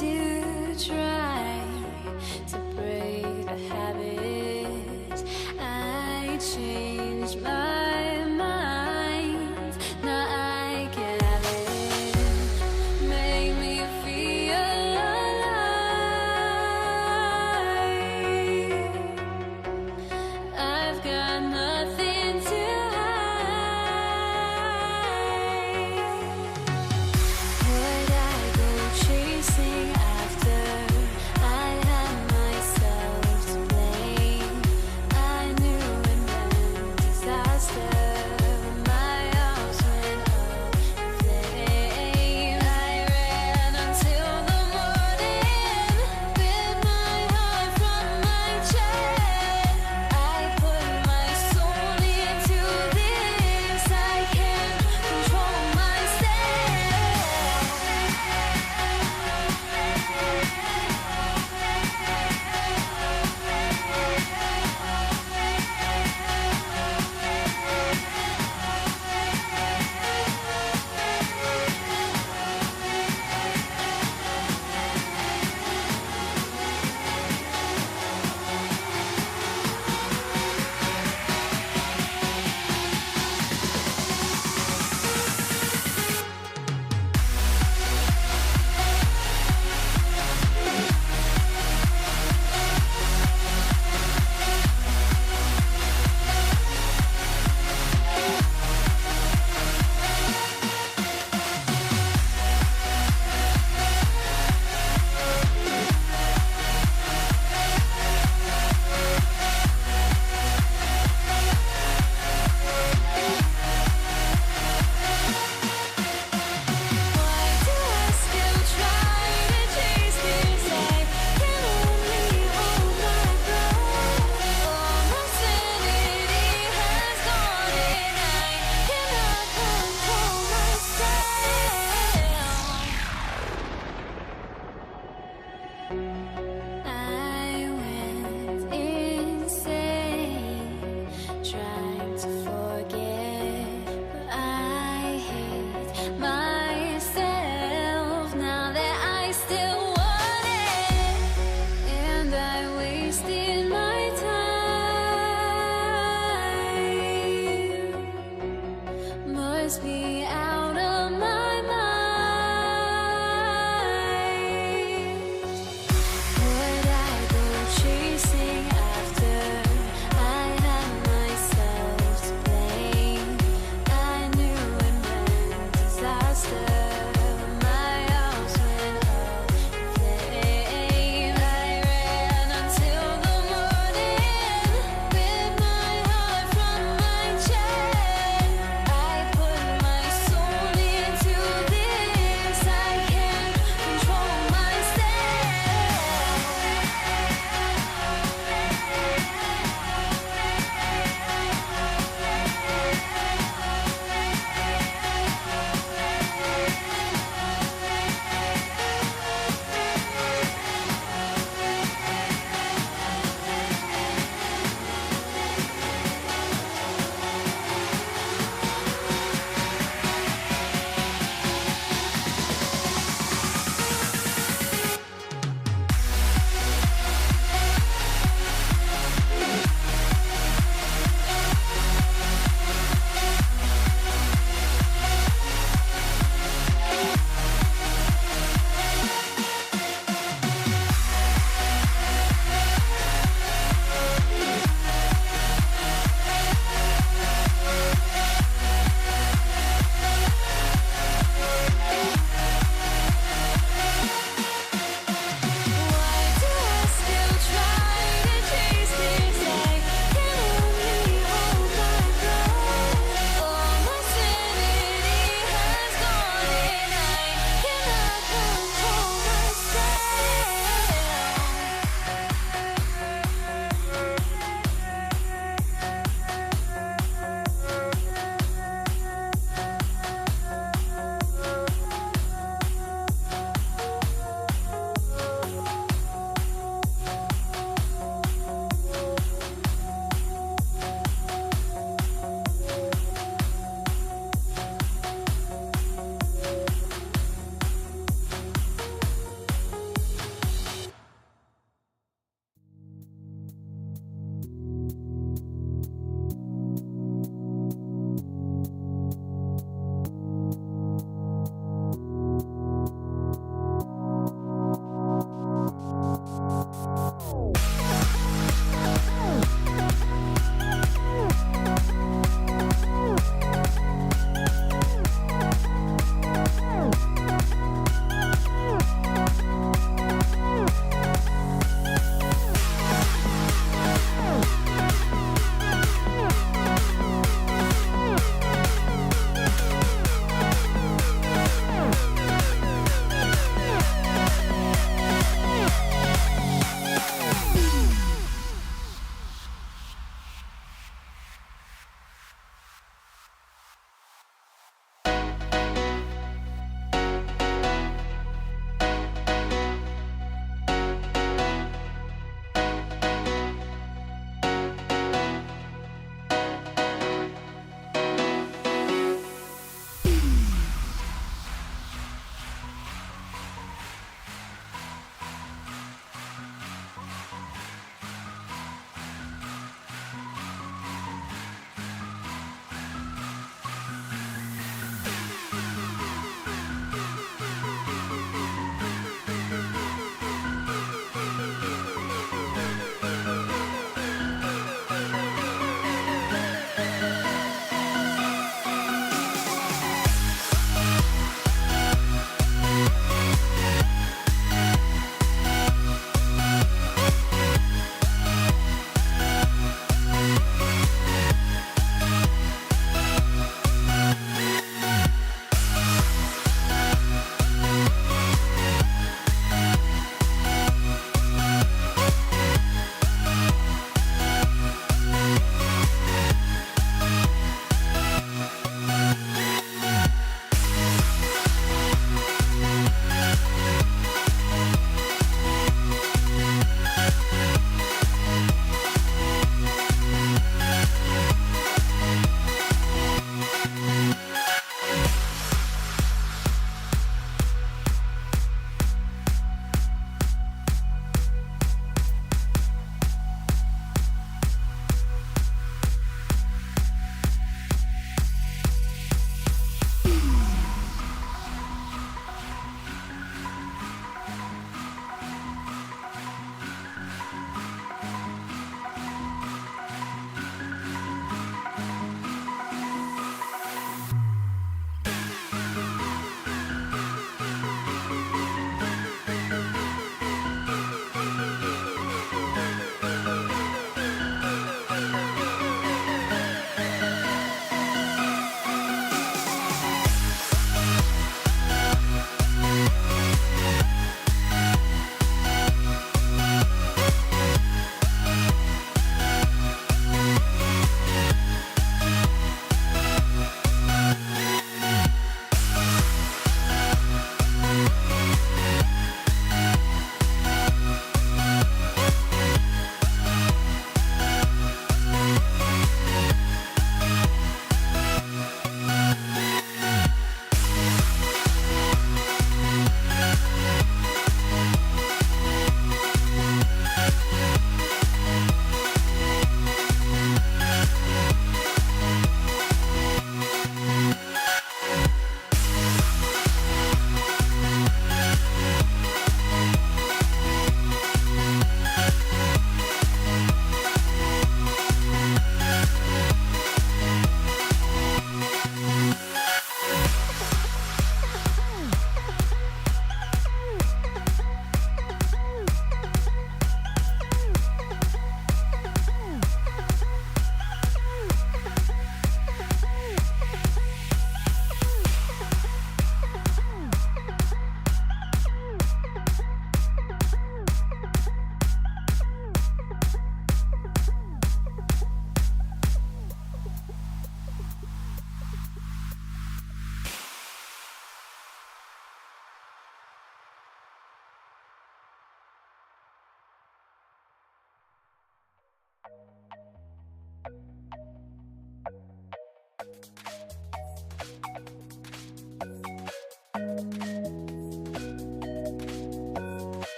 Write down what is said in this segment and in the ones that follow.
to try to break the habit. I changed my mind, now I can have it. Make me feel alive. I've got nothing to hide. Would I go chasing after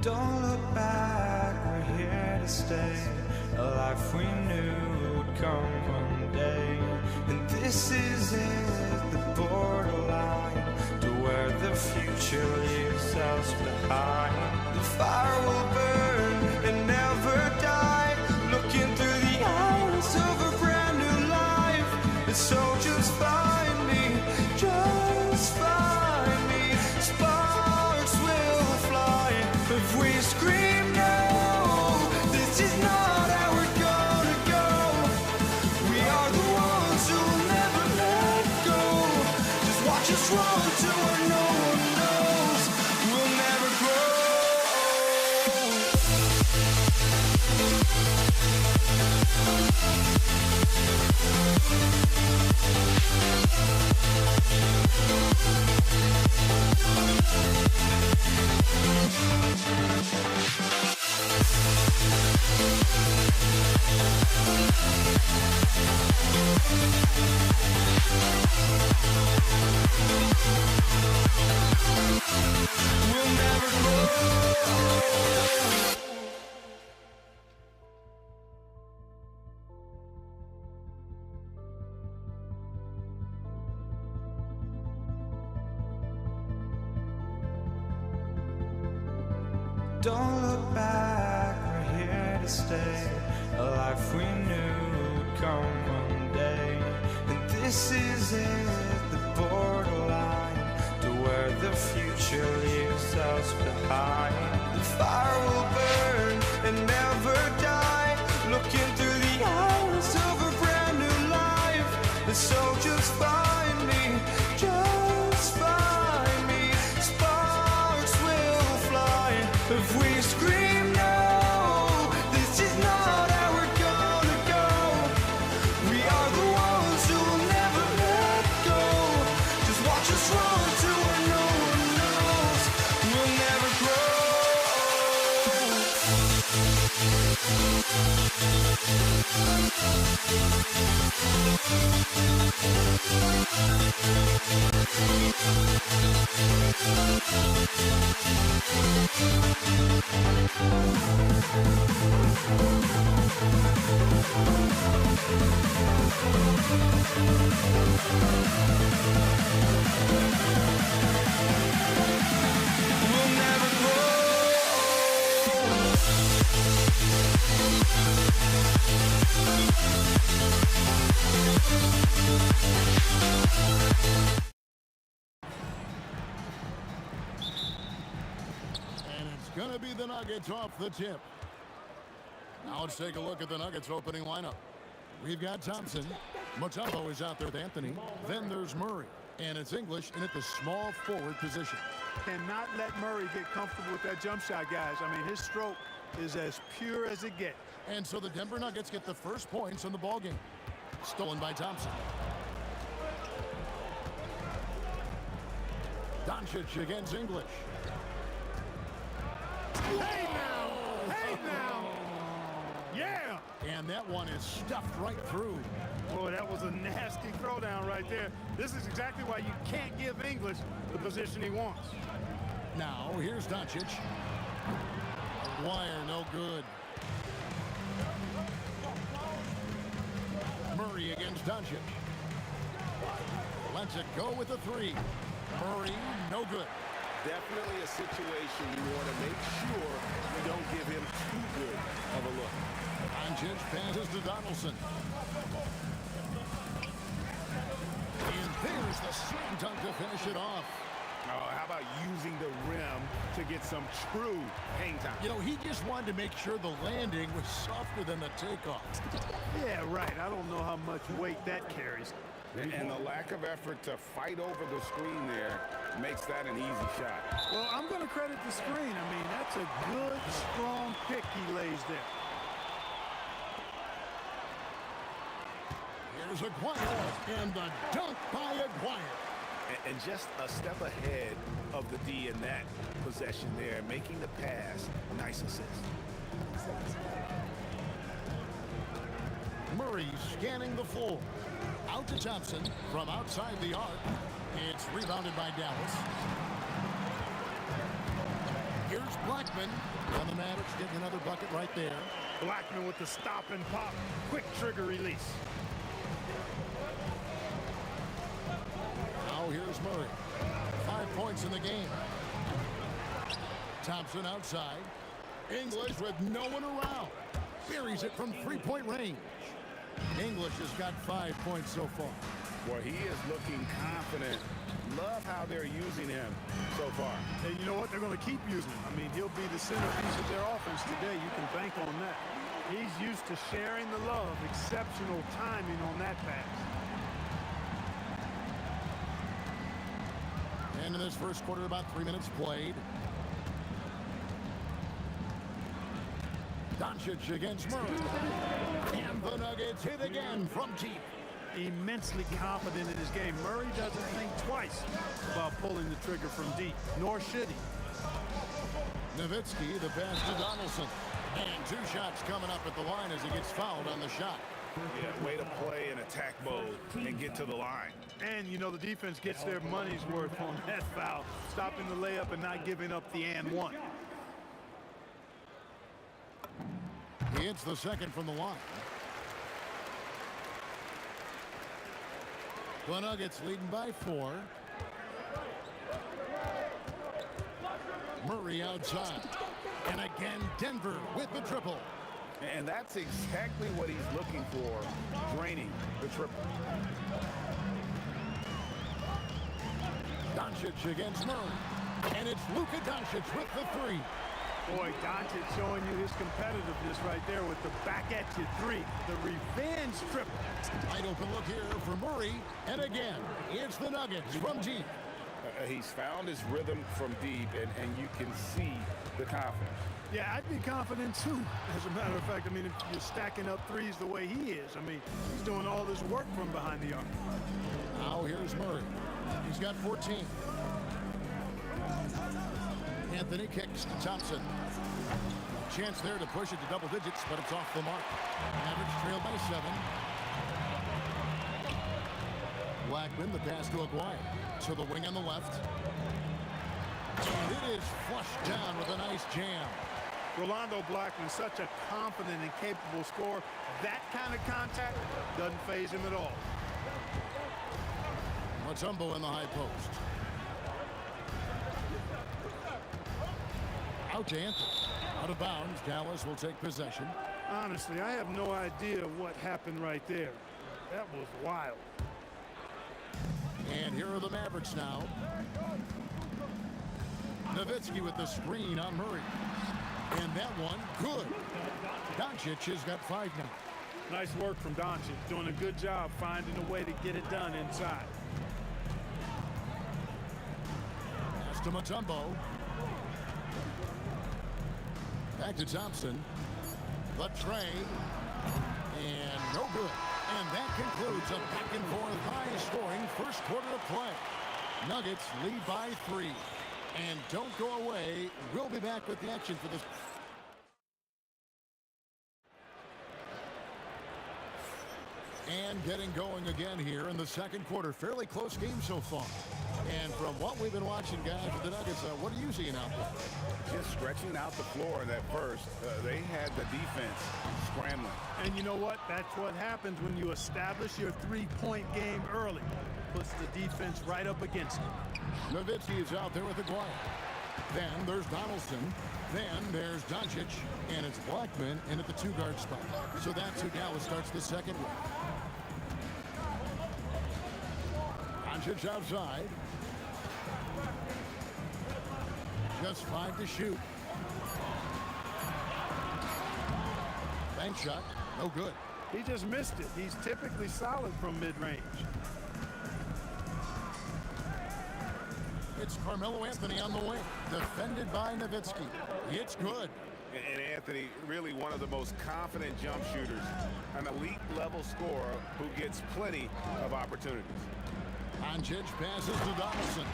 Don't look back, we're here to stay. A life we knew would come one day. And this is it, the borderline to where the future leaves us behind. The fire will burn and never die, looking through the eyes of a brand new life. And so just find me, just find me. Sparks will fly if we scream no. This is not how we're gonna go. We are the ones who will never let go. Just watch us run to where no one knows. We'll never grow. We'll never grow. Don't look back, we're here to stay. A life we knew would come one day. And this is it, the borderline to where the future leaves us behind. The fire will burn and never die, looking through the eyes of a brand new life. And so just find me, just find me. Sparks will fly if we scream no. This is not how we're gonna go. We are the ones who will never let go. Just watch us run to where no one knows. We'll never grow. We'll never grow. And it's going to be the Nuggets off the tip. Now let's take a look at the Nuggets opening lineup. We've got Thompson. Mutombo is out there with Anthony. Then there's Murray. And it's English in at the small forward position. Cannot let Murray get comfortable with that jump shot, guys. I mean, his stroke is as pure as it gets. And so the Denver Nuggets get the first points in the ballgame. Stolen by Thompson. Doncic against English. Hey now! Hey now! Yeah! And that one is stuffed right through. Boy, that was a nasty throwdown right there. This is exactly why you can't give English the position he wants. Now, here's Doncic. Wire, no good. Murray against Doncic. Lets it go with the three. Murray, no good. Definitely a situation you want to make sure you don't give him too good of a look. Doncic passes to Donaldson. And there's the slam dunk to finish it off. Oh, how about using the rim to get some true hang time? You know, he just wanted to make sure the landing was softer than the takeoff. Yeah, right. I don't know how much weight that carries. And the lack of effort to fight over the screen there makes that an easy shot. Well, I'm going to credit the screen. I mean, that's a good, strong pick he lays there. Here's Aguirre, and the dunk by Aguirre. And just a step ahead of the D in that possession there, making the pass. Nice assist. Murray scanning the floor. Out to Thompson from outside the arc. It's rebounded by Dallas. Here's Blackman. And the Mavericks getting another bucket right there. Blackman with the stop and pop. Quick trigger release. Now here's Murray. 5 points in the game. Thompson outside. English with no one around. Buries it from three-point range. English has got 5 points so far. Well, he is looking confident. Love how they're using him so far. And you know what? They're going to keep using him. I mean, he'll be the centerpiece of their offense today. You can bank on that. He's used to sharing the love. Exceptional timing on that pass. And in this first quarter, about 3 minutes played. Doncic against Murray. And the Nuggets hit again from deep. Immensely confident in his game. Murray doesn't think twice about pulling the trigger from deep, nor should he. Nowitzki, the pass to Donaldson. And 2 shots coming up at the line as he gets fouled on the shot. Yeah, way to play in attack mode and get to the line. And, you know, the defense gets their money's worth on that foul, stopping the layup and not giving up the and one. He hits the second from the line. The Nuggets leading by 4. Murray outside. And again, Denver with the triple. And that's exactly what he's looking for, draining the triple. Doncic against Murray. And it's Luka Doncic with the 3. Boy, Doncic showing you his competitiveness right there with the back-at-you 3. The revenge triple. Wide open look here for Murray. And again, it's the Nuggets from deep. He's found his rhythm from deep, and you can see the confidence. Yeah, I'd be confident too. As a matter of fact, I mean, if you're stacking up threes the way he is, I mean, he's doing all this work from behind the arc. Now here's Murray. He's got 14. Anthony kicks to Thompson. Chance there to push it to double digits, but it's off the mark. Mavericks trailed by 7. Blackman, the pass to Aguirre. To the wing on the left. And it is flushed down with a nice jam. Rolando Blackman, such a confident and capable scorer. That kind of contact doesn't faze him at all. Mutombo in the high post. Out to Anthony. Out of bounds. Dallas will take possession. Honestly, I have no idea what happened right there. That was wild. And here are the Mavericks now. Nowitzki with the screen on Murray. And that one, good. Doncic has got 5 now. Nice work from Doncic. Doing a good job finding a way to get it done inside. Pass to Mutombo. Back to Thompson. The tray. And no good. And that concludes a back-and-forth high-scoring first quarter of play. Nuggets lead by 3. And don't go away. We'll be back with the action for this. And getting going again here in the second quarter. Fairly close game so far. And from what we've been watching, guys, with the Nuggets, what are you seeing out there? Just stretching out the floor in that first. They had the defense scrambling. And you know what? That's what happens when you establish your three-point game early. Puts the defense right up against it. Nowitzki is out there with Aguirre. Then there's Donaldson. Then there's Doncic. And it's Blackman in at the 2-guard spot. So that's who Dallas starts the second with. Doncic outside. Just 5 to shoot. Bank shot. No good. He just missed it. He's typically solid from mid-range. It's Carmelo Anthony on the wing. Defended by Nowitzki. It's good. And Anthony, really one of the most confident jump shooters. An elite level scorer who gets plenty of opportunities. Doncic passes to Donaldson.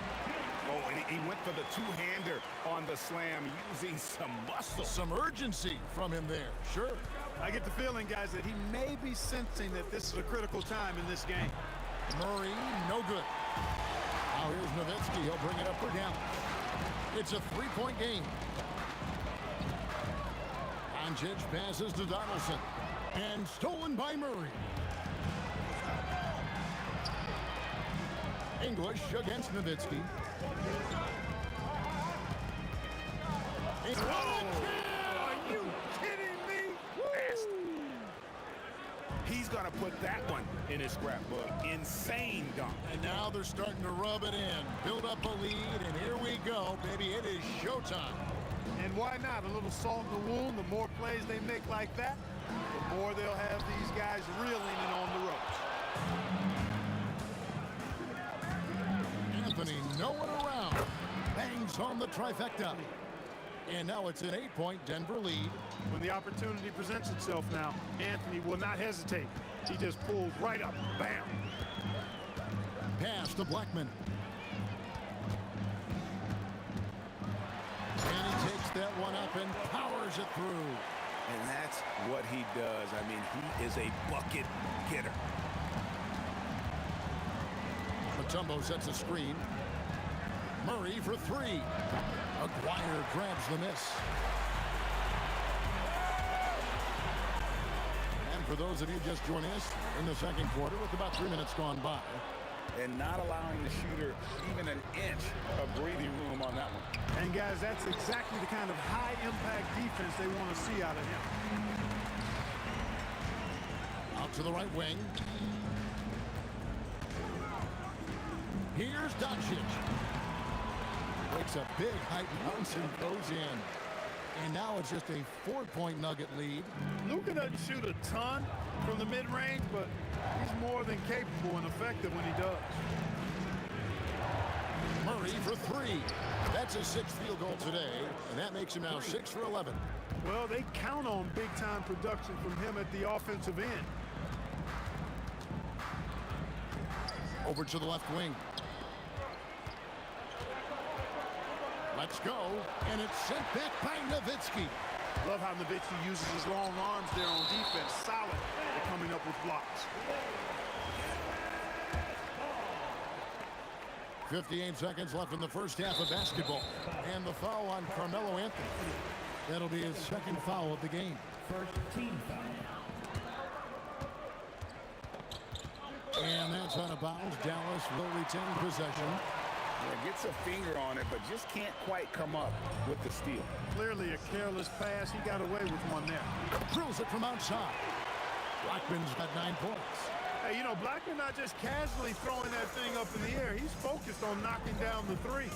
Oh, and he went for the two-hander on the slam using some muscle. Some urgency from him there. Sure. I get the feeling, guys, that he may be sensing that this is a critical time in this game. Murray, no good. Now here's Nowitzki. He'll bring it up for Dallas. It's a three-point game. Doncic passes to Donaldson. And stolen by Murray. English against Nowitzki. Are you kidding me? He's going to put that one in his scrapbook. Insane dunk. And now they're starting to rub it in. Build up a lead, and here we go, baby. It is showtime. And why not? A little salt in the wound. The more plays they make like that, the more they'll have these guys reeling and on the ropes. Anthony, no one around. Bangs home the trifecta. And now it's an 8-point Denver lead. When the opportunity presents itself now, Anthony will not hesitate. He just pulls right up. Bam. Pass to Blackman. And he takes that one up and powers it through. And that's what he does. I mean, he is a bucket getter. Mutombo sets a screen. Murray for three. Aguirre grabs the miss. And for those of you just joining us in the second quarter with about 3 minutes gone by. And not allowing the shooter even an inch of breathing room on that one. And guys, that's exactly the kind of high-impact defense they want to see out of him. Out to the right wing. Here's Doncic. Takes a big height bounce and goes in. And now it's just a 4-point Nugget lead. Luka doesn't shoot a ton from the mid-range, but he's more than capable and effective when he does. Murray for three. That's his 6th field goal today, and that makes him now 6 for 11. Well, they count on big-time production from him at the offensive end. Over to the left wing. Let's go, and it's sent back by Nowitzki. Love how Nowitzki uses his long arms there on defense. Solid at coming up with blocks. 58 seconds left in the first half of basketball. And the foul on Carmelo Anthony. That'll be his second foul of the game. First team foul. And that's out of bounds. Dallas will retain possession. Yeah, gets a finger on it, but just can't quite come up with the steal. Clearly a careless pass. He got away with one there. Drills it from outside. Blackman's got 9 points. Hey, you know, Blackman not just casually throwing that thing up in the air. He's focused on knocking down the three.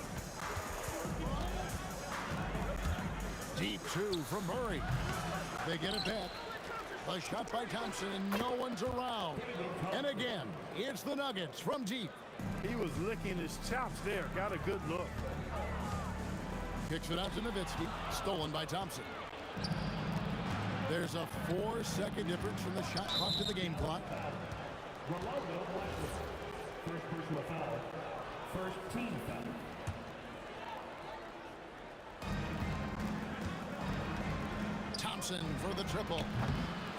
Deep two from Murray. They get it back. A shot by Thompson, and no one's around. And again, it's the Nuggets from deep. He was licking his chops there. Got a good look. Kicks it out to Nowitzki. Stolen by Thompson. There's a 4-second difference from the shot clock to the game clock. First personal foul. First team foul. Thompson for the triple.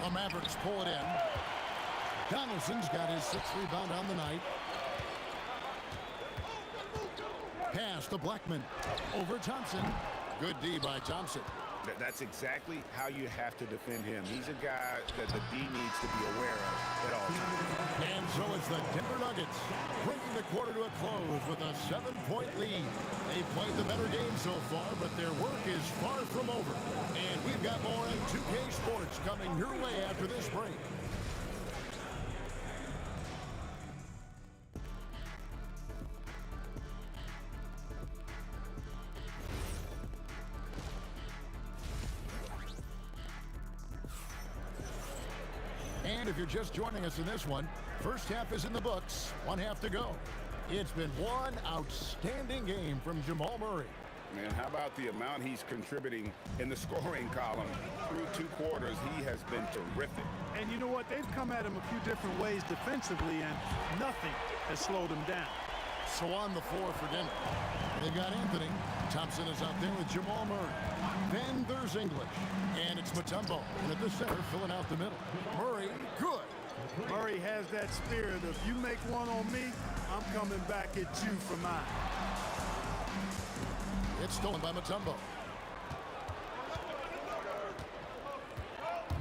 The Mavericks pull it in. Donaldson's got his 6th rebound on the night. Pass to Blackman. Over Thompson. Good D by Thompson. That's exactly how you have to defend him. He's a guy that the D needs to be aware of at all times. And so it's the Denver Nuggets bringing the quarter to a close with a 7-point lead. They've played the better game so far, but their work is far from over. And we've got more on 2K Sports coming your way after this break. And if you're just joining us in this one, first half is in the books, 1 half to go. It's been one outstanding game from Jamal Murray. Man, how about the amount he's contributing in the scoring column? Through 2 quarters, he has been terrific. And you know what? They've come at him a few different ways defensively, and nothing has slowed him down. So on the floor for Denver, they've got Anthony. Thompson is out there with Jamal Murray. Then there's English. And it's Mutombo. And at the center, filling out the middle. Murray, good. Murray has that spirit of, you make one on me, I'm coming back at you for mine. It's stolen by Mutombo.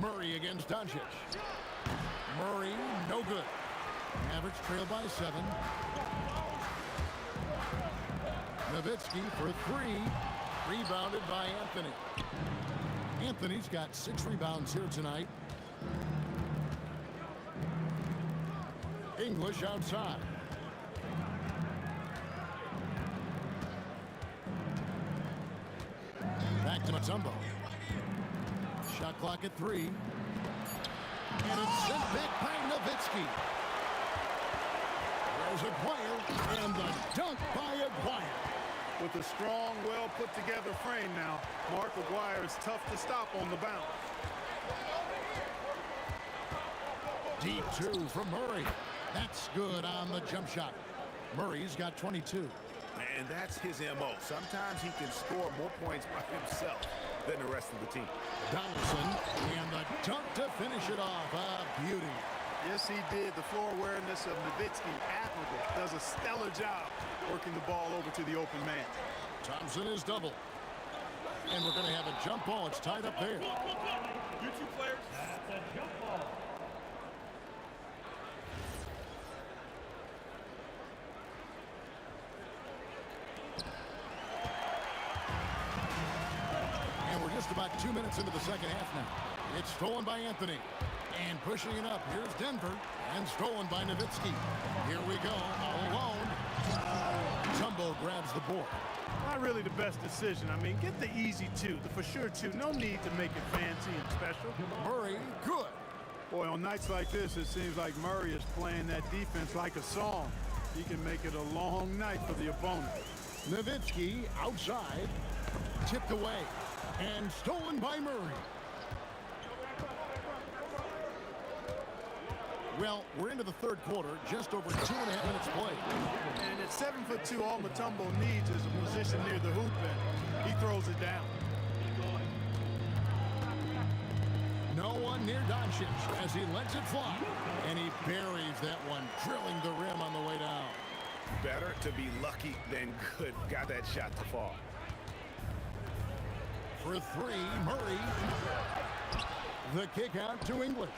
Murray against Doncic. Murray, no good. Mavericks trail by 7. Nowitzki for 3. Rebounded by Anthony. Anthony's got 6 rebounds here tonight. English outside. Back to Mutombo. Shot clock at 3. And it's sent back by Nowitzki. There's Aguirre, and the dunk by Aguirre. With a strong, well-put-together frame now, Mark Aguirre is tough to stop on the bounce. Deep 2 from Murray. That's good on the jump shot. Murray's got 22. And that's his MO. Sometimes he can score more points by himself than the rest of the team. Donaldson, and the dunk to finish it off. A beauty. Yes, he did. The floor awareness of Nowitzki, admirable. Does a stellar job working the ball over to the open man. Thompson is double. And we're going to have a jump ball. It's tied up there. You two players. That's a jump ball. And we're just about 2 minutes into the second half now. It's stolen by Anthony. And pushing it up, here's Denver. And stolen by Nowitzki. Here we go, all alone. Tumbo grabs the board. Not really the best decision. I mean, get the easy 2, the for sure 2. No need to make it fancy and special. Murray, good. Boy, on nights like this, it seems like Murray is playing that defense like a song. He can make it a long night for the opponent. Nowitzki outside. Tipped away. And stolen by Murray. Well, we're into the third quarter, just over 2.5 minutes played. And at 7'2", all Mutombo needs is a position near the hoop, and he throws it down. No one near Doncic as he lets it fly. And he buries that one, drilling the rim on the way down. Better to be lucky than good. Got that shot to fall. For 3, Murray. The kick out to English.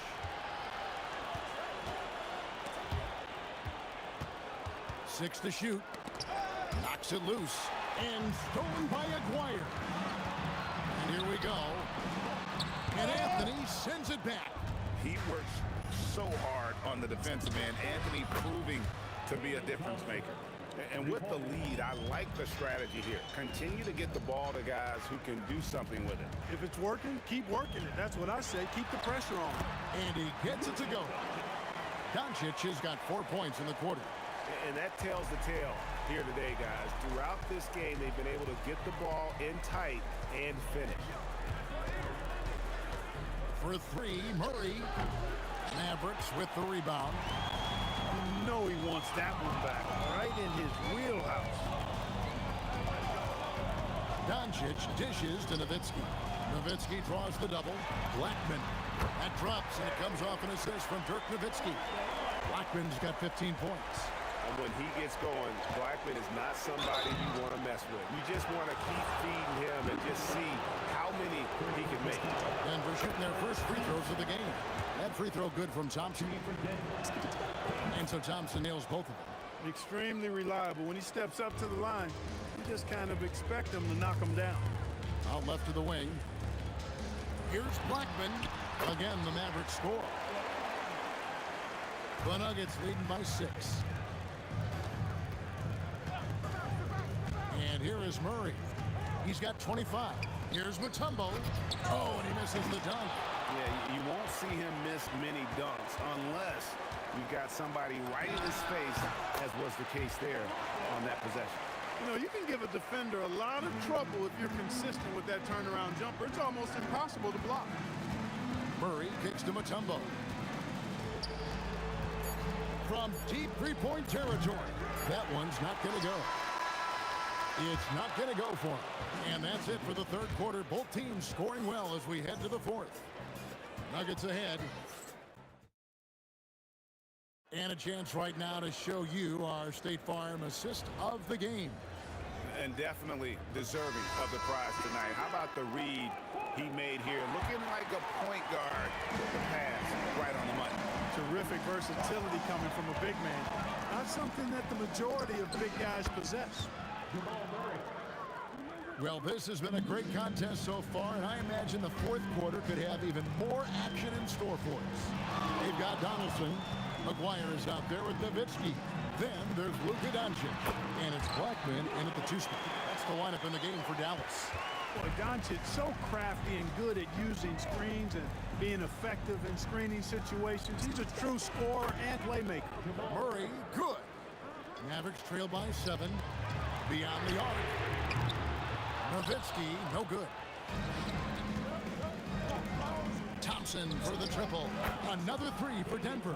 Six to shoot. Knocks it loose. And stolen by Aguirre. And here we go. And Anthony sends it back. He works so hard on the defensive end. Anthony proving to be a difference maker. And with the lead, I like the strategy here. Continue to get the ball to guys who can do something with it. If it's working, keep working it. That's what I say. Keep the pressure on. And he gets it to go. Doncic has got 4 points in the quarter. And that tells the tale here today, guys. Throughout this game, they've been able to get the ball in tight and finish. For 3, Murray. Mavericks with the rebound. You know he wants that one back. Right in his wheelhouse. Doncic dishes to Nowitzki. Nowitzki draws the double. Blackman. That drops, and it comes off an assist from Dirk Nowitzki. Blackman's got 15 points. And when he gets going, Blackman is not somebody you want to mess with. You just want to keep feeding him and just see how many he can make. Denver shooting their first free throws of the game. That free throw good from Thompson. And so Thompson nails both of them. Extremely reliable. When he steps up to the line, you just kind of expect him to knock him down. Out left to the wing. Here's Blackman. Again, the Mavericks score. The Nuggets leading by 6. And here is Murray. He's got 25. Here's Mutombo. Oh, and he misses the dunk. Yeah, you won't see him miss many dunks unless you've got somebody right in his face, as was the case there on that possession. You know, you can give a defender a lot of trouble if you're consistent with that turnaround jumper. It's almost impossible to block. Murray kicks to Mutombo. From deep three-point territory. That one's not going to go. It's not going to go for him. And that's it for the third quarter. Both teams scoring well as we head to the fourth. Nuggets ahead. And a chance right now to show you our State Farm assist of the game. And definitely deserving of the prize tonight. How about the read he made here? Looking like a point guard with the pass right on the money. Terrific versatility coming from a big man. Not something that the majority of big guys possess. Well, this has been a great contest so far, and I imagine the fourth quarter could have even more action in store for us. They've got Donaldson. McGuire is out there with Nowitzki. Then there's Luka Doncic, and it's Blackman in at the two spot. That's the lineup in the game for Dallas. Boy, Doncic so crafty and good at using screens and being effective in screening situations. He's a true scorer and playmaker. Murray, good. Mavericks trail by 7. Beyond the arc. Nowitzki, no good. Thompson for the triple. Another 3 for Denver.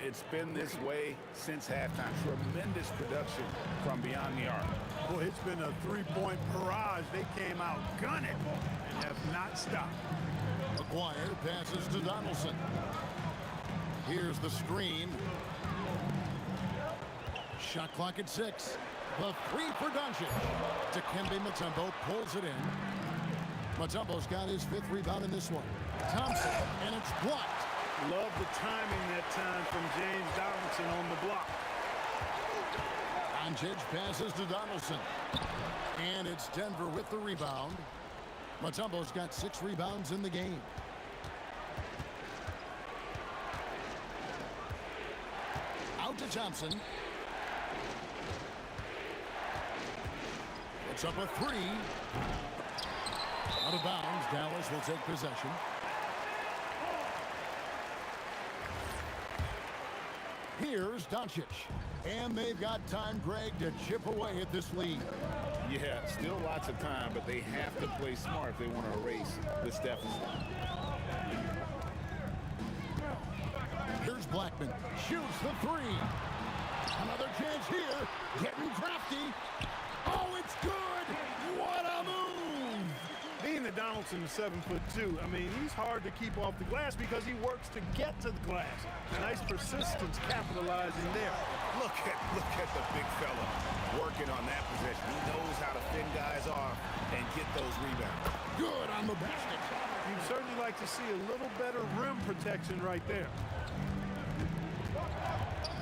It's been this way since halftime. Tremendous production from beyond the arc. Boy, it's been a three-point barrage. They came out gunning and have not stopped. McGuire passes to Donaldson. Here's the screen. Shot clock at 6. The 3 for Doncic. Dikembe Mutombo pulls it in. Mutombo's got his 5th rebound in this one. Thompson, and it's blocked. Love the timing that time from James Donaldson on the block. Doncic passes to Donaldson. And it's Denver with the rebound. Mutombo's got 6 rebounds in the game. Out to Thompson. It's up a 3. Out of bounds. Dallas will take possession. Here's Doncic. And they've got time, Greg, to chip away at this lead. Yeah, still lots of time, but they have to play smart if they want to erase this deficit. Here's Blackman. Shoots the 3. Another chance here. Getting crafty. Oh, it's good. What a move. Being that Donaldson is 7'2", I mean, he's hard to keep off the glass because he works to get to the glass. Nice persistence capitalizing there. Look at the big fella working on that possession. He knows how to fend guys off and get those rebounds. Good on the basket. You'd certainly like to see a little better rim protection right there.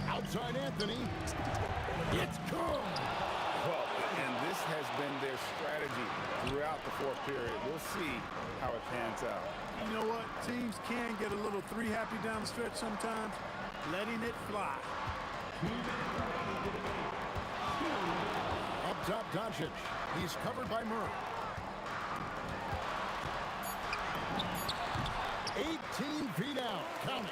Outside Anthony. It's good. Well, and this has been their strategy throughout the fourth period. We'll see how it pans out. You know what? Teams can get a little 3-happy down the stretch sometimes. Letting it fly. Up top, Doncic. He's covered by Murray. 18 feet out. Count it.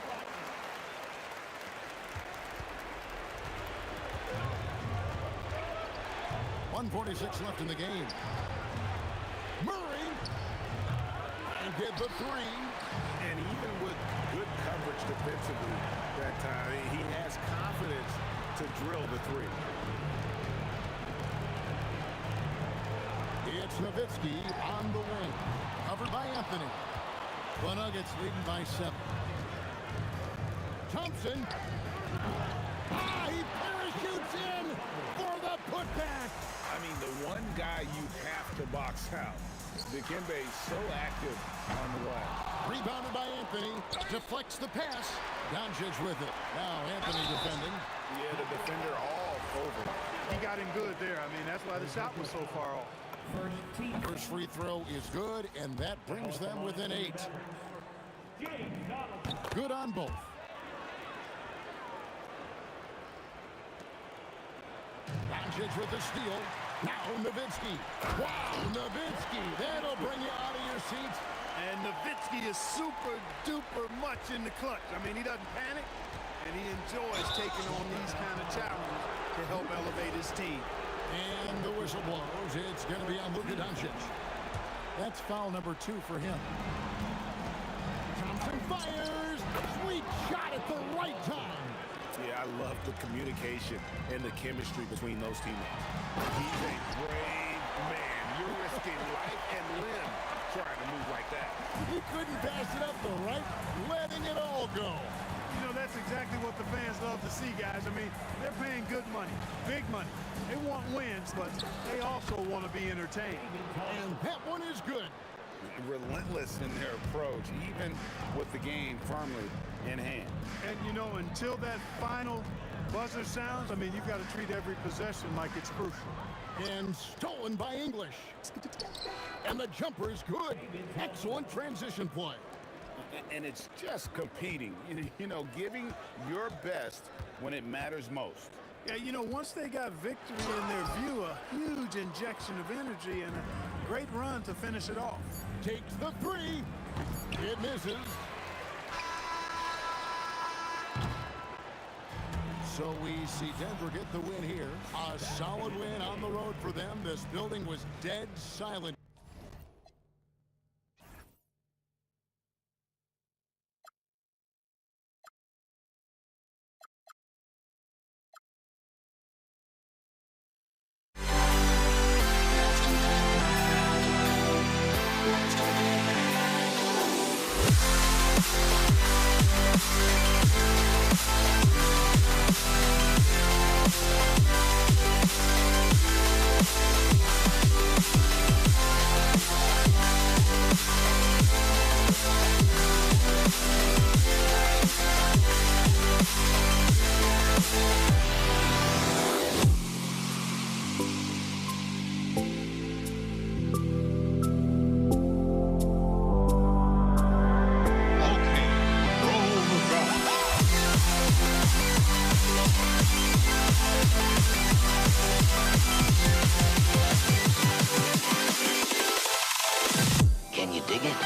.146 left in the game. Murray. And get the 3. And even with good coverage defensively that time, he has confidence to drill the 3. It's Nowitzki on the wing. Covered by Anthony. The Nuggets leading by 7. Thompson. He parachutes in for the putback. I mean, the one guy you have to box out. Dikembe so active on the glass. Rebounded by Anthony. Deflects the pass. Doncic with it. Now Anthony defending. Yeah, the defender all over. He got him good there. I mean, that's why the shot was so far off. First free throw is good, and that brings them within 8. Good on both. Doncic with the steal. Now Nowitzki. Wow, Nowitzki. That'll bring you out of your seats. And Nowitzki is super duper much in the clutch. I mean, he doesn't panic, and he enjoys taking on these kind of challenges to help elevate his team. And the whistle blows. It's going to be on Luka Doncic. That's foul number 2 for him. Thompson fires. Sweet shot at the right time. Yeah, I love the communication and the chemistry between those teammates. He's a brave man. You're risking life and limb trying to move like that. He couldn't pass it up the right, letting it all go. You know, that's exactly what the fans love to see, guys. I mean, they're paying good money, big money. They want wins, but they also want to be entertained. And that one is good. Relentless in their approach, even with the game firmly in hand. And, you know, until that final buzzer sounds, I mean, you've got to treat every possession like it's crucial. And stolen by English. And the jumper is good. Excellent transition play. And it's just competing, you know, giving your best when it matters most. Yeah, you know, once they got victory in their view, a huge injection of energy and a great run to finish it off. Takes the three. It misses. So we see Denver get the win here. A solid win on the road for them. This building was dead silent. Can you dig it?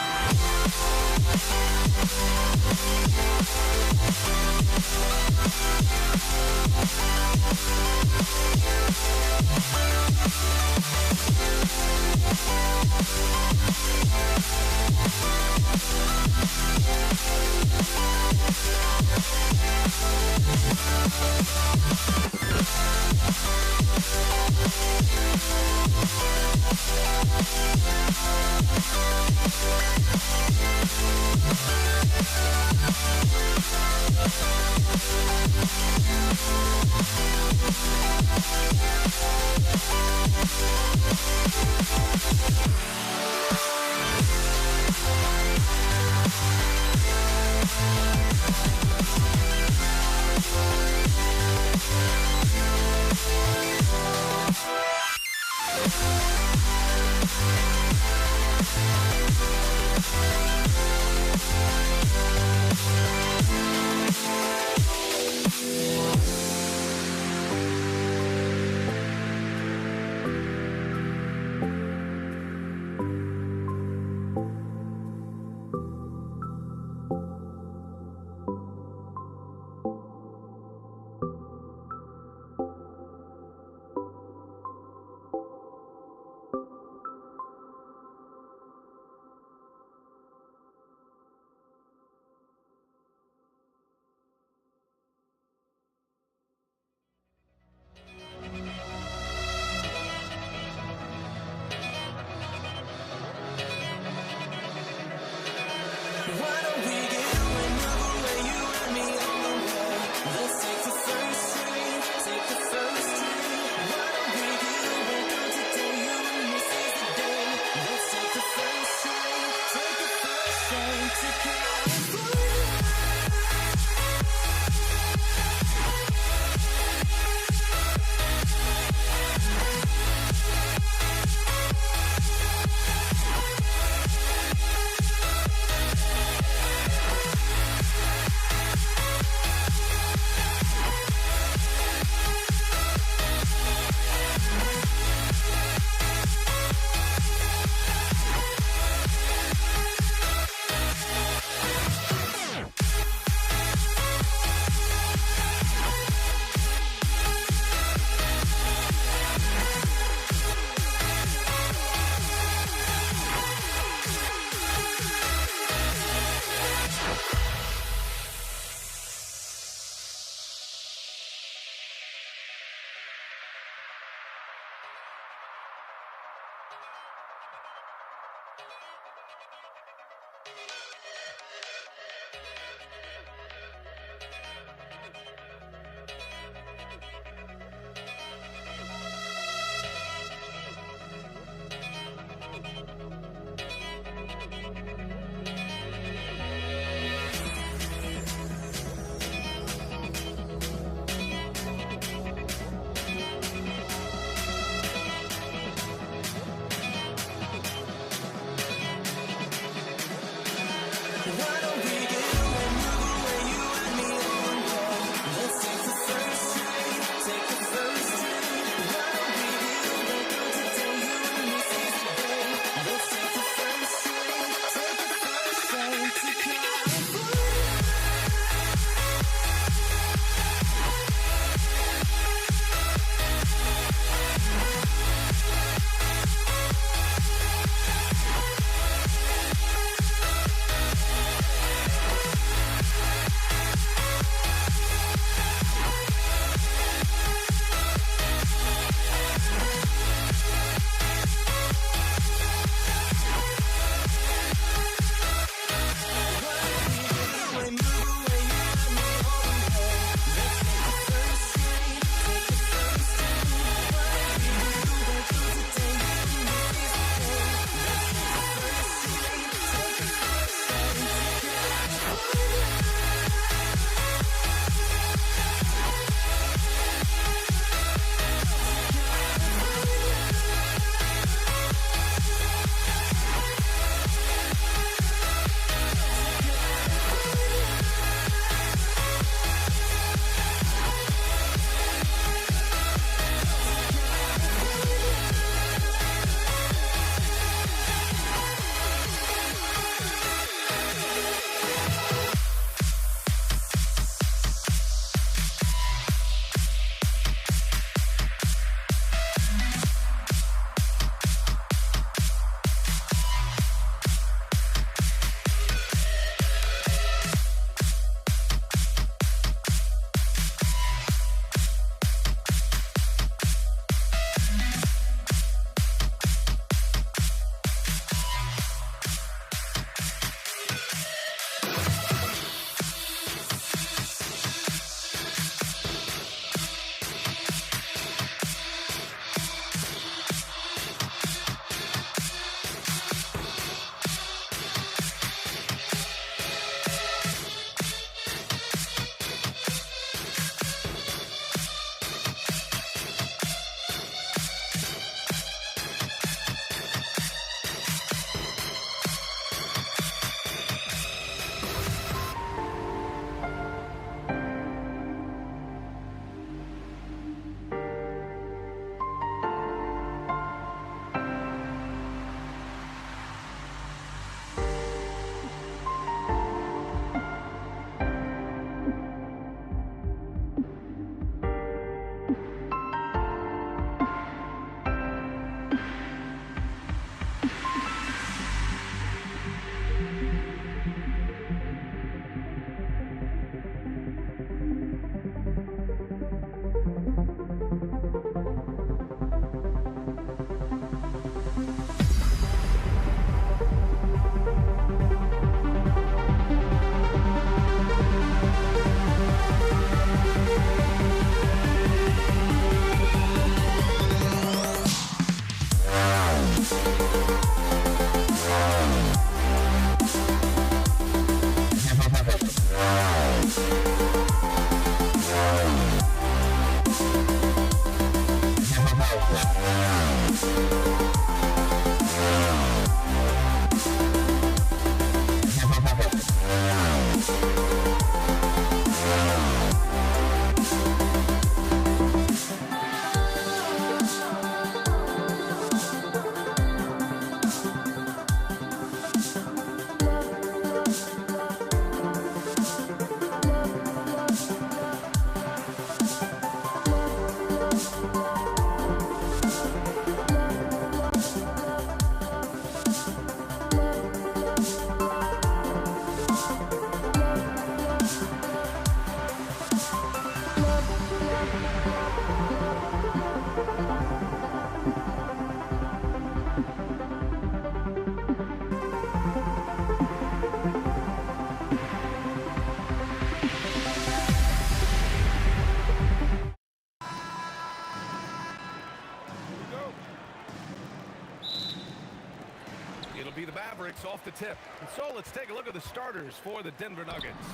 It'll be the Mavericks off the tip. And so let's take a look at the starters for the Denver Nuggets.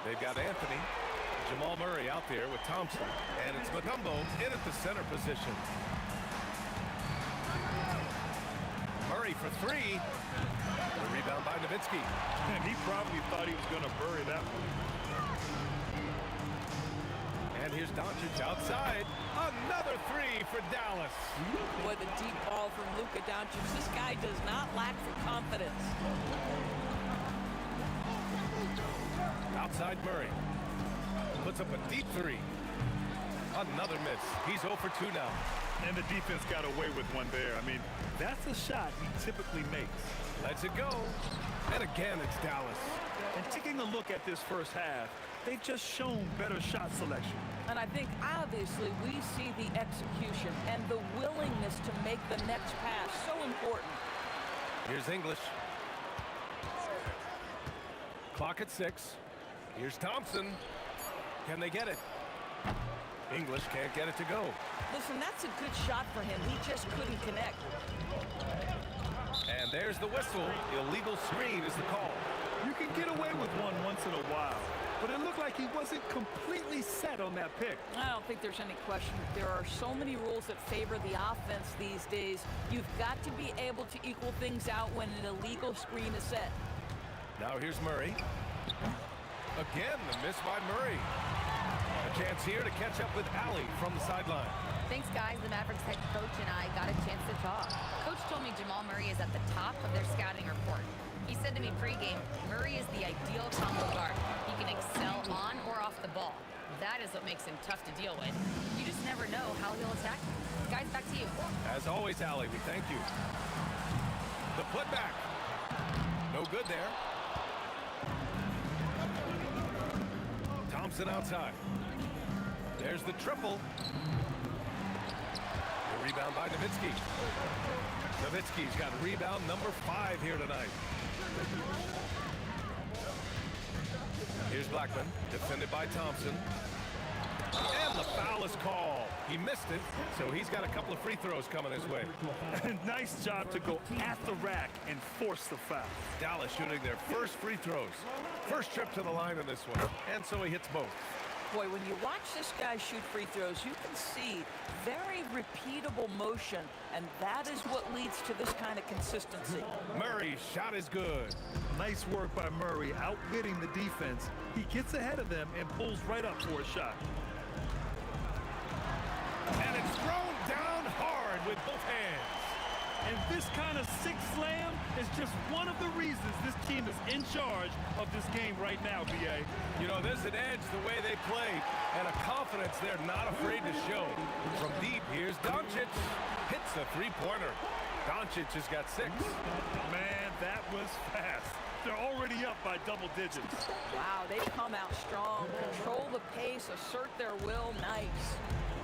They've got Anthony, Jamal Murray out there with Thompson, and it's Mutombo in at the center position. Murray for three. The rebound by Nowitzki. And he probably thought he was going to bury that one. And here's Doncic outside. Another three for Dallas. Boy, the deep ball from Luka Doncic. This guy does not lack for confidence. Outside Murray. Puts up a deep three. Another miss. He's 0 for 2 now. And the defense got away with one there. I mean, that's a shot he typically makes. Lets it go. And again, it's Dallas. And taking a look at this first half, they've just shown better shot selection. And I think, obviously, we see the execution and the willingness to make the next pass so important. Here's English. Clock at 6. Here's Thompson. Can they get it? English can't get it to go. Listen, that's a good shot for him. He just couldn't connect. And there's the whistle. Illegal screen is the call. You can get away with one once in a while, but it looked like he wasn't completely set on that pick. I don't think there's any question. There are so many rules that favor the offense these days. You've got to be able to equal things out when an illegal screen is set. Now here's Murray. Again, the miss by Murray. A chance here to catch up with Allie from the sideline. Thanks, guys. The Mavericks head coach and I got a chance to talk. Coach told me Jamal Murray is at the top of their scouting report. He said to me pregame, Murray is the ideal combo guard. He can excel on or off the ball. That is what makes him tough to deal with. You just never know how he'll attack you. Guys, back to you. As always, Allie, we thank you. The putback. No good there. Thompson outside. There's the triple. The rebound by Nowitzki. Nowitzki's got rebound number 5 here tonight. Here's Blackman, defended by Thompson. And the foul is called. He missed it, so he's got a couple of free throws coming his way. Nice job to go at the rack and force the foul. Dallas shooting their first free throws. First trip to the line in this one, and so he hits both. Boy, when you watch this guy shoot free throws, you can see very repeatable motion, and that is what leads to this kind of consistency. Murray's shot is good. Nice work by Murray, outbidding the defense. He gets ahead of them and pulls right up for a shot. And it's thrown down hard with both hands. And this kind of six slam is just one of the reasons this team is in charge of this game right now, B.A. You know, there's an edge the way they play and a confidence they're not afraid to show. From deep, here's Doncic. Hits a three-pointer. Doncic has got 6. Man, that was fast. They're already up by double digits. Wow, they come out strong, control the pace, assert their will. Nice.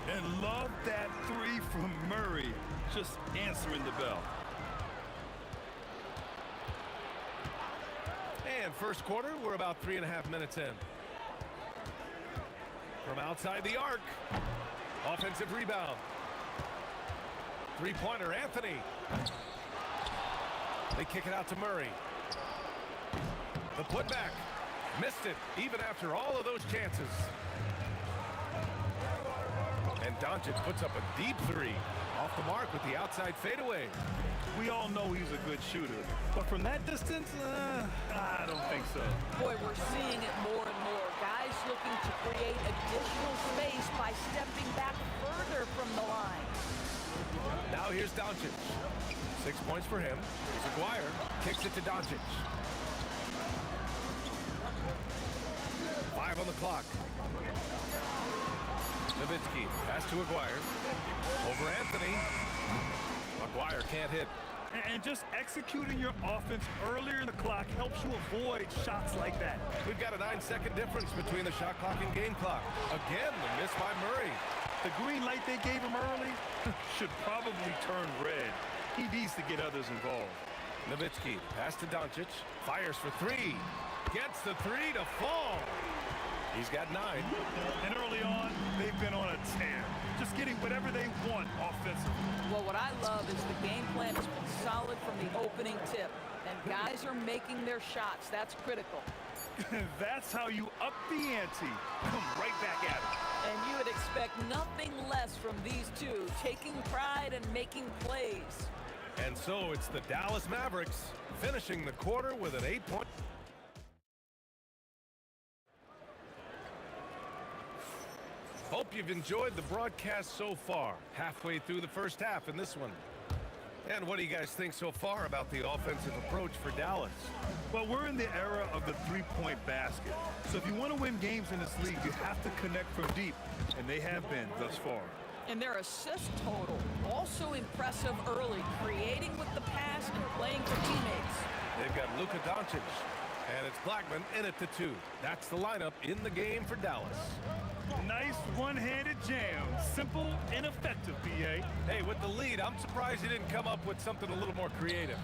And love that three from Murray, just answering the bell. And first quarter, we're about 3.5 minutes in. From outside the arc, offensive rebound. Three-pointer, Anthony. They kick it out to Murray. The putback, missed it, even after all of those chances. And And Doncic puts up a deep three. Off the mark with the outside fadeaway. We all know he's a good shooter, but from that distance, I don't think so. Boy, we're seeing it more and more. Guys looking to create additional space by stepping back further from the line. Now here's Doncic. 6 points for him. Here's Aguirre. Kicks it to Doncic. 5 on the clock. Nowitzki pass to Aguirre. Over Anthony. Aguirre can't hit. And just executing your offense earlier in the clock helps you avoid shots like that. We've got a 9-second difference between the shot clock and game clock. Again, the miss by Murray. The green light they gave him early should probably turn red. He needs to get others involved. Nowitzki pass to Doncic. Fires for three. Gets the three to fall. He's got 9. And early on, they've been on a tear. Just getting whatever they want offensively. Well, what I love is the game plan has been solid from the opening tip. And guys are making their shots. That's critical. That's how you up the ante. Come right back at it. And you would expect nothing less from these two, taking pride and making plays. And so it's the Dallas Mavericks finishing the quarter with an 8-point. Hope you've enjoyed the broadcast so far. Halfway through the first half in this one. And what do you guys think so far about the offensive approach for Dallas? Well, we're in the era of the three-point basket. So if you want to win games in this league, you have to connect from deep. And they have been thus far. And their assist total, also impressive early, creating with the pass and playing for teammates. They've got Luka Doncic. And it's Blackman in at the 2. That's the lineup in the game for Dallas. Nice one-handed jam. Simple and effective, BA. Hey, with the lead, I'm surprised he didn't come up with something a little more creative.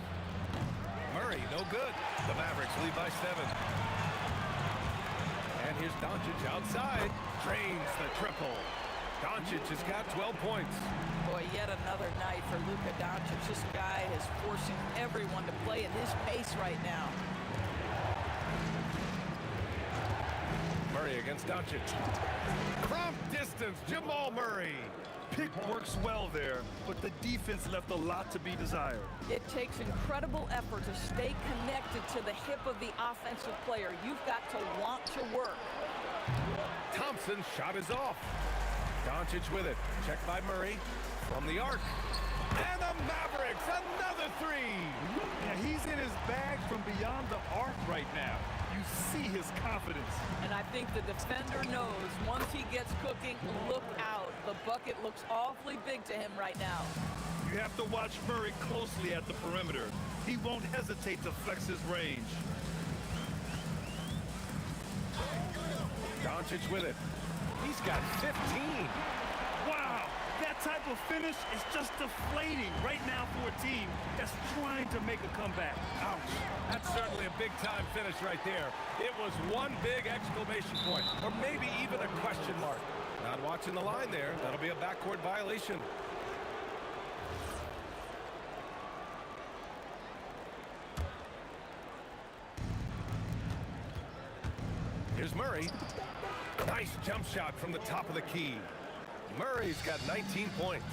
Murray, no good. The Mavericks lead by 7. And here's Doncic outside. Drains the triple. Doncic has got 12 points. Boy, yet another night for Luka Doncic. This guy is forcing everyone to play at his pace right now. Murray against Doncic. From distance, Jamal Murray. Pick works well there, but the defense left a lot to be desired. It takes incredible effort to stay connected to the hip of the offensive player. You've got to want to work. Thompson's shot is off. Doncic with it. Checked by Murray from the arc. And the Mavericks, another 3. Yeah, he's in his bag from beyond the arc right now. You see his confidence. And I think the defender knows once he gets cooking, look out. The bucket looks awfully big to him right now. You have to watch Murray closely at the perimeter. He won't hesitate to flex his range. Doncic with it. He's got 15. Wow, that type of finish is just deflating right now for a team that's trying to make a comeback. Ouch. That's certainly a big-time finish right there. It was one big exclamation point, or maybe even a question mark. Not watching the line there. That'll be a backcourt violation. Here's Murray. Nice jump shot from the top of the key. Murray's got 19 points.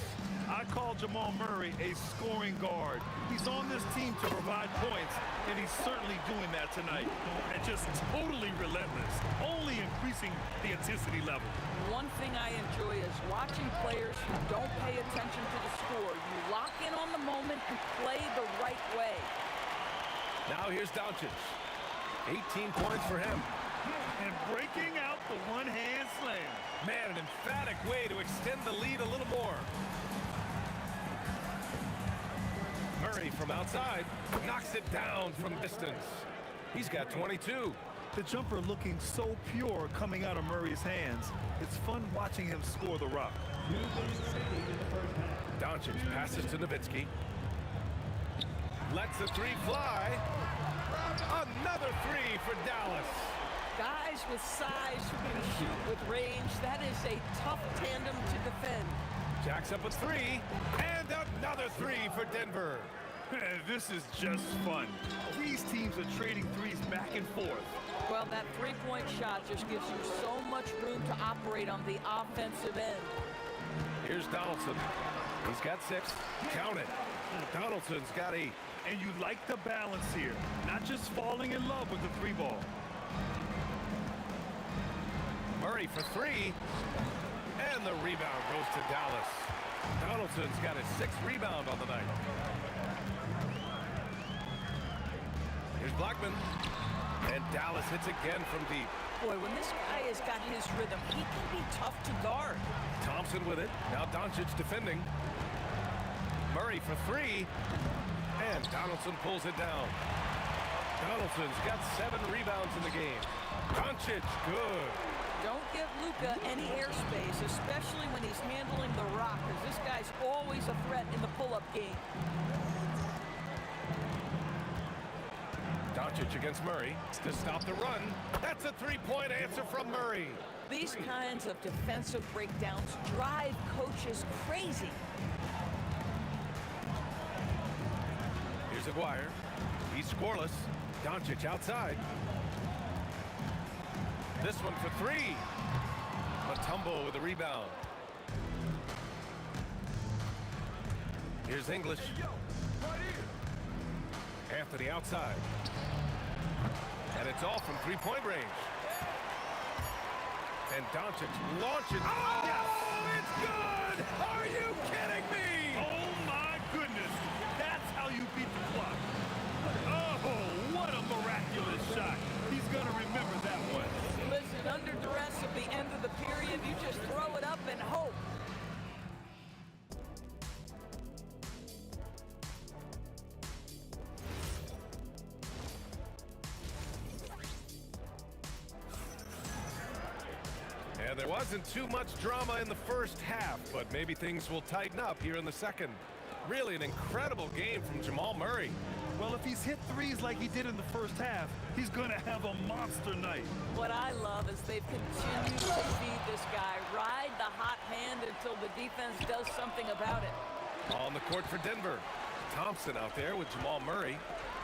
I call Jamal Murray a scoring guard. He's on this team to provide points, and he's certainly doing that tonight. And just totally relentless, only increasing the intensity level. One thing I enjoy is watching players who don't pay attention to the score. You lock in on the moment and play the right way. Now here's Doncic. 18 points for him. And breaking out the one-hand slam. Man, an emphatic way to extend the lead a little more. Murray from outside knocks it down from distance. He's got 22. The jumper looking so pure coming out of Murray's hands. It's fun watching him score the rock. Doncic passes to Nowitzki. Lets the 3 fly. Another 3 for Dallas. Guys with size who can shoot with range, that is a tough tandem to defend. Jacks up a 3, and another 3 for Denver. This is just fun. These teams are trading threes back and forth. Well, that three-point shot just gives you so much room to operate on the offensive end. Here's Donaldson. He's got 6. Count it. Donaldson's got 8. And you like the balance here. Not just falling in love with the 3 ball. Murray for 3. And the rebound goes to Dallas. Donaldson's got his 6th rebound on the night. Here's Blackman. And Dallas hits again from deep. Boy, when this guy has got his rhythm, he can be tough to guard. Thompson with it. Now Doncic defending. Murray for 3. And Donaldson pulls it down. Donaldson's got 7 rebounds in the game. Doncic, good. Don't give Luka any airspace, especially when he's handling the rock, because this guy's always a threat in the pull-up game. Doncic against Murray to stop the run. That's a 3-point answer from Murray. These kinds of defensive breakdowns drive coaches crazy. Here's Aguirre. He's scoreless. Doncic outside. This one for 3. Mutombo with the rebound. Here's English. Anthony outside. And it's all from 3-point range. And Doncic launches. Oh, yes! It's good! Are you kidding me? Oh, my goodness. That's how you beat the clock. Oh, what a miraculous shot. He's going to remember that one. Listen, under duress at the end of the period, you just throw it up and hope. And there wasn't too much drama in the first half, but maybe things will tighten up here in the second. Really an incredible game from Jamal Murray. Well, if he's hit threes like he did in the first half, he's going to have a monster night. What I love is they've continued to feed this guy, ride the hot hand until the defense does something about it. On the court for Denver. Thompson out there with Jamal Murray.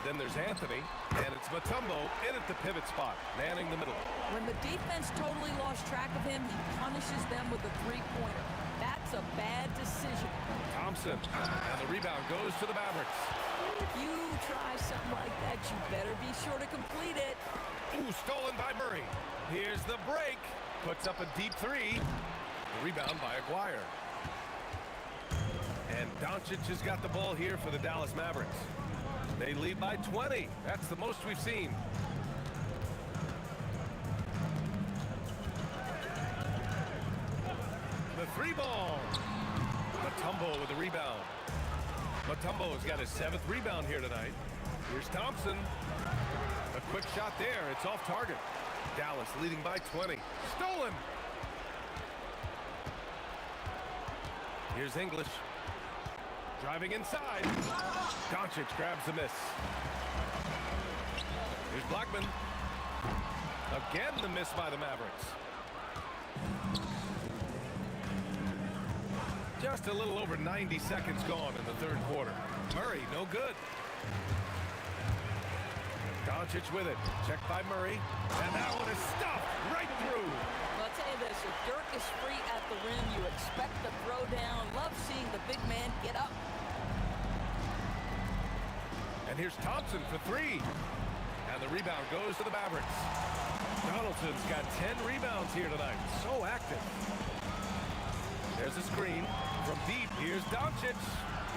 Then there's Anthony, and it's Mutombo in at the pivot spot, manning the middle. When the defense totally lost track of him, he punishes them with a 3-pointer. That's a bad decision. Thompson, and the rebound goes to the Mavericks. If you try something like that, you better be sure to complete it. Ooh, stolen by Murray. Here's the break. Puts up a deep 3. The rebound by Aguirre. And Doncic has got the ball here for the Dallas Mavericks. They lead by 20. That's the most we've seen. The 3-ball. Mutombo with the rebound. Mutombo's got his 7th rebound here tonight. Here's Thompson. A quick shot there. It's off target. Dallas leading by 20. Stolen. Here's English. Driving inside. Doncic grabs the miss. Here's Blackman. Again, the miss by the Mavericks. Just a little over 90 seconds gone in the third quarter. Murray, no good. Doncic with it. Checked by Murray. And that one is stuffed right through. Well, I'll tell you this, if Dirk is free at the rim, you expect the throwdown. Love seeing the big man get up. And here's Thompson for 3. And the rebound goes to the Mavericks. Donaldson's got 10 rebounds here tonight. So active. There's a screen from deep. Here's Doncic.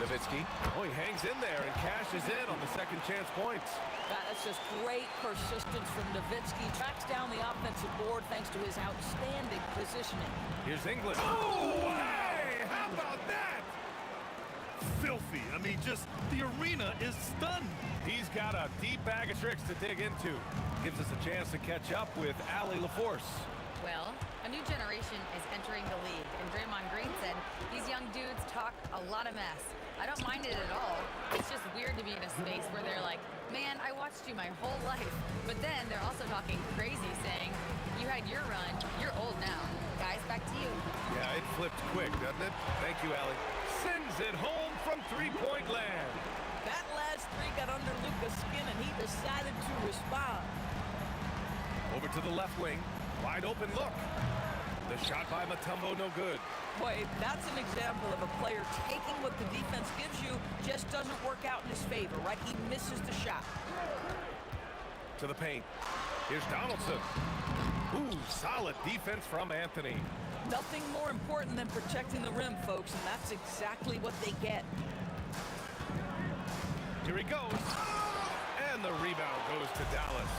Nowitzki. Oh, he hangs in there and cashes in on the second chance points. God, that's just great persistence from Nowitzki. Tracks down the offensive board thanks to his outstanding positioning. Here's English. Oh, hey! How about that? Filthy. I mean, just the arena is stunned. He's got a deep bag of tricks to dig into. Gives us a chance to catch up with Allie LaForce. Well, a new generation is entering the league, and Draymond Green said these young dudes talk a lot of mess. I don't mind it at all. It's just weird to be in a space where they're like, man, I watched you my whole life. But then they're also talking crazy, saying, you had your run, you're old now. Guys, back to you. Yeah, it flipped quick, doesn't it? Thank you, Allie. Sends it home from 3-point land. That last 3 got under Luka's skin, and he decided to respond. Over to the left wing. Wide open look. The shot by Mutombo, no good. Boy, that's an example of a player taking what the defense gives you, just doesn't work out in his favor, right? He misses the shot. To the paint. Here's Donaldson. Ooh, solid defense from Anthony. Nothing more important than protecting the rim, folks, and that's exactly what they get. Here he goes. And the rebound goes to Dallas.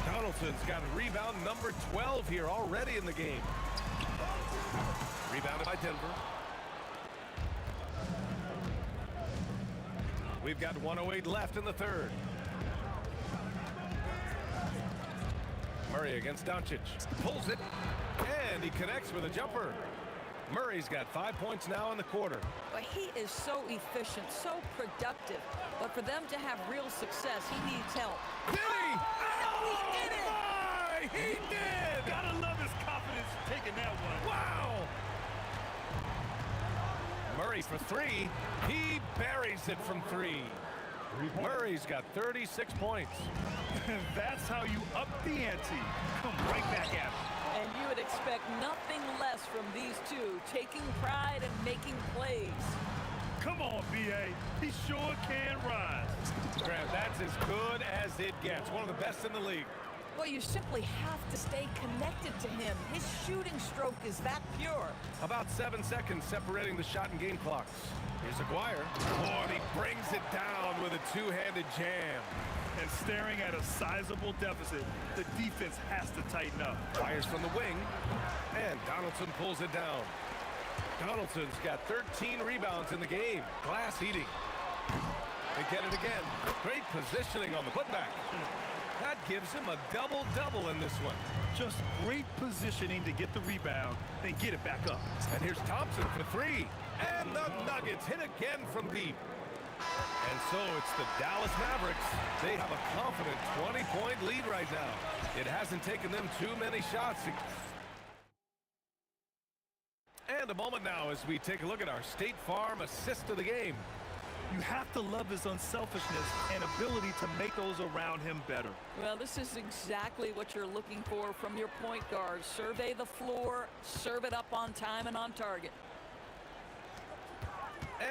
Donaldson's got rebound number 12 here already in the game. Rebounded by Denver. We've got 1:08 left in the third. Murray against Doncic. Pulls it. And he connects with a jumper. Murray's got 5 points now in the quarter. But he is so efficient, so productive. But for them to have real success, he needs help. Did he? He did it! My, he did! Gotta love his confidence taking that one. Wow! Murray for three. He buries it from three. Murray's got 36 points. That's how you up the ante. Come right back at him. And you would expect nothing less from these two, taking pride and making plays. Come on, B.A. He sure can rise. Grant, that's as good as it gets. One of the best in the league. Well, you simply have to stay connected to him. His shooting stroke is that pure. About 7 seconds separating the shot and game clocks. Here's Aguirre. Oh, and he brings it down with a two-handed jam. And staring at a sizable deficit, the defense has to tighten up. Fires from the wing, and Donaldson pulls it down. Donaldson's got 13 rebounds in the game. Glass eating. They get it again. Great positioning on the putback. That gives him a double-double in this one. Just great positioning to get the rebound, then get it back up. And here's Thompson for three. And the Nuggets hit again from deep. And so it's the Dallas Mavericks. They have a confident 20-point lead right now. It hasn't taken them too many shots. And a moment now as we take a look at our State Farm assist of the game. You have to love his unselfishness and ability to make those around him better. Well, this is exactly what you're looking for from your point guard. Survey the floor, serve it up on time and on target.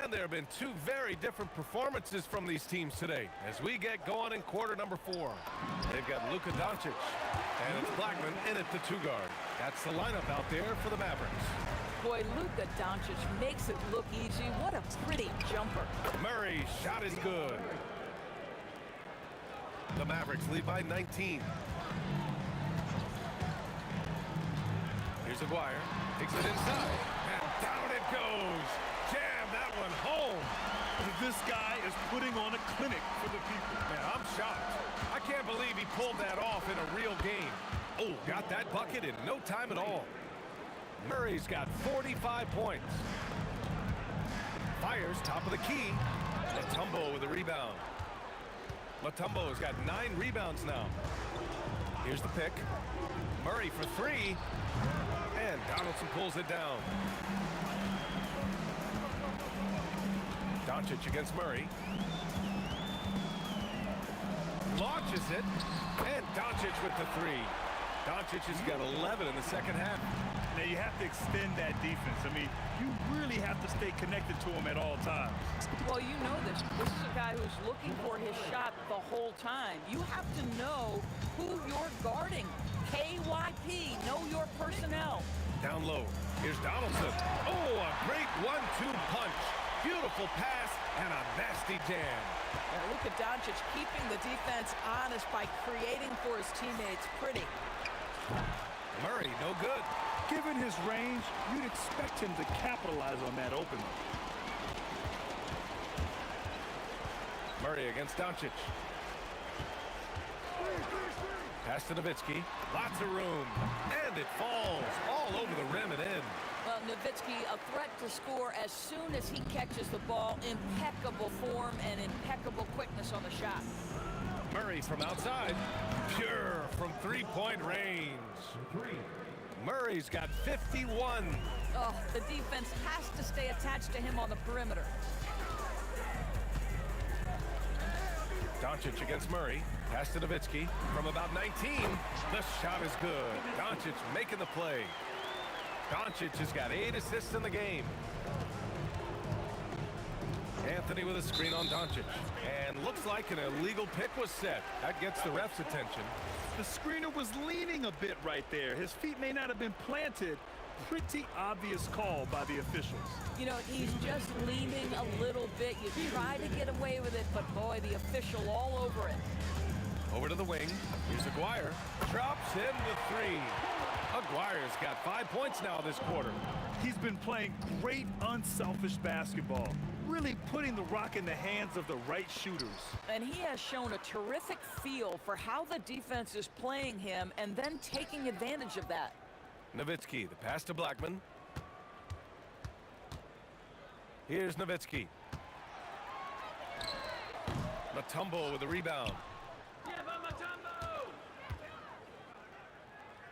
And there have been two very different performances from these teams today as we get going in quarter number 4. They've got Luka Doncic, and it's Blackman in at the 2-guard. That's the lineup out there for the Mavericks. Boy, Luka Doncic makes it look easy. What a pretty jumper. Murray's shot is good. The Mavericks lead by 19. Here's Aguirre. Takes it inside. And down it goes. Jam that one home. This guy is putting on a clinic for the people. Man, I'm shocked. I can't believe he pulled that off in a real game. Oh, got that bucket in no time at all. Murray's got 45 points. Fires top of the key. Mutombo with a rebound. Mutombo's got 9 rebounds now. Here's the pick. Murray for 3. And Donaldson pulls it down. Doncic against Murray. Launches it. And Doncic with the 3. Doncic has got 11 in the second half. Now you have to extend that defense. I mean, you really have to stay connected to him at all times. Well, you know this. This is a guy who's looking for his shot the whole time. You have to know who you're guarding. KYP, know your personnel. Down low. Here's Donaldson. Oh, a great 1-2 punch. Beautiful pass and a nasty jam. Now, Luka Doncic keeping the defense honest by creating for his teammates. Pretty. Murray, no good. Given his range, you'd expect him to capitalize on that opening. Murray against Doncic. Pass to Nowitzki. Lots of room. And it falls all over the rim and in. Well, Nowitzki, a threat to score as soon as he catches the ball. Impeccable form and impeccable quickness on the shot. Murray from outside. Pure from three-point range. Murray's got 51. Oh, the defense has to stay attached to him on the perimeter. Doncic against Murray. Pass to Nowitzki from about 19. The shot is good. Doncic making the play. Doncic has got 8 assists in the game. Anthony with a screen on Doncic. And looks like an illegal pick was set. That gets the ref's attention. The screener was leaning a bit right there. His feet may not have been planted. Pretty obvious call by the officials. You know, he's just leaning a little bit. You try to get away with it, but boy, the official all over it. Over to the wing. Here's Aguirre. Drops in the 3. Aguirre's got 5 points now this quarter. He's been playing great, unselfish basketball. Really putting the rock in the hands of the right shooters. And he has shown a terrific feel for how the defense is playing him and then taking advantage of that. Nowitzki, the pass to Blackman. Here's Nowitzki. Mutombo with the rebound.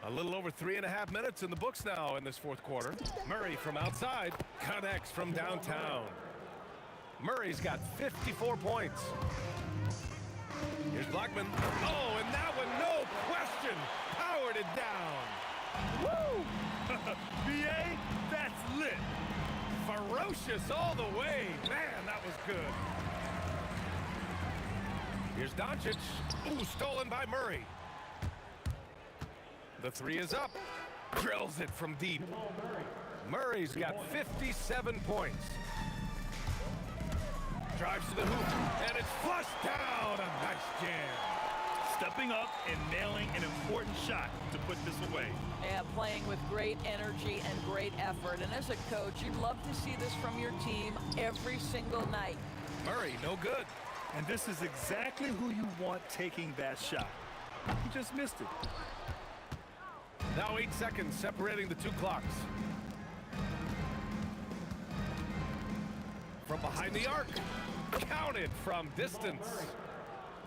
A little over 3.5 minutes in the books now in this fourth quarter. Murray from outside connects from downtown. Murray's got 54 points. Here's Blackman. Oh, and that one, no question, powered it down. Woo! BA, that's lit. Ferocious all the way. Man, that was good. Here's Doncic. Ooh, stolen by Murray. The 3 is up. Drills it from deep. Murray's got 57 points. Drives to the hoop, and it's flushed down. A nice jam. Stepping up and nailing an important shot to put this away. Yeah, playing with great energy and great effort. And as a coach, you'd love to see this from your team every single night. Murray, no good. And this is exactly who you want taking that shot. He just missed it. Now 8 seconds separating the 2 clocks. From behind the arc. Counted from distance.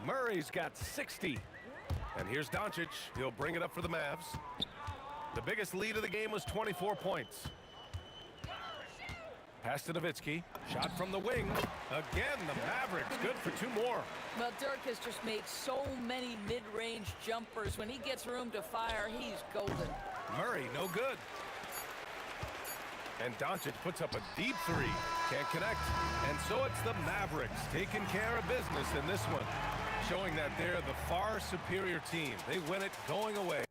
Murray's got 60. And here's Doncic. He'll bring it up for the Mavs. The biggest lead of the game was 24 points. Pass to Nowitzki. Shot from the wing. Again, the Mavericks good for 2 more. Well, Dirk has just made so many mid-range jumpers. When he gets room to fire, he's golden. Murray, no good. And Doncic puts up a deep 3. Can't connect. And so it's the Mavericks taking care of business in this one, showing that they're the far superior team. They win it going away.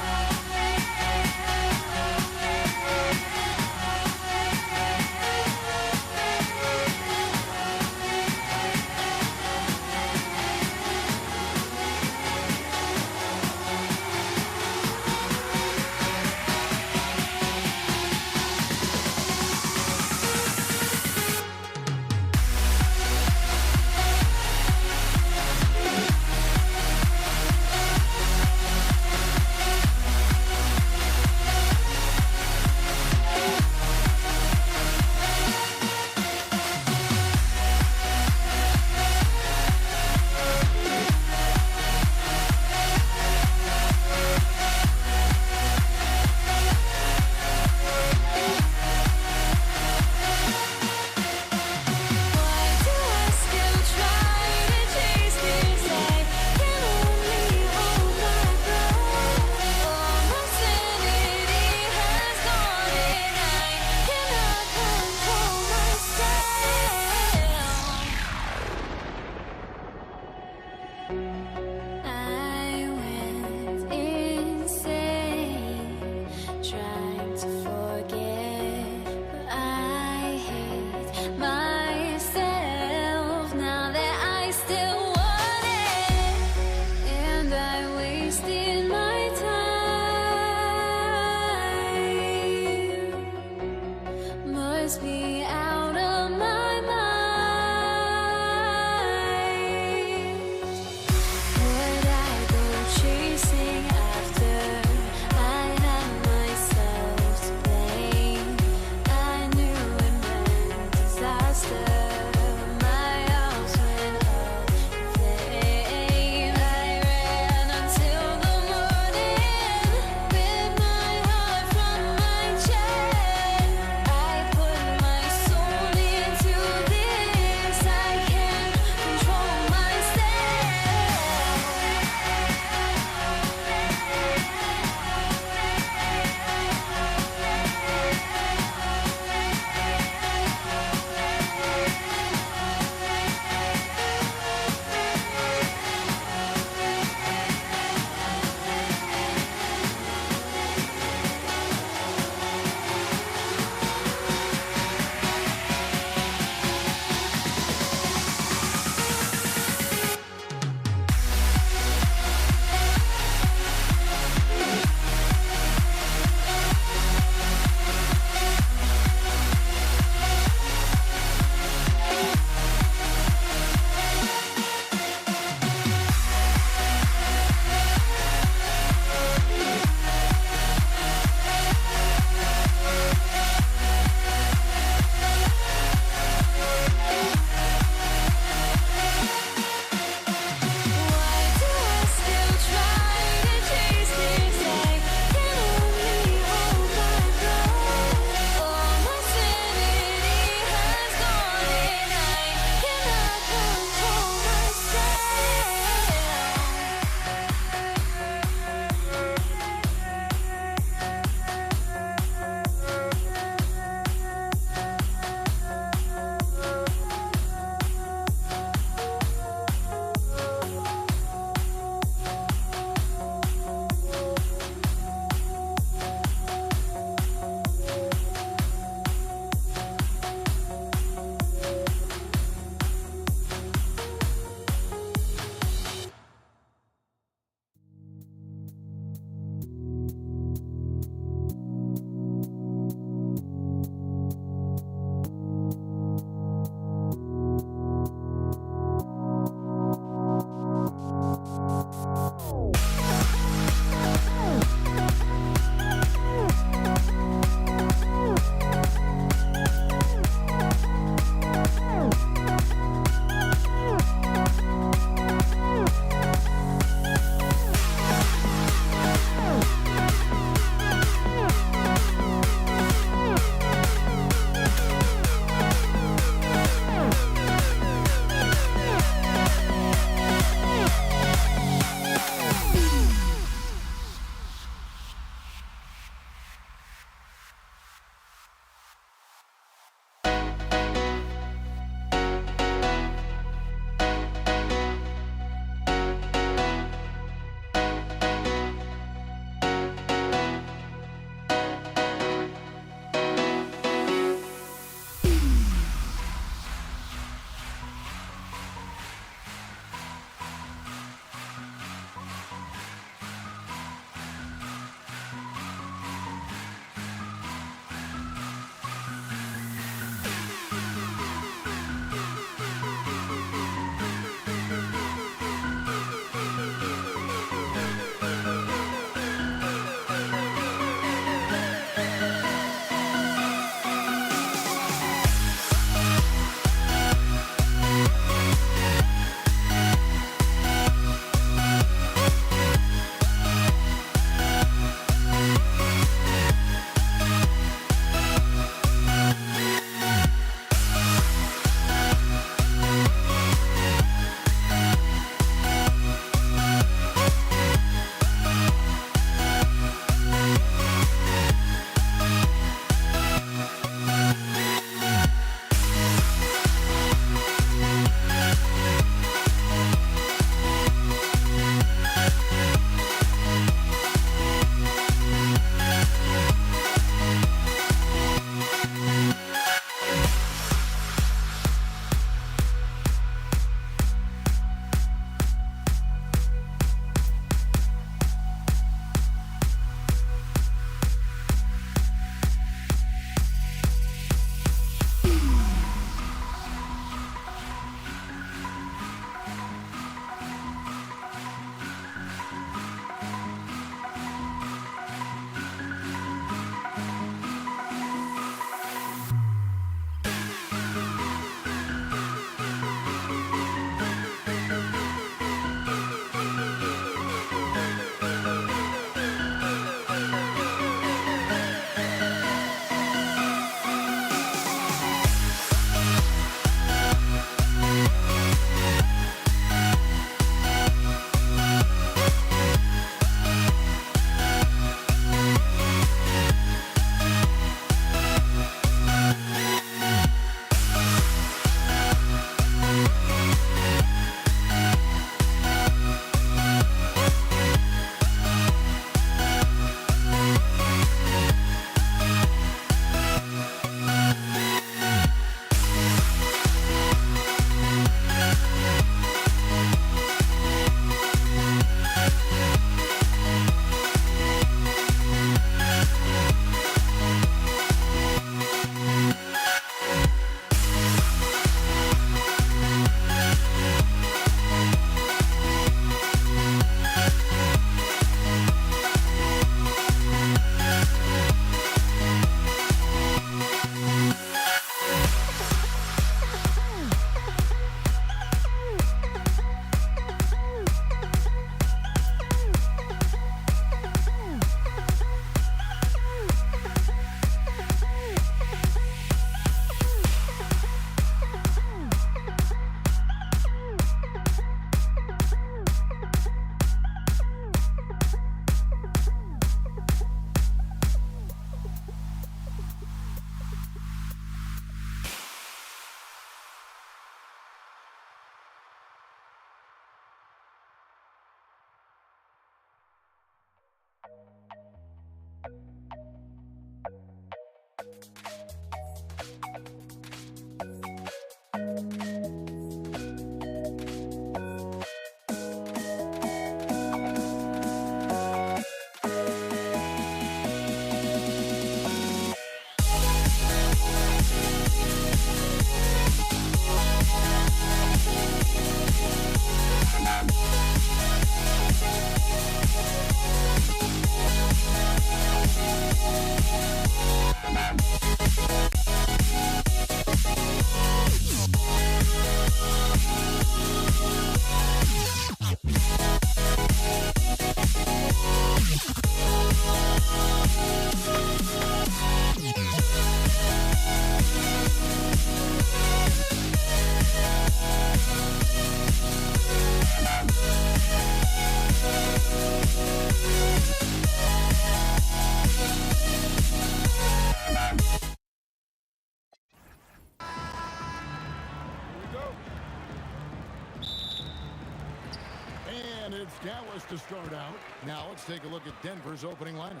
to start out. Now let's take a look at Denver's opening lineup.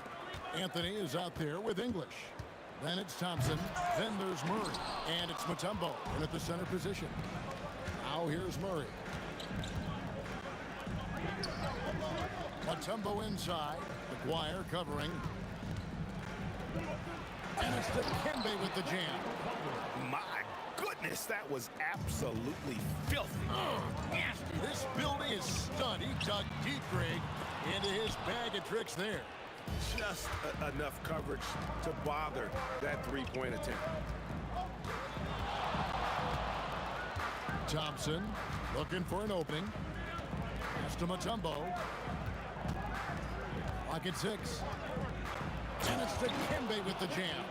Anthony is out there with English. Then it's Thompson. Then there's Murray. And it's Mutombo in at the center position. Now here's Murray. Mutombo inside. McGuire covering. And it's Dikembe with the jam. My goodness, that was absolutely filthy. Nasty. This building is stud. He dug deep, Greg, into his bag of tricks there. Just enough coverage to bother that three-point attempt. Thompson looking for an opening. Pass to Mutombo. Pocket 6. And it's Dikembe with the jam.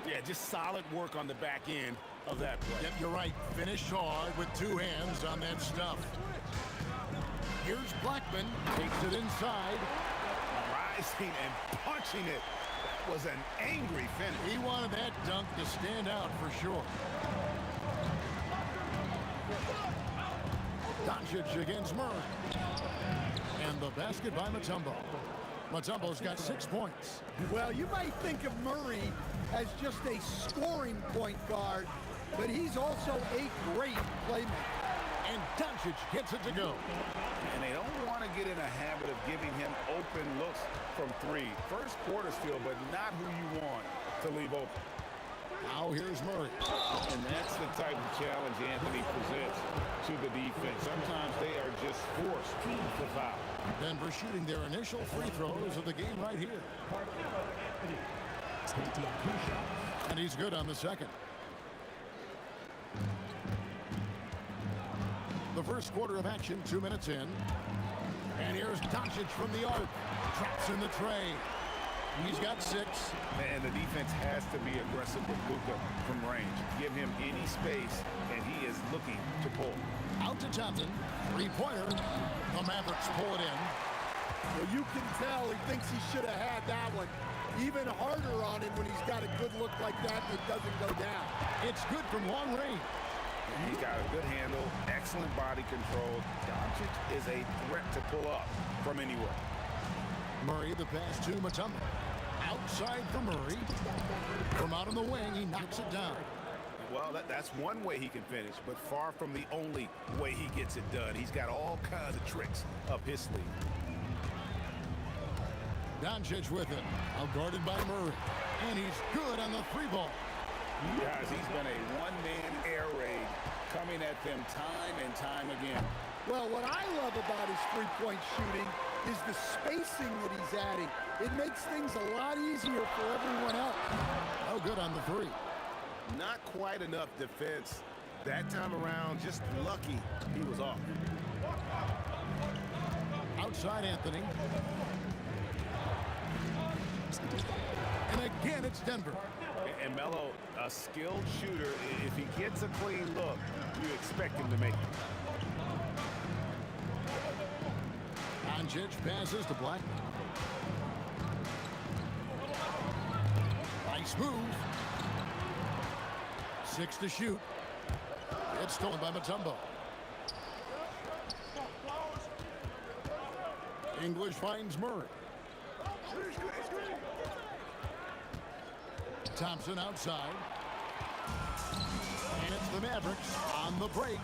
Yeah, just solid work on the back end of that play. Yep, you're right. Finish hard with two hands on that stuff. Here's Blackman. Takes it inside. Rising and punching it. That was an angry finish. He wanted that dunk to stand out for sure. Doncic against Murray. And the basket by Mutombo. Mutombo's got 6 points. Well, you might think of Murray as just a scoring point guard, but he's also a great playmaker. And Doncic gets it to go. And they don't want to get in a habit of giving him open looks from three. First quarter still, but not who you want to leave open. Now here's Murray. And that's the type of challenge Anthony presents to the defense. Sometimes they are just forced to foul. Denver shooting their initial free throws of the game right here. And he's good on the second. The first quarter of action, 2 minutes in. And here's Doncic from the arc. Traps in the tray. He's got 6. And the defense has to be aggressive with Luka from range. Give him any space, and he is looking to pull. Out to Thompson. Three-pointer. The Mavericks pull it in. Well, you can tell he thinks he should have had that one. Even harder on him when he's got a good look like that and it doesn't go down. It's good from long range. He's got a good handle, excellent body control. Doncic is a threat to pull up from anywhere. Murray, the pass to Mutombo. Outside for Murray. From out on the wing, he knocks it down. Well, that's one way he can finish, but far from the only way he gets it done. He's got all kinds of tricks up his sleeve. Doncic with it. Outguarded by Murray. And he's good on the three ball. Guys, he's been a one-man air raid coming at them time and time again. Well, what I love about his three-point shooting is the spacing that he's adding. It makes things a lot easier for everyone else. Oh, good on the three. Not quite enough defense that time around. Just lucky he was off. Outside Anthony. And again, it's Denver. And Melo, a skilled shooter. If he gets a clean look, you expect him to make it. Doncic passes to Blackman. Nice move. 6 to shoot. It's stolen by Mutombo. English finds Murray. Thompson outside. And it's the Mavericks on the break.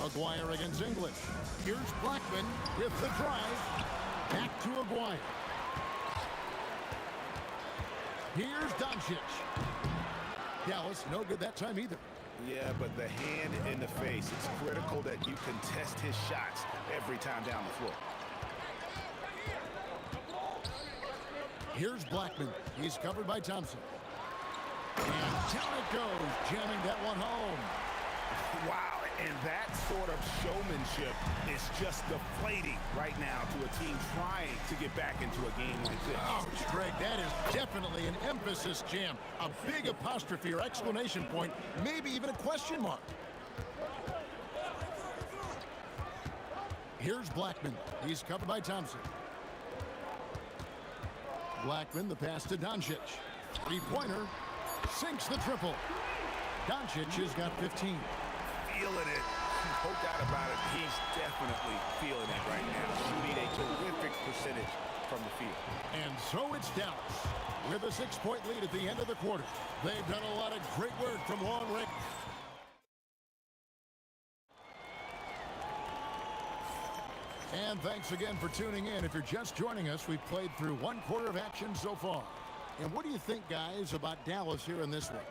Aguirre against English. Here's Blackman with the drive. Back to Aguirre. Here's Doncic. Dallas, no good that time either. Yeah, but the hand in the face, it's critical that you contest his shots every time down the floor. Here's Blackman. He's covered by Thompson. And down it goes, jamming that one home. Wow, and that sort of showmanship is just deflating right now to a team trying to get back into a game like this. Oh, Greg, that is definitely an emphasis jam. A big apostrophe or exclamation point, maybe even a question mark. Here's Blackman. He's covered by Thompson. Blackman, the pass to Doncic. Three-pointer. Sinks the triple. Doncic has got 15. Feeling it No doubt about it, he's definitely feeling it right now, shooting a terrific percentage from the field. And so it's Dallas with a 6-point lead at the end of the quarter. They've done a lot of great work from long range. And thanks again for tuning in. If you're just joining us, we've played through 1 quarter of action so far. And what do you think, guys, about Dallas here in this one?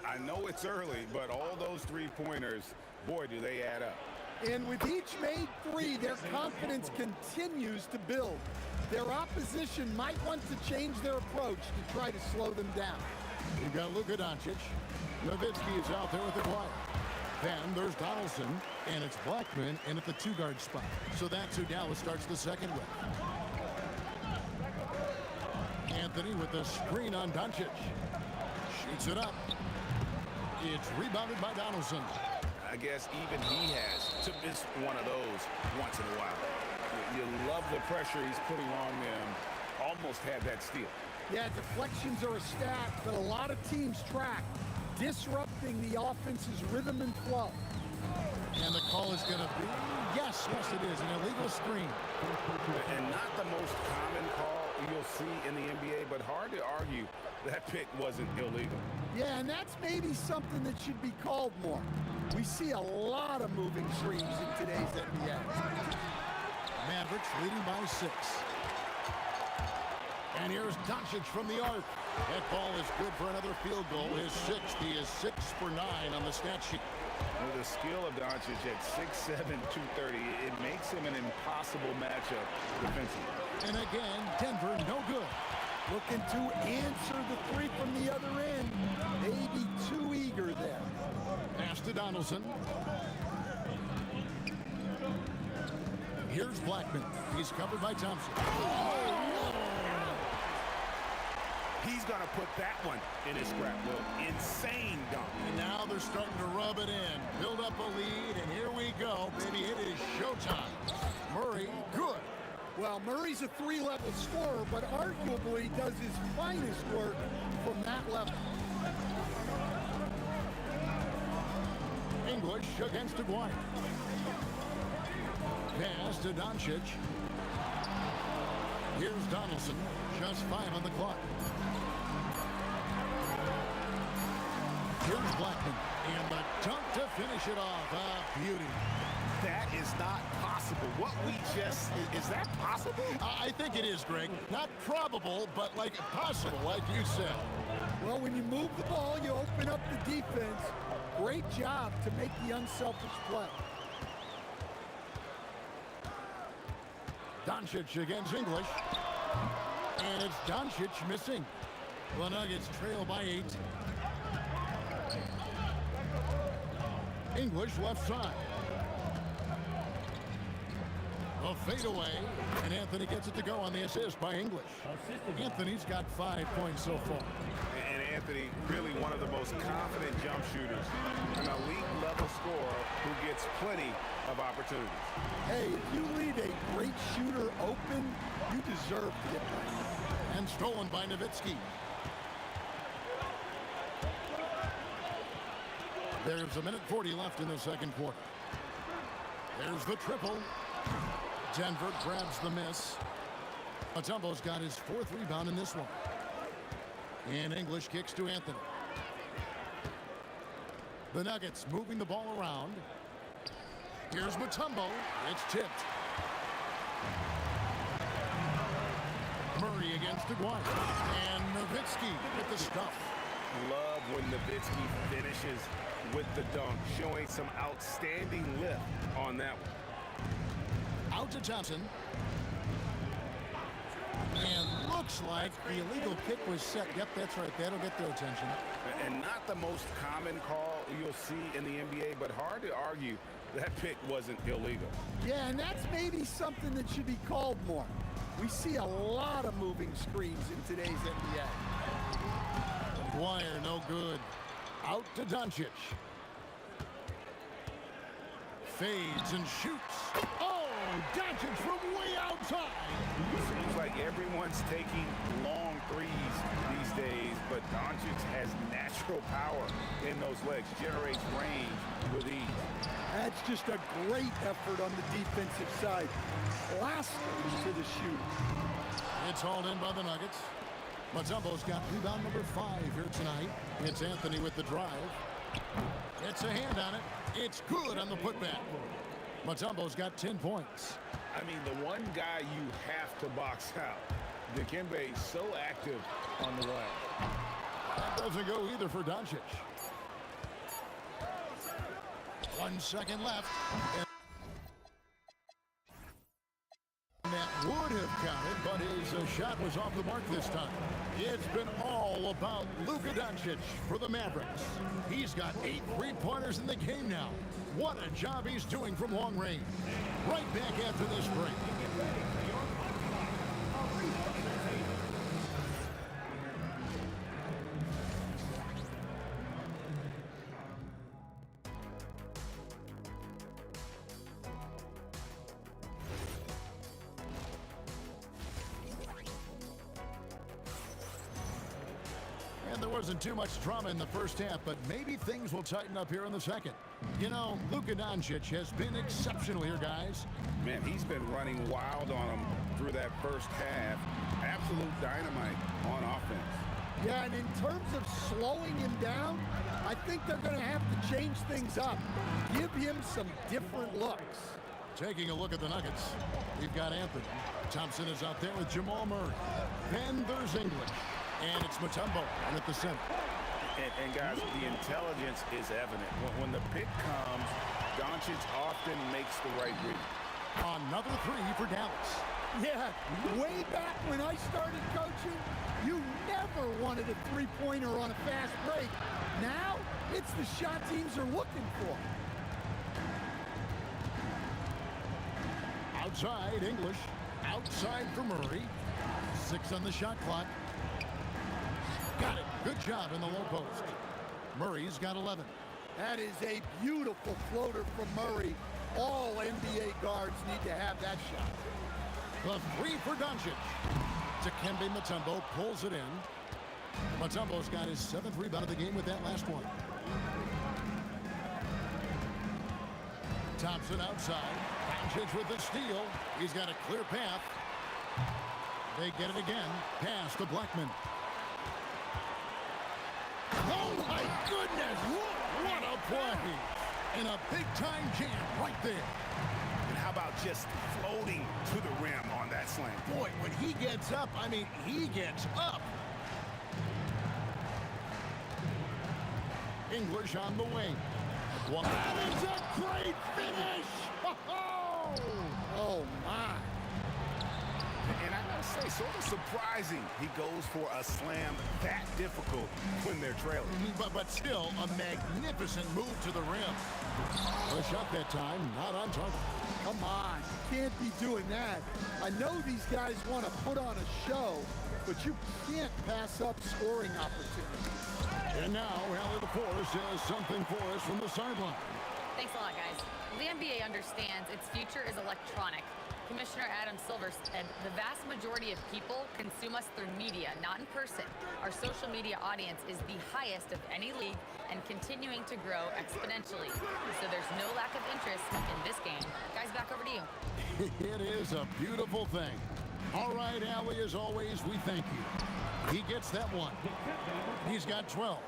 I know it's early, but all those three-pointers, boy, do they add up. And with each made three, their confidence continues to build. Their opposition might want to change their approach to try to slow them down. We've got Luka Doncic. Nowitzki is out there with the Dwyer. Then there's Donaldson, and it's Blackman in at the 2-guard spot. So that's who Dallas starts the second with. Anthony with the screen on Doncic. Shoots it up. It's rebounded by Donaldson. I guess even he has to miss one of those once in a while. You love the pressure he's putting on them. Almost had that steal. Yeah, deflections are a stat that a lot of teams track, disrupting the offense's rhythm and flow. And the call is going to be, yes, it is, an illegal screen. And not the most common call you'll see in the NBA, but hard to argue that pick wasn't illegal. Yeah, and that's maybe something that should be called more. We see a lot of moving screens in today's NBA. Mavericks leading by 6. And here's Doncic from the arc. That ball is good for another field goal. His 6th. He is 6 for 9 on the stat sheet. With the skill of Doncic at 6'7", 230, it makes him an impossible matchup defensively. And again, Denver no good. Looking to answer the three from the other end. Maybe too eager there. Pass to Donaldson. Here's Blackman. He's covered by Thompson. He's going to put that one in his scrapbook. Insane dunk. And now they're starting to rub it in. Build up a lead, and here we go, baby. It is showtime. Murray, good. Well, Murray's a 3-level scorer, but arguably does his finest work from that level. English against Dwyer. Pass to Doncic. Here's Donaldson. Just 5 on the clock. Here's Blackman. And the dunk to finish it off. A beauty. That is not possible. What we just... Is that possible? I think it is, Greg. Not probable, but like possible, like you said. Well, when you move the ball, you open up the defense. Great job to make the unselfish play. Doncic against English. And it's Doncic missing. The Nuggets trail by 8. English left side. A fadeaway, and Anthony gets it to go on the assist by English. Anthony's got 5 points so far. And Anthony, really one of the most confident jump shooters, an elite-level scorer who gets plenty of opportunities. Hey, if you leave a great shooter open, you deserve to get that. And stolen by Nowitzki. There's 1:40 left in the second quarter. There's the triple. Denver grabs the miss. Mutombo's got his 4th rebound in this one. And English kicks to Anthony. The Nuggets moving the ball around. Here's Mutombo. It's tipped. Murray against Dwyer. And Nowitzki with the stuff. Love when Nowitzki finishes with the dunk, showing some outstanding lift on that one. Out to Thompson. And looks like the illegal kick was set. Yep, that's right. That'll get their attention. And not the most common call you'll see in the NBA, but hard to argue that pick wasn't illegal. Yeah, and that's maybe something that should be called more. We see a lot of moving screens in today's NBA. Dwyer, no good. Out to Doncic. Fades and shoots. Oh, Doncic from way outside. Seems like everyone's taking long threes these days, but Doncic has natural power in those legs, generates range with ease. That's just a great effort on the defensive side. Blasting to the shoot. It's hauled in by the Nuggets. Mutombo's got rebound number 5 here tonight. It's Anthony with the drive. It's a hand on it. It's good on the putback. Mutombo's got 10 points. I mean, the one guy you have to box out. Dikembe is so active on the run. That doesn't go either for Doncic. 1 second left. And that would have counted, but his shot was off the mark this time. It's been all about Luka Doncic for the Mavericks. He's got 8 3-pointers in the game now. What a job he's doing from long range. Right back after this break. And there wasn't too much drama in the first half, but maybe things will tighten up here in the second. You know, Luka Doncic has been exceptional here, guys. Man, he's been running wild on him through that first half. Absolute dynamite on offense. Yeah, and in terms of slowing him down, I think they're going to have to change things up. Give him some different looks. Taking a look at the Nuggets, we've got Anthony. Thompson is out there with Jamal Murray. Then there's English. And it's Mutombo at the center. And guys, the intelligence is evident. When the pick comes, Doncic often makes the right read. Another 3 for Dallas. Yeah, way back when I started coaching, you never wanted a 3-pointer on a fast break. Now, it's the shot teams are looking for. Outside, English. Outside for Murray. 6 on the shot clock. Got it. Good job in the low post. Murray's got 11. That is a beautiful floater from Murray. All NBA guards need to have that shot. The 3 for Doncic. Dikembe Mutombo pulls it in. Mutombo's got his 7th rebound of the game with that last one. Thompson outside. Doncic with the steal. He's got a clear path. They get it again. Pass to Blackman. Oh, my goodness! What a play! And a big-time jam right there. And how about just floating to the rim on that slam? Boy, when he gets up, I mean, he gets up. English on the wing. That is a great finish! Oh, my. And I gotta say, sort of surprising he goes for a slam that difficult when they're trailing. But still, a magnificent move to the rim. A shot that time, not on target. Come on, you can't be doing that. I know these guys want to put on a show, but you can't pass up scoring opportunities. And now, Hallie LaForce has something for us from the sideline. Thanks a lot, guys. The NBA understands its future is electronic. Commissioner Adam Silver said the vast majority of people consume us through media, not in person. Our social media audience is the highest of any league and continuing to grow exponentially. So there's no lack of interest in this game. Guys, back over to you. It is a beautiful thing. All right, Allie, as always, we thank you. He gets that one. He's got 12.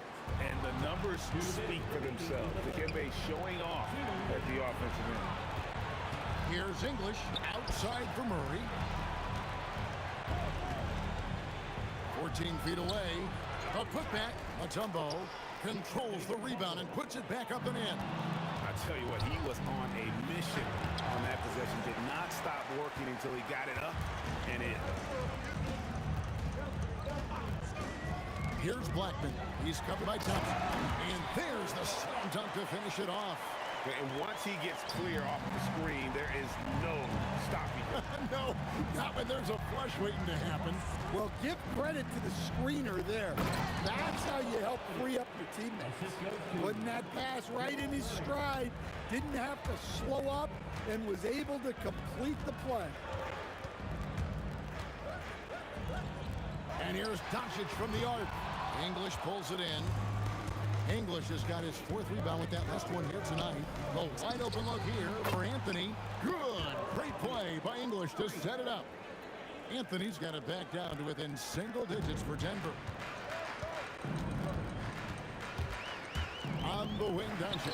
And the numbers speak for themselves. Dikembe showing off at the offensive end. Here's English outside for Murray. 14 feet away. A putback. Mutombo controls the rebound and puts it back up and in. I tell you what, he was on a mission on that possession. Did not stop working until he got it up and in. Here's Blackman. He's covered by Thompson. And there's the slam dunk to finish it off. And once he gets clear off the screen, there is no stopping him. No, not when there's a flush waiting to happen. Well, give credit to the screener there. That's how you help free up your teammates. Putting that pass right in his stride, didn't have to slow up, and was able to complete the play. And here's Doncic from the arc. English pulls it in. English has got his 4th rebound with that last one here tonight. The wide open look here for Anthony. Good. Great play by English to set it up. Anthony's got it back down to within single digits for Denver. On the wing, Doncic.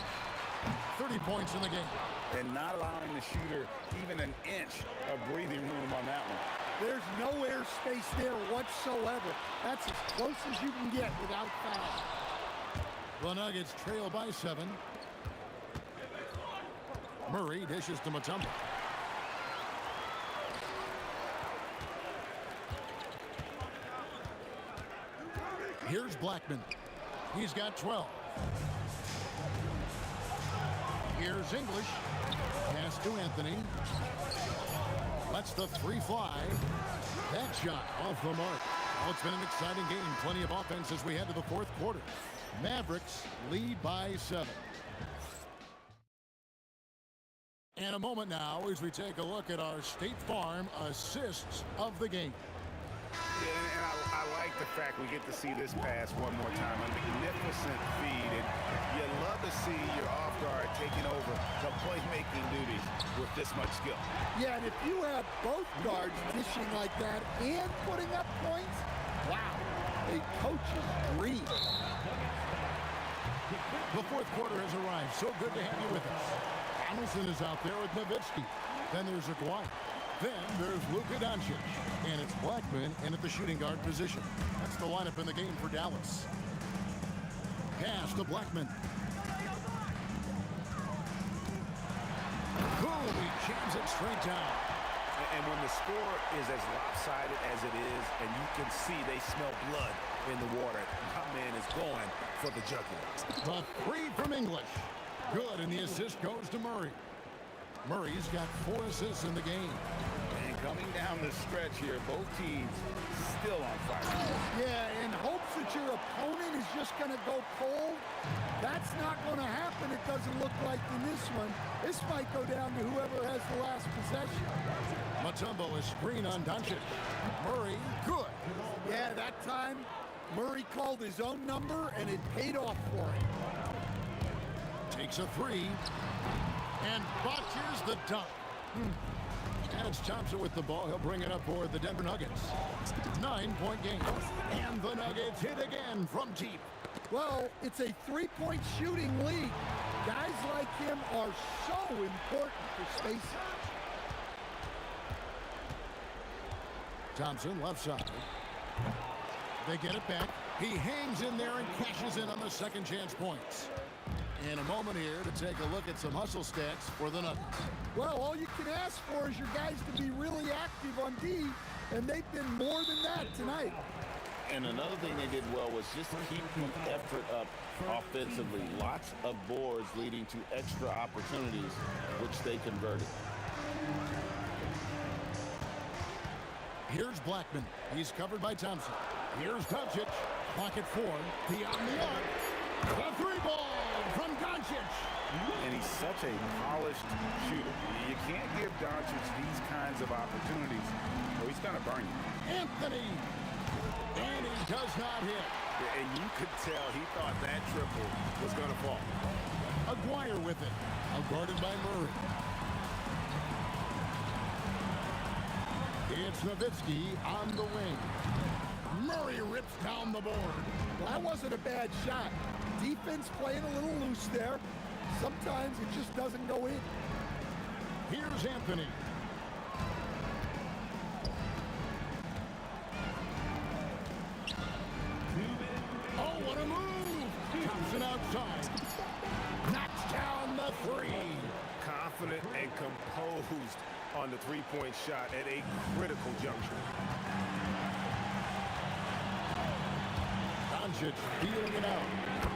30 points in the game. And not allowing the shooter even an inch of breathing room on that one. There's no airspace there whatsoever. That's as close as you can get without foul. The Nuggets trail by 7. Murray dishes to Mutombo. Here's Blackman. He's got 12. Here's English. Pass to Anthony. Lets the 3 fly. That shot off the mark. Well, it's been an exciting game. Plenty of offense as we head to the 4th quarter. Mavericks lead by 7. And a moment now as we take a look at our State Farm assists of the game. Yeah, and I like the fact we get to see this pass one more time. A magnificent feed, and you love to see your off guard taking over the playmaking duties with this much skill. Yeah, and if you have both guards dishing like that and putting up points, wow, a coach's dream. The 4th quarter has arrived. So good to have you with us. Hamilton is out there with Nowitzki. Then there's Aguirre. Then there's Luka Doncic. And it's Blackman in at the shooting guard position. That's the lineup in the game for Dallas. Pass to Blackman. Boom! He jams it straight down. And when the score is as lopsided as it is, and you can see they smell blood in the water, my man is going for the jugular. The 3 from English. Good, and the assist goes to Murray. Murray's got 4 assists in the game. And coming down the stretch here, both teams still on fire. Yeah, in hopes that your opponent is just going to go cold. That's not going to happen, it doesn't look like in this one. This might go down to whoever has the last possession. Mutombo is screen on Doncic. Murray, good. Yeah, that time Murray called his own number, and it paid off for him. Takes a 3 and botches the dunk. And it's Thompson with the ball. He'll bring it up for the Denver Nuggets. 9-point game. And the Nuggets hit again from deep. Well, it's a 3-point shooting league. Guys like him are so important for spacing. Thompson left side. They get it back. He hangs in there and cashes in on the second chance points. In a moment here to take a look at some hustle stats for the Nuggets. Well, all you can ask for is your guys to be really active on D, and they've been more than that tonight. And another thing they did well was just keep the effort up offensively. Lots of boards leading to extra opportunities, which they converted. Here's Blackman. He's covered by Thompson. Here's Doncic. Pocket 4. Beyond the arc. The 3-ball from Doncic. And he's such a polished shooter. You can't give Doncic these kinds of opportunities, or he's going to burn you. Anthony. And he does not hit. And you could tell he thought that triple was going to fall. Aguirre with it. Outguarded by Murray. It's Nowitzki on the wing. Murray rips down the board. Well, that wasn't a bad shot. Defense playing a little loose there. Sometimes it just doesn't go in. Here's Anthony. Oh, what a move! Thompson outside. Knocks down the 3. Confident and composed on the three-point shot at a critical juncture. Doncic feeling it out.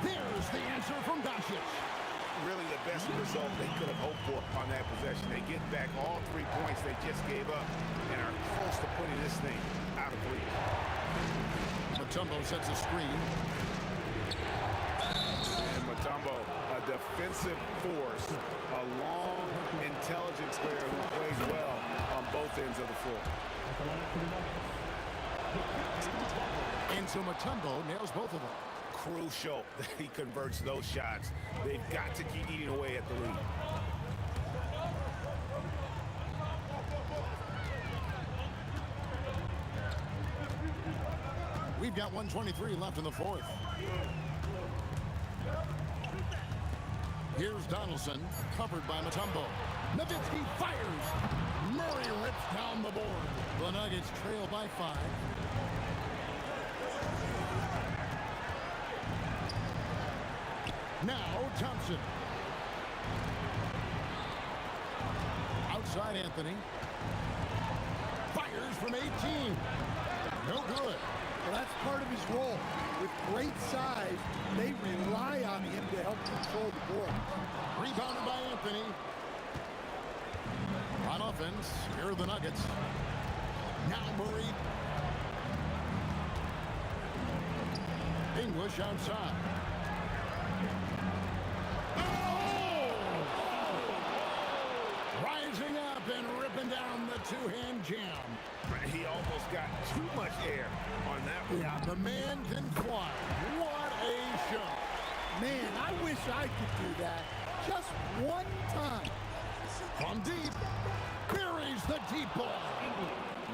There's the answer from Doncic. Really the best result they could have hoped for on that possession. They get back all 3 points they just gave up and are close to putting this thing out of reach. Mutombo sets a screen. And Mutombo, a defensive force, a long, intelligent player who plays well on both ends of the floor. And so Mutombo nails both of them. Crucial that he converts those shots. They've got to keep eating away at the lead. We've got 1:23 left in the fourth. Here's Donaldson, covered by Mutombo. Nowitzki fires. Murray rips down the board. The Nuggets trail by 5. Now Thompson. Outside Anthony. Fires from 18. No good. Well, that's part of his role. With great size, they rely on him to help control the board. Rebounded by Anthony. On offense, here are the Nuggets. Now Murray. English outside. Oh! Rising up and ripping down the two-hand jam. He almost got too much air on that one. Yeah, the man can fly. What a show. Man, I wish I could do that just one time. From deep, buries the deep ball.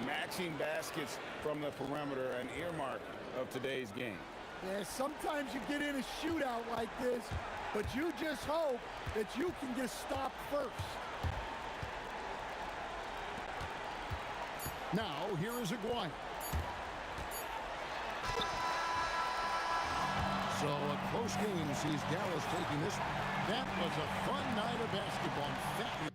Matching baskets from the perimeter, an earmark of today's game. Yeah, sometimes you get in a shootout like this, but you just hope that you can get stopped first. Now, here is Aguirre. So a close game sees Dallas taking this. That was a fun night of basketball.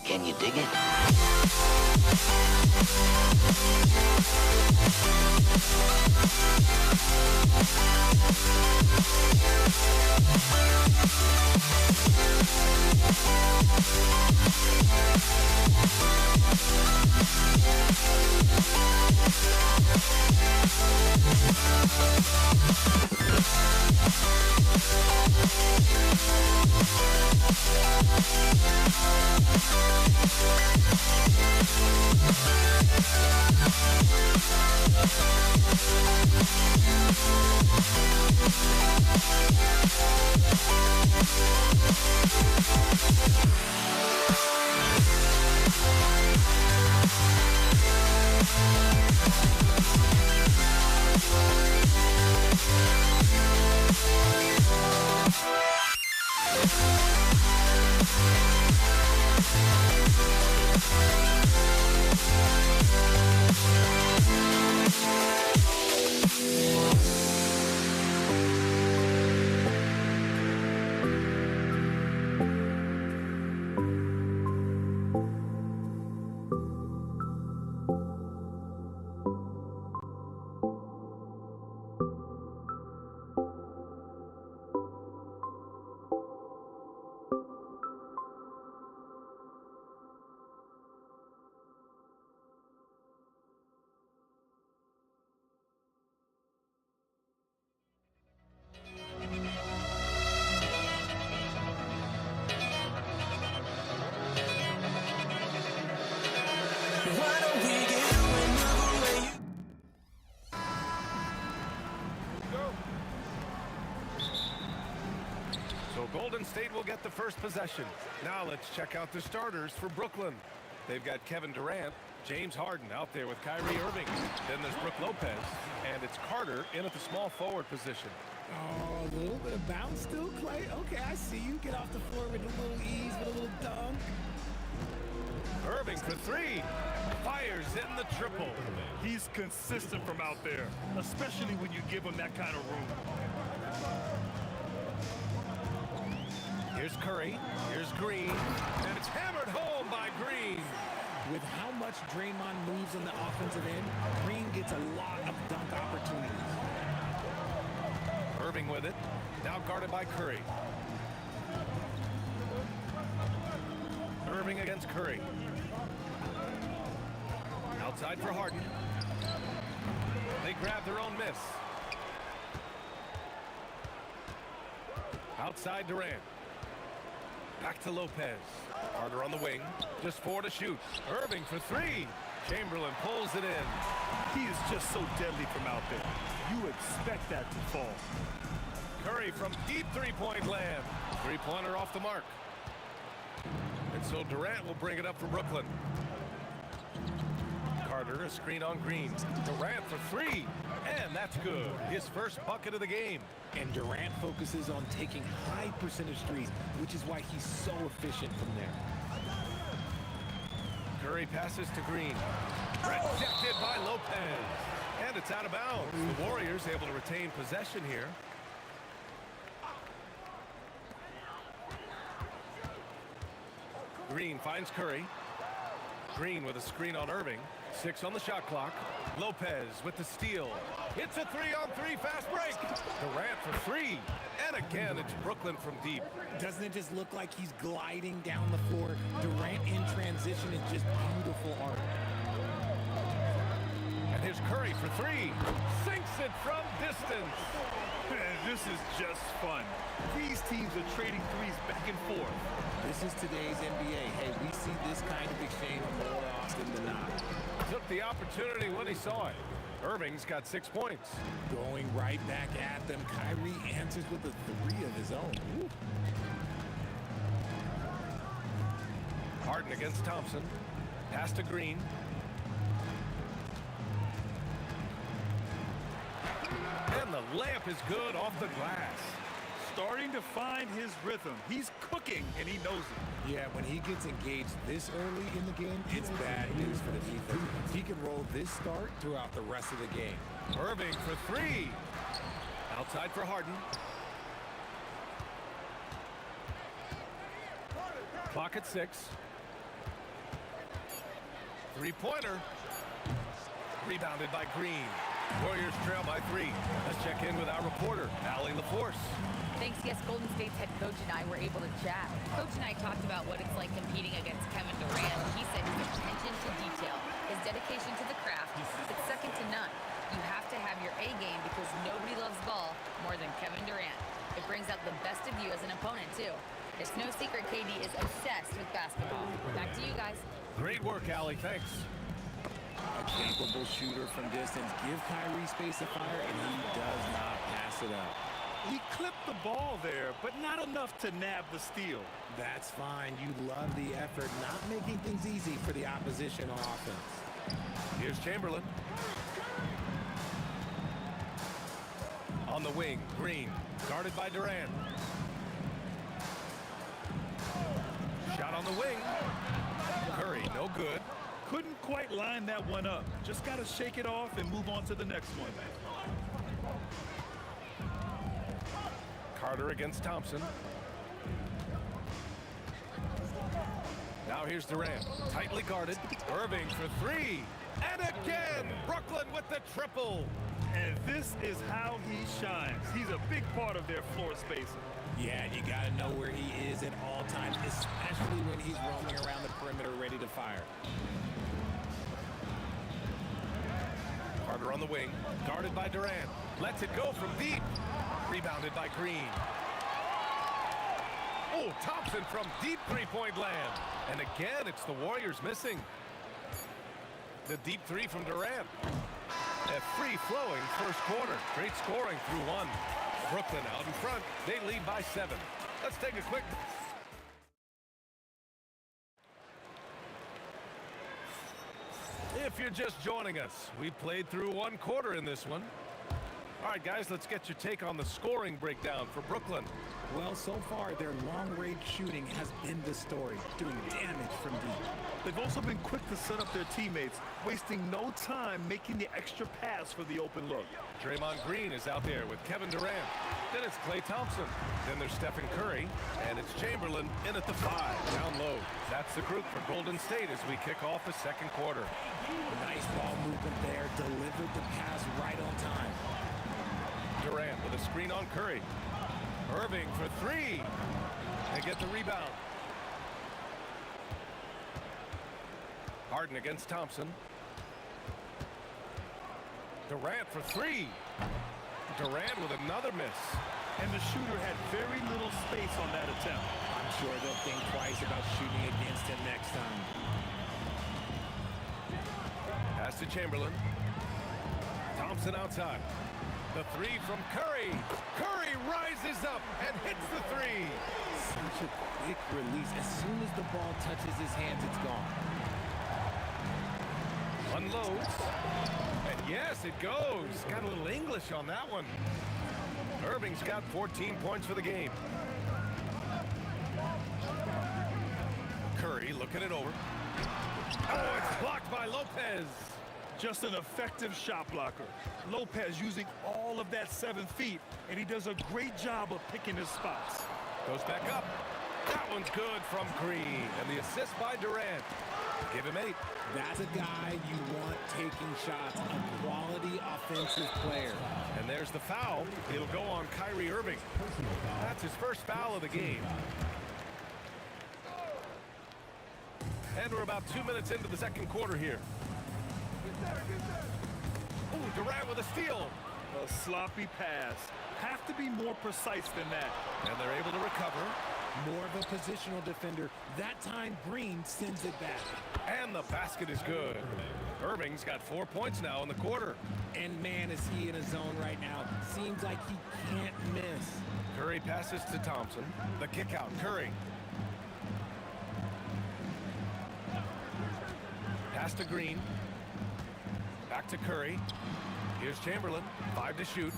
Can you dig it? So Golden State will get the first possession. Now let's check out the starters for Brooklyn. They've got Kevin Durant, James Harden out there with Kyrie Irving. Then there's Brook Lopez, and it's Carter in at the small forward position. Oh, a little bit of bounce still, Clay. Okay, I see you. Get off the floor with a little ease, with a little dunk. Irving for three. Fires in the triple. He's consistent from out there, especially when you give him that kind of room. Here's Curry. Here's Green. And it's hammered home by Green. With how much Draymond moves on the offensive end, Green gets a lot of dunk opportunities. Irving with it. Now guarded by Curry. Irving against Curry. Outside for Harden. They grab their own miss. Outside Durant. Back to Lopez. Carter on the wing. Just 4 to shoot. Irving for 3. Chamberlain pulls it in. He is just so deadly from out there. You expect that to fall. Curry from deep three-point land. Three-pointer off the mark. And so Durant will bring it up for Brooklyn. Carter, a screen on Green. Durant for 3. And that's good. His first bucket of the game. And Durant focuses on taking high percentage threes, which is why he's so efficient from there. Curry passes to Green. Rejected by Lopez. And it's out of bounds. The Warriors able to retain possession here. Green finds Curry. Green with a screen on Irving. 6 on the shot clock. Lopez with the steal. It's a 3-on-3 fast break. Durant for 3. And again, it's Brooklyn from deep. Doesn't it just look like he's gliding down the floor? Durant in transition is just beautiful art. And here's Curry for 3. Sinks it from distance. This is just fun. These teams are trading threes back and forth. This is today's NBA. Hey, we see this kind of exchange more often than not. Took the opportunity when he saw it. Irving's got 6 points. Going right back at them. Kyrie answers with a 3 of his own. Woo. Harden against Thompson. Pass to Green. And the layup is good off the glass. Starting to find his rhythm. He's cooking, and he knows it. Yeah, when he gets engaged this early in the game, it's bad news for the defense. He can roll this start throughout the rest of the game. Irving for 3. Outside for Harden. Clock at 6. 3-pointer. Rebounded by Green. Warriors trail by 3. Let's check in with our reporter, Allie LaForce. Thanks, yes, Golden State's head coach and I were able to chat. Coach and I talked about what it's like competing against Kevin Durant. He said his attention to detail, his dedication to the craft, it's second to none. You have to have your A game because nobody loves ball more than Kevin Durant. It brings out the best of you as an opponent, too. It's no secret KD is obsessed with basketball. Back to you guys. Great work, Allie. Thanks. A capable shooter from distance. Give Kyrie space to fire, and he does not pass it up. He clipped the ball there, but not enough to nab the steal. That's fine. You love the effort, not making things easy for the opposition on offense. Here's Chamberlain. On the wing, Green, guarded by Durant. Shot on the wing. Curry, no good. Couldn't quite line that one up. Just got to shake it off and move on to the next one. Carter against Thompson. Now here's Durant, tightly guarded. Irving for 3. And again, Brooklyn with the triple. And this is how he shines. He's a big part of their floor spacing. Yeah, and you got to know where he is at all times, especially when he's roaming around the perimeter ready to fire. Carter on the wing, guarded by Durant. Lets it go from deep. Rebounded by Green. Oh, Thompson from deep three-point land. And again, it's the Warriors missing. The deep 3 from Durant. A free-flowing first quarter. Great scoring through 1. Brooklyn out in front. They lead by 7. Let's take a quick... If you're just joining us, we played through 1 quarter in this one. All right, guys, let's get your take on the scoring breakdown for Brooklyn. Well, so far, their long-range shooting has been the story, doing damage from deep. They've also been quick to set up their teammates, wasting no time making the extra pass for the open look. Draymond Green is out there with Kevin Durant. Then it's Klay Thompson. Then there's Stephen Curry. And it's Chamberlain in at the 5, down low. That's the group for Golden State as we kick off the second quarter. Nice ball movement there. Delivered the pass right on time. Durant with a screen on Curry. Irving for 3. They get the rebound. Harden against Thompson. Durant for 3. Durant with another miss. And the shooter had very little space on that attempt. I'm sure they'll think twice about shooting against him next time. Pass to Chamberlain. Thompson outside. The 3 from Curry. Curry rises up and hits the 3. Such a quick release. As soon as the ball touches his hands, it's gone. Unloads. And yes, it goes. Got a little English on that one. Irving's got 14 points for the game. Curry looking it over. Oh, it's blocked by Lopez. Just an effective shot blocker. Lopez using all of that 7 feet, and he does a great job of picking his spots. Goes back up. That one's good from Green. And the assist by Durant. Give him 8. That's a guy you want taking shots, a quality offensive player. And there's the foul. It'll go on Kyrie Irving. That's his first foul of the game. And we're about 2 minutes into the second quarter here. Ooh, Durant with a steal. A sloppy pass. Have to be more precise than that. And they're able to recover. More of a positional defender. That time, Green sends it back. And the basket is good. Irving's got 4 points now in the quarter. And man, is he in a zone right now. Seems like he can't miss. Curry passes to Thompson. The kick out, Curry. Pass to Green. Back to Curry. Here's Chamberlain. 5 to shoot.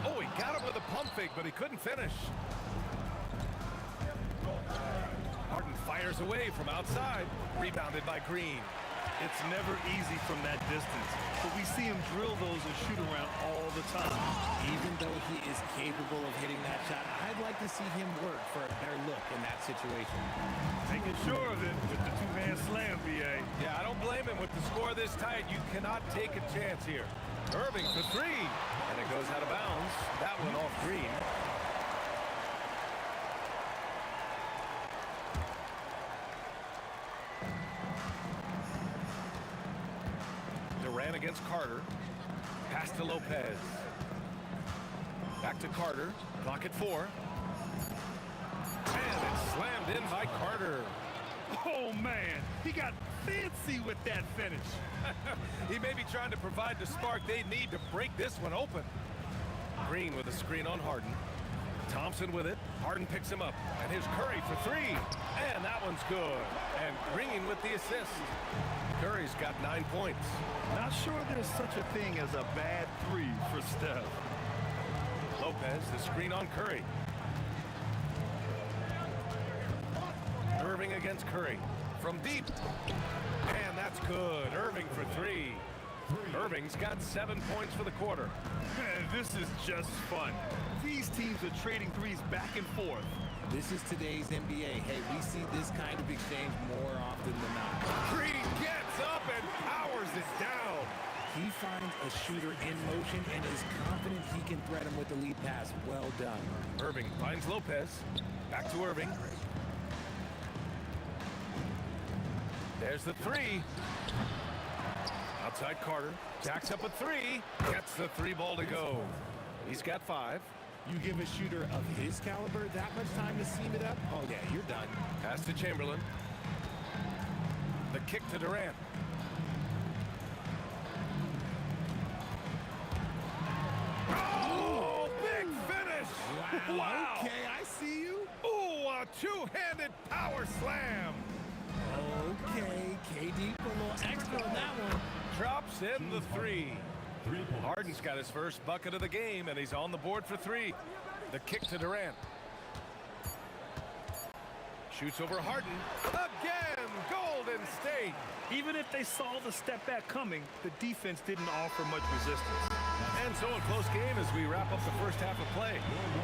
Oh, he got him with a pump fake, but he couldn't finish. Harden fires away from outside. Rebounded by Green. It's never easy from that distance, but we see him drill those and shoot around all the time. Even though he is capable of hitting that shot, I'd like to see him work for a better look in that situation. Making sure of it with the two-hand slam, B.A. Yeah, I don't blame him. With the score this tight, you cannot take a chance here. Irving for 3, and it goes out of bounds. That one off Green. Durant against Carter. Pass to Lopez. Back to Carter. Clock at 4. And it's slammed in by Carter. Oh, man. He got fancy with that finish. He may be trying to provide the spark they need to break this one open. Green with a screen on Harden. Thompson with it. Harden picks him up. And here's Curry for 3. And that one's good. And Green with the assist. Curry's got 9 points. Not sure there's such a thing as a bad 3 for Steph. Lopez, the screen on Curry. Irving against Curry. From deep. And that's good. Irving for 3. Irving's got 7 points for the quarter. This is just fun. These teams are trading threes back and forth. This is today's NBA. Hey, we see this kind of exchange more often than not. Green gets up and powers it down. He finds a shooter in motion and is confident he can thread him with the lead pass. Well done. Irving finds Lopez. Back to Irving. There's the 3. Outside Carter. Jacks up a 3. Gets the 3 ball to go. He's got 5. You give a shooter of his caliber that much time to seam it up? Oh, yeah, you're done. Pass to Chamberlain. The kick to Durant. Oh, big finish! Wow. Okay, I see you. Ooh, a two-handed power slam. Okay, KD put a little extra on that one. Drops in the 3. Harden's got his first bucket of the game, and he's on the board for 3. The kick to Durant. Shoots over Harden. Again, Golden State. Even if they saw the step back coming, the defense didn't offer much resistance. And so a close game as we wrap up the first half of play.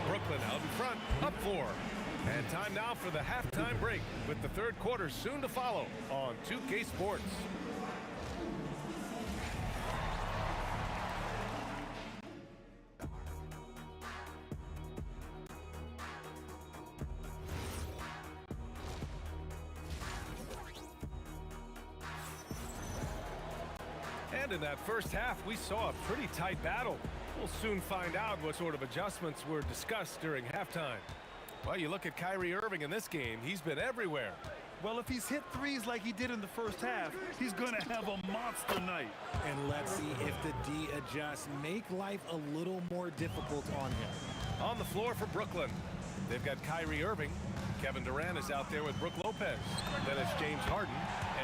Brooklyn out in front, up 4. And time now for the halftime break, with the third quarter soon to follow on 2K Sports. And in that first half, we saw a pretty tight battle. We'll soon find out what sort of adjustments were discussed during halftime. Well, you look at Kyrie Irving in this game, he's been everywhere. Well, if he's hit threes like he did in the first half, he's going to have a monster night. And let's see if the D adjusts, make life a little more difficult on him. On the floor for Brooklyn, they've got Kyrie Irving. Kevin Durant is out there with Brook Lopez. Then it's James Harden,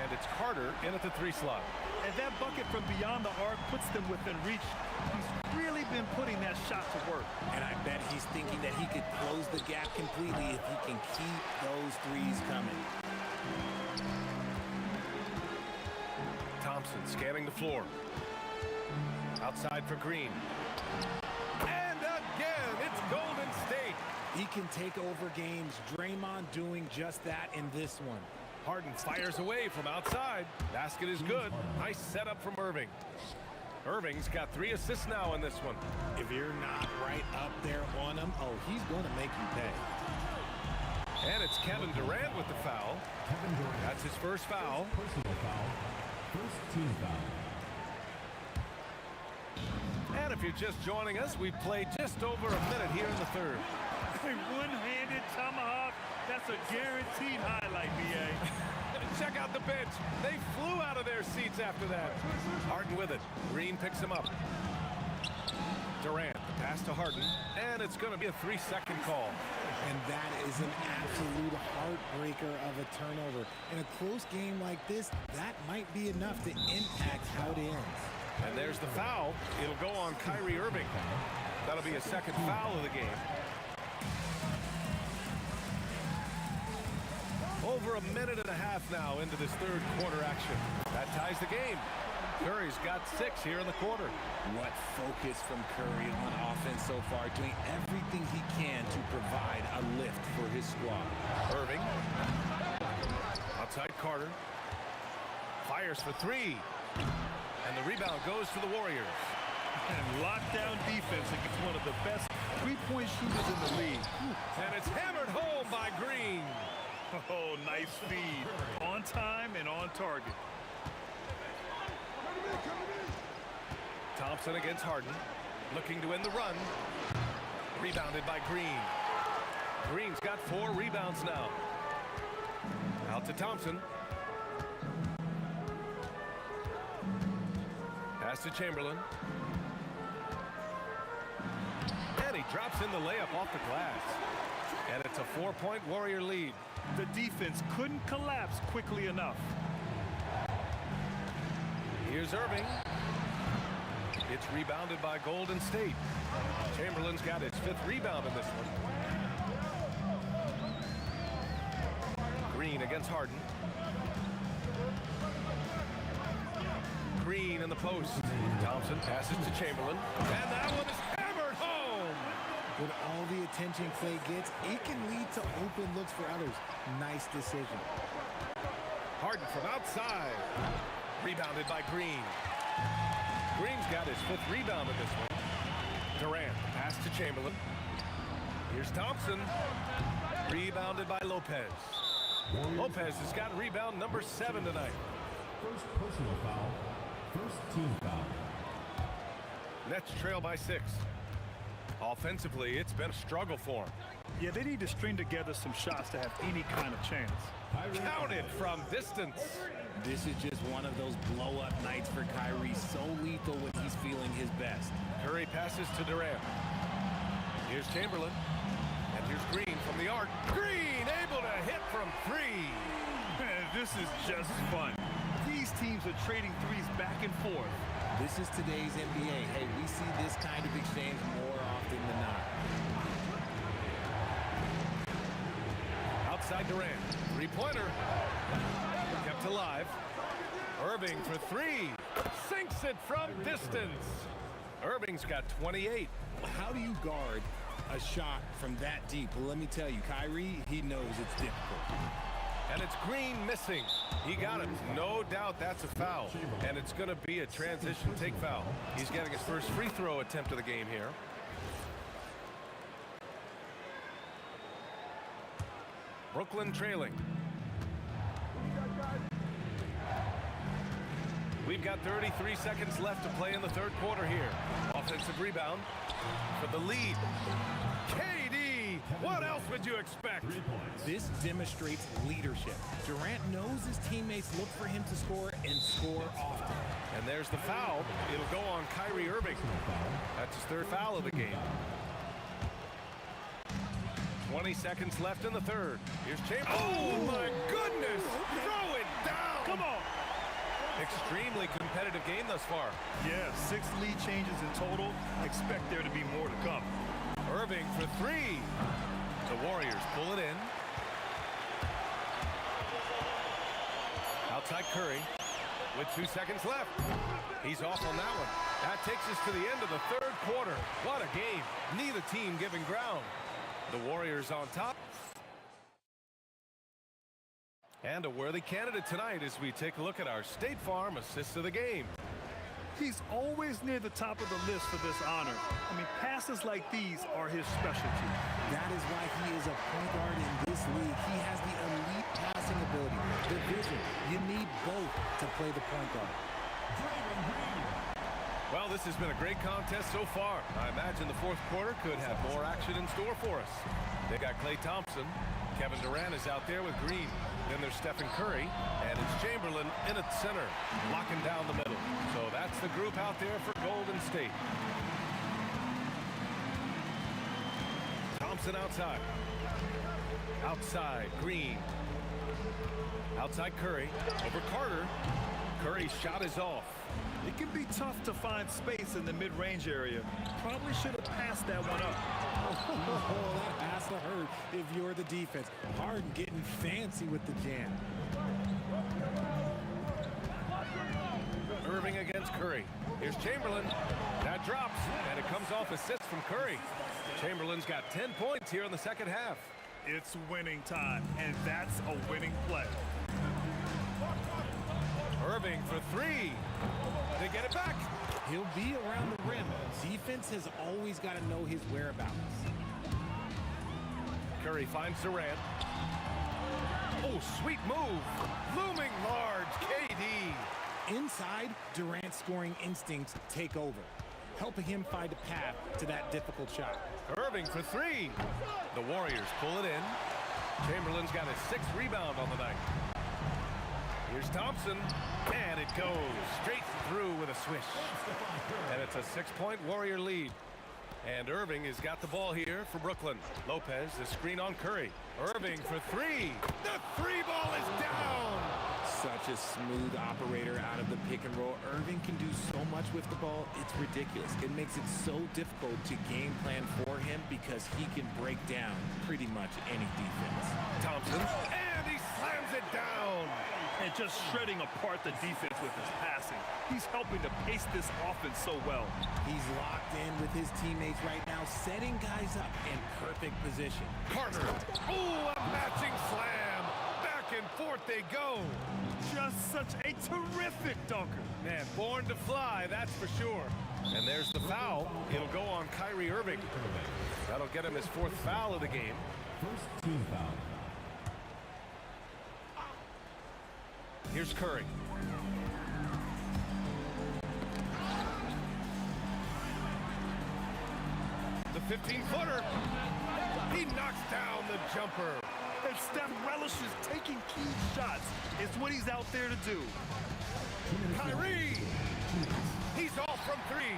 and it's Carter in at the 3 slot. And that bucket from beyond the arc puts them within reach. He's really been putting that shot to work. And I bet he's thinking that he could close the gap completely if he can keep those threes coming. Thompson scanning the floor. Outside for Green. And again, it's Golden State. He can take over games. Draymond doing just that in this one. Harden fires away from outside. Basket is good. Nice setup from Irving. Irving's got 3 assists now in this one. If you're not right up there on him, oh, he's going to make you pay. And it's Kevin Durant with the foul. That's his first foul. Personal foul. First team foul. And if you're just joining us, we've played just over a minute here in the third. A one-handed tomahawk. That's a guaranteed highlight, B.A. Check out the bench. They flew out of their seats after that. Harden with it. Green picks him up. Durant, the pass to Harden, and it's going to be a 3-second call. And that is an absolute heartbreaker of a turnover. In a close game like this, that might be enough to impact how it ends. And there's the foul. It'll go on Kyrie Irving. That'll be a second foul of the game. Over a minute and a half now into this third quarter action. That ties the game. Curry's got 6 here in the quarter. What focus from Curry on offense so far, doing everything he can to provide a lift for his squad. Irving. Outside Carter. Fires for 3. And the rebound goes to the Warriors. And lockdown defense against one of the best three-point shooters in the league. And it's hammered home by Green. Oh, nice feed. On time and on target. Thompson against Harden. Looking to end the run. Rebounded by Green. Green's got 4 rebounds now. Out to Thompson. Pass to Chamberlain. And he drops in the layup off the glass. And it's a 4-point Warrior lead. The defense couldn't collapse quickly enough. Here's Irving. It's rebounded by Golden State. Chamberlain's got his 5th rebound in this one. Green against Harden. Green in the post. Thompson passes to Chamberlain. And that one is hammered home. With all the attention Clay gets, it can lead to open looks for others. Nice decision. Harden from outside. Rebounded by Green. Green's got his 5th rebound in this one. Durant, pass to Chamberlain. Here's Thompson. Rebounded by Lopez. Lopez has got rebound number 7 tonight. First personal foul. First team foul. Nets trail by 6. Offensively, it's been a struggle for them. Yeah, they need to string together some shots to have any kind of chance. Counted from distance. This is just one of those blow-up nights for Kyrie. So lethal when he's feeling his best. Curry passes to Durant. Here's Chamberlain. And here's Green from the arc. Green able to hit from 3. Man, this is just fun. These teams are trading threes back and forth. This is today's NBA. Hey, we see this kind of exchange more often than not. Outside Durant. 3-pointer. Kept alive. Irving for 3. Sinks it from distance. Irving's got 28. How do you guard a shot from that deep? Well, let me tell you, Kyrie, he knows it's difficult. And it's Green missing. He got it. No doubt that's a foul. And it's going to be a transition take foul. He's getting his first free throw attempt of the game here. Brooklyn trailing. We've got 33 seconds left to play in the third quarter here. Offensive rebound for the lead. KD, what else would you expect? This demonstrates leadership. Durant knows his teammates look for him to score and score often. And there's the foul. It'll go on Kyrie Irving. That's his 3rd foul of the game. 20 seconds left in the third. Here's Chamberlain. Oh, my goodness! Throw it down! Come on! Extremely competitive game thus far. Yeah, 6 lead changes in total. Expect there to be more to come. Irving for 3. The Warriors pull it in. Outside Curry with 2 seconds left. He's off on that one. That takes us to the end of the third quarter. What a game. Neither team giving ground. The Warriors on top. And a worthy candidate tonight as we take a look at our State Farm Assist of the Game. He's always near the top of the list for this honor. I mean, passes like these are his specialty. That is why he is a point guard in this league. He has the elite passing ability, the vision. You need both to play the point guard. Well, this has been a great contest so far. I imagine the fourth quarter could have more action in store for us. They got Klay Thompson. Kevin Durant is out there with Green. Then there's Stephen Curry, and it's Chamberlain in at center, locking down the middle. So that's the group out there for Golden State. Thompson outside. Outside, Green. Outside Curry. Over Carter. Curry's shot is off. It can be tough to find space in the mid-range area. Probably should have passed that one up. Oh, that has to hurt if you're the defense. Harden getting fancy with the jam. Irving against Curry. Here's Chamberlain. That drops, and it comes off assist from Curry. Chamberlain's got 10 points here in the second half. It's winning time, and that's a winning play. Irving for three. They get it back. He'll be around the rim. Defense has always got to know his whereabouts. Curry finds Durant. Oh, sweet move. Looming large, KD. Inside, Durant's scoring instincts take over, helping him find a path to that difficult shot. Irving for three. The Warriors pull it in. Chamberlain's got his 6th rebound on the night. Here's Thompson, and it goes straight through with a swish. And it's a 6-point Warrior lead. And Irving has got the ball here for Brooklyn. Lopez, the screen on Curry. Irving for three. The three ball is down. Such a smooth operator out of the pick and roll. Irving can do so much with the ball, it's ridiculous. It makes it so difficult to game plan for him because he can break down pretty much any defense. Thompson, and he slams it down. And just shredding apart the defense with his passing. He's helping to pace this offense so well. He's locked in with his teammates right now, setting guys up in perfect position. Carter, ooh, a matching slam. Back and forth they go. Just such a terrific dunker. Man, born to fly, that's for sure. And there's the foul. It'll go on Kyrie Irving. That'll get him his 4th foul of the game. First team foul. Here's Curry. The 15-footer. He knocks down the jumper. And Steph relishes taking key shots. It's what he's out there to do. Kyrie. He's off from three.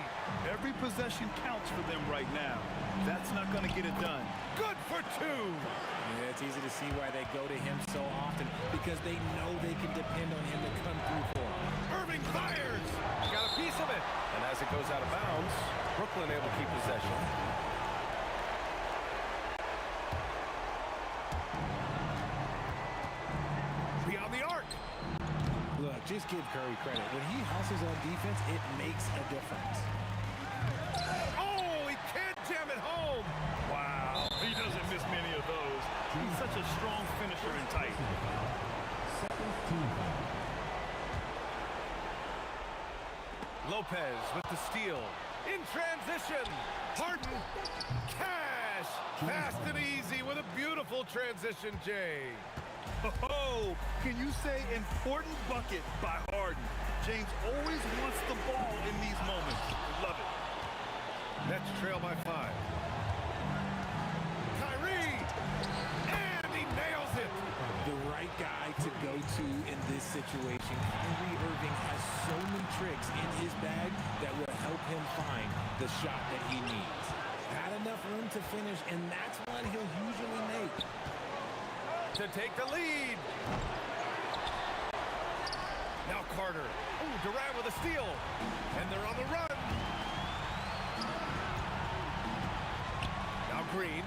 Every possession counts for them right now. That's not going to get it done. Good for two. Yeah, it's easy to see why they go to him so often because they know they can depend on him to come through for them. Irving fires. Got a piece of it. And as it goes out of bounds, Brooklyn able to keep possession. Beyond the arc. Look, just give Curry credit. When he hustles on defense, it makes a difference. Oh, he can't jam it home. Wow, he doesn't miss many of those. He's such a strong finisher and tight. Second team foul. Lopez with the steal. In transition. Harden. Cash. Fast and easy with a beautiful transition, Jay. Oh, can you say important bucket by Harden? James always wants the ball in these moments. Love it. Nets trail by 5. Kyrie! And he nails it! The right guy to go to in this situation. Kyrie Irving has so many tricks in his bag that will help him find the shot that he needs. Had enough room to finish, and that's one he'll usually make. To take the lead. Now Carter. Ooh, Durant with a steal. And they're on the run. Now Green.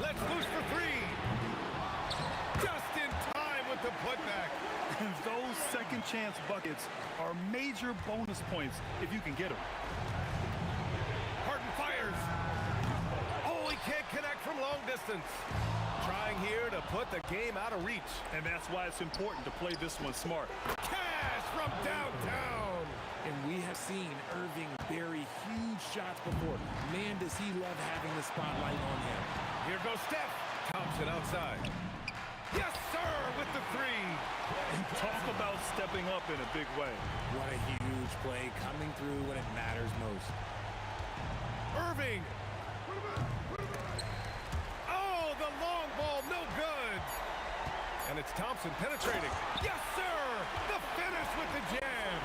Let's loose for three. Just in time with the putback. Those second chance buckets are major bonus points if you can get them. Harden fires. Oh, he can't connect from long distance. distance. Trying here to put the game out of reach. And that's why it's important to play this one smart. Cash from downtown. And we have seen Irving bury huge shots before. Man, does he love having the spotlight on him. Here goes Steph. Thompson outside. Yes, sir, with the three. And talk about stepping up in a big way. What a huge play coming through when it matters most. Irving. Oh, the long ball, no good. And it's Thompson penetrating. Yes, sir. The finish with the jam.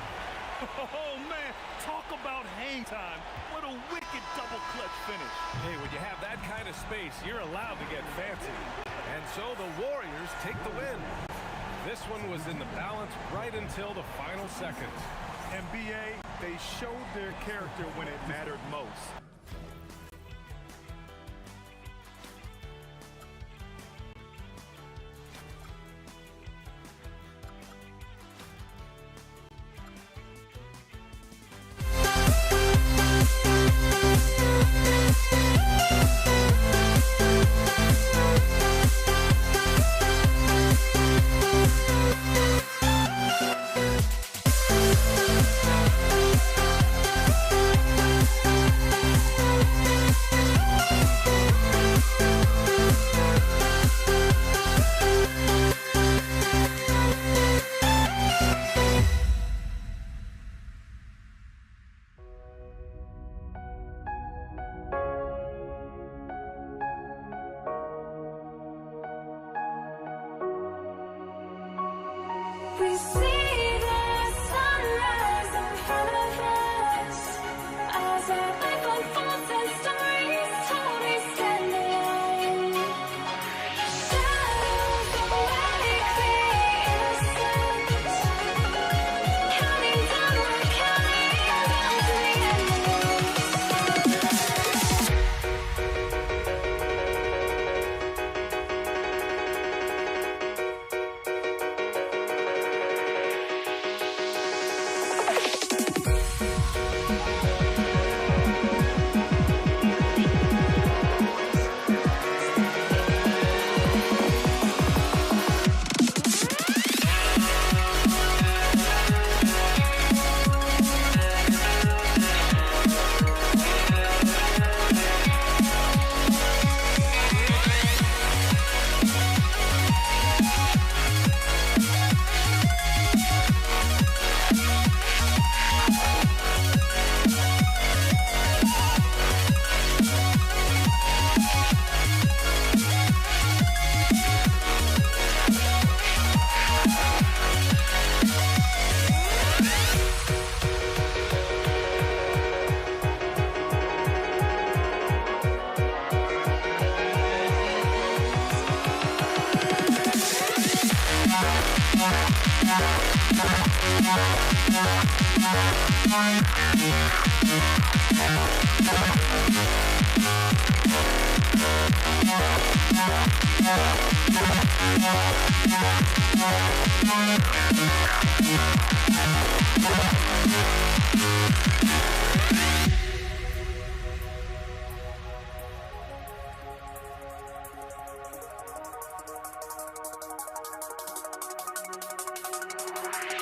Oh, man, talk about hang time. What a wicked double clutch finish. Hey, when you have that kind of space, you're allowed to get fancy. And so the Warriors take the win. This one was in the balance right until the final seconds. NBA, they showed their character when it mattered most. We see the sunrise in front of us as our life unfolds and stories told we stand alone. Shadows awake the innocence, counting down, we're counting down to the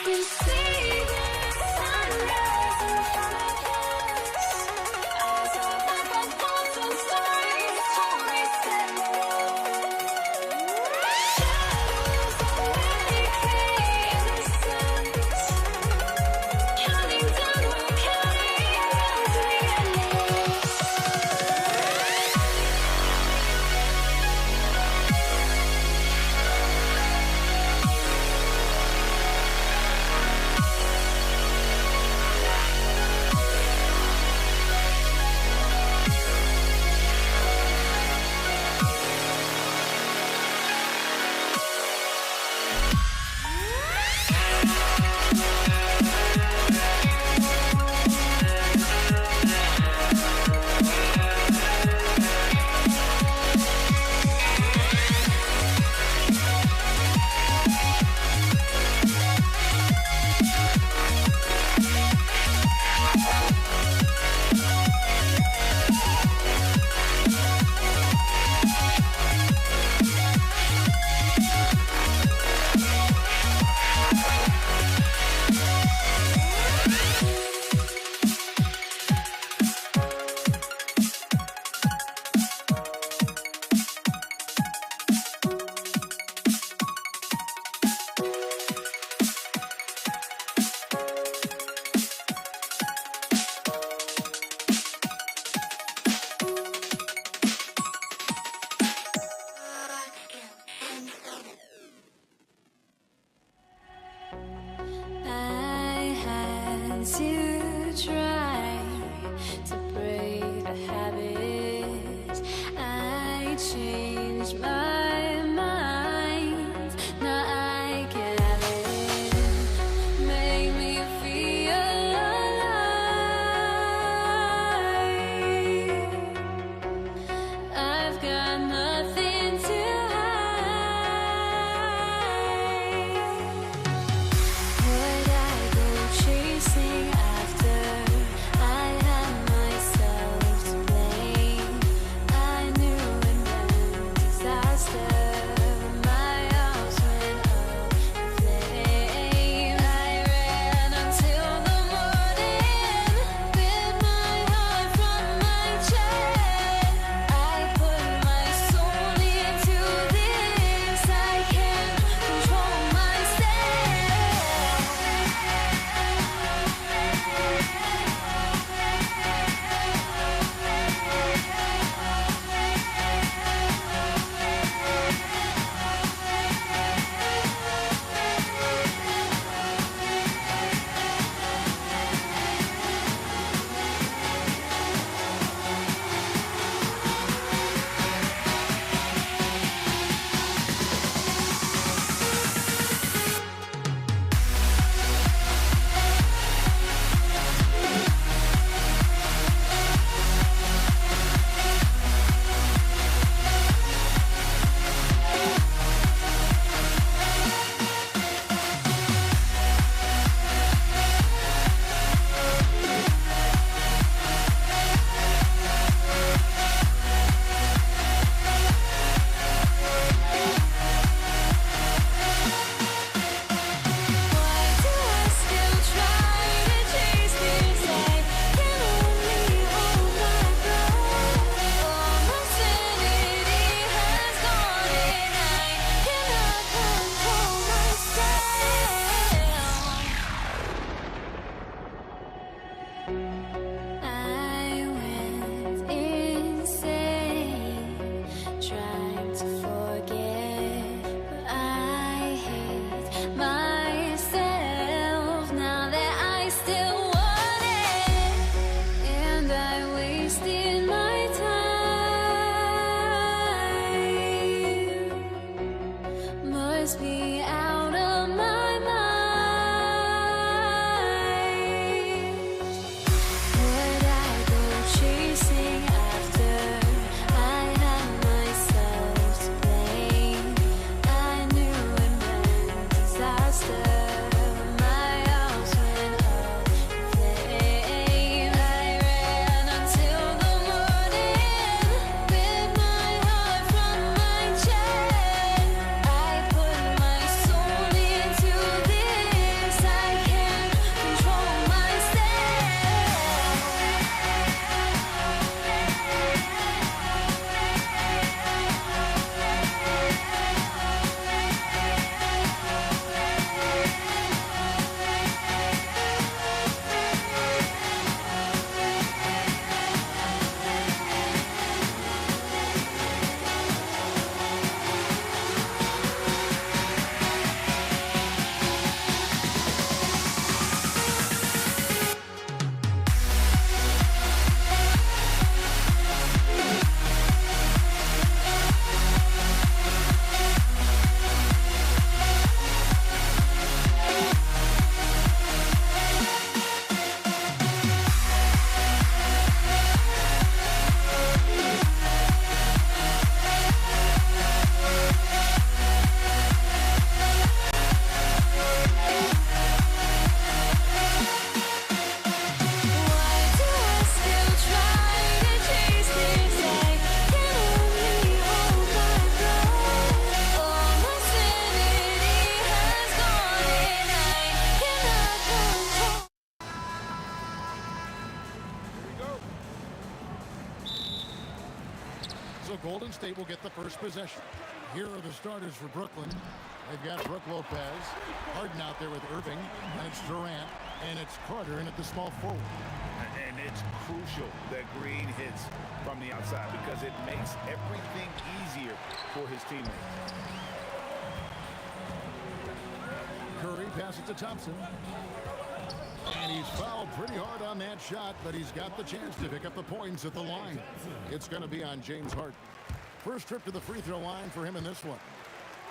We see the sunrise in front of us as our life unfolds and stories told we stand alone. Shadows awake the innocence, counting down, we're counting down to the endless. must be out of my mind. Would I go chasing after? I had myself to blame. I knew it meant disaster. My house went up in flames. I ran until the morning with my heart from my chest. I put my soul into this. I can't control myself. Why do I still try to chase this? I can only hold my breath. All my sanity has gone and I cannot control. So Golden State will get the first possession. Here are the starters for Brooklyn. They've got Brook Lopez, Harden out there with Irving, and it's Durant, and it's Carter in at the small forward. And it's crucial that Green hits from the outside because it makes everything easier for his teammates. Curry passes to Thompson. And he's fouled pretty hard on that shot, but he's got the chance to pick up the points at the line. It's going to be on James Harden. First trip to the free throw line for him in this one.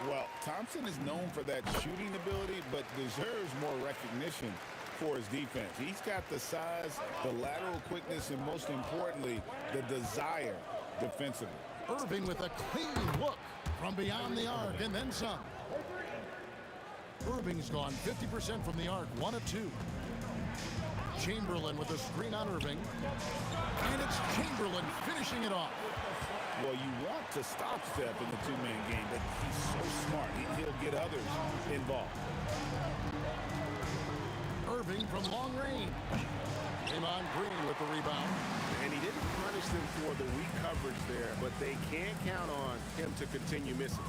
Well, Thompson is known for that shooting ability, but deserves more recognition for his defense. He's got the size, the lateral quickness, and most importantly, the desire defensively. Irving with a clean look from beyond the arc and then some. Irving's gone 50% from the arc, 1 of 2. Chamberlain with a screen on Irving. And it's Chamberlain finishing it off. Well, you want to stop step in the two-man game, but he's so smart. He'll get others involved. Irving from long range. Draymond Green with the rebound. And he didn't punish them for the weak coverage there, but they can't count on him to continue missing.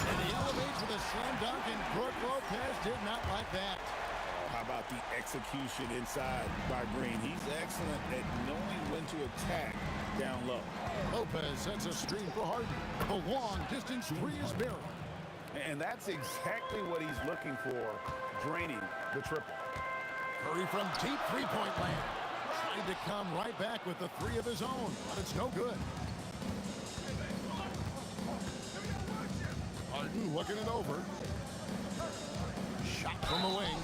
And he elevates with a slam dunk, and Brook Lopez did not like that. How about the execution inside by Green? He's excellent at knowing when to attack down low. Lopez sets a screen for Harden. The long distance three is buried. And that's exactly what he's looking for, draining the triple. Curry from deep three-point land. Trying to come right back with the three of his own, but it's no good. Harden looking it over. Shot from the wing.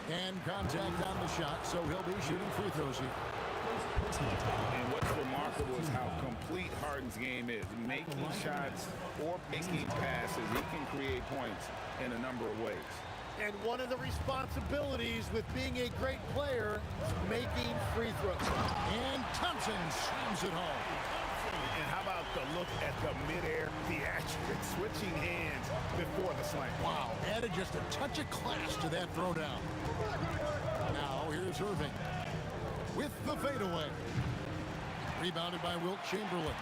And contact on the shot, so he'll be shooting free throws here. And what's remarkable is how complete Harden's game is. Making shots or making passes, he can create points in a number of ways. And one of the responsibilities with being a great player is making free throws. And Thompson slams it home. And how about the look at the midair theatrics, switching hands before the slam. Wow, added just a touch of class to that throwdown. Now here's Irving with the fadeaway. Rebounded by Wilt Chamberlain.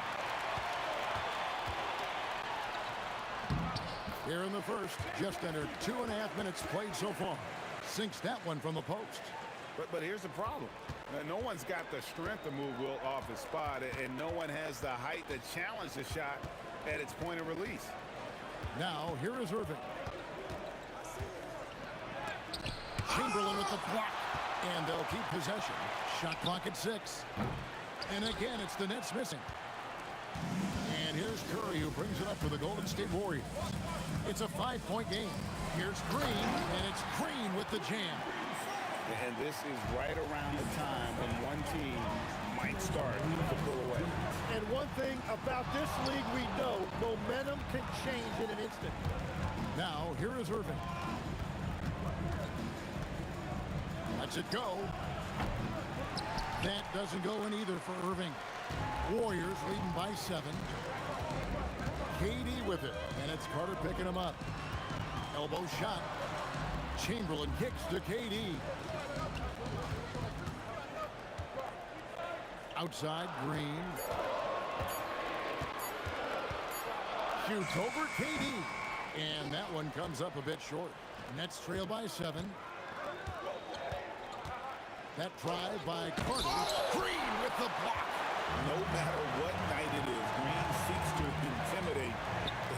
Here in the first, just under 2.5 minutes played so far. Sinks that one from the post. But here's the problem. No one's got the strength to move Wilt off his spot, and no one has the height to challenge the shot at its point of release. Now, here is Irving. Chamberlain with the block, and they'll keep possession. Shot clock at 6. And again, it's the Nets missing. And And here's Curry, who brings it up for the Golden State Warriors. It's a 5-point game. Here's Green, and it's Green with the jam. And this is right around the time when one team might start to pull away. And one thing about this league we know, momentum can change in an instant. Now, here is Irving. Lets it go. That doesn't go in either for Irving. Warriors leading by 7. KD with it, and it's Carter picking him up. Elbow shot. Chamberlain kicks to KD. Outside, Green. Shoots over KD. And that one comes up a bit short. Nets trail by 7. That drive by Carter. Green with the block. No matter what night it is, Green seeks to intimidate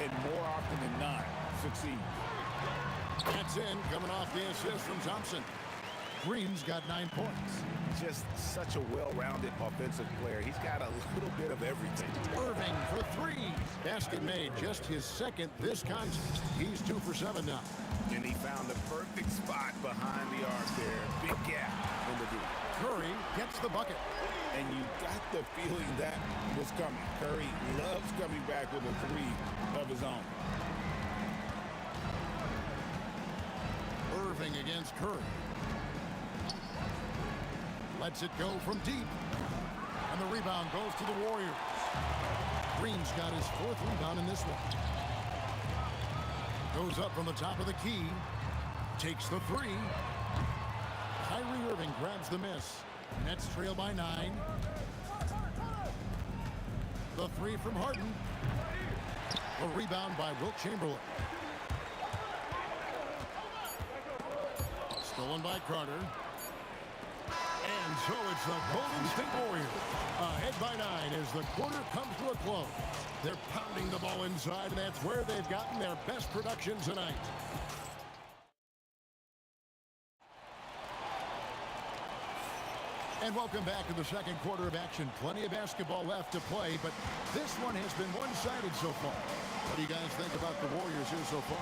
and more often than not succeed. That's in, coming off the assist from Thompson. Green's got 9 points. Just such a well-rounded offensive player. He's got a little bit of everything. Irving for 3. Basket made, just his second this contest. He's 2 for 7 now. And he found the perfect spot behind the arc there. Big gap in the D. Curry gets the bucket. And you got the feeling that was coming. Curry loves coming back with a 3 of his own. Irving against Curry. Lets it go from deep. And the rebound goes to the Warriors. Green's got his 4th rebound in this one. Goes up from the top of the key. Takes the 3. Kyrie Irving grabs the miss. Nets trail by 9. The 3 from Harden. A rebound by Wilt Chamberlain. Stolen by Carter. And so it's the Golden State Warriors. Ahead by 9 as the quarter comes to a close. They're pounding the ball inside, and that's where they've gotten their best production tonight. And welcome back to the second quarter of action. Plenty of basketball left to play, but this one has been one-sided so far. What do you guys think about the Warriors here so far?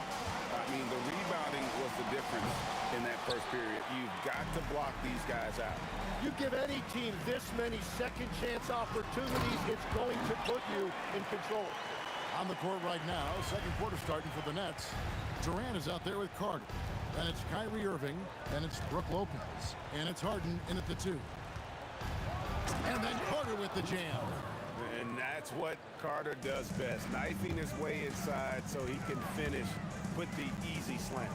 I mean, the rebounding was the difference in that first period. You've got to block these guys out. You give any team this many second chance opportunities, it's going to put you in control. On the court right now, second quarter starting for the Nets. Durant is out there with Carter. And it's Kyrie Irving, and it's Brook Lopez. And it's Harden in at the 2. And then Carter with the jam. And that's what Carter does best, knifing his way inside so he can finish with the easy slam.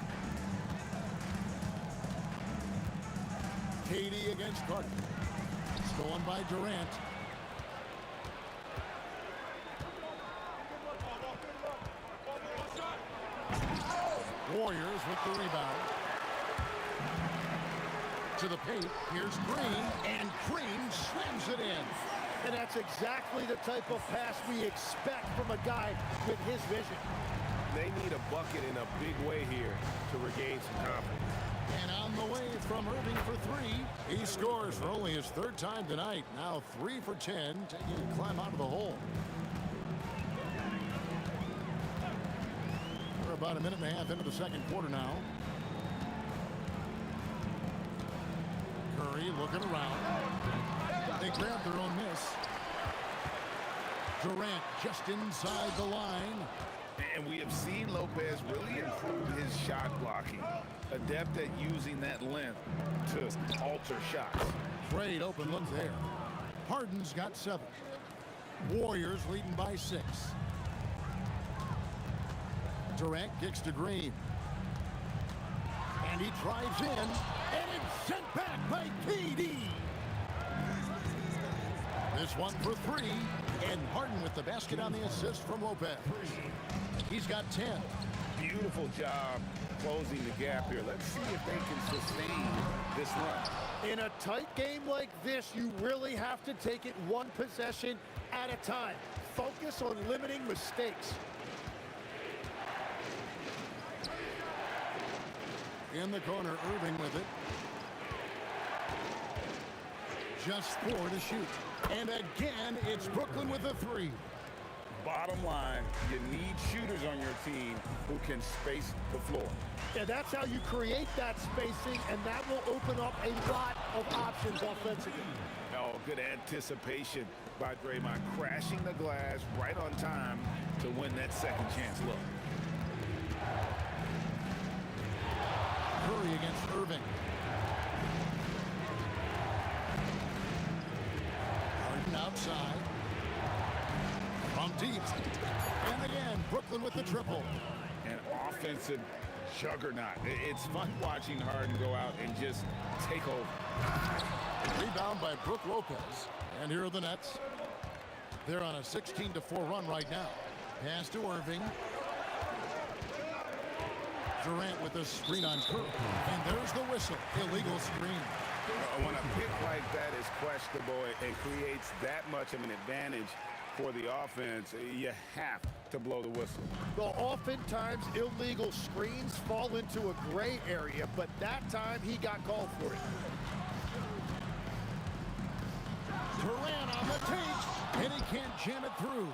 KD against Carter. Stolen by Durant. Warriors with the rebound. To the paint. Here's Green. And Green slams it in. And that's exactly the type of pass we expect from a guy with his vision. They need a bucket in a big way here to regain some confidence. And on the way from Irving for 3. He scores for only his 3rd time tonight. Now 3 for 10, taking a climb out of the hole. We're about a minute and a half into the second quarter now. Curry looking around. They grab their own miss. Durant just inside the line. And we have seen Lopez really improve his shot blocking. Adept at using that length to alter shots. Great open look there. Harden's got 7. Warriors leading by 6. Durant kicks to Green. And he drives in. And it's sent back by KD. This one for 3. And Harden with the basket on the assist from Lopez. He's got 10. Beautiful job closing the gap here. Let's see if they can sustain this run. In a tight game like this, you really have to take it one possession at a time. Focus on limiting mistakes. In the corner, Irving with it. Just 4 to shoot. And again, it's Brooklyn with a 3. Bottom line, you need shooters on your team who can space the floor. Yeah, that's how you create that spacing, and that will open up a lot of options offensively. Oh, good anticipation by Draymond, crashing the glass right on time to win that second chance look. Curry against Irving. Harden outside. From deep. And again, Brooklyn with the triple. An offensive juggernaut. It's fun watching Harden go out and just take over. Rebound by Brook Lopez. And here are the Nets. They're on a 16-4 run right now. Pass to Irving. Durant with a screen on Curry. And there's the whistle. Illegal screen. When a pick like that is questionable and creates that much of an advantage for the offense, you have to blow the whistle. Well, oftentimes illegal screens fall into a gray area, but that time he got called for it. Durant on the tape, and he can't jam it through.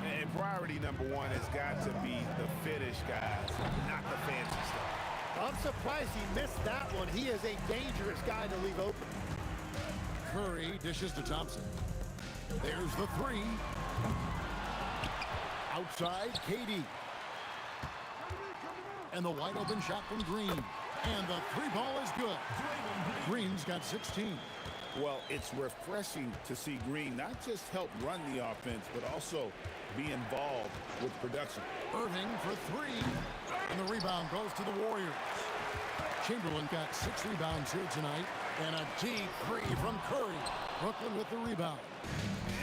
And priority number one has got to be the finish, guys, not the fancy stuff. I'm surprised he missed that one. He is a dangerous guy to leave open. Curry dishes to Thompson. There's the three. Outside, KD. And the wide open shot from Green. And the three ball is good. Green's got 16. Well, it's refreshing to see Green not just help run the offense, but also be involved with production. Irving for three. And the rebound goes to the Warriors. Chamberlain got 6 rebounds here tonight. And a deep three from Curry. Brooklyn with the rebound.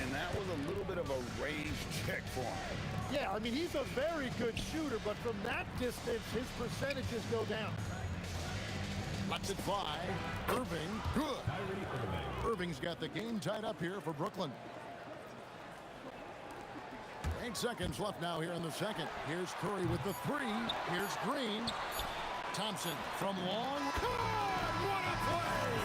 And that was a little bit of a range check for him. Yeah, I mean, he's a very good shooter, but from that distance, his percentages go down. Lets it fly. Irving, good. Irving's got the game tied up here for Brooklyn. 8 seconds left now here in the second. Here's Curry with the three. Here's Green. Thompson from long. What a play!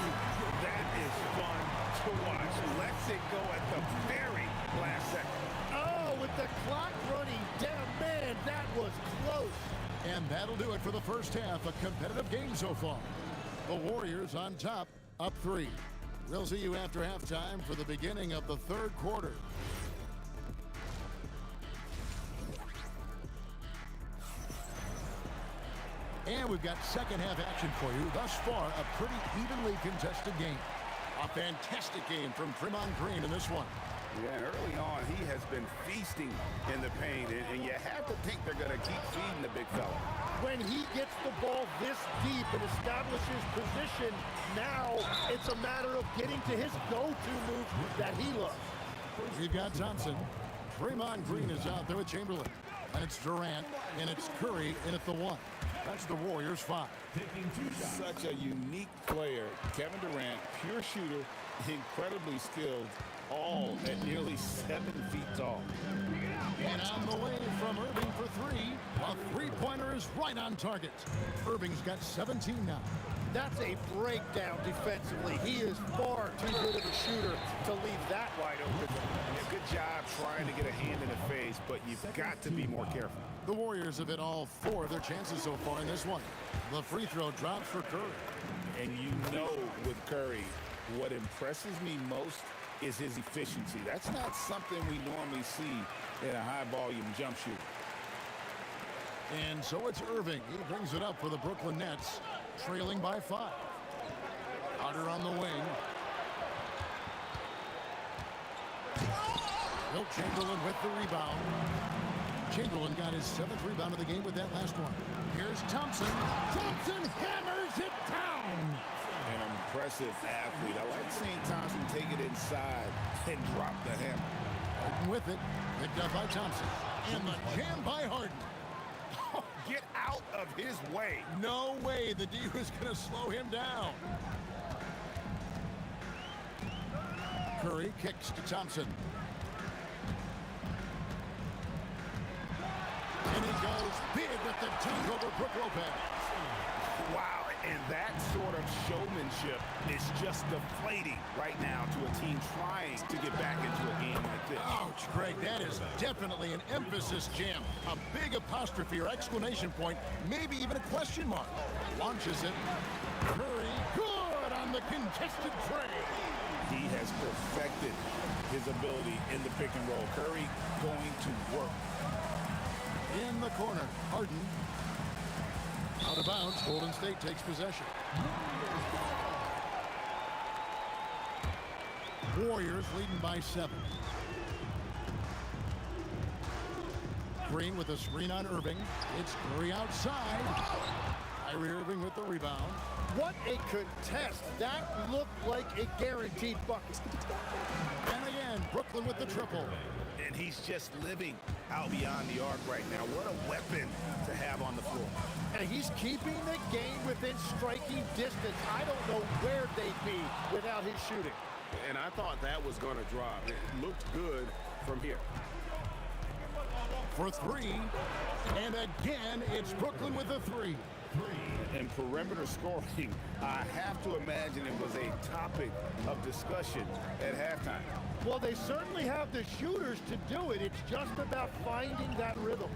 That is fun to watch. Lets it go at the very last second. Oh, with the clock running down, man, that was close. And that'll do it for the first half. A competitive game so far. The Warriors on top, up 3. We'll see you after halftime for the beginning of the third quarter. And we've got second half action for you. Thus far, a pretty evenly contested game. A fantastic game from Draymond Green in this one. Yeah, early on, he has been feasting in the paint, and you have to think they're going to keep feeding the big fella. When he gets the ball this deep and establishes position, now it's a matter of getting to his go-to move that he loves. We've got Thompson. Draymond Green is out there with Chamberlain. And it's Durant, and it's Curry in at the 1. That's the Warriors 5. Such a unique player. Kevin Durant, pure shooter, incredibly skilled, all at nearly 7 feet tall. And on the way from Irving for 3. A three-pointer is right on target. Irving's got 17 now. That's a breakdown defensively. He is far too good of a shooter to leave that wide open. Yeah, good job trying to get a hand in the face, but you've got to be more careful. The Warriors have hit all 4 of their chances so far in this one. The free throw drops for Curry. And you know with Curry, what impresses me most is his efficiency. That's not something we normally see in a high-volume jump shooter. And so it's Irving. He brings it up for the Brooklyn Nets, trailing by 5. Carter on the wing. Wilt Chamberlain with the rebound. Chamberlain got his 7th rebound of the game with that last one. Here's Thompson. Thompson hammers it down. An impressive athlete. I like seeing Thompson take it inside and drop the hammer. Harden with it. Picked up by Thompson. And the jam by Harden. Get out of his way. No way the D was going to slow him down. Curry kicks to Thompson. And he goes big with the dunk over Brook Lopez. Wow, And that sort of showmanship is just deflating right now to a team trying to get back into a game like this. Ouch, Greg, that is definitely an emphasis jam. A big apostrophe or exclamation point, maybe even a question mark. Launches it. Curry, good on the contested tray. He has perfected his ability in the pick and roll. Curry going to work. In the corner, Harden. Out of bounds, Golden State takes possession. Warriors leading by 7. Green with a screen on Irving. It's Curry outside. Kyrie Irving with the rebound. What a contest. That looked like a guaranteed bucket. And again, Brooklyn with the triple. And he's just living out beyond the arc right now. What a weapon to have on the floor. And he's keeping the game within striking distance. I don't know where they'd be without his shooting. And I thought that was going to drop. It looked good from here. For 3. And again, it's Brooklyn with a 3. And perimeter scoring, I have to imagine it was a topic of discussion at halftime. Well, they certainly have the shooters to do it. It's just about finding that rhythm.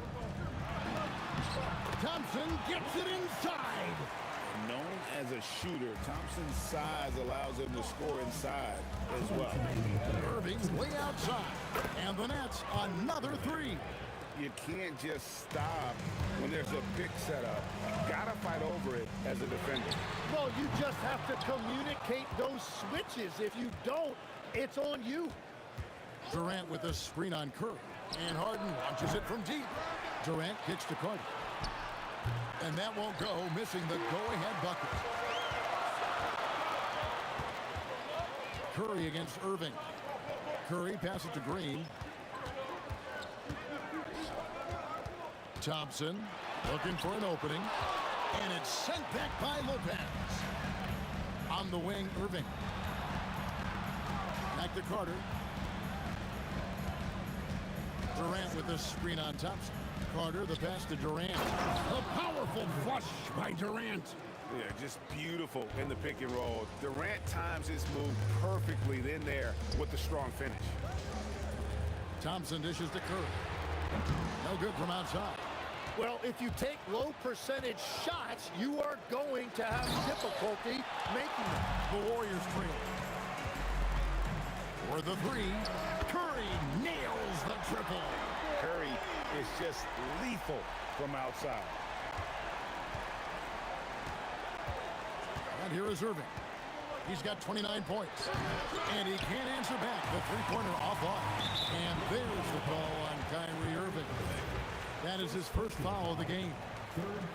Thompson gets it inside. Known as a shooter, Thompson's size allows him to score inside as well. Irving's way outside. And the Nets, another 3. You can't just stop when there's a pick set up. You gotta fight over it as a defender. Well, you just have to communicate those switches. If you don't, it's on you. Durant with a screen on Curry. And Harden launches it from deep. Durant kicks to Carter. And that won't go, missing the go-ahead bucket. Curry against Irving. Curry passes to Green. Thompson looking for an opening. And it's sent back by Lopez. On the wing, Irving. Back to Carter. Durant with a screen on Thompson. Carter, the pass to Durant. A powerful flush by Durant. Yeah, just beautiful in the pick and roll. Durant times his move perfectly then there with the strong finish. Thompson dishes to Curry. No good from outside. Well, if you take low percentage shots, you are going to have difficulty making them. The Warriors trail. For the 3, Curry nails the triple. Curry is just lethal from outside. And here is Irving. He's got 29 points. And he can't answer back. The three-pointer offline. And there's the call on Kyrie Irving. That is his first foul of the game.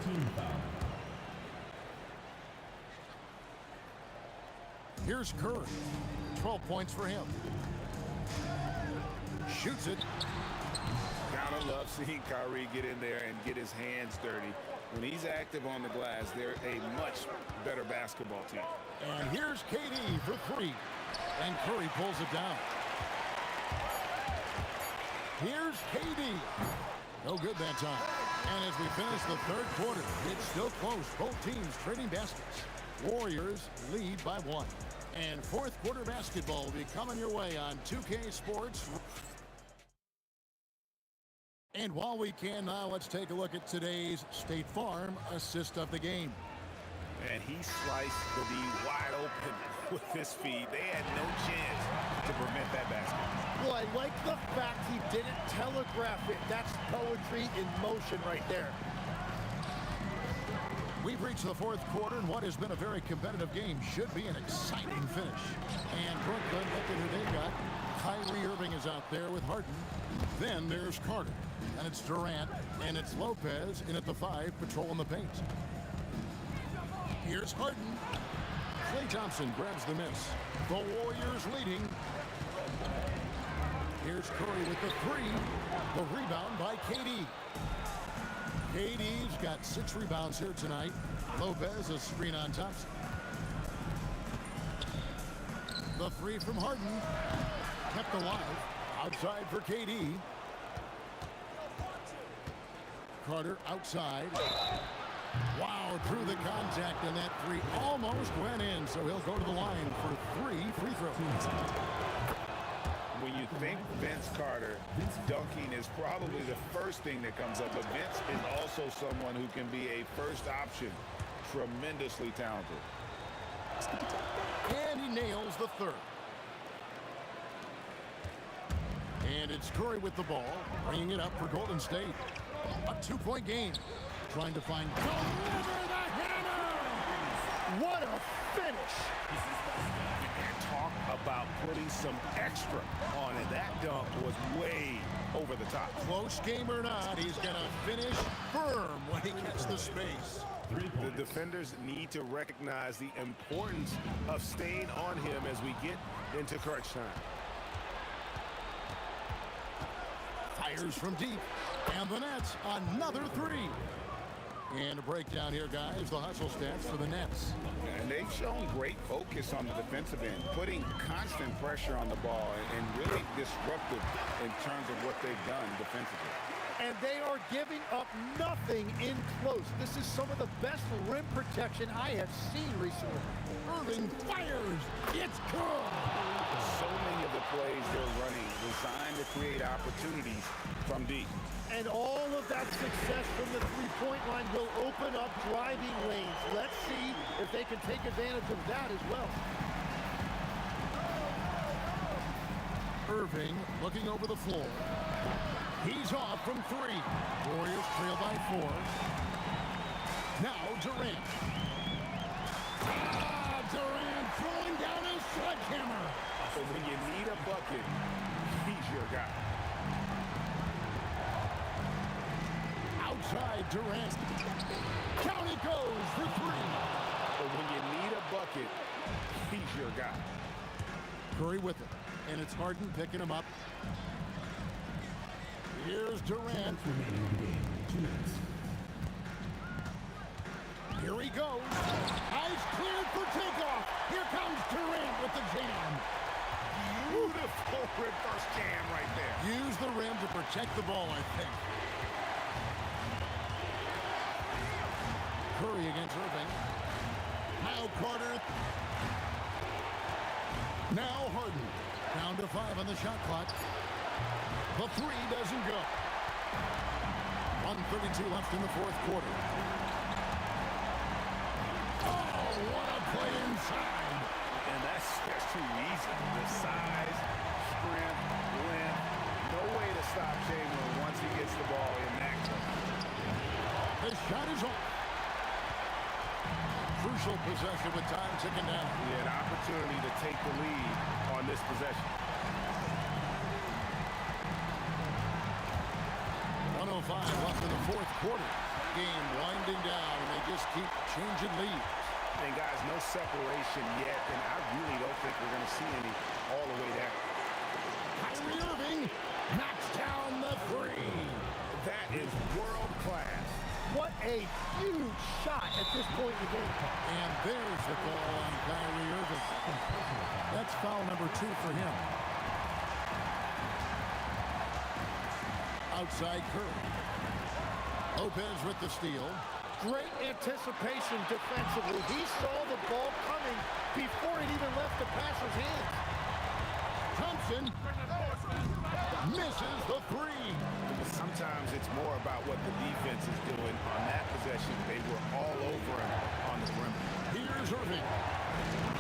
13 foul. Here's Curry. 12 points for him. Shoots it. Gotta love seeing Kyrie get in there and get his hands dirty. When he's active on the glass, they're a much better basketball team. And here's KD for 3. And Curry pulls it down. Here's KD. No good that time. And as we finish the third quarter, it's still close. Both teams trading baskets. Warriors lead by 1. And fourth quarter basketball will be coming your way on 2K Sports. And while we can now, let's take a look at today's State Farm assist of the game. And he sliced the D wide open with his feet. They had no chance to prevent that basket. Well, I like the fact he didn't telegraph it. That's poetry in motion right there. We've reached the fourth quarter, and what has been a very competitive game should be an exciting finish. And Brooklyn, look at who they got. Kyrie Irving is out there with Harden. Then there's Carter, and it's Durant, and it's Lopez in at the 5, patrolling the paint. Here's Harden. Klay Thompson grabs the miss. The Warriors leading. Here's Curry with the 3. The rebound by KD. KD's got 6 rebounds here tonight. Lopez, a screen on Thompson. The 3 from Harden. Kept alive. Outside for KD. Carter outside. Wow, through the contact, and that three almost went in, so he'll go to the line for 3 free throws. When you think Vince Carter, dunking is probably the first thing that comes up, but Vince is also someone who can be a first option. Tremendously talented. And he nails the third. And it's Curry with the ball, bringing it up for Golden State. A 2-point game. Trying to find deliver the hammer! What a finish! And talk about putting some extra on it. That dunk was way over the top. Close game or not, he's going to finish firm when he gets the space. The defenders need to recognize the importance of staying on him as we get into crunch time. Fires from deep, and the Nets another three. And a breakdown here, guys, the hustle stats for the Nets. And they've shown great focus on the defensive end, putting constant pressure on the ball and really disruptive in terms of what they've done defensively. And they are giving up nothing in close. This is some of the best rim protection I have seen recently. Irving fires. It's good. So many of the plays they're running designed to create opportunities from deep. And all of that success from the three-point line will open up driving lanes. Let's see if they can take advantage of that as well. Irving looking over the floor. He's off from three. Warriors trail by 4. Now Durant. Durant throwing down a sledgehammer. So when you need a bucket, he's your guy. Outside Durant. Down it goes for 3. But when you need a bucket, he's your guy. Curry with it. And it's Harden picking him up. Here's Durant. Here he goes. Eyes cleared for takeoff. Here comes Durant with the jam. Beautiful reverse jam right there. Use the rim to protect the ball, I think. Curry against Irving. Now Carter. Now Harden. Down to 5 on the shot clock. The 3 doesn't go. 1:32 left in the fourth quarter. Oh, what a play inside. And that's too easy. The size, strength, length. No way to stop Chamberlain once he gets the ball in that clip. The shot is off. Crucial possession with time ticking down. He had an opportunity to take the lead on this possession. 1:05 left in the fourth quarter. Game winding down, and they just keep changing leads. And guys, no separation yet, and I really don't think we're going to see any all the way down. Kyrie Irving knocks down the 3. That is world class. What a huge shot at this point in the game. And there's the call on Kyrie Irving. That's foul number 2 for him. Outside Curry. Lopez with the steal. Great anticipation defensively. He saw the ball coming before it even left the passer's hands. Thompson misses the 3. Sometimes it's more about what the defense is doing. On that possession, they were all over him on the perimeter. Here's Irving.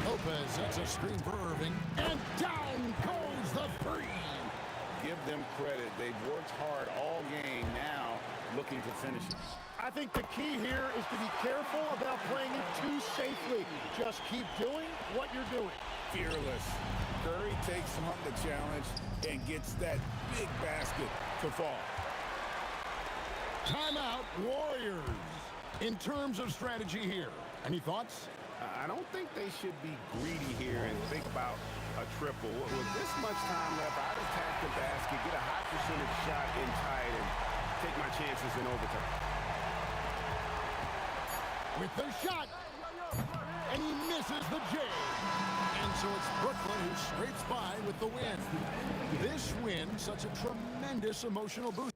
Lopez sets a screen for Irving. And down goes the 3. Give them credit. They've worked hard all game, now looking to finish it. I think the key here is to be careful about playing it too safely. Just keep doing what you're doing. Fearless. Curry takes on the challenge and gets that big basket to fall. Timeout, Warriors. In terms of strategy here, any thoughts? I don't think they should be greedy here and think about a triple. With this much time left, I'd attack the basket, get a high percentage shot in tight, and take my chances in overtime. With the shot, and he misses the J. And so it's Brooklyn who scrapes by with the win. This win, such a tremendous emotional boost.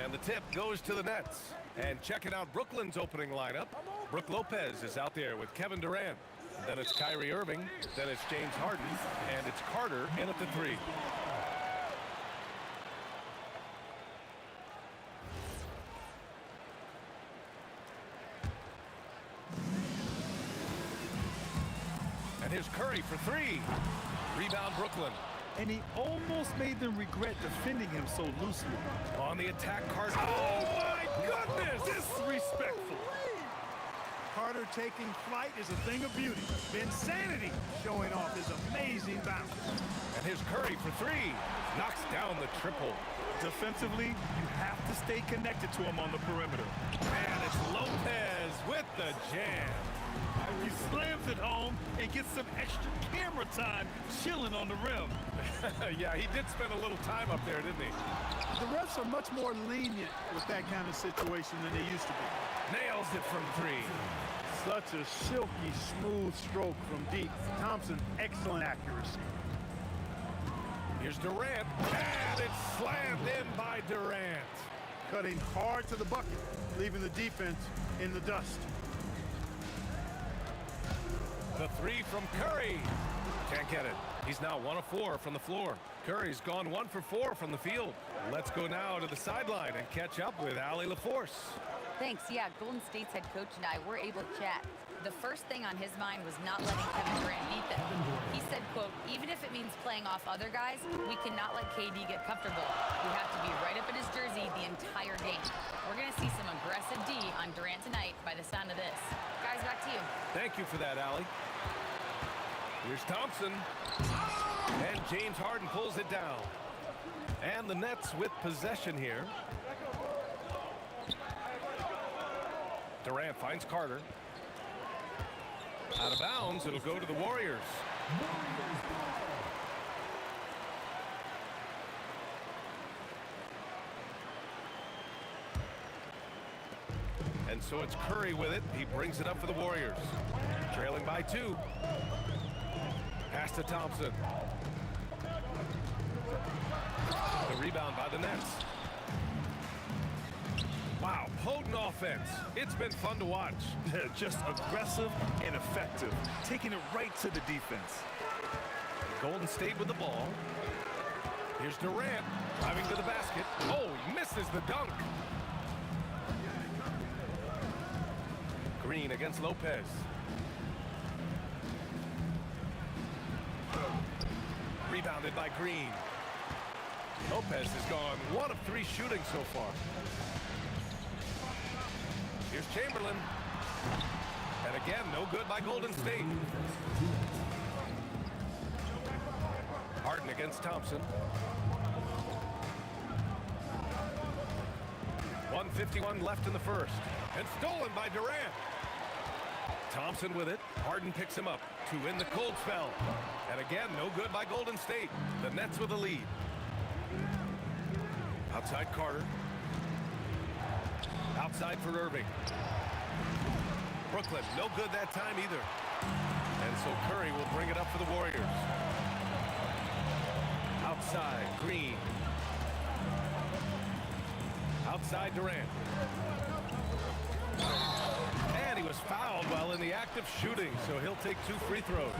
And the tip goes to the Nets. And checking out Brooklyn's opening lineup. Brook Lopez is out there with Kevin Durant. Then it's Kyrie Irving. Then it's James Harden. And it's Carter in at the 3. And here's Curry for 3. Rebound Brooklyn. And he almost made them regret defending him so loosely. On the attack, Carter. Oh, my goodness! Disrespectful. Carter taking flight is a thing of beauty. Insanity showing off his amazing bounce. And here's Curry for 3. Knocks down the triple. Defensively, you have to stay connected to him on the perimeter. And it's Lopez with the jam. He slams it home and gets some extra camera time chilling on the rim. Yeah, he did spend a little time up there, didn't he? The refs are much more lenient with that kind of situation than they used to be. Nails it from 3. Such a silky, smooth stroke from deep. Thompson, excellent accuracy. Here's Durant, and it's slammed in by Durant. Cutting hard to the bucket, leaving the defense in the dust. The 3 from Curry. Can't get it. He's now 1 of 4 from the floor. Curry's gone 1 for 4 from the field. Let's go now to the sideline and catch up with Allie LaForce. Thanks. Yeah, Golden State's head coach and I were able to chat. The first thing on his mind was not letting Kevin Durant beat them. He said, quote, even if it means playing off other guys, we cannot let KD get comfortable. We have to be right up in his jersey the entire game. We're going to see some aggressive D on Durant tonight by the sound of this. Guys, back to you. Thank you for that, Allie. Here's Thompson. And James Harden pulls it down. And the Nets with possession here. Durant finds Carter. Out of bounds, it'll go to the Warriors. And so it's Curry with it. He brings it up for the Warriors. Trailing by 2. Pass to Thompson. The rebound by the Nets. Wow, potent offense. It's been fun to watch. Just aggressive and effective, taking it right to the defense. Golden State with the ball. Here's Durant driving to the basket. Oh, he misses the dunk. Green against Lopez. Rebounded by Green. Lopez has gone 1 of 3 shooting so far. Here's Chamberlain. And again, no good by Golden State. Harden against Thompson. 1:51 left in the first. And stolen by Durant. Thompson with it. Harden picks him up to win the cold spell. And again, no good by Golden State. The Nets with the lead. Outside Carter. Outside for Irving. Brooklyn, no good that time either. And so Curry will bring it up for the Warriors. Outside, Green. Outside, Durant. And he was fouled while in the act of shooting, so he'll take 2 free throws.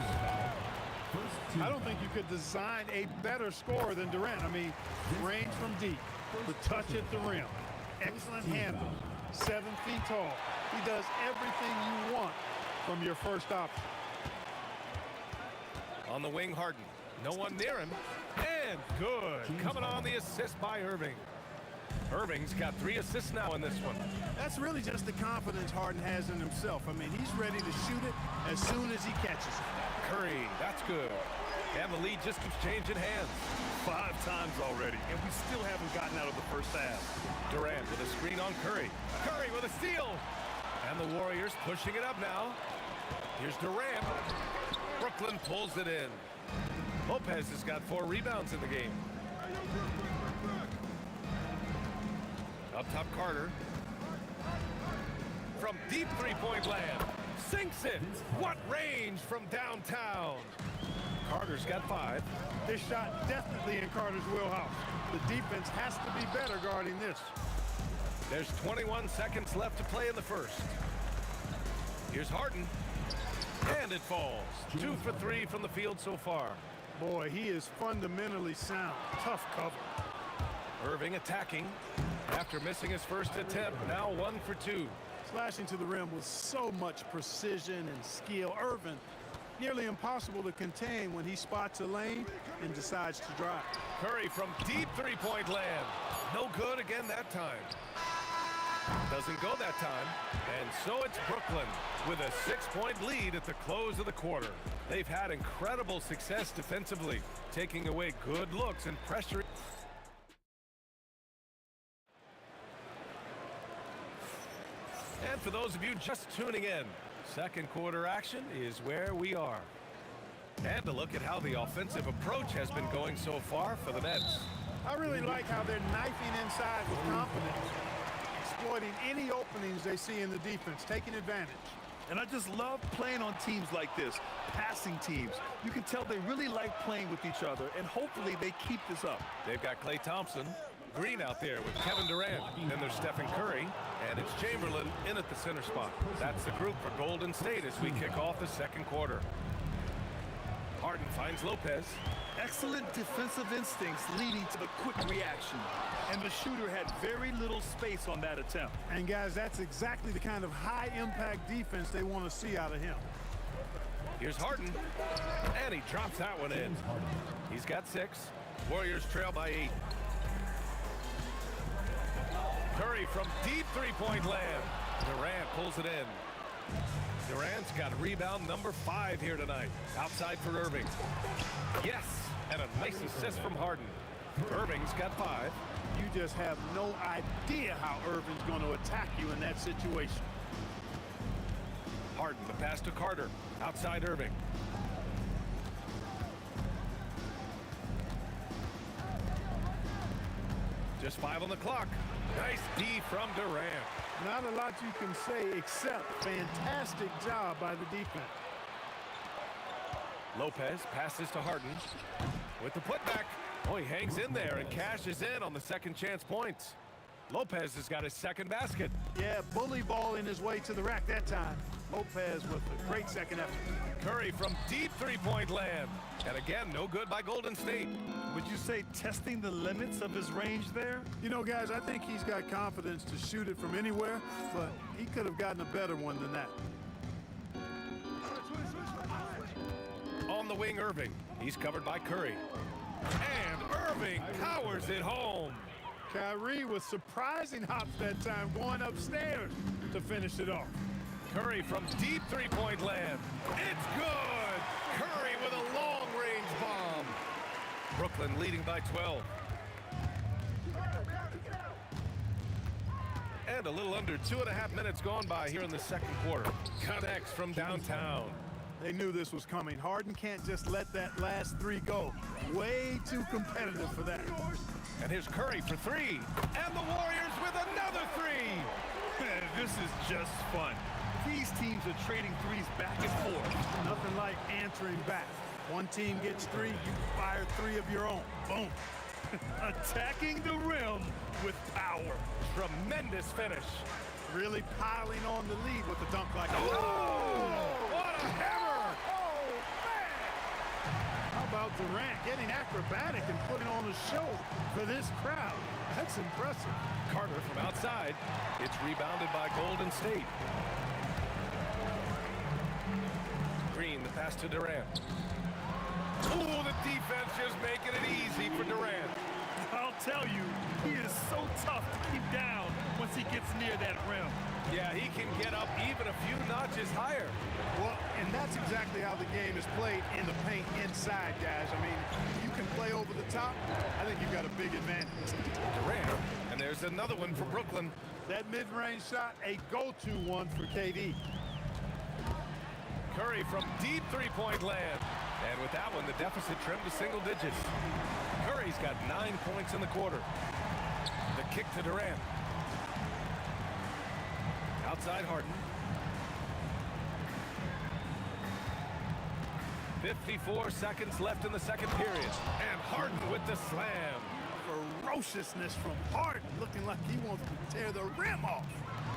I don't think you could design a better scorer than Durant. I mean, range from deep, the touch at the rim, excellent handle, 7 feet tall. He does everything you want from your first option. On the wing, Harden. No one near him. And good. Coming on the assist by Irving. Irving's got 3 assists now in this one. That's really just the confidence Harden has in himself. I mean, he's ready to shoot it as soon as he catches it. Curry, that's good. And the lead just keeps changing hands. 5 times already, and we still haven't gotten out of the first half. Durant with a screen on Curry. Curry with a steal. And the Warriors pushing it up now. Here's Durant. Brooklyn pulls it in. Lopez has got 4 rebounds in the game. Up top, Carter. From deep three-point land. Sinks it. What range from downtown. Carter's got 5. This shot definitely in Carter's wheelhouse. The defense has to be better guarding this. There's 21 seconds left to play in the first. Here's Harden. And it falls. 2 for 3 from the field so far. Boy, he is fundamentally sound. Tough cover. Irving attacking. After missing his first attempt, now 1 for 2. Slashing to the rim with so much precision and skill. Irving, nearly impossible to contain when he spots a lane and decides to drive. Curry from deep three-point land. No good again that time. Doesn't go that time. And so it's Brooklyn with a 6-point lead at the close of the quarter. They've had incredible success defensively, taking away good looks and pressuring. And for those of you just tuning in, second quarter action is where we are. And to look at how the offensive approach has been going so far for the Nets. I really like how they're knifing inside with confidence, exploiting any openings they see in the defense, taking advantage. And I just love playing on teams like this, passing teams. You can tell they really like playing with each other, and hopefully they keep this up. They've got Klay Thompson, Green out there with Kevin Durant. Then there's Stephen Curry, and it's Chamberlain in at the center spot. That's the group for Golden State as we kick off the second quarter. Harden finds Lopez. Excellent defensive instincts leading to the quick reaction. And the shooter had very little space on that attempt. And guys, that's exactly the kind of high-impact defense they want to see out of him. Here's Harden, and he drops that one in. He's got 6. Warriors trail by 8. Curry from deep three-point land. Durant pulls it in. Durant's got rebound number 5 here tonight. Outside for Irving. Yes, and a nice assist from Harden. Irving's got 5. You just have no idea how Irving's going to attack you in that situation. Harden, the pass to Carter. Outside Irving. Just 5 on the clock. Nice D from Durant. Not a lot you can say except fantastic job by the defense. Lopez passes to Harden with the putback. Oh, he hangs in there and cashes in on the second chance points. Lopez has got his second basket. Yeah, bully balling his way to the rack that time. Lopez with a great second effort. Curry from deep three-point land. And again, no good by Golden State. Would you say testing the limits of his range there? You know, guys, I think he's got confidence to shoot it from anywhere, but he could have gotten a better one than that. On the wing, Irving. He's covered by Curry. And Irving powers it home. Kyrie with surprising hops that time, going upstairs to finish it off. Curry from deep three-point land. It's good! Curry with a long-range bomb. Brooklyn leading by 12. And a little under 2.5 minutes gone by here in the second quarter. Connects from downtown. They knew this was coming. Harden can't just let that last 3 go. Way too competitive for that. And here's Curry for 3. And the Warriors with another 3. This is just fun. These teams are trading threes back and forth. Nothing like answering back. One team gets 3, you fire 3 of your own. Boom. Attacking the rim with power. Tremendous finish. Really piling on the lead with a dunk like that. Oh, what a hammer! Oh, man! How about Durant getting acrobatic and putting on a show for this crowd? That's impressive. Carter from outside. It's rebounded by Golden State. Green, the pass to Durant. Oh, the defense just making it easy for Durant. I'll tell you, he is so tough to keep down once he gets near that rim. Yeah, he can get up even a few notches higher. Well, and that's exactly how the game is played in the paint inside, guys. I mean, if you can play over the top, I think you've got a big advantage. Durant, and there's another one for Brooklyn. That mid-range shot, a go-to one for KD. Curry from deep three-point land. And with that one, the deficit trimmed to single digits. Curry's got 9 points in the quarter. The kick to Durant. Outside Harden. 54 seconds left in the second period. And Harden with the slam. Ferociousness from Harden, looking like he wants to tear the rim off.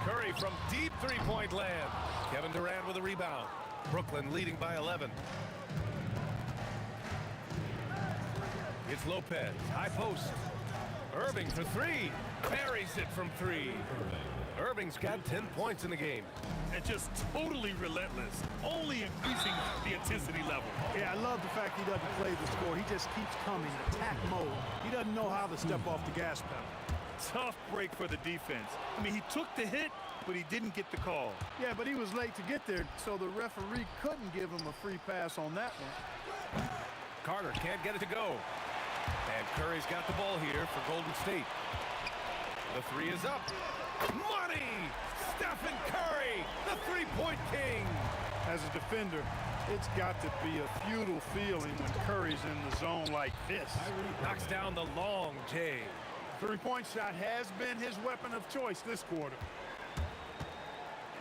Curry from deep three-point land. Kevin Durant with a rebound. Brooklyn leading by 11. It's Lopez, high post. Irving for 3. Buries it from 3. Irving's got 10 points in the game. And just totally relentless, only increasing the intensity level. Yeah, I love the fact he doesn't play the score. He just keeps coming, attack mode. He doesn't know how to step off the gas pedal. Tough break for the defense. I mean, he took the hit, but he didn't get the call. Yeah, but he was late to get there, so the referee couldn't give him a free pass on that one. Carter can't get it to go. And Curry's got the ball here for Golden State. The 3 is up. Money! Stephen Curry, the three-point king. As a defender, it's got to be a futile feeling when Curry's in the zone like this. Knocks down the long J. Three-point shot has been his weapon of choice this quarter.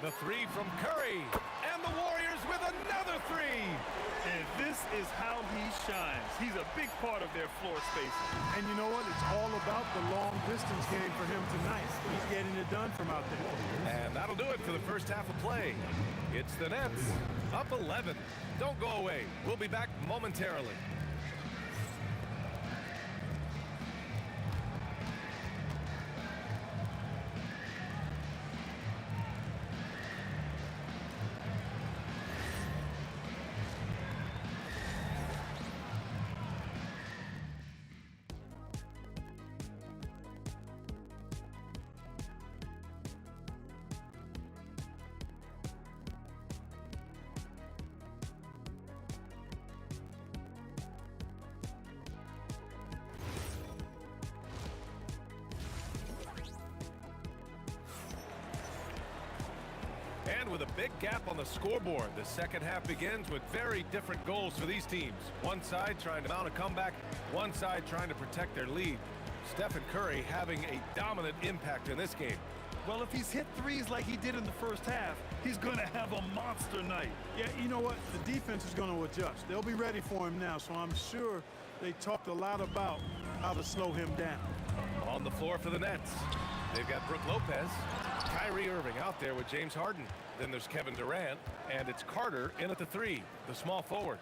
The 3 from Curry. And the Warriors with another 3. And this is how he shines. He's a big part of their floor spacing. And you know what? It's all about the long-distance game for him tonight. He's getting it done from out there. And that'll do it for the first half of play. It's the Nets, up 11. Don't go away. We'll be back momentarily. And with a big gap on the scoreboard, the second half begins with very different goals for these teams. One side trying to mount a comeback, one side trying to protect their lead. Stephen Curry having a dominant impact in this game. Well, if he's hit threes like he did in the first half, he's going to have a monster night. Yeah, you know what? The defense is going to adjust. They'll be ready for him now, so I'm sure they talked a lot about how to slow him down. On the floor for the Nets, they've got Brook Lopez, Kyrie Irving out there with James Harden. Then there's Kevin Durant, and it's Carter in at the 3, the small forward.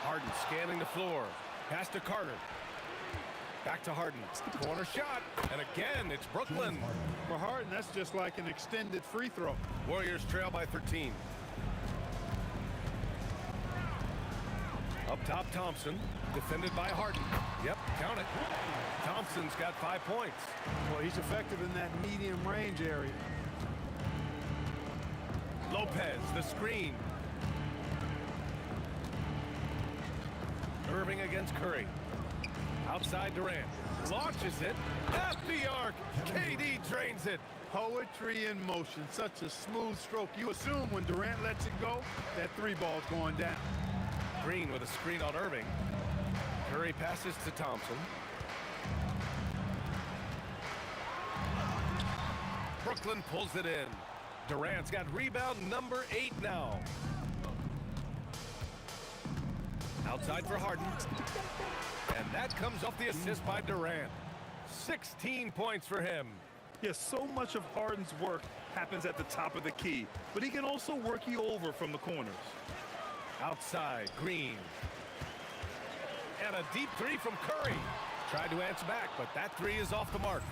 Harden scanning the floor. Pass to Carter. Back to Harden. Corner shot. And again, it's Brooklyn. For Harden, that's just like an extended free throw. Warriors trail by 13. Up top, Thompson. Defended by Harden. Yep, count it. Thompson's got 5 points. Well, he's effective in that medium range area. Lopez, the screen. Irving against Curry. Outside Durant. Launches it. At the arc. KD drains it. Poetry in motion. Such a smooth stroke. You assume when Durant lets it go, that 3 ball's going down. Green with a screen on Irving. Curry passes to Thompson. Brooklyn pulls it in. Durant's got rebound number 8 now. Outside for Harden. And that comes off the assist by Durant. 16 points for him. Yes, so much of Harden's work happens at the top of the key, but he can also work you over from the corners. Outside, Green. And a deep three from Curry. Tried to answer back, but that three is off the mark.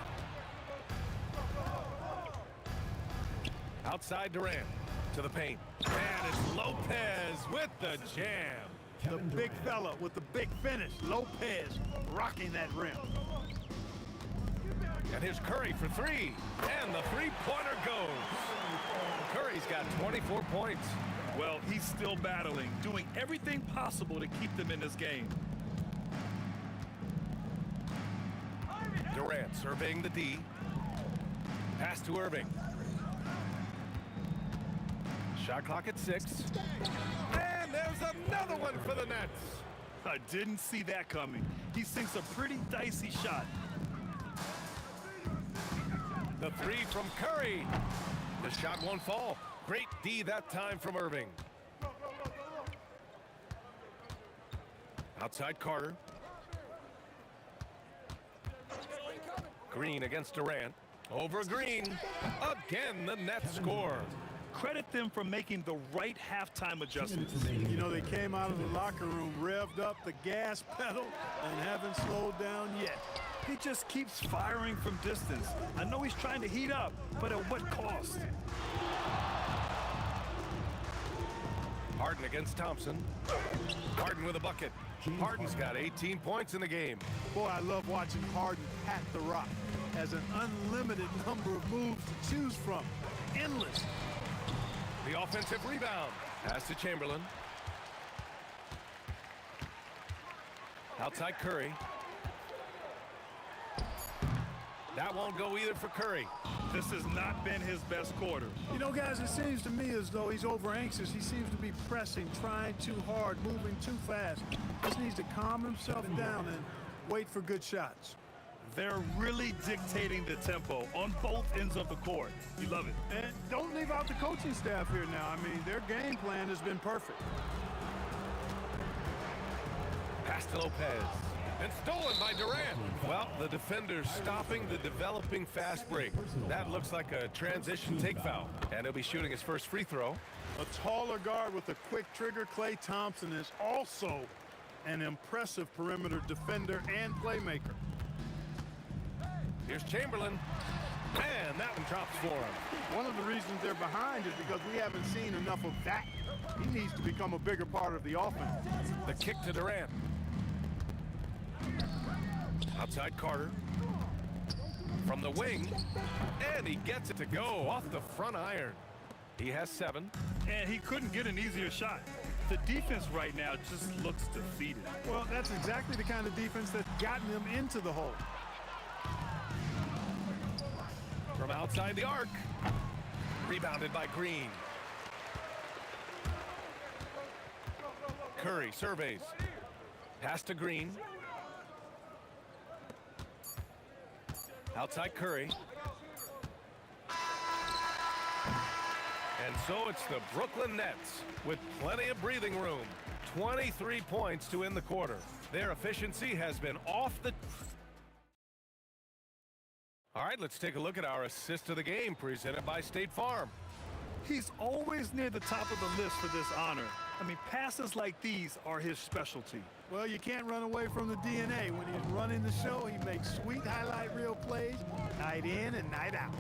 Outside Durant to the paint. And it's Lopez with the jam. The big fella with the big finish. Lopez rocking that rim. And here's Curry for three. And the three-pointer goes. Curry's got 24 points. Well, he's still battling, doing everything possible to keep them in this game. Durant surveying the D. Pass to Irving. Shot clock at 6. And there's another one for the Nets. I didn't see that coming. He sinks a pretty dicey shot. The three from Curry. The shot won't fall. Great D that time from Irving. Outside Carter. Green against Durant. Over Green. Again, the Nets score. Credit them for making the right halftime adjustments. You know, they came out of the locker room, revved up the gas pedal, and haven't slowed down yet. He just keeps firing from distance. I know he's trying to heat up, but at what cost? Harden against Thompson. Harden with a bucket. Harden's got 18 points in the game. Boy, I love watching Harden pat the rock. Has an unlimited number of moves to choose from. Endless. The offensive rebound. Pass to Chamberlain. Outside Curry. That won't go either for Curry. This has not been his best quarter. You know, guys, it seems to me as though he's over anxious. He seems to be pressing, trying too hard, moving too fast. Just needs to calm himself down and wait for good shots. They're really dictating the tempo on both ends of the court. You love it. And don't leave out the coaching staff here now. I mean, their game plan has been perfect. Pass to Lopez. And stolen by Durant. Well, the defender's stopping the developing fast break. That looks like a transition take foul. And he'll be shooting his first free throw. A taller guard with a quick trigger, Klay Thompson, is also an impressive perimeter defender and playmaker. Here's Chamberlain. And that one drops for him. One of the reasons they're behind is because we haven't seen enough of that. He needs to become a bigger part of the offense. The kick to Durant. Outside Carter. From the wing. And he gets it to go off the front iron. He has 7. And he couldn't get an easier shot. The defense right now just looks defeated. Well, that's exactly the kind of defense that's gotten them into the hole. From outside the arc. Rebounded by Green. Curry surveys. Pass to Green. Outside Curry. And so it's the Brooklyn Nets with plenty of breathing room. 23 points to end the quarter. Their efficiency has been off the... All right, let's take a look at our assist of the game presented by State Farm. He's always near the top of the list for this honor. I mean, passes like these are his specialty. Well, you can't run away from the DNA. When he's running the show, he makes sweet highlight reel plays night in and night out.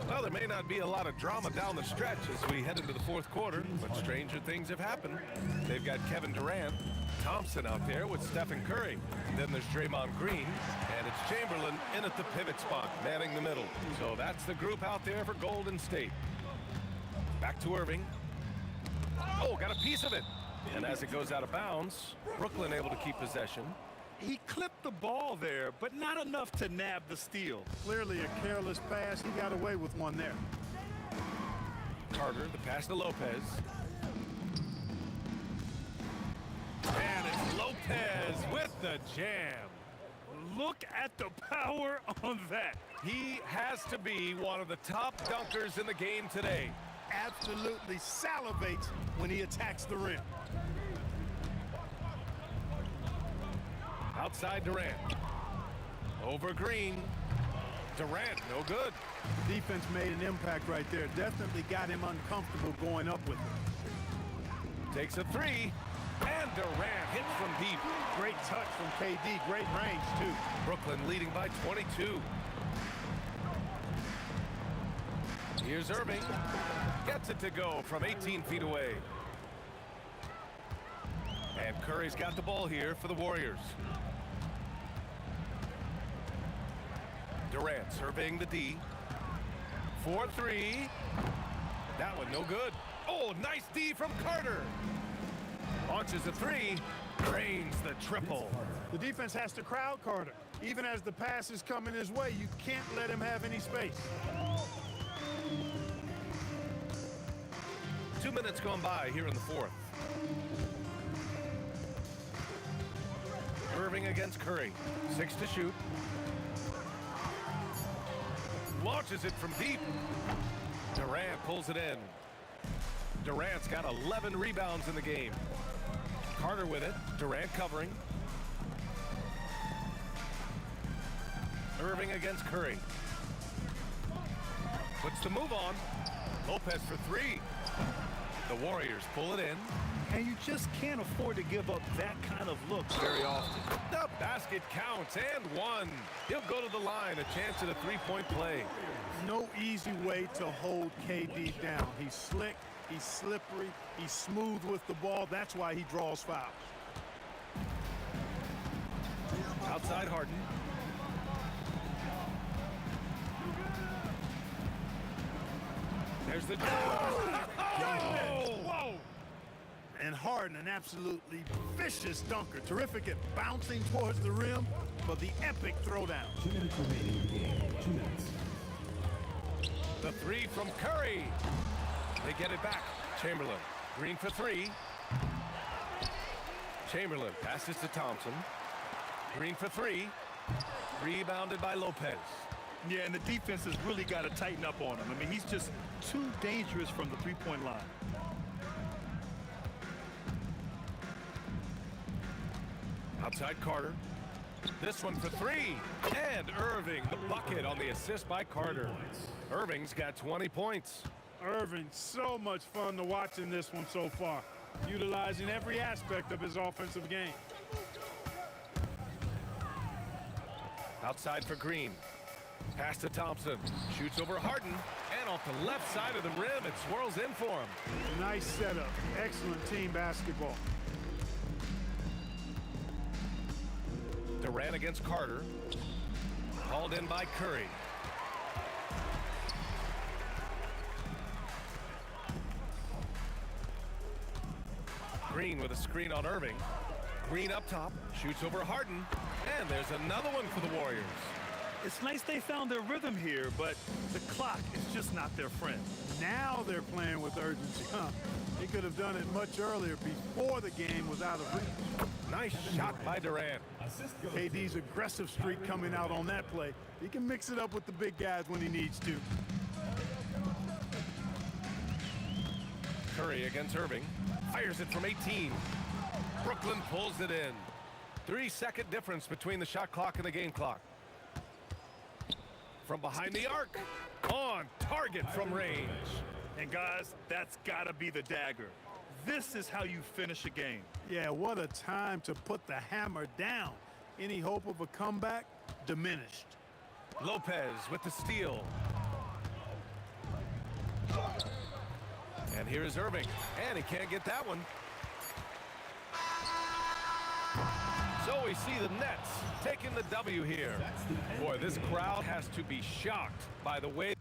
Well, there may not be a lot of drama down the stretch as we head into the fourth quarter, but stranger things have happened. They've got Kevin Durant, Thompson out there with Stephen Curry. Then there's Draymond Green, and it's Chamberlain in at the pivot spot, manning the middle. So that's the group out there for Golden State. Back to Irving. Oh, got a piece of it. And as it goes out of bounds, Brooklyn able to keep possession. He clipped the ball there, but not enough to nab the steal. Clearly a careless pass. He got away with one there. Carter, the pass to Lopez. And it's Lopez with the jam. Look at the power on that. He has to be one of the top dunkers in the game today. Absolutely salivates when he attacks the rim. Outside Durant. Over Green. Durant, no good. The defense made an impact right there. Definitely got him uncomfortable going up with it. Takes a three. And Durant hits from deep. Great touch from KD. Great range, too. Brooklyn leading by 22. Here's Irving. Gets it to go from 18 feet away. And Curry's got the ball here for the Warriors. Durant surveying the D. 4-3. That one no good. Oh, nice D from Carter. Launches a three. Drains the triple. The defense has to crowd Carter. Even as the pass is coming his way, you can't let him have any space. 2 minutes gone by here in the fourth. Irving against Curry. 6 to shoot. Launches it from deep. Durant pulls it in. Durant's got 11 rebounds in the game. Carter with it. Durant covering. Irving against Curry. Puts the move on. Lopez for three. The Warriors pull it in. And you just can't afford to give up that kind of look very often. The basket counts and one. He'll go to the line. A chance at a three-point play. No easy way to hold KD down. He's slick, he's slippery, he's smooth with the ball. That's why he draws fouls. Outside Harden. There's the Whoa! And Harden, an absolutely vicious dunker. Terrific at bouncing towards the rim for the epic throwdown. 2 minutes remaining in the game. 2 minutes. The three from Curry. They get it back. Chamberlain. Green for three. Chamberlain passes to Thompson. Green for three. Rebounded by Lopez. Yeah, and the defense has really got to tighten up on him. I mean, he's just too dangerous from the three-point line. Outside Carter. This one for three. And Irving, the bucket on the assist by Carter. Irving's got 20 points. Irving, so much fun to watch in this one so far. Utilizing every aspect of his offensive game. Outside for Green. Pass to Thompson. Shoots over Harden. And off the left side of the rim, it swirls in for him. Nice setup. Excellent team basketball. Durant against Carter. Hauled in by Curry. Green with a screen on Irving. Green up top. Shoots over Harden. And there's another one for the Warriors. It's nice they found their rhythm here, but the clock is just not their friend. Now they're playing with urgency. He could have done it much earlier before the game was out of reach. Nice shot by Durant. KD's aggressive streak coming out on that play. He can mix it up with the big guys when he needs to. Curry against Irving. Fires it from 18. Brooklyn pulls it in. 3-second difference between the shot clock and the game clock. From behind the arc. On target from range. And guys, that's got to be the dagger. This is how you finish a game. Yeah, what a time to put the hammer down. Any hope of a comeback? Diminished. Lopez with the steal. And here's Irving. And he can't get that one. So we see the Nets taking the W here. Boy, this crowd has to be shocked by the way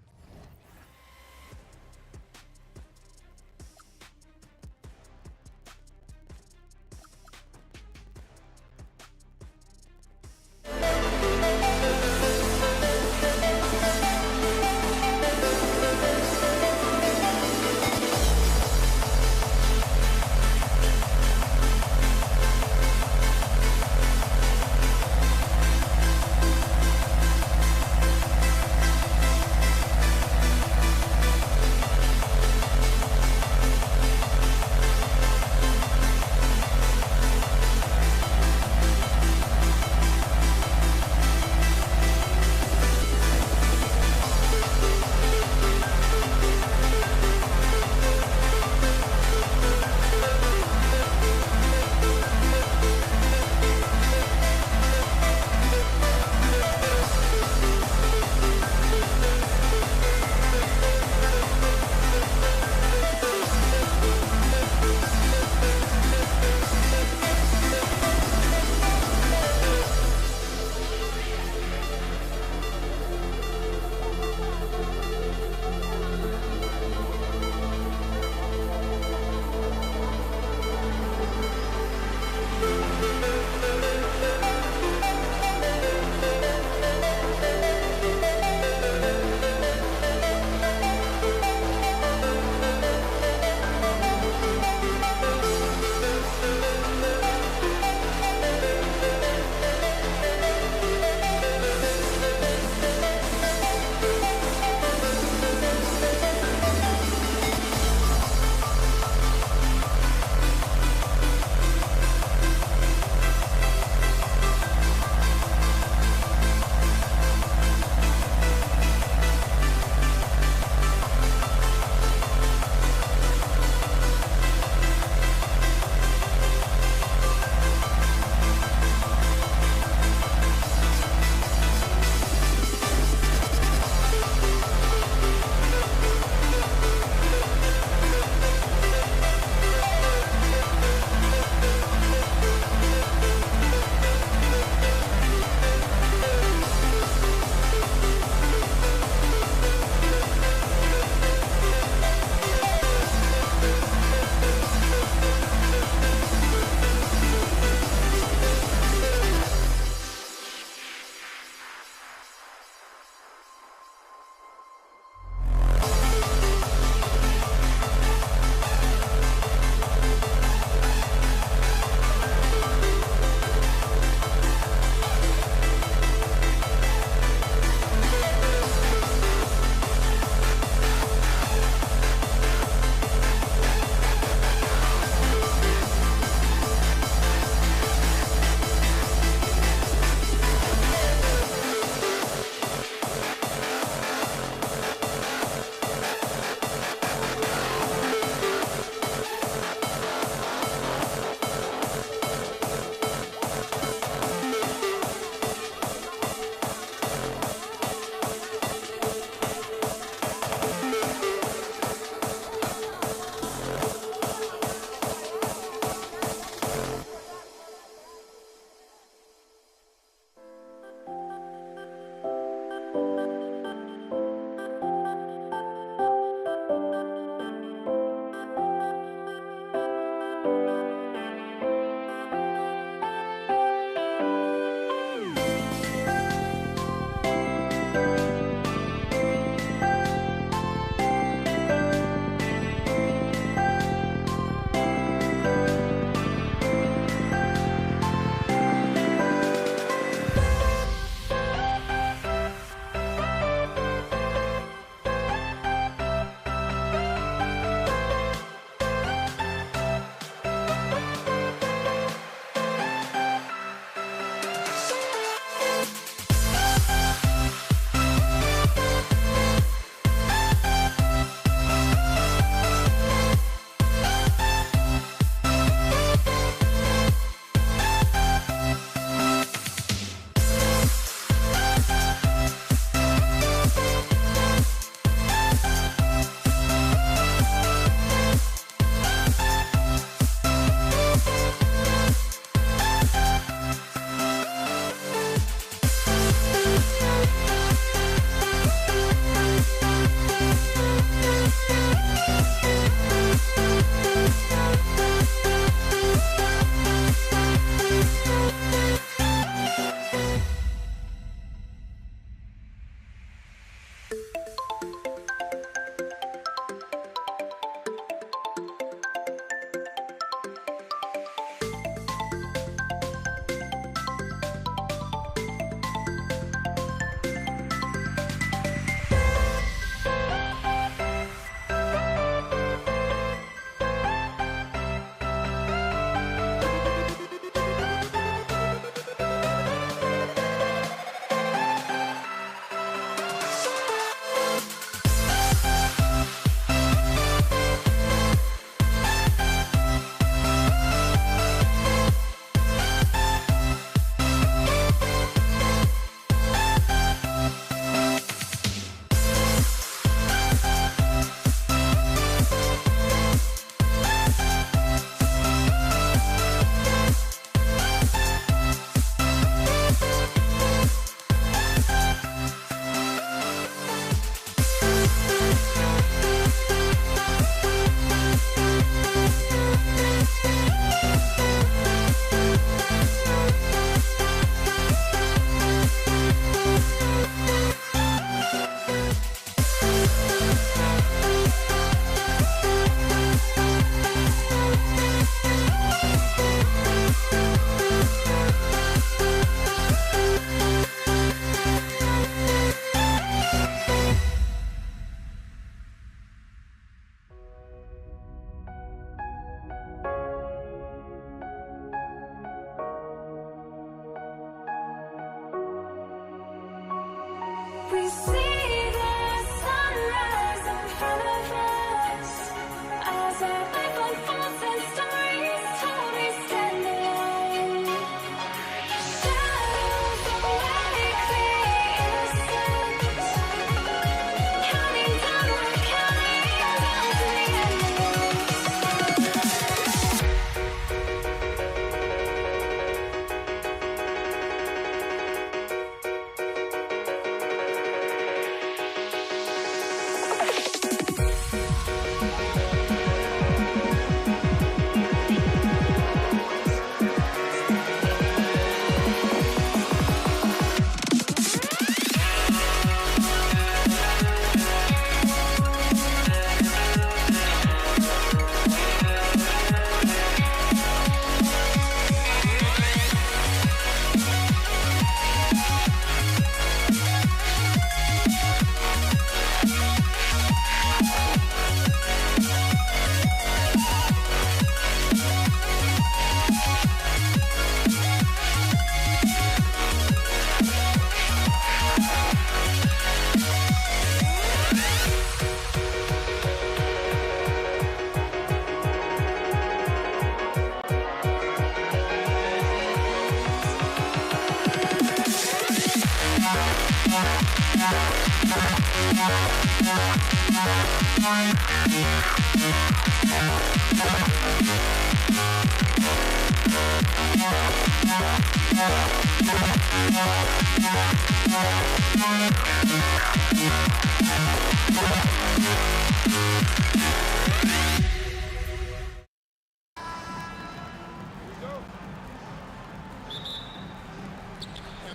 And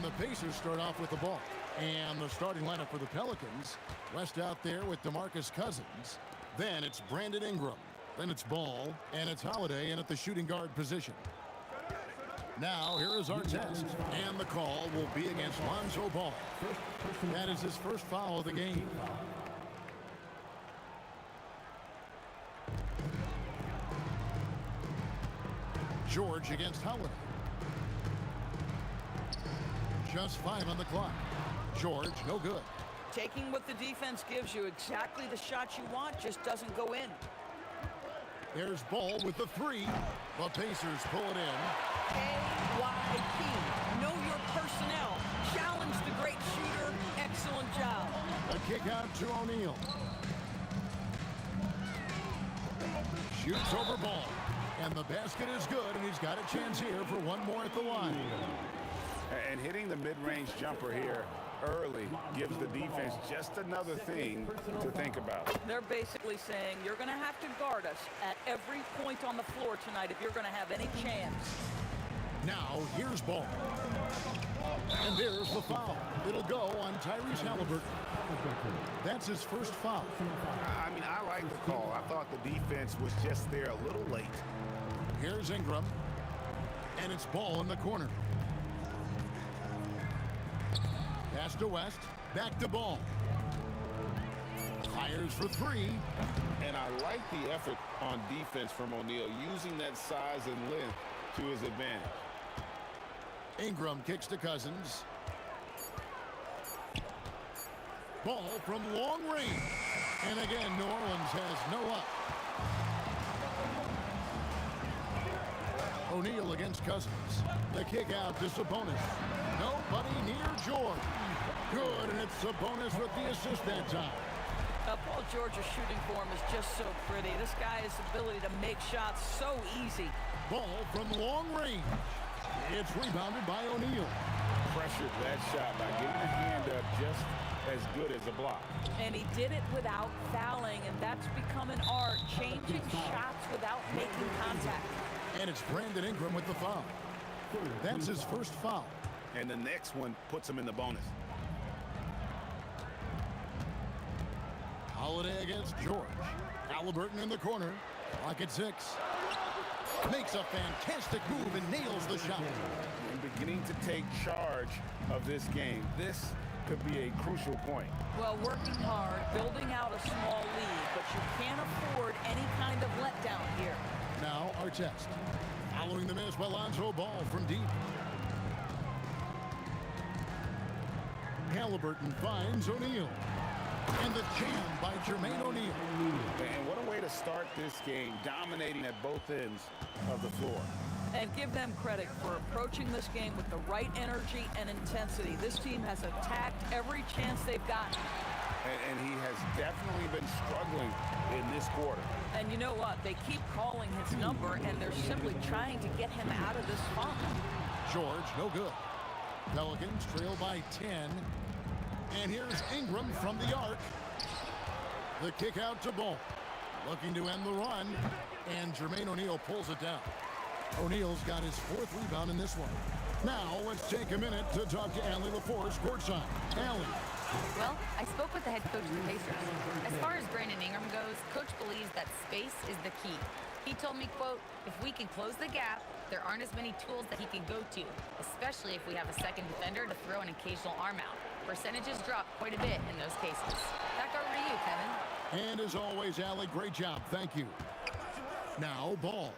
the Pacers start off with the ball. And the starting lineup for the Pelicans. West out there with DeMarcus Cousins. Then it's Brandon Ingram. Then it's Ball. And it's Holiday in at the shooting guard position. Now, here is our test. And the call will be against Lonzo Ball. That is his first foul of the game. George against Holiday. Just 5 on the clock. George, no good. Taking what the defense gives you, exactly the shot you want, just doesn't go in. There's Ball with the 3. The Pacers pull it in. KYP. Know your personnel. Challenge the great shooter. Excellent job. A kick out to O'Neal. Shoots over Ball. And the basket is good, and he's got a chance here for one more at the line. And hitting the mid-range jumper here early gives the defense just another thing to think about. They're basically saying you're going to have to guard us at every point on the floor tonight if you're going to have any chance. Now, here's Ball. And there's the foul. It'll go on Tyrese Halliburton. That's his first foul. I mean, I like the call. I thought the defense was just there a little late. Here's Ingram. And it's Ball in the corner. Pass to West. Back to Ball. Fires for 3. And I like the effort on defense from O'Neal, using that size and length to his advantage. Ingram kicks to Cousins. Ball from long range. And again, New Orleans has no up. O'Neal against Cousins. The kick out to Sabonis. Nobody near George. Good, and it's Sabonis with the assist that time. Paul George's shooting form is just so pretty. This guy has the ability to make shots so easy. Ball from long range. It's rebounded by O'Neal. Pressured that shot by getting the hand up just as good as a block. And he did it without fouling, and that's become an art, changing shots without making contact. And it's Brandon Ingram with the foul. That's his first foul. And the next one puts him in the bonus. Holiday against George. Halliburton in the corner. Clock at 6. Makes a fantastic move and nails the shot. And beginning to take charge of this game. This could be a crucial point. Well, working hard, building out a small lead, but you can't afford any kind of letdown here. Now our test. Following the miss by Lonzo Ball from deep. Halliburton finds O'Neal. And the jam by Jermaine O'Neal. And what a way to start this game, dominating at both ends of the floor. And give them credit for approaching this game with the right energy and intensity. This team has attacked every chance they've gotten. And he has definitely been struggling in this quarter. And you know what? They keep calling his number, and they're simply trying to get him out of this funk. George, no good. Pelicans trail by 10. And here's Ingram from the arc. The kick out to Ball. Looking to end the run. And Jermaine O'Neal pulls it down. O'Neal's got his 4th rebound in this one. Now, let's take a minute to talk to Allie LaForce courtside. Allie. Well, I spoke with the head coach of the Pacers. As far as Brandon Ingram goes, coach believes that space is the key. He told me, quote, if we can close the gap, there aren't as many tools that he can go to, especially if we have a second defender to throw an occasional arm out. Percentages drop quite a bit in those cases. Back over to you, Kevin. And as always, Allie, great job. Thank you. Now, Ball.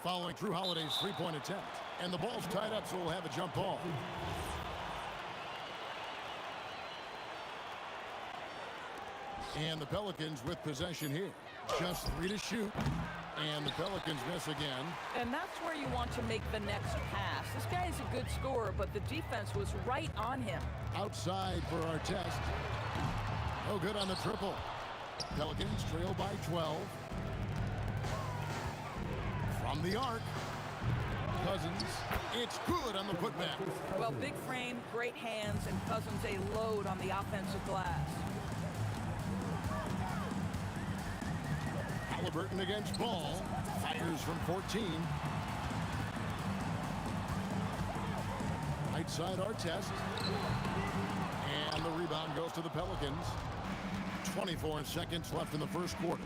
Following Drew Holiday's three-point attempt. And the ball's tied up, so we'll have a jump ball. And the Pelicans with possession here. Just 3 to shoot. And the Pelicans miss again. And that's where you want to make the next pass. This guy is a good scorer, but the defense was right on him. Outside for our test. No good on the triple. Pelicans trail by 12. From the arc. Cousins. It's good on the putback. Well, big frame, great hands, and Cousins a load on the offensive glass. Halliburton against Ball. Fires from 14. Right side Artest. And the rebound goes to the Pelicans. 24 seconds left in the first quarter.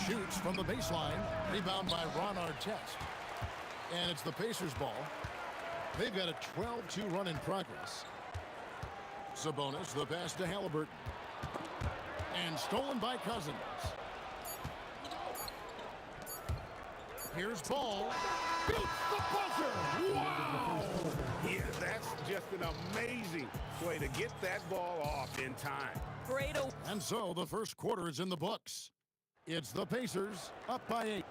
Shoots from the baseline. Rebound by Ron Artest. And it's the Pacers' ball. They've got a 12-2 run in progress. Sabonis, the pass to Halliburton. And stolen by Cousins. Here's Ball. Beats the buzzer! Wow! Yeah, that's just an amazing way to get that ball off in time. Great. And so the first quarter is in the books. It's the Pacers up by 8.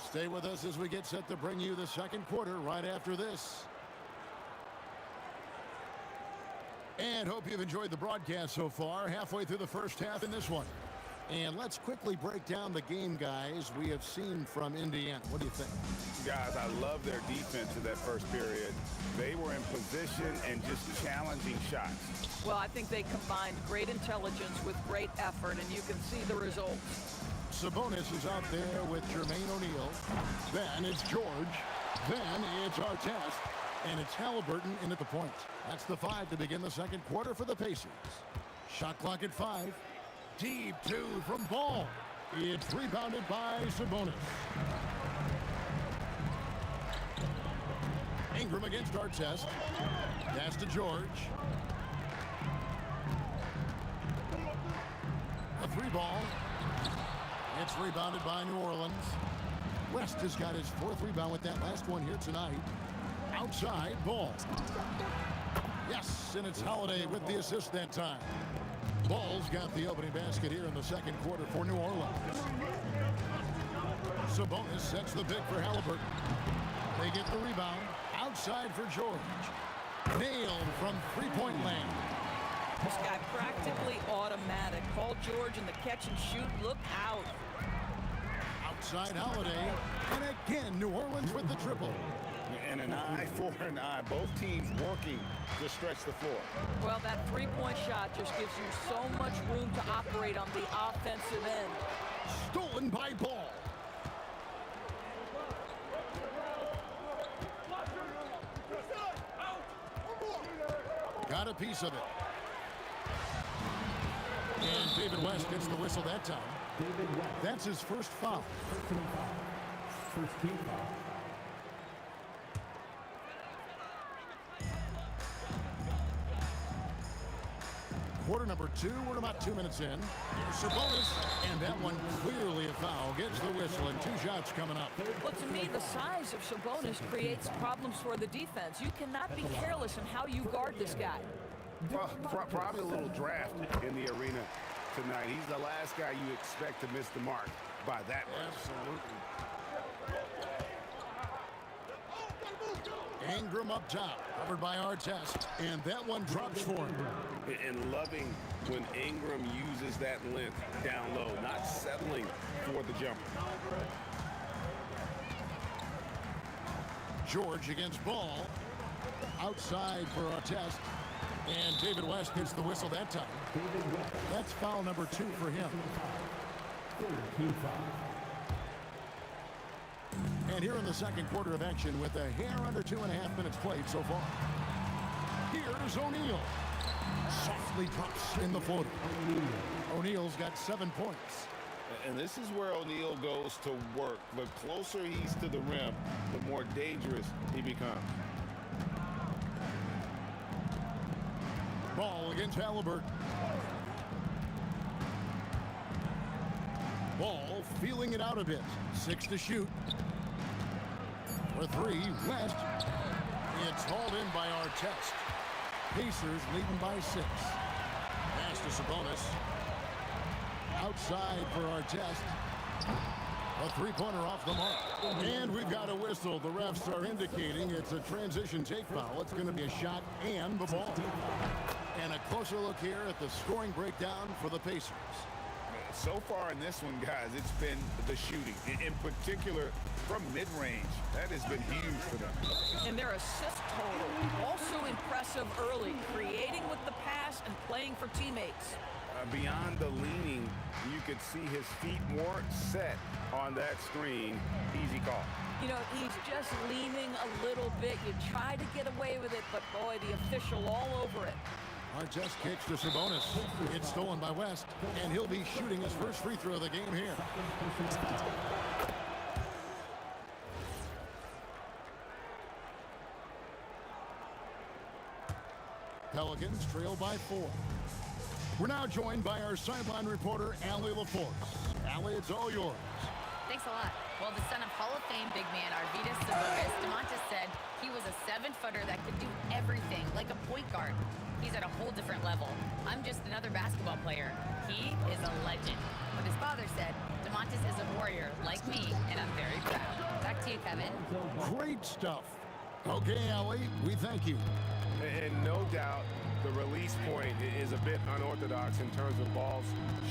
Stay with us as we get set to bring you the second quarter right after this. And hope you've enjoyed the broadcast so far. Halfway through the first half in this one. And let's quickly break down the game, guys, we have seen from Indiana. What do you think? Guys, I love their defense in that first period. They were in position and just challenging shots. Well, I think they combined great intelligence with great effort, and you can see the results. Sabonis is out there with Jermaine O'Neal. Then it's George. Then it's Artest. And it's Halliburton in at the point. That's the 5 to begin the second quarter for the Pacers. Shot clock at 5. Deep 2 from Ball. It's rebounded by Sabonis. Ingram against Artest. Pass to George. A 3 ball. It's rebounded by New Orleans. West has got his 4th rebound with that last one here tonight. Outside, Ball. Yes, and it's Holiday with the assist that time. Ball's got the opening basket here in the second quarter for New Orleans. Sabonis sets the pick for Halliburton. They get the rebound. Outside for George. Nailed from three-point land. This guy practically automatic. Call George in the catch and shoot. Look out. Outside Holiday. And again, New Orleans with the triple. And an eye for an eye. Both teams working to stretch the floor. Well, that three-point shot just gives you so much room to operate on the offensive end. Stolen by Ball. Got a piece of it. And David West gets the whistle that time. That's his first foul. First team foul. Quarter number 2, we're about 2 minutes in. Here's Sabonis, and that one clearly a foul. Gets the whistle, and 2 shots coming up. Well, to me, the size of Sabonis creates problems for the defense. You cannot be careless in how you guard this guy. Probably a little draft in the arena tonight. He's the last guy you expect to miss the mark by that much. Absolutely. Ingram up top, covered by Artest, and that one drops for him. And loving when Ingram uses that length down low, not settling for the jumper. George against Ball. Outside for Artest. And David West gets the whistle that time. That's foul number 2 for him. And here in the second quarter of action with a hair under 2.5 minutes played so far. Here's O'Neal. Softly drops in the floater. O'Neal's got 7 points. And this is where O'Neal goes to work. The closer he's to the rim, the more dangerous he becomes. Ball against Halliburton. Ball feeling it out a bit. 6 to shoot. For 3, West. It's hauled in by Artest. Pacers leading by 6. Pass to Sabonis. Outside for Artest. A three-pointer off the mark. And we've got a whistle. The refs are indicating it's a transition take foul. It's going to be a shot and the ball. And a closer look here at the scoring breakdown for the Pacers. So far in this one, guys, it's been the shooting. In particular, from mid-range. That has been huge for them. And their assist total, also impressive early, creating with the pass and playing for teammates. Beyond the leaning, you could see his feet more set on that screen. Easy call. You know, he's just leaning a little bit. You try to get away with it, but boy, the official all over it. Artest kicks to Sabonis. It's stolen by West, and he'll be shooting his first free throw of the game here. Pelicans trail by 4. We're now joined by our sideline reporter, Allie LaForce. Allie, it's all yours. Thanks a lot. Well, the son of Hall of Fame big man Arvydas Sabonis, DeMontis said he was a 7-footer that could do everything, like a point guard. He's at a whole different level. I'm just another basketball player. He is a legend. But his father said, DeMontis is a warrior like me, and I'm very proud. Back to you, Kevin. Great stuff. Okay, Allie, we thank you. And no doubt, the release point is a bit unorthodox in terms of Ball's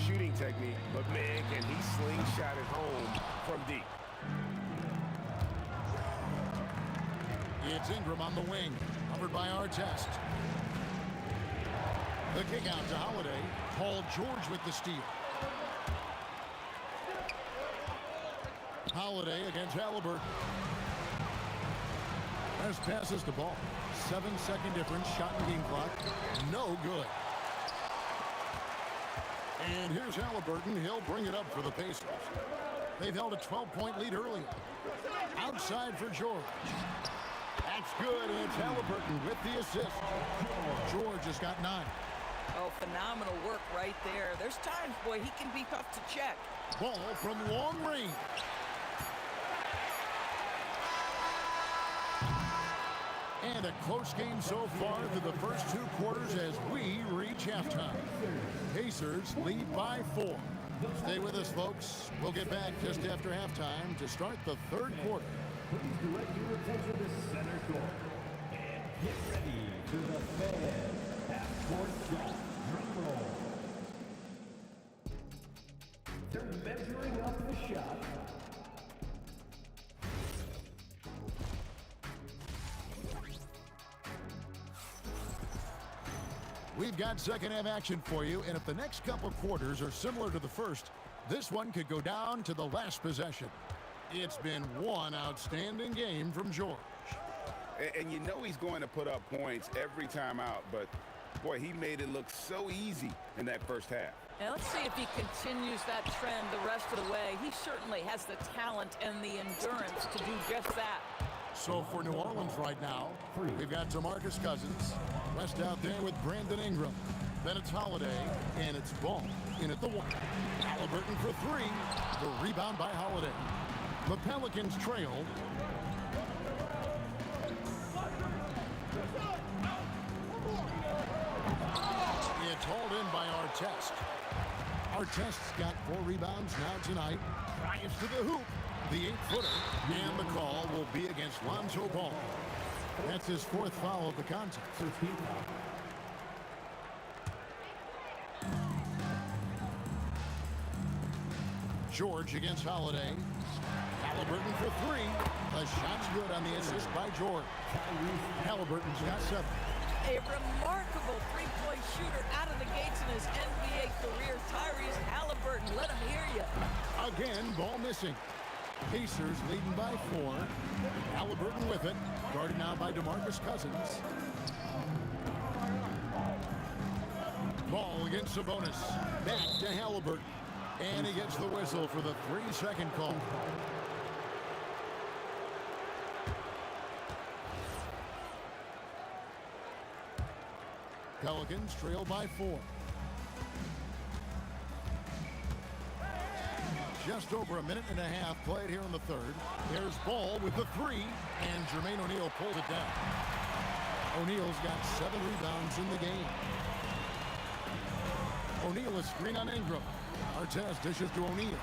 shooting technique, but man, can he slingshot it home from deep. It's Ingram on the wing, covered by Artest. The kick out to Holiday. Paul George with the steal. Holiday against Halliburton. As passes the ball. 7-second difference, shot and game clock. No good. And here's Halliburton. He'll bring it up for the Pacers. They've held a 12-point lead early. Outside for George. That's good, and it's Halliburton with the assist. George has got 9. Oh, phenomenal work right there. There's times, boy, he can be tough to check. Ball from long range. And a close game so far through the first 2 quarters as we reach halftime. Pacers lead by 4. Stay with us, folks. We'll get back just after halftime to start the 3rd quarter. Please direct your attention to center court. And get ready for the Fed half-court shot. Drum roll. They're measuring up the shot. We've got second half action for you, and if the next couple quarters are similar to the first, this one could go down to the last possession. It's been one outstanding game from George. And you know he's going to put up points every time out, but boy, he made it look so easy in that first half. And let's see if he continues that trend the rest of the way. He certainly has the talent and the endurance to do just that. So for New Orleans right now, we've got DeMarcus Cousins. West out there with Brandon Ingram. Then it's Holiday, and it's Ball in at the 1. Halliburton for 3. The rebound by Holiday. The Pelicans trailed. It's hauled in by Artest. Artest's got 4 rebounds now tonight. Drives to the hoop. The 8-footer. And the call will be against Lonzo Ball. That's his 4th foul of the contest. George against Holiday. Halliburton for 3. The shot's good on the assist by George. Halliburton's got 7. A remarkable three-point shooter out of the gates in his NBA career. Tyrese Halliburton, let him hear you. Again, ball missing. Pacers leading by 4. Halliburton with it. Guarded now by DeMarcus Cousins. Ball against Sabonis. Back to Halliburton. And he gets the whistle for the 3-second call. Pelicans trail by 4. Just over a minute and a half played here in the 3rd. There's Ball with the 3, and Jermaine O'Neal pulled it down. O'Neal's got 7 rebounds in the game. O'Neal is screen on Ingram. Artest dishes to O'Neal.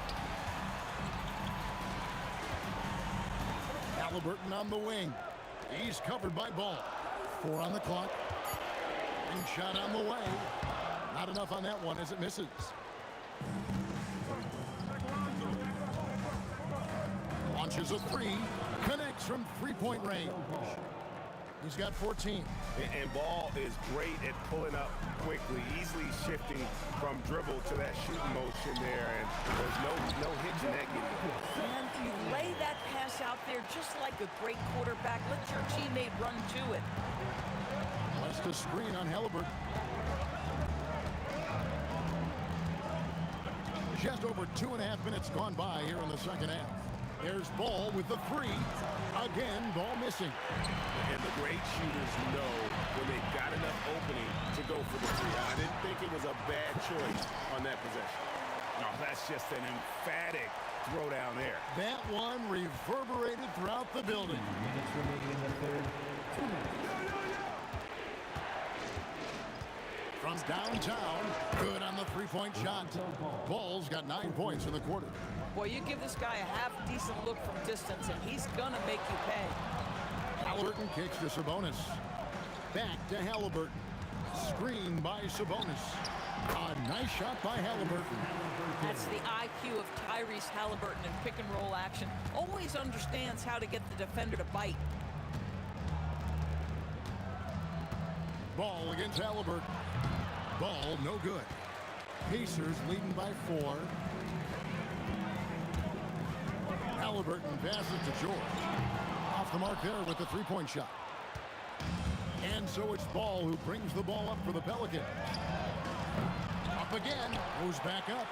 Halliburton on the wing. He's covered by Ball. 4 on the clock. And shot on the way. Not enough on that one as it misses. Launches a 3. Connects from three-point range. He's got 14. And Ball is great at pulling up quickly, easily shifting from dribble to that shooting motion there, and there's no hitch in that game. And you lay that pass out there just like a great quarterback. Let your teammate run to it. West a screen on Halliburton. Just over 2.5 minutes gone by here in the second half. There's Ball with the 3. Again, Ball missing. And the great shooters know when they've got enough opening to go for the 3. I didn't think it was a bad choice on that possession. No, that's just an emphatic throw down there. That one reverberated throughout the building. Minutes remaining in the third. 2 minutes. From downtown, good on the three-point shot. Ball's got 9 points in the quarter. Boy, you give this guy a half-decent look from distance, and he's gonna make you pay. Halliburton kicks to Sabonis. Back to Halliburton. Screen by Sabonis. A nice shot by Halliburton. That's the IQ of Tyrese Halliburton in pick-and-roll action. Always understands how to get the defender to bite. Ball against Halliburton. Ball no good. Pacers leading by 4. Halliburton passes to George. Off the mark there with the three-point shot. And so it's Ball who brings the ball up for the Pelicans. Up again. Goes back up.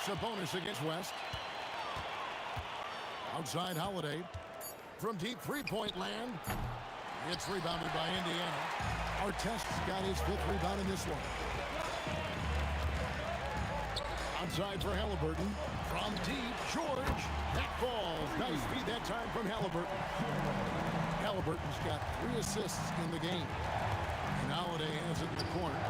Sabonis against West. Outside Holiday. From deep three-point land. It's rebounded by Indiana. Artest's got his 5th rebound in this one. Outside for Halliburton. From deep, George. That falls. Nice feed that time from Halliburton. Halliburton's got 3 assists in the game. And Holiday has it in the corner.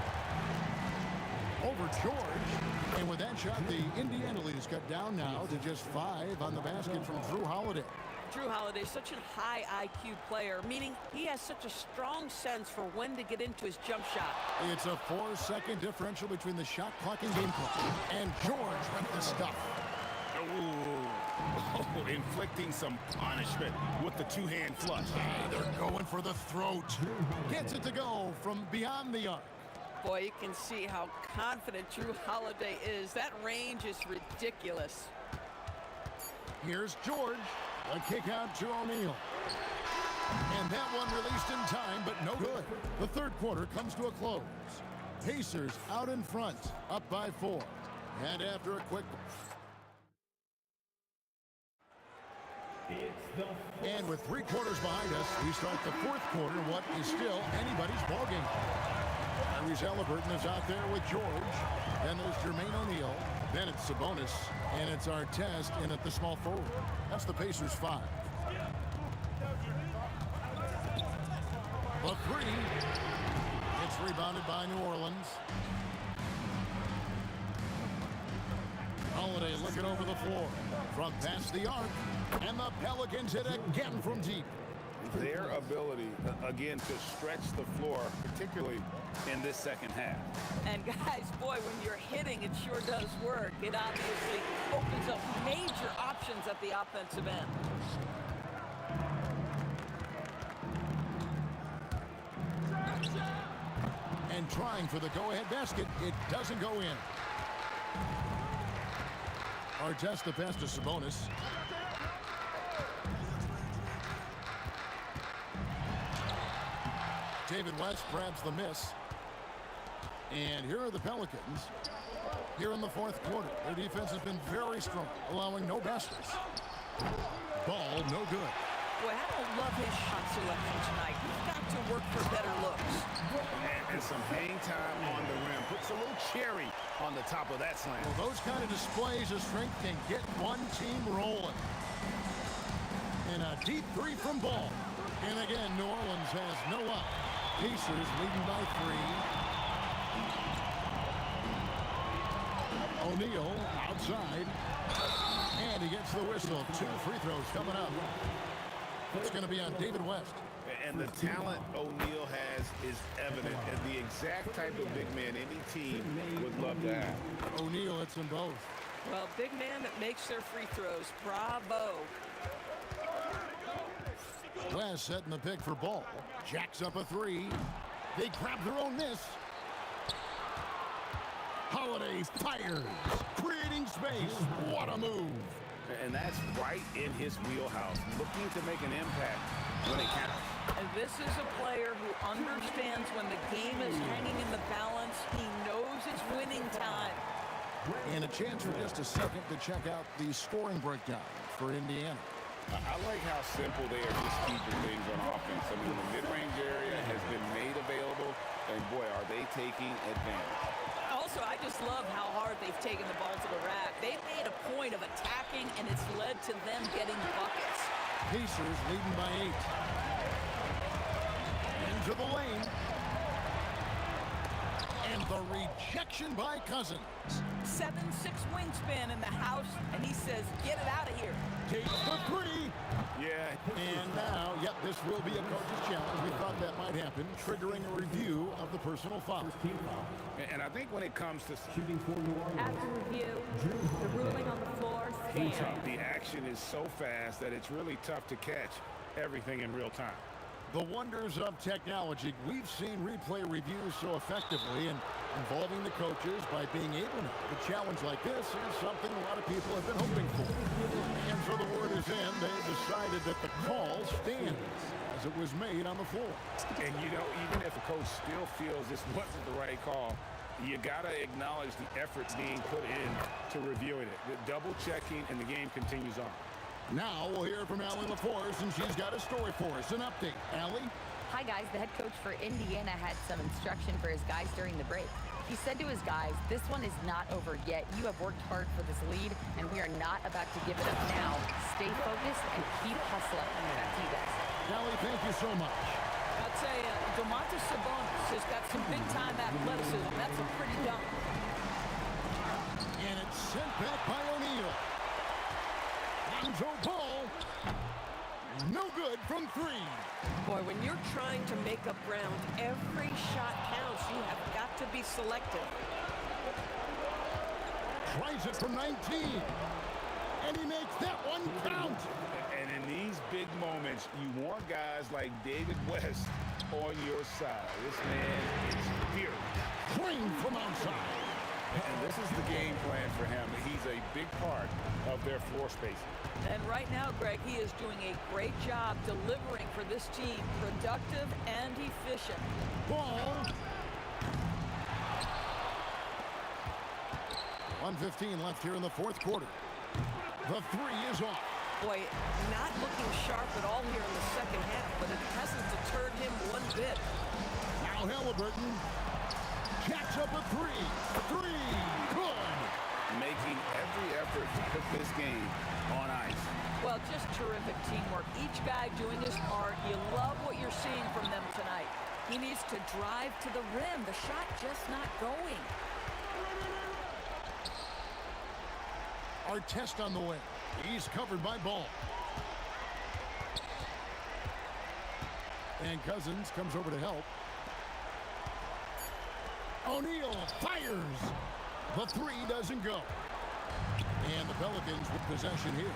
Over George. And with that shot, the Indiana lead is cut down now to just 5 on the basket from Drew Holiday. Drew Holiday is such a high IQ player, meaning he has such a strong sense for when to get into his jump shot. It's a 4-second differential between the shot clock and game clock. And George with the stuff. Ooh. Inflicting some punishment with the 2-hand flush. They're going for the throat. Gets it to go from beyond the arc. Boy, you can see how confident Drew Holiday is. That range is ridiculous. Here's George. A kick out to O'Neal. And that one released in time, but no good. The third quarter comes to a close. Pacers out in front, up by 4. And after a quick... And with 3 quarters behind us, we start the 4th quarter, what is still anybody's ballgame. Tyrese Halliburton is out there with George. Then there's Jermaine O'Neal. Then it's Sabonis, and it's Artest in at the small forward. That's the Pacers 5. The 3. It's rebounded by New Orleans. Holiday looking over the floor. From past the arc, and the Pelicans hit again from deep. Their ability, again, to stretch the floor, particularly in this second half. And guys, boy, when you're hitting, it sure does work. It obviously opens up major options at the offensive end. And trying for the go-ahead basket, it doesn't go in. Artest the pass to Sabonis. David West grabs the miss. And here are the Pelicans. Here in the 4th quarter, their defense has been very strong, allowing no baskets. Ball, no good. Boy, I don't love his shot selection tonight. He's got to work for better looks. And some hang time on the rim. Puts a little cherry on the top of that slam. Well, those kind of displays of strength can get one team rolling. And a deep 3 from Ball. And again, New Orleans has no up. Pacers leading by 3. O'Neal outside. And he gets the whistle. 2 free throws coming up. It's going to be on David West. And the talent O'Neal has is evident, and the exact type of big man any team would love to have. O'Neal hits them both. Well, big man that makes their free throws. Bravo. West setting the pick for Ball. Jacks up a 3. They grab their own miss. Holiday fires, creating space. What a move. And that's right in his wheelhouse, looking to make an impact when it counts. And this is a player who understands when the game is hanging in the balance. He knows it's winning time. And a chance for just a second to check out the scoring breakdown for Indiana. I like how simple they are just keeping things on offense. I mean, the mid-range area has been made available, and boy, are they taking advantage. Also, I just love how hard they've taken the ball to the rack. They've made a point of attacking, and it's led to them getting buckets. Pacers leading by 8. Into the lane. And the rejection by Cousins. 7'6" wingspan in the house, and he says, get it out of here. Takes the 3. Yeah. And now, yep, this will be a coach's challenge. We thought that might happen, triggering a review of the personal foul. And I think when it comes to Shooting for New After review, the ruling on the floor stands. the action is so fast that it's really tough to catch everything in real time. The wonders of technology. We've seen replay reviews so effectively, and involving the coaches by being able to have a challenge like this is something a lot of people have been hoping for. And so the word is in. They decided that the call stands as it was made on the floor. And, you know, even if a coach still feels this wasn't the right call, you got to acknowledge the effort being put in to reviewing it. The double checking, and the game continues on. Now we'll hear from Allie LaForce, and she's got a story for us. An update. Allie? Hi, guys. The head coach for Indiana had some instruction for his guys during the break. He said to his guys, this one is not over yet. You have worked hard for this lead, and we are not about to give it up now. Stay focused and keep hustling. Back to you guys. Allie, thank you so much. I'd say Domantas Sabonis has got some big-time athleticism. That's a pretty dunk. And it's sent back by O'Neal. Lonzo Ball, no good from 3. Boy, when you're trying to make up ground, every shot counts. You have got to be selective. Tries it from 19. And he makes that one count. And in these big moments, you want guys like David West on your side. This man is furious. Green from outside. And this is the game plan for him. He's a big part of their floor spacing. And right now, Greg, he is doing a great job delivering for this team. Productive and efficient. Ball. 1:15 left here in the fourth quarter. The 3 is off. Boy, not looking sharp at all here in the second half, but it hasn't deterred him one bit. Now Halliburton jacks up a 3. 3, good. Making every effort to put this game on ice. Well, just terrific teamwork. Each guy doing his part. You love what you're seeing from them tonight. He needs to drive to the rim. The shot just not going. Our test on the way. He's covered by Ball. And Cousins comes over to help. O'Neal fires. The 3 doesn't go. And the Pelicans with possession here.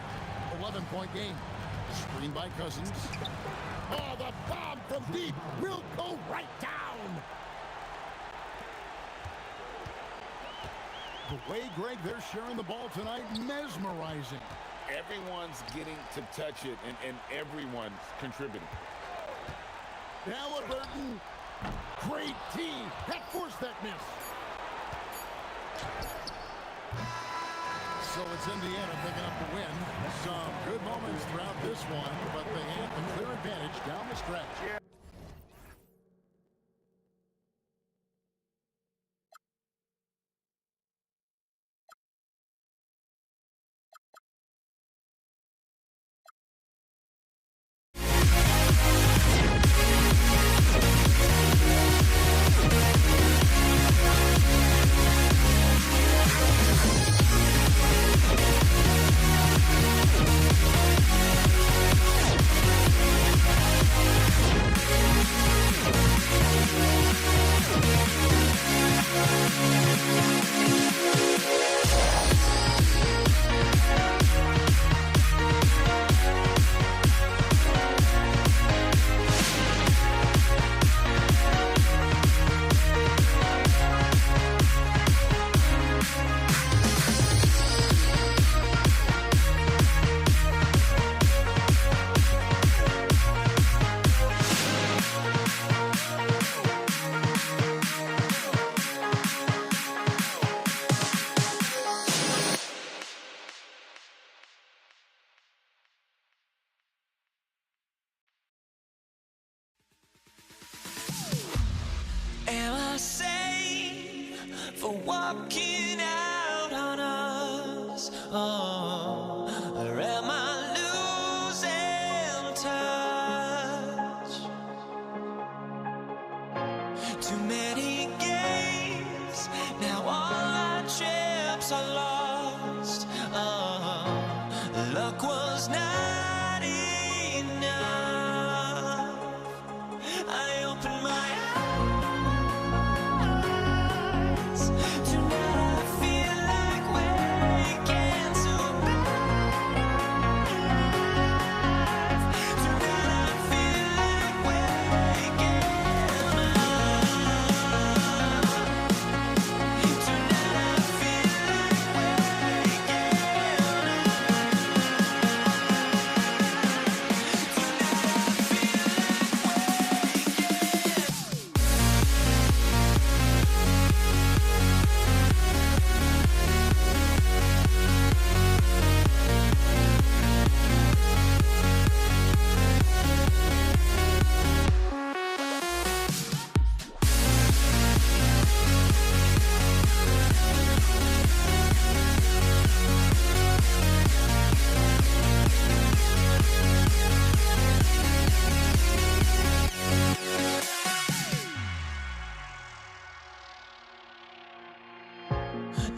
11-point game. Screen by Cousins. Oh, the bomb from deep will go right down. The way, Greg, they're sharing the ball tonight, mesmerizing. Everyone's getting to touch it, and everyone's contributing. Halliburton, great team. That forced that miss. So it's Indiana picking up the win. Some good moments throughout this one, but they had the clear advantage down the stretch. for walking out on us. Oh, or am I losing touch? Too many games, now all our chips are lost. Oh, luck was not enough. I opened my eyes. Tonight I feel like waking to a better life. Tonight I feel like waking up. Tonight I feel like waking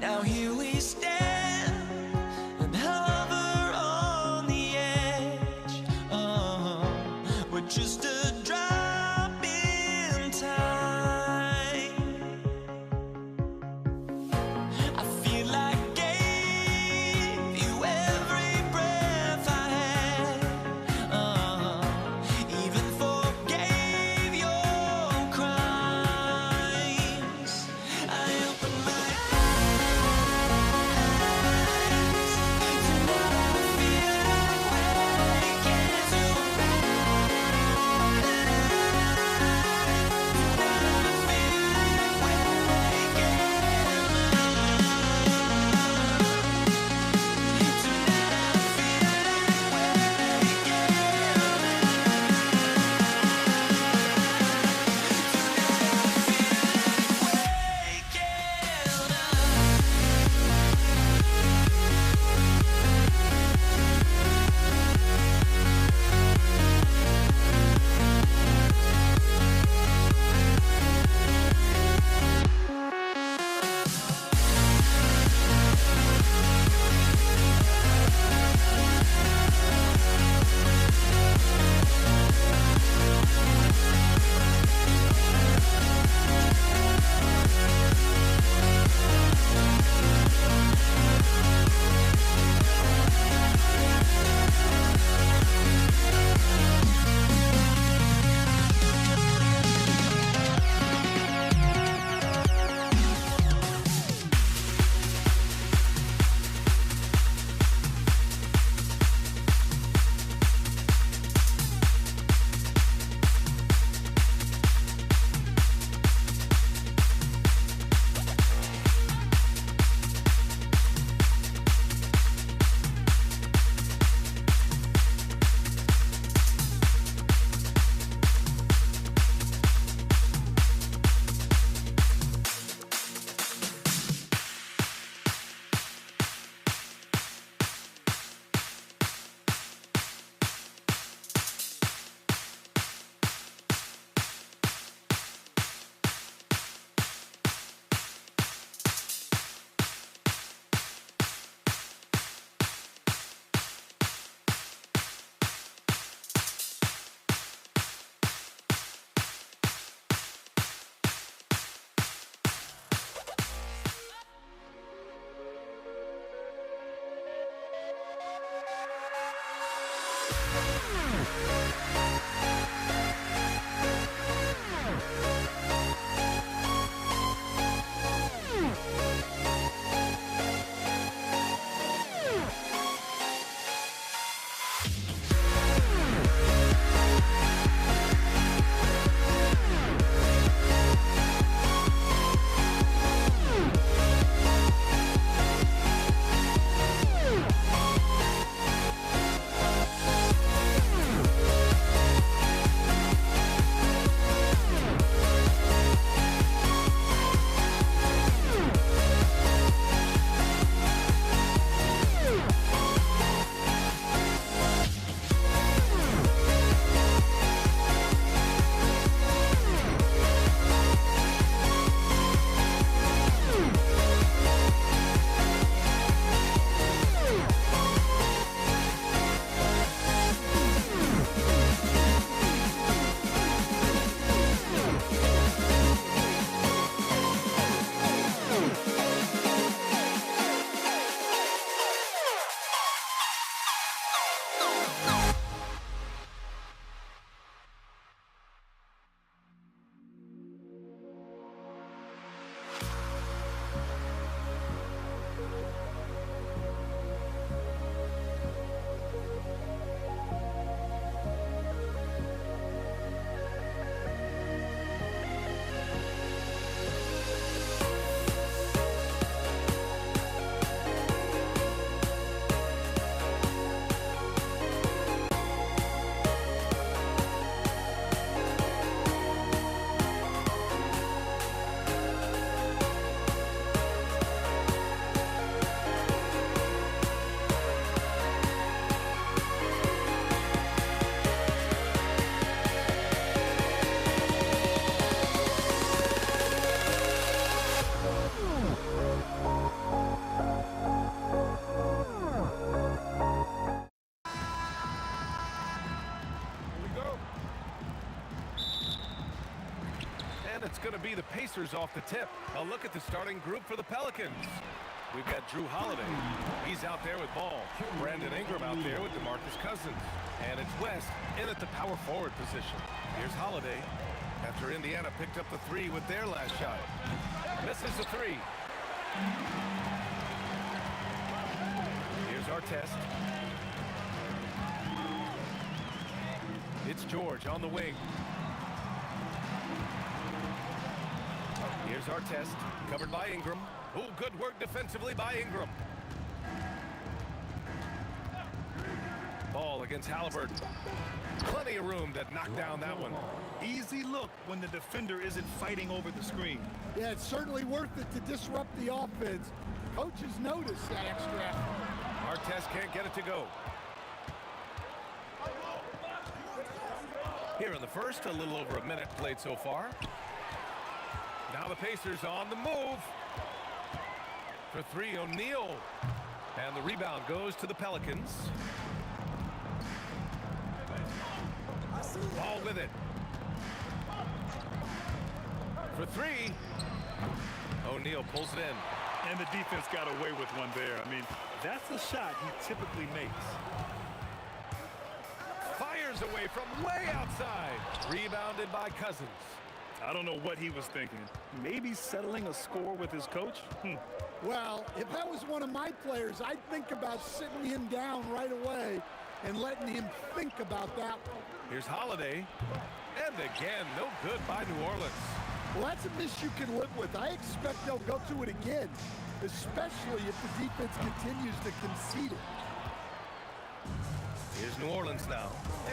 Now here we stand and hover on the edge. Oh, we're just a drop in time. I feel like I gave you every breath I had. Even forgave your crimes. I opened my eyes. going to be the Pacers off the tip. A look at the starting group for the Pelicans. We've got Drew Holiday. He's out there with ball. Brandon Ingram out there with DeMarcus Cousins. And it's West in at the power forward position. Here's Holiday after Indiana picked up the three with their last shot. Misses the three. Here's Artest. It's George on the wing. Here's Artest, covered by Ingram. Oh, good work defensively by Ingram. Ball against Halliburton. Plenty of room to knock down that one. Easy look when the defender isn't fighting over the screen. Yeah, it's certainly worth it to disrupt the offense. Coaches notice that extra effort. Artest can't get it to go. Here in the first, a little over a minute played so far. Now the Pacers on the move. For three, O'Neal. And the rebound goes to the Pelicans. Ball with it. For three, O'Neal pulls it in. And the defense got away with one there. I mean, that's a shot he typically makes. Fires away from way outside. Rebounded by Cousins. I don't know what he was thinking. Maybe settling a score with his coach? Well, if that was one of my players, I'd think about sitting him down right away and letting him think about that one. Here's Holiday. And again, no good by New Orleans. Well, that's a miss you can live with. I expect they'll go to it again, especially if the defense continues to concede it. Here's New Orleans now.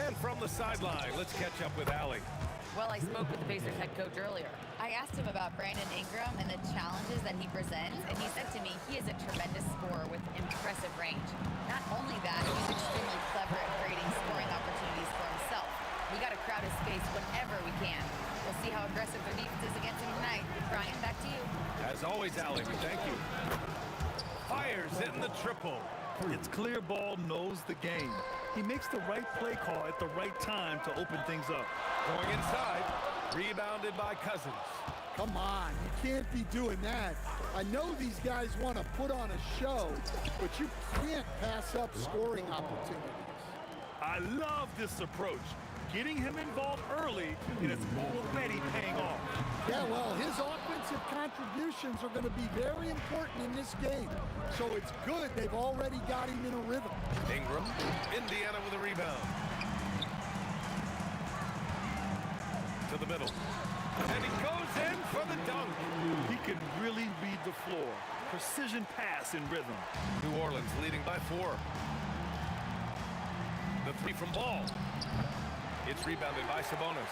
And from the sideline, let's catch up with Allie. Well, I spoke with the Pacers head coach earlier. I asked him about Brandon Ingram and the challenges that he presents, and he said to me he is a tremendous scorer with impressive range. Not only that, he's extremely clever at creating scoring opportunities for himself. We got to crowd his space whenever we can. We'll see how aggressive their defense is against him tonight. Brian, back to you. As always, Allie, we thank you. Fires in the triple. It's clear ball knows the game. He makes the right play call at the right time to open things up. Going inside, rebounded by Cousins. Come on, you can't be doing that. I know these guys want to put on a show, but you can't pass up scoring opportunities. I love this approach. Getting him involved early, and it's already paying off. Yeah, well, his offensive contributions are going to be very important in this game. So it's good they've already got him in a rhythm. Ingram, Indiana with a rebound. To the middle. And he goes in for the dunk. He can really read the floor. Precision pass in rhythm. New Orleans leading by 4. The three from Ball. It's rebounded by Sabonis.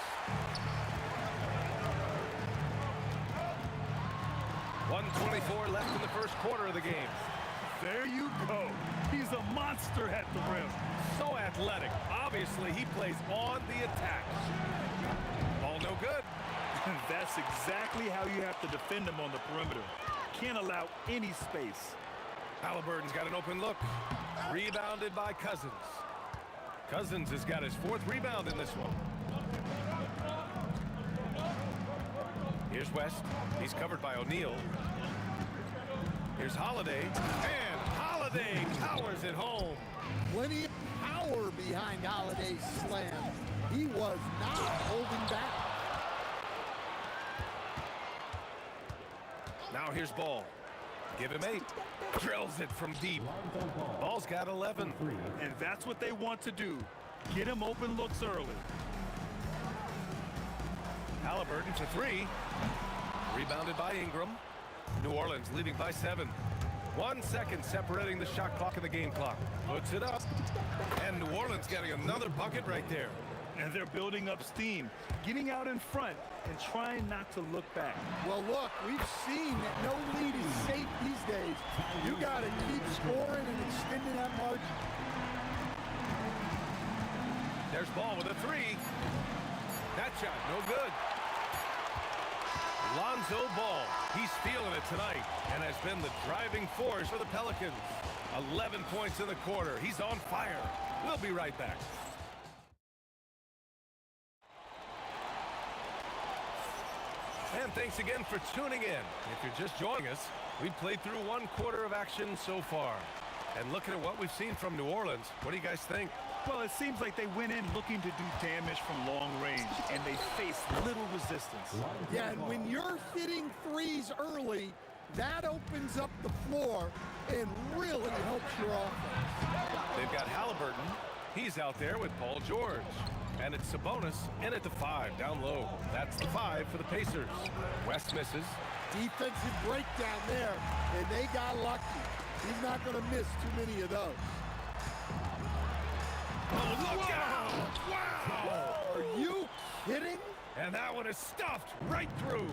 1:24 left in the first quarter of the game. There you go. He's a monster at the rim. So athletic. Obviously, he plays on the attack. Ball no good. That's exactly how you have to defend him on the perimeter. Can't allow any space. Halliburton's got an open look. Rebounded by Cousins. Cousins has got his 4th rebound in this one. Here's West. He's covered by O'Neal. Here's Holiday. And Holiday powers it home. Plenty of power behind Holiday's slam. He was not holding back. Now here's Ball. Give him 8. Drills it from deep. Ball's got 11. And that's what they want to do. Get him open looks early. Halliburton for 3. Rebounded by Ingram. New Orleans leading by 7. 1 second separating the shot clock and the game clock. Puts it up. And New Orleans getting another bucket right there. And they're building up steam, getting out in front and trying not to look back. Well, look, we've seen that no lead is safe these days. You got to keep scoring and extending that margin. There's Ball with a 3. That shot, no good. Lonzo Ball, he's feeling it tonight and has been the driving force for the Pelicans. 11 points in the quarter. He's on fire. We'll be right back. And thanks again for tuning in. If you're just joining us, we've played through one quarter of action so far. And looking at what we've seen from New Orleans, what do you guys think? Well, it seems like they went in looking to do damage from long range, and they faced little resistance. Yeah, and when you're hitting threes early, that opens up the floor and really helps your offense. They've got Halliburton. He's out there with Paul George. And it's Sabonis in at the 5, down low. That's the 5 for the Pacers. West misses. Defensive breakdown there, and they got lucky. He's not going to miss too many of those. Oh, look out! Wow! Are you kidding? And that one is stuffed right through.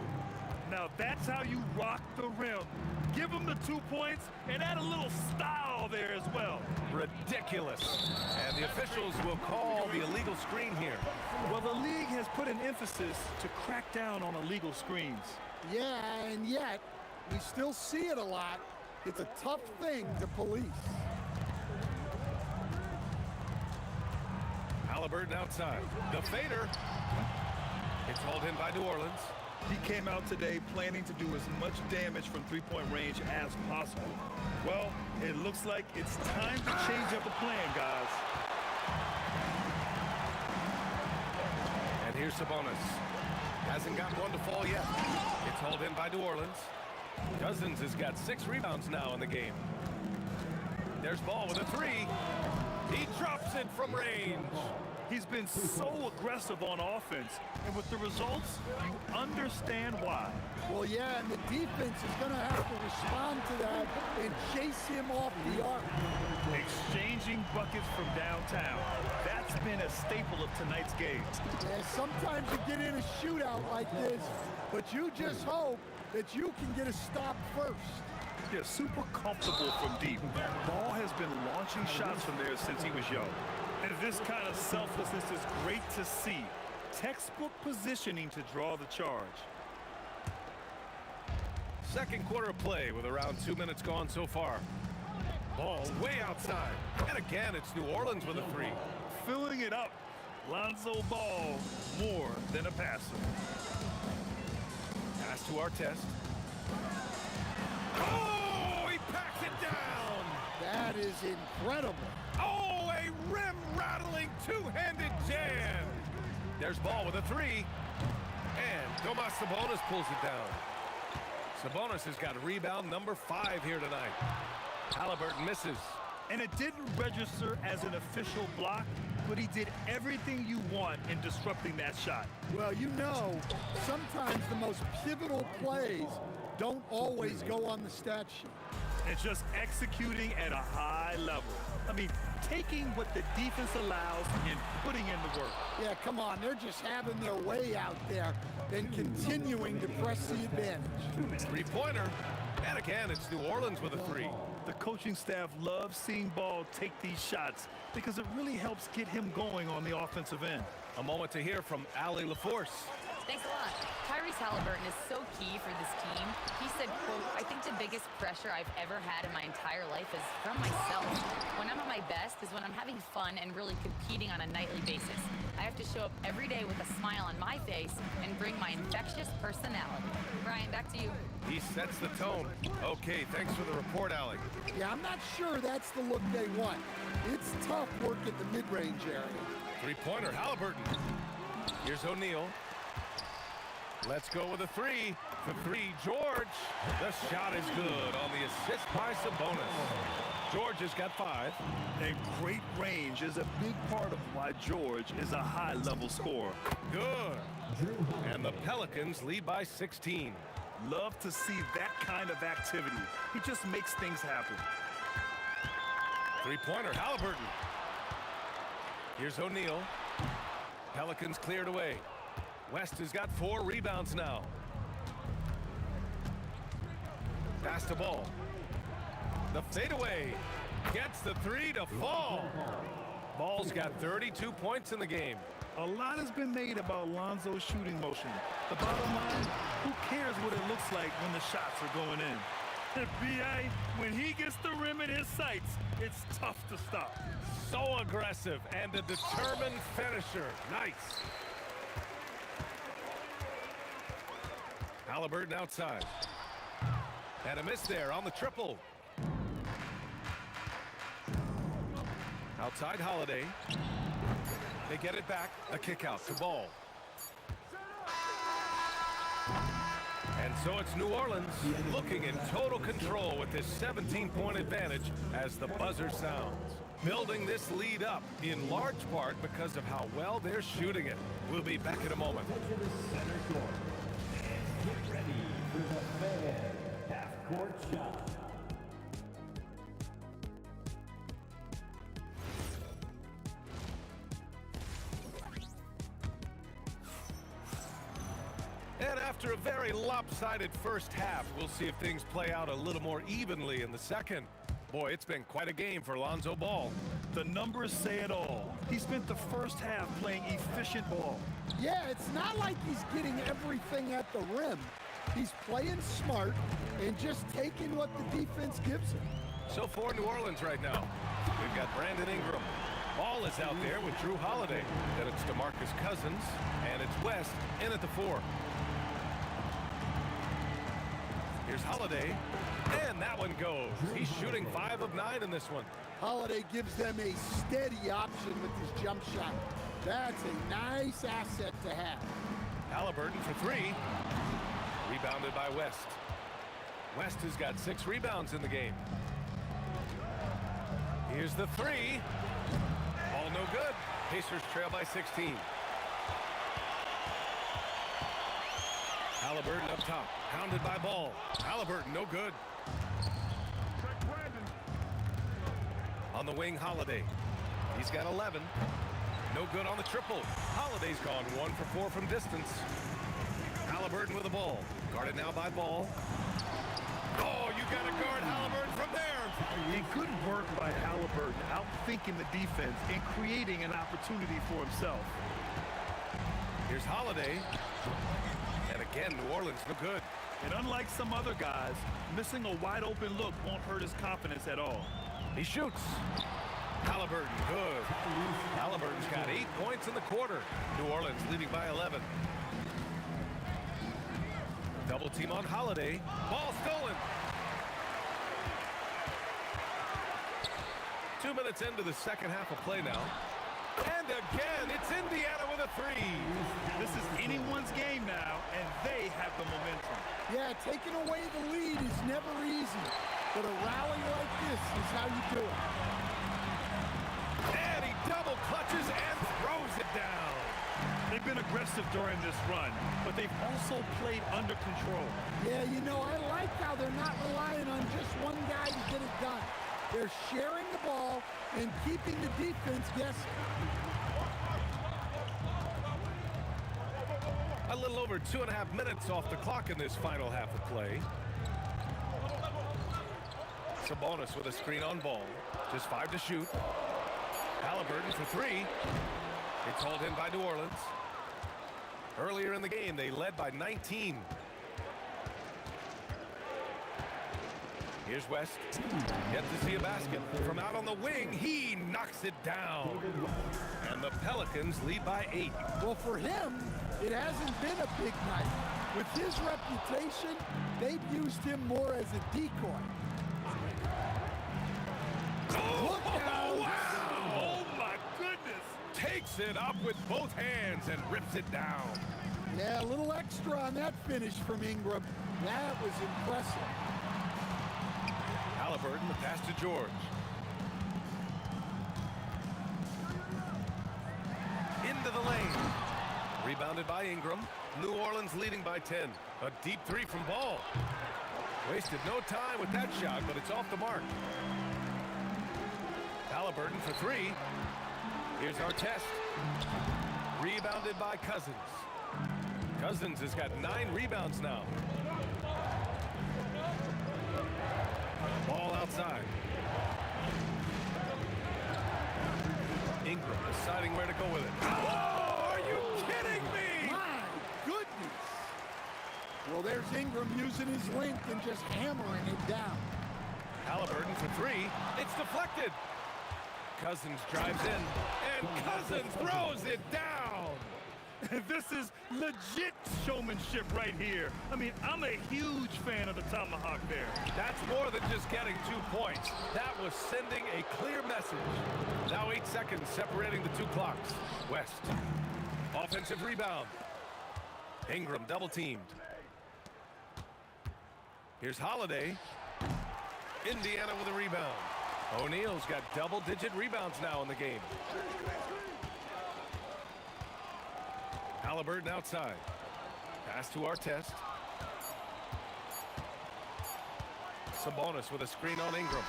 Now that's how you rock the rim. Give them the 2 points and add a little style there as well. Ridiculous. And the officials will call the illegal screen here. Well, the league has put an emphasis to crack down on illegal screens. Yeah, and yet, we still see it a lot. It's a tough thing to police. Halliburton outside. The fader. It's hauled in by New Orleans. He came out today planning to do as much damage from three-point range as possible. Well, it looks like it's time to change up the plan, guys. And here's Sabonis. Hasn't got one to fall yet. It's hauled in by New Orleans. Cousins has got 6 rebounds now in the game. There's Ball with a 3. He drops it from range. He's been so aggressive on offense, and with the results, you understand why. Well, yeah, and the defense is going to have to respond to that and chase him off the arc. Exchanging buckets from downtown. That's been a staple of tonight's game. Yeah, sometimes you get in a shootout like this, but you just hope that you can get a stop first. Yeah, super comfortable from deep. Ball has been launching shots from there since he was young. And this kind of selflessness is great to see. Textbook positioning to draw the charge. Second quarter of play with around 2 minutes gone so far. Ball way outside. And again, it's New Orleans with a 3. Filling it up. Lonzo Ball, more than a passer. Pass to Artest. Oh, he packs it down. That is incredible. Oh, a rim-rattling two-handed jam. There's Ball with a 3. And Domas Sabonis pulls it down. Sabonis has got rebound number 5 here tonight. Halliburton misses. And it didn't register as an official block, but he did everything you want in disrupting that shot. Well, you know, sometimes the most pivotal plays don't always go on the stat sheet. And just executing at a high level. I mean, taking what the defense allows and putting in the work. Yeah, come on. They're just having their way out there and continuing to press the advantage. Three-pointer. And again, it's New Orleans with a 3. The coaching staff loves seeing Ball take these shots because it really helps get him going on the offensive end. A moment to hear from Allie LaForce. Thanks a lot. Tyrese Halliburton is so key for this team. He said, quote, "I think the biggest pressure I've ever had in my entire life is from myself. When I'm at my best is when I'm having fun and really competing on a nightly basis. I have to show up every day with a smile on my face and bring my infectious personality." Brian, back to you. He sets the tone. Okay, thanks for the report, Allie. Yeah, I'm not sure that's the look they want. It's tough work at the mid-range area. Three-pointer, Halliburton. Here's O'Neal. Let's go with a 3. For 3, George. The shot is good on the assist by Sabonis. George has got 5. And great range is a big part of why George is a high-level scorer. Good. And the Pelicans lead by 16. Love to see that kind of activity. He just makes things happen. Three-pointer, Halliburton. Here's O'Neal. Pelicans cleared away. West has got 4 rebounds now. Pass to Ball. The fadeaway. Gets the 3 to fall. Ball's got 32 points in the game. A lot has been made about Lonzo's shooting motion. The bottom line, who cares what it looks like when the shots are going in? B.I., when he gets the rim in his sights, it's tough to stop. So aggressive and a determined finisher. Nice. Halliburton outside. And a miss there on the triple. Outside Holiday. They get it back. A kick out to Ball. And so it's New Orleans looking in total control with this 17-point advantage as the buzzer sounds. Building this lead up in large part because of how well they're shooting it. We'll be back in a moment. Center court. And get ready for the fan half-court shot. And after a very lopsided first half, we'll see if things play out a little more evenly in the second. Boy, it's been quite a game for Lonzo Ball. The numbers say it all. He spent the first half playing efficient ball. Yeah, it's not like he's getting everything at the rim. He's playing smart and just taking what the defense gives him. So for New Orleans right now, we've got Brandon Ingram. Ball is out there with Drew Holiday. Then it's DeMarcus Cousins, and it's West in at the 4. Here's Holiday, and that one goes. He's shooting 5 of 9 in this one. Holiday gives them a steady option with his jump shot. That's a nice asset to have. Halliburton for 3. Rebounded by West. West has got 6 rebounds in the game. Here's the 3. All no good. Pacers trail by 16. Halliburton up top. Pounded by Ball. Halliburton no good. On the wing, Holiday. He's got 11. No good on the triple. Holiday's gone 1 for 4 from distance. Halliburton with the ball. Guarded now by Ball. Oh, you got to guard Halliburton from there. A good work by Halliburton, outthinking the defense and creating an opportunity for himself. Here's Holiday. And again, New Orleans no good. And unlike some other guys, missing a wide open look won't hurt his confidence at all. He shoots. Halliburton, good. Halliburton's got 8 points in the quarter. New Orleans leading by 11. Double team on Holiday. Ball stolen. 2 minutes into the second half of play now. And again, it's Indiana with a 3. This is anyone's game now, and they have the momentum. Yeah, taking away the lead is never easy, but a rally like this is how you do it. And he double clutches and throws it down. They've been aggressive during this run, but they've also played under control. Yeah, you know, I like how they're not relying on just one guy to get it done. They're sharing the ball and keeping the defense guessing. A little over 2.5 minutes off the clock in this final half of play. Sabonis with a screen on Ball. Just 5 to shoot. Halliburton for 3. It's hauled in by New Orleans. Earlier in the game, they led by 19. Here's West. Yet to see a basket. From out on the wing, he knocks it down. And the Pelicans lead by 8. Well, for him, it hasn't been a big night. With his reputation, they've used him more as a decoy. Oh, wow! Oh, my goodness! Takes it up with both hands and rips it down. Yeah, a little extra on that finish from Ingram. That was impressive. Halliburton, the pass to George. Into the lane. Rebounded by Ingram. New Orleans leading by 10. A deep 3 from Ball. Wasted no time with that shot, but it's off the mark. Halliburton for 3. Here's our test. Rebounded by Cousins. Cousins has got 9 rebounds now. Ball outside. Ingram deciding where to go with it. Oh, are you kidding me? My goodness. Well, there's Ingram using his length and just hammering it down. Halliburton for 3. It's deflected. Cousins drives in, and Cousins throws it down. This is legit showmanship right here. I mean, I'm a huge fan of the tomahawk there. That's more than just getting 2 points. That was sending a clear message. Now 8 seconds separating the two clocks. West. Offensive rebound. Ingram double teamed. Here's Holiday. Indiana with a rebound. O'Neal's got double-digit rebounds now in the game. Halliburton outside. Pass to Artest. Sabonis with a screen on Ingram.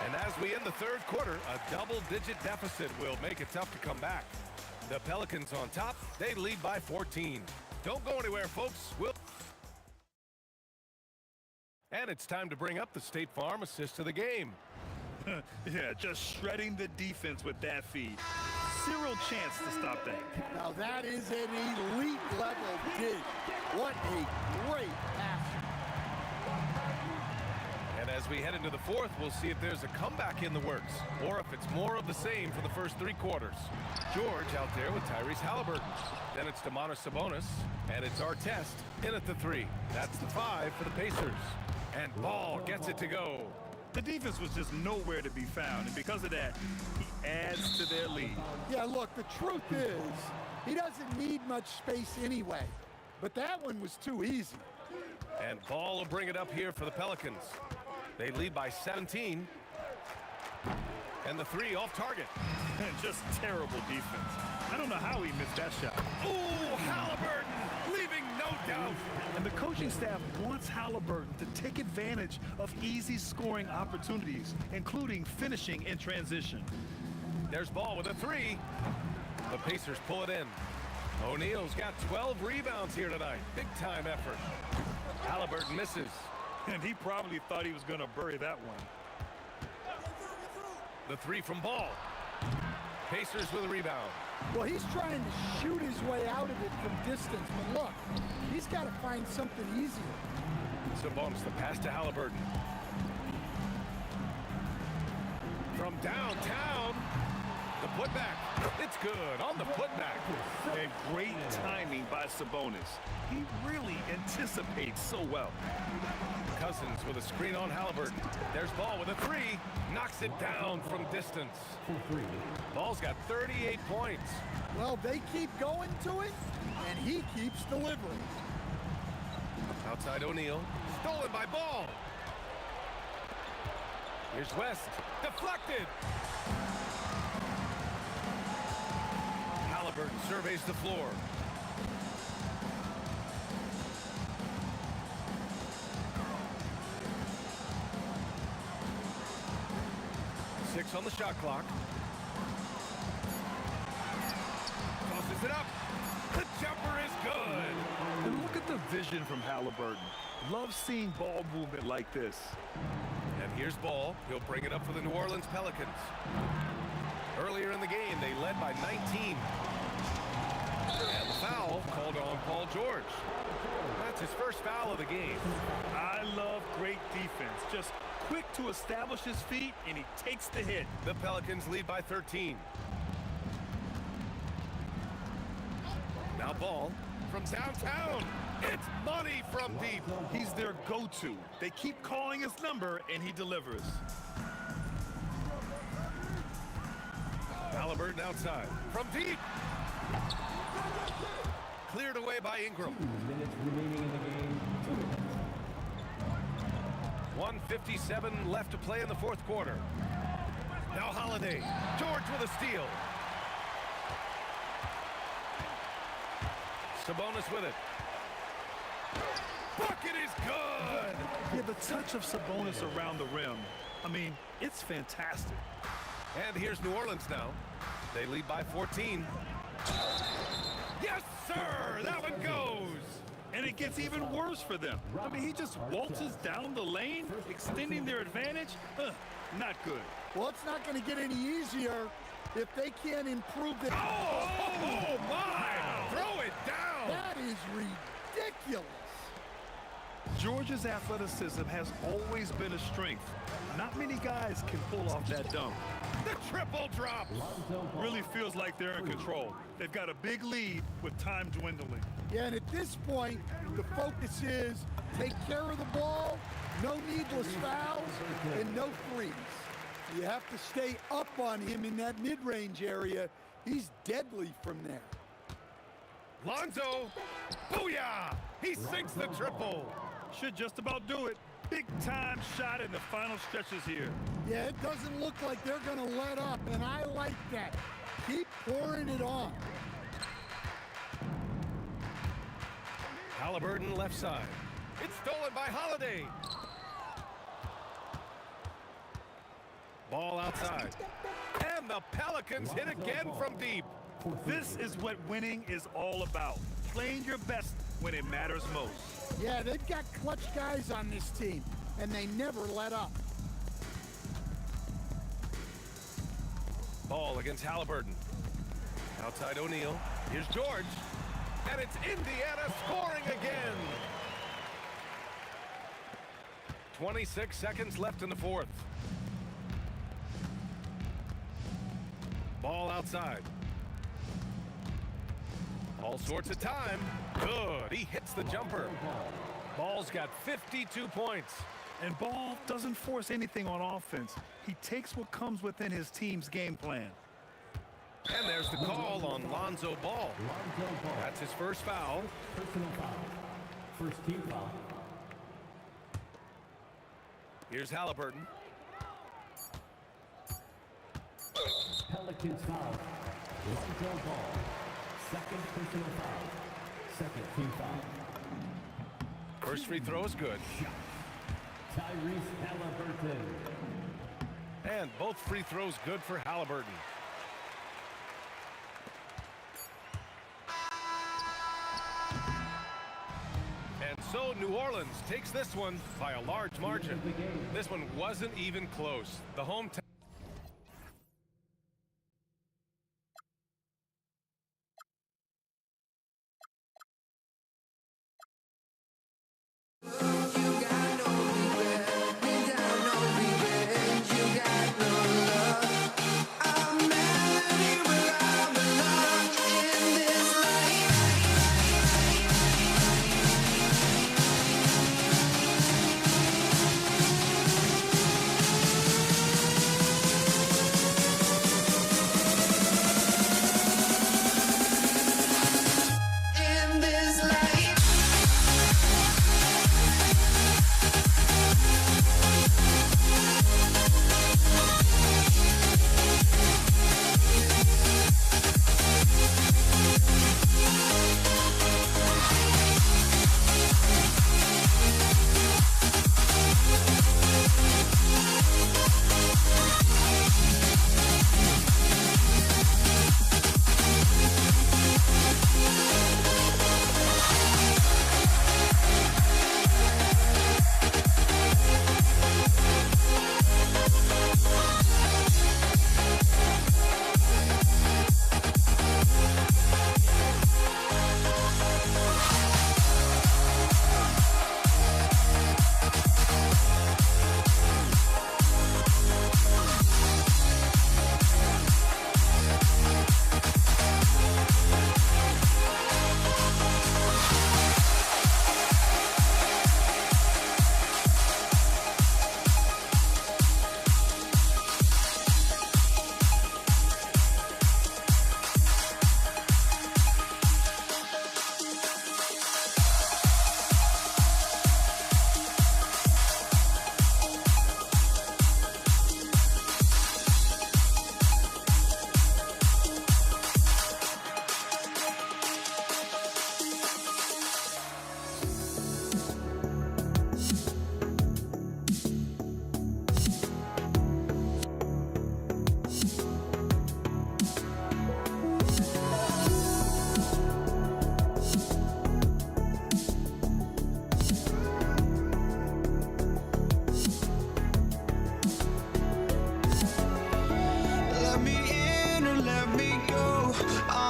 And as we end the third quarter, a double-digit deficit will make it tough to come back. The Pelicans on top. They lead by 14. Don't go anywhere, folks. And it's time to bring up the State Farm assist of the game. Yeah, just shredding the defense with that feed. Zero chance to stop that. Now that is an elite level dig. What a great pass. And as we head into the fourth, we'll see if there's a comeback in the works or if it's more of the same for the first 3 quarters. George out there with Tyrese Halliburton. Then it's Domantas Sabonis, and it's Artest in at the 3. That's the 5 for the Pacers. And Ball gets it to go. The defense was just nowhere to be found, and because of that, he adds to their lead. Yeah, look, the truth is, he doesn't need much space anyway. But that one was too easy. And Ball will bring it up here for the Pelicans. They lead by 17. And the 3 off target. Just terrible defense. I don't know how he missed that shot. Ooh, Halliburton, leaving no doubt. And the coaching staff wants Halliburton to take advantage of easy scoring opportunities, including finishing in transition. There's Ball with a 3. The Pacers pull it in. O'Neal's got 12 rebounds here tonight. Big time effort. Halliburton misses. And he probably thought he was going to bury that one. The 3 from Ball. Pacers with a rebound. Well, he's trying to shoot his way out of it from distance, but look, he's got to find something easier. Sabonis, the pass to Halliburton. From downtown, the putback. It's good on the putback. And great timing by Sabonis. He really anticipates so well. Cousins with a screen on Halliburton. There's Ball with a 3. Knocks it down from distance. Ball's got 38 points. Well, they keep going to it, and he keeps delivering. Outside O'Neal. Stolen by Ball. Here's West. Deflected. Halliburton surveys the floor. Six on the shot clock. Tosses it up. The jumper is good. And look at the vision from Halliburton. Love seeing ball movement like this. And here's Ball. He'll bring it up for the New Orleans Pelicans. Earlier in the game, they led by 19. And the foul called on Paul George. That's his first foul of the game. I love great defense. Just quick to establish his feet, and he takes the hit. The Pelicans lead by 13. Now Ball from downtown. It's money from deep. He's their go-to. They keep calling his number, and he delivers. Halliburton outside. From deep. Cleared away by Ingram. 2 minutes remaining in the game. 1:57 left to play in the fourth quarter. Now Holiday. George with a steal. Sabonis with it. Bucket is good! Yeah, the touch of Sabonis around the rim. I mean, it's fantastic. And here's New Orleans now. They lead by 14. Yes, sir! That one goes! And it gets even worse for them. I mean, he just waltzes down the lane, extending their advantage. Not good. Well, it's not going to get any easier if they can't improve their... Oh, my! Throw it down! That is ridiculous. Georgia's athleticism has always been a strength. Not many guys can pull off that dunk. The triple drop really feels like they're in control. They've got a big lead with time dwindling. Yeah, and at this point, the focus is take care of the ball, no needless fouls, and no threes. You have to stay up on him in that mid-range area. He's deadly from there. Lonzo, booyah! He sinks the triple. Should just about do it. Big time shot in the final stretches here. Yeah, it doesn't look like they're going to let up, and I like that. Keep pouring it on. Halliburton left side. It's stolen by Holiday. Ball outside. And the Pelicans hit again from deep. This is what winning is all about. Playing your best when it matters most. Yeah, they've got clutch guys on this team, and they never let up. Ball against Halliburton. Outside O'Neal. Here's George. And it's Indiana scoring again. 26 seconds left in the fourth. Ball outside. All sorts of time. Good. He hits the jumper. Ball's got 52 points. And Ball doesn't force anything on offense. He takes what comes within his team's game plan. And there's the call on Lonzo Ball. That's his first foul. Personal foul. First team foul. Here's Halliburton. Pelicans foul. Lonzo Ball. Second personal foul. Second team foul. First free throw is good. Tyrese Halliburton. And both free throws good for Halliburton. And so New Orleans takes this one by a large margin. This one wasn't even close. The hometown.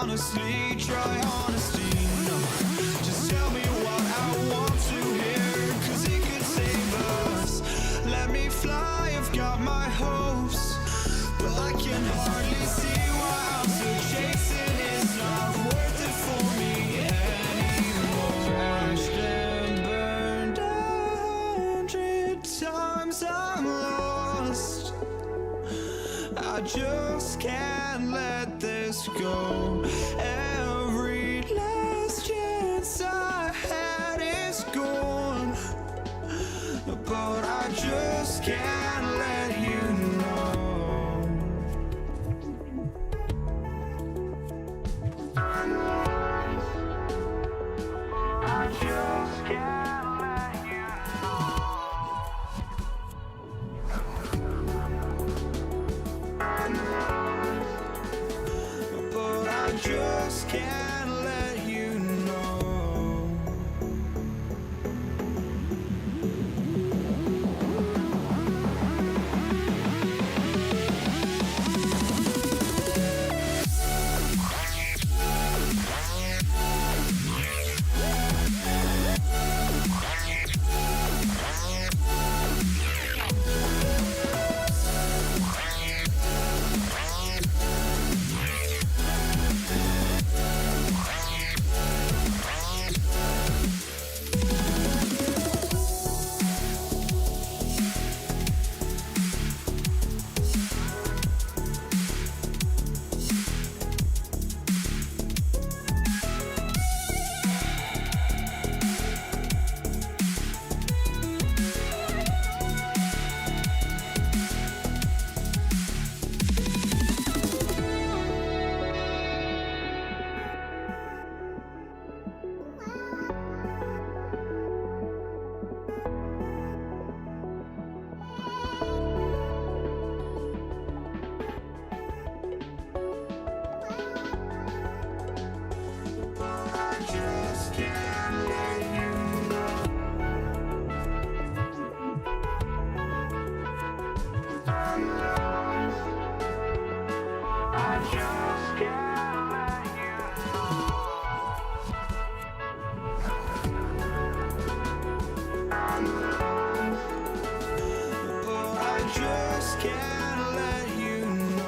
honestly, try honesty, no. Just tell me what I want to hear, 'cause fly, I've got my hopes, but I can hardly see why I'm still chasing. It's not worth it for me anymore. Crashed and burned 100 times, I'm lost. I just can't let this go. Every last chance I had is gone, but I just can't let you know. I just can't let you know. But I just can't let you know. I just can't let you know.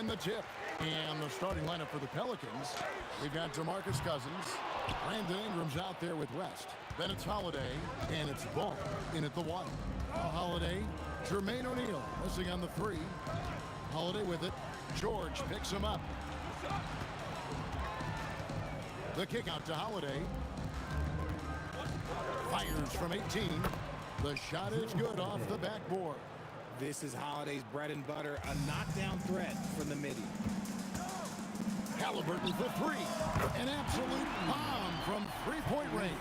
win the tip. And the starting lineup for the Pelicans, we've got DeMarcus Cousins. Brandon Ingram's out there with West. Then it's Holiday, and it's Ball in at the 1. Holiday, Jermaine O'Neal missing on the 3. Holiday with it. George picks him up. The kick out to Holiday. Fires from 18. The shot is good off the backboard. This is Holiday's bread and butter, a knockdown threat from the midi. Halliburton for 3. An absolute bomb from three-point range.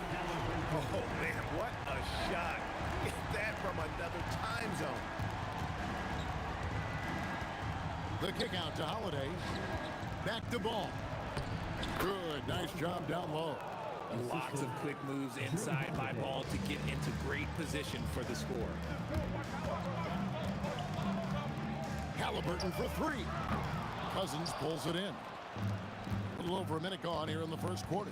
Oh, man, what a shot. Get that from another time zone. The kick out to Holiday. Back to Ball. Good, nice job down low. Lots of quick moves inside by Ball to get into great position for the score. Halliburton for 3. Cousins pulls it in. A little over a minute gone here in the first quarter.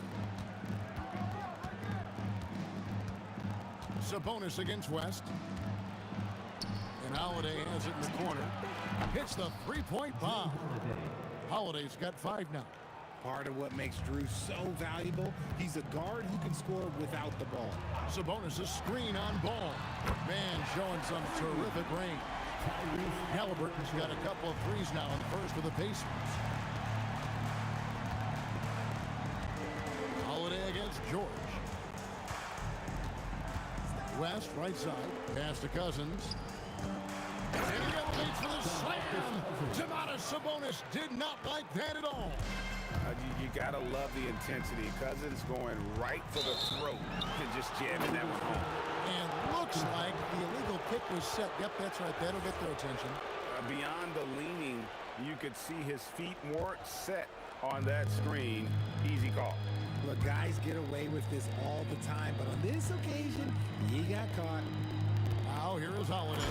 Sabonis against West. And Holiday has it in the corner. Hits the three-point bomb. Holiday's got 5 now. Part of what makes Drew so valuable, he's a guard who can score without the ball. Sabonis' screen on Ball. Man showing some terrific range. Halliburton's got a couple of threes now in the first for the Pacers. Holiday against George. West, right side. Pass to Cousins. And he elevates for the slam. Domantas Sabonis did not like that at all. You got to love the intensity. Cousins going right for the throat and just jamming that one home. And looks like the illegal kick was set. Yep, that's right. That'll get their attention. Beyond the leaning, you could see his feet weren't set on that screen. Easy call. Look, guys get away with this all the time, but on this occasion, he got caught. Now here is Holiday.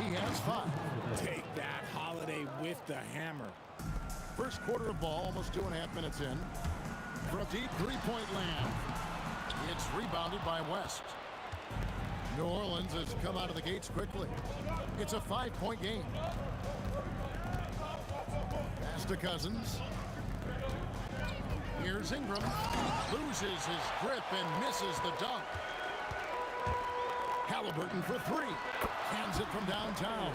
He has 5. Take that, Holiday with the hammer. First quarter of ball, almost 2.5 minutes in. For a deep three-point land. It's rebounded by West. New Orleans has come out of the gates quickly. It's a 5-point game. Pass to Cousins. Here's Ingram. Loses his grip and misses the dunk. Halliburton for 3. Hands it from downtown.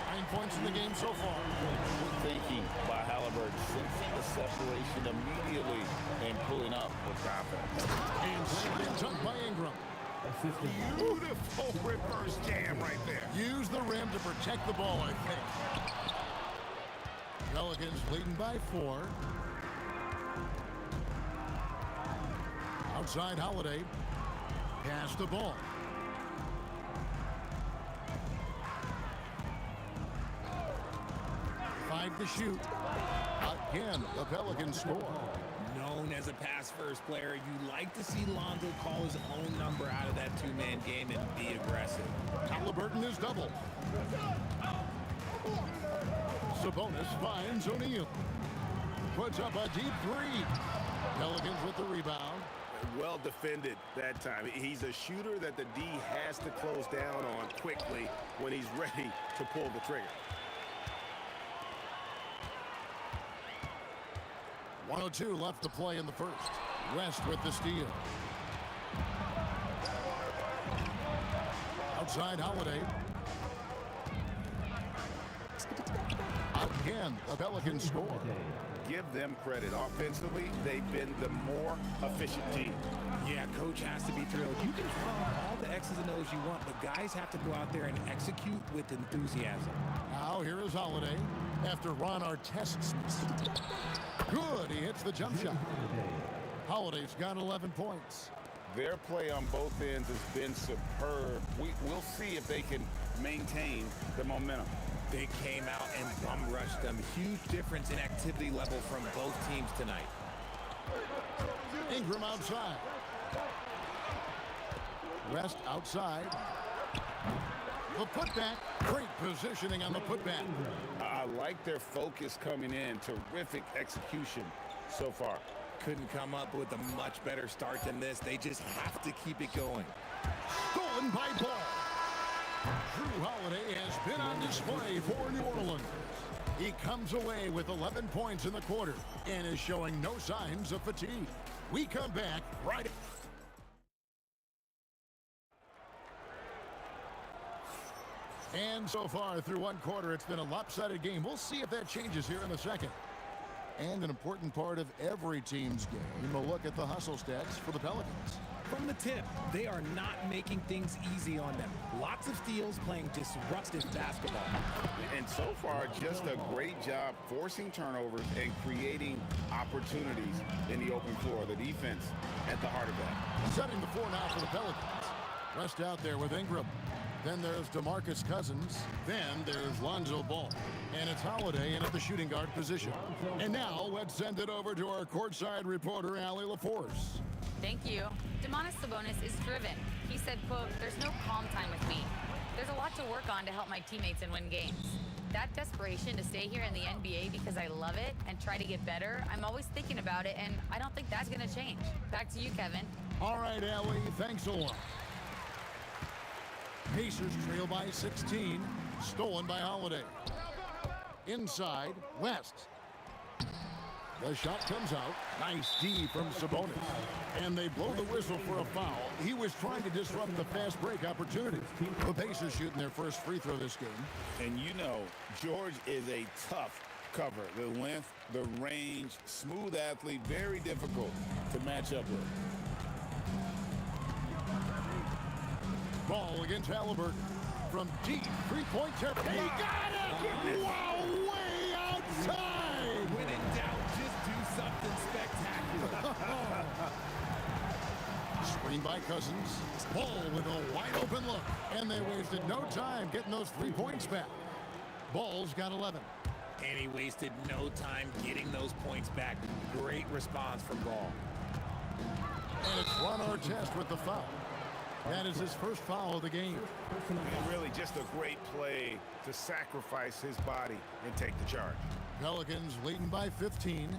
9 points in the game so far. Good thinking by Halliburton, sensing the separation immediately and pulling up with confidence. And slammed dunked by Ingram. Beautiful reverse jam right there. Use the rim to protect the ball, I think. Pelicans leading by 4. Outside Holiday. Pass the ball. To shoot. Again, the Pelicans score. Known as a pass-first player, you like to see Lonzo call his own number out of that two-man game and be aggressive. Halliburton is double. Sabonis finds O'Neal. Puts up a deep 3. Pelicans with the rebound. Well defended that time. He's a shooter that the D has to close down on quickly when he's ready to pull the trigger. 1:02 left to play in the first. West with the steal. Outside Holiday. Again, the Pelicans score. Give them credit. Offensively, they've been the more efficient team. Yeah, coach has to be thrilled. You can run all the X's and O's you want, but guys have to go out there and execute with enthusiasm. Now here is Holiday after Ron Artest's miss. Good, he hits the jump shot. Holiday's got 11 points. Their play on both ends has been superb. We'll see if they can maintain the momentum. They came out and bum rushed them. Huge difference in activity level from both teams tonight. Ingram outside. West outside. The putback. Great positioning on the putback. I like their focus coming in. Terrific execution so far. Couldn't come up with a much better start than this. They just have to keep it going. Stolen by Ball. Drew Holiday has been on display for New Orleans. He comes away with 11 points in the quarter and is showing no signs of fatigue. We come back right. And so far through one quarter, it's been a lopsided game. We'll see if that changes here in the second. And an important part of every team's game, a look at the hustle stats for the Pelicans. From the tip, they are not making things easy on them. Lots of steals, playing disruptive basketball. And so far, just a great job forcing turnovers and creating opportunities in the open floor. The defense at the heart of that. Setting the floor now for the Pelicans. Rest out there with Ingram. Then there's DeMarcus Cousins. Then there's Lonzo Ball. And it's Holiday in at the shooting guard position. And now let's send it over to our courtside reporter, Allie LaForce. Thank you. Domantas Sabonis is driven. He said, quote, "There's no calm time with me. There's a lot to work on to help my teammates and win games. That desperation to stay here in the NBA because I love it and try to get better, I'm always thinking about it, and I don't think that's going to change." Back to you, Kevin. All right, Allie, thanks a lot. Pacers trail by 16. Stolen by Holiday. Inside, West. The shot comes out. Nice D from Sabonis. And they blow the whistle for a foul. He was trying to disrupt the fast break opportunity. The Pacers shooting their first free throw this game. And you know, George is a tough cover. The length, the range, smooth athlete, very difficult to match up with. Ball against Halliburton. From deep, three-point territory. He got it! Wow, way outside! When in doubt, just do something spectacular. Screen by Cousins. Ball with a wide-open look. And they wasted no time getting those 3 points back. Ball's got 11. And he wasted no time getting those points back. Great response from Ball. And it's Ron Artest with the foul. That is his first foul of the game. And really just a great play to sacrifice his body and take the charge. Pelicans leading by 15.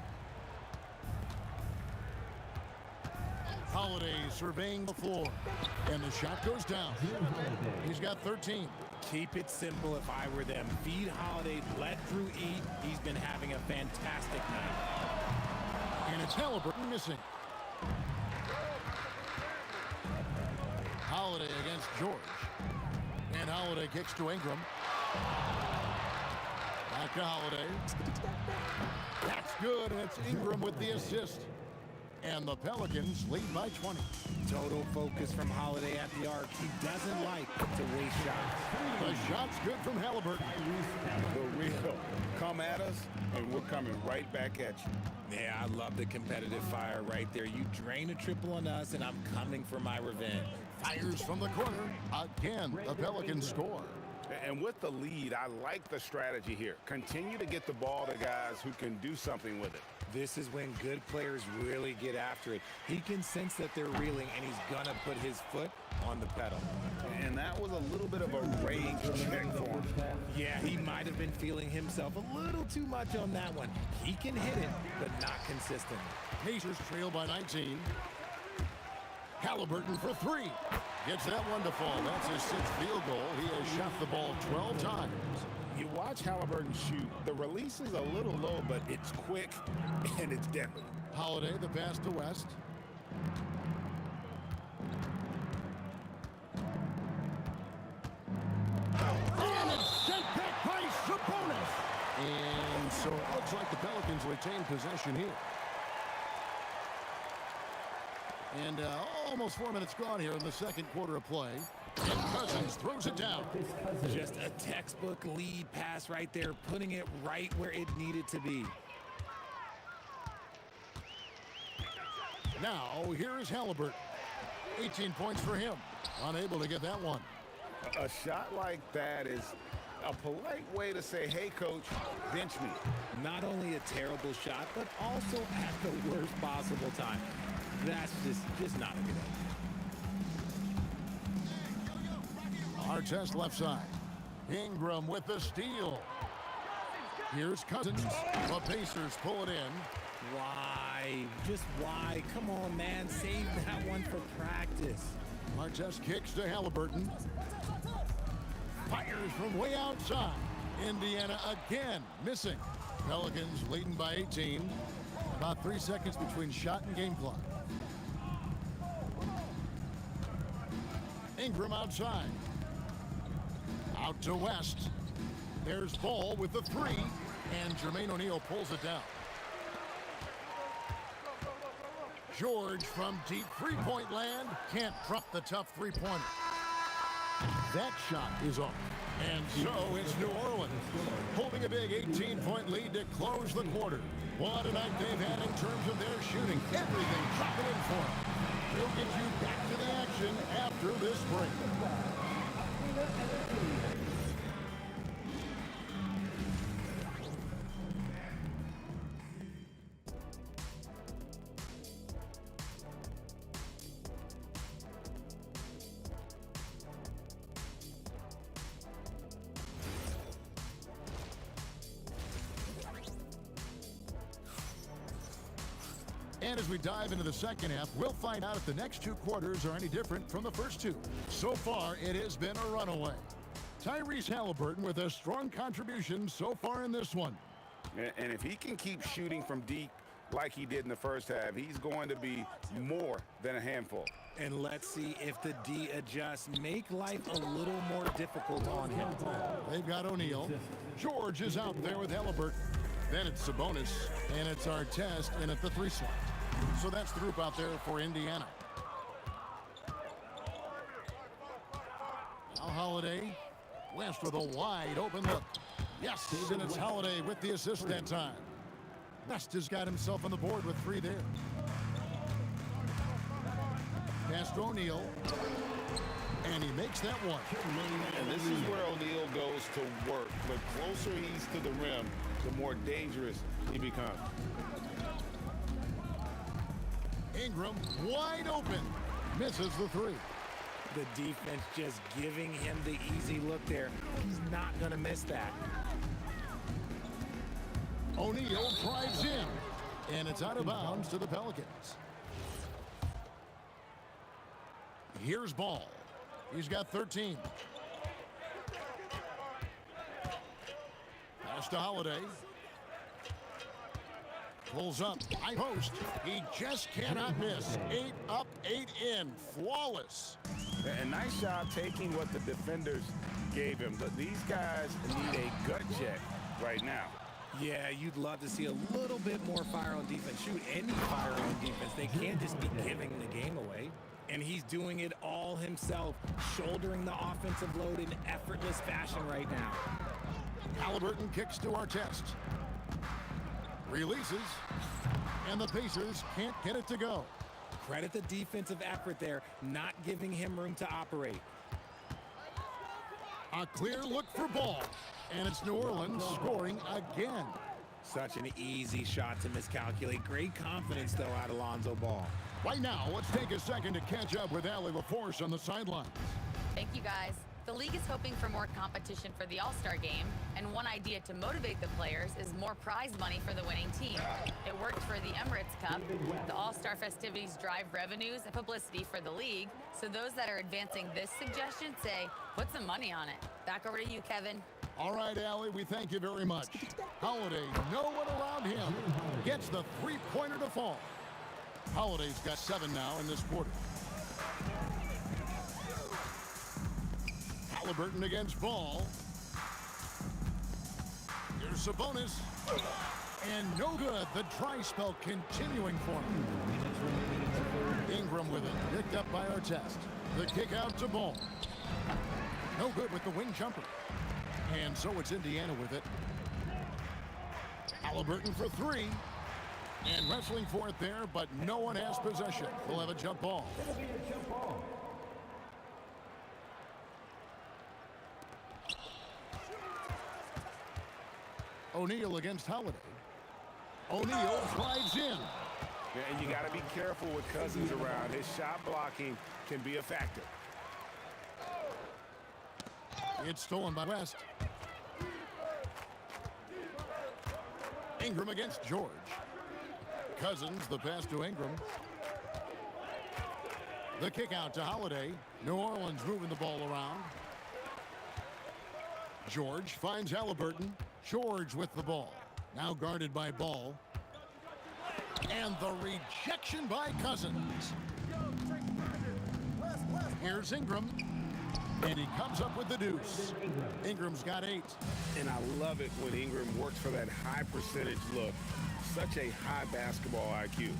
Holiday surveying the floor. And the shot goes down. He's got 13. Keep it simple if I were them. Feed Holiday, let Drew eat. He's been having a fantastic night. And it's Halliburton missing. Holiday against George. And Holiday kicks to Ingram. Back to Holiday. That's good, and it's Ingram with the assist. And the Pelicans lead by 20. Total focus from Holiday at the arc. He doesn't like to waste shots. The shot's good from Halliburton. The real come at us, and we're coming right back at you. Yeah, I love the competitive fire right there. You drain a triple on us, and I'm coming for my revenge. Fires from the corner. Again, the Pelicans score. And with the lead, I like the strategy here. Continue to get the ball to guys who can do something with it. This is when good players really get after it. He can sense that they're reeling, and he's going to put his foot on the pedal. And that was a little bit of a range check for him. Yeah, he might have been feeling himself a little too much on that one. He can hit it, but not consistently. Pacers trail by 19. Halliburton for 3. Gets that one to fall. That's his 6th field goal. He has shot the ball 12 times. You watch Halliburton shoot. The release is a little low, but it's quick and it's deadly. Holiday, the pass to West. And it's sent back by Sabonis. And so it looks like the Pelicans retain possession here. And almost 4 minutes gone here in the second quarter of play. And Cousins throws it down. Just a textbook lead pass right there, putting it right where it needed to be. Now, here is Halliburton. 18 points for him. Unable to get that one. A shot like that is a polite way to say, hey, coach, bench me. Not only a terrible shot, but also at the worst possible time. That's just not a good idea. Artest left side. Ingram with the steal. Here's Cousins. The Pacers pull it in. Why? Just why? Come on, man. Save that one for practice. Artest kicks to Halliburton. Fires from way outside. Indiana again missing. Pelicans leading by 18. About 3 seconds between shot and game clock. Ingram outside. Out to West. There's Ball with the three. And Jermaine O'Neal pulls it down. George from deep three-point land can't drop the tough three-pointer. That shot is off. And so it's New Orleans holding a big 18-point lead to close the quarter. What a night they've had in terms of their shooting. Everything dropping in for them. We'll get you back to the action after this break. And as we dive into the second half, we'll find out if the next two quarters are any different from the first two. So far, it has been a runaway. Tyrese Halliburton with a strong contribution so far in this one. And if he can keep shooting from deep like he did in the first half, he's going to be more than a handful. And let's see if the D adjusts, make life a little more difficult on him. They've got O'Neal. George is out there with Halliburton. Then it's Sabonis, and it's Artest in at the three slot. So that's the group out there for Indiana. Now Holiday. West with a wide open look. Yes, and it's Holiday with the assist that time. West has got himself on the board with three there. Pass to O'Neal. And he makes that one. And this is where O'Neal goes to work. The closer he's to the rim, the more dangerous he becomes. Ingram wide open. Misses the three. The defense just giving him the easy look there. He's not going to miss that. O'Neal drives in. And it's out of bounds to the Pelicans. Here's Ball. He's got 13. Pass to Holiday. Pulls up. High post. He just cannot miss. 8 up, 8 in. Flawless. And nice job taking what the defenders gave him. But these guys need a gut check right now. Yeah, you'd love to see a little bit more fire on defense. Shoot any fire on defense. They can't just be giving the game away. And he's doing it all himself, shouldering the offensive load in effortless fashion right now. Halliburton kicks to Artest. Releases. And the Pacers can't get it to go. Credit the defensive effort there, not giving him room to operate. A clear look for Ball. And it's New Orleans scoring again. Such an easy shot to miscalculate. Great confidence, though, out of Lonzo Ball. Right now, let's take a second to catch up with Allie LaForce on the sidelines. Thank you, guys. The league is hoping for more competition for the All-Star game, and one idea to motivate the players is more prize money for the winning team. It worked for the Emirates Cup. The All-Star festivities drive revenues and publicity for the league, so those that are advancing this suggestion say, put some money on it. Back over to you, Kevin. All right, Allie, we thank you very much. Holiday, no one around him, gets the three-pointer to fall. Holiday's got 7 now in this quarter. Halliburton against Ball. Here's Sabonis. And no good. The dry spell continuing for him. Ingram with it. Picked up by Artest. The kick out to Ball. No good with the wing jumper. And so it's Indiana with it. Halliburton for 3. And wrestling for it there, but no one has possession. We'll have a jump ball. O'Neal against Holiday. O'Neal drives in. And you got to be careful with Cousins around. His shot blocking can be a factor. It's stolen by West. Ingram against George. Cousins, the pass to Ingram. The kick out to Holiday. New Orleans moving the ball around. George finds Halliburton. George with the ball. Now guarded by Ball. And the rejection by Cousins. Here's Ingram. And he comes up with the deuce. Ingram's got 8. And I love it when Ingram works for that high percentage look. Such a high basketball IQ.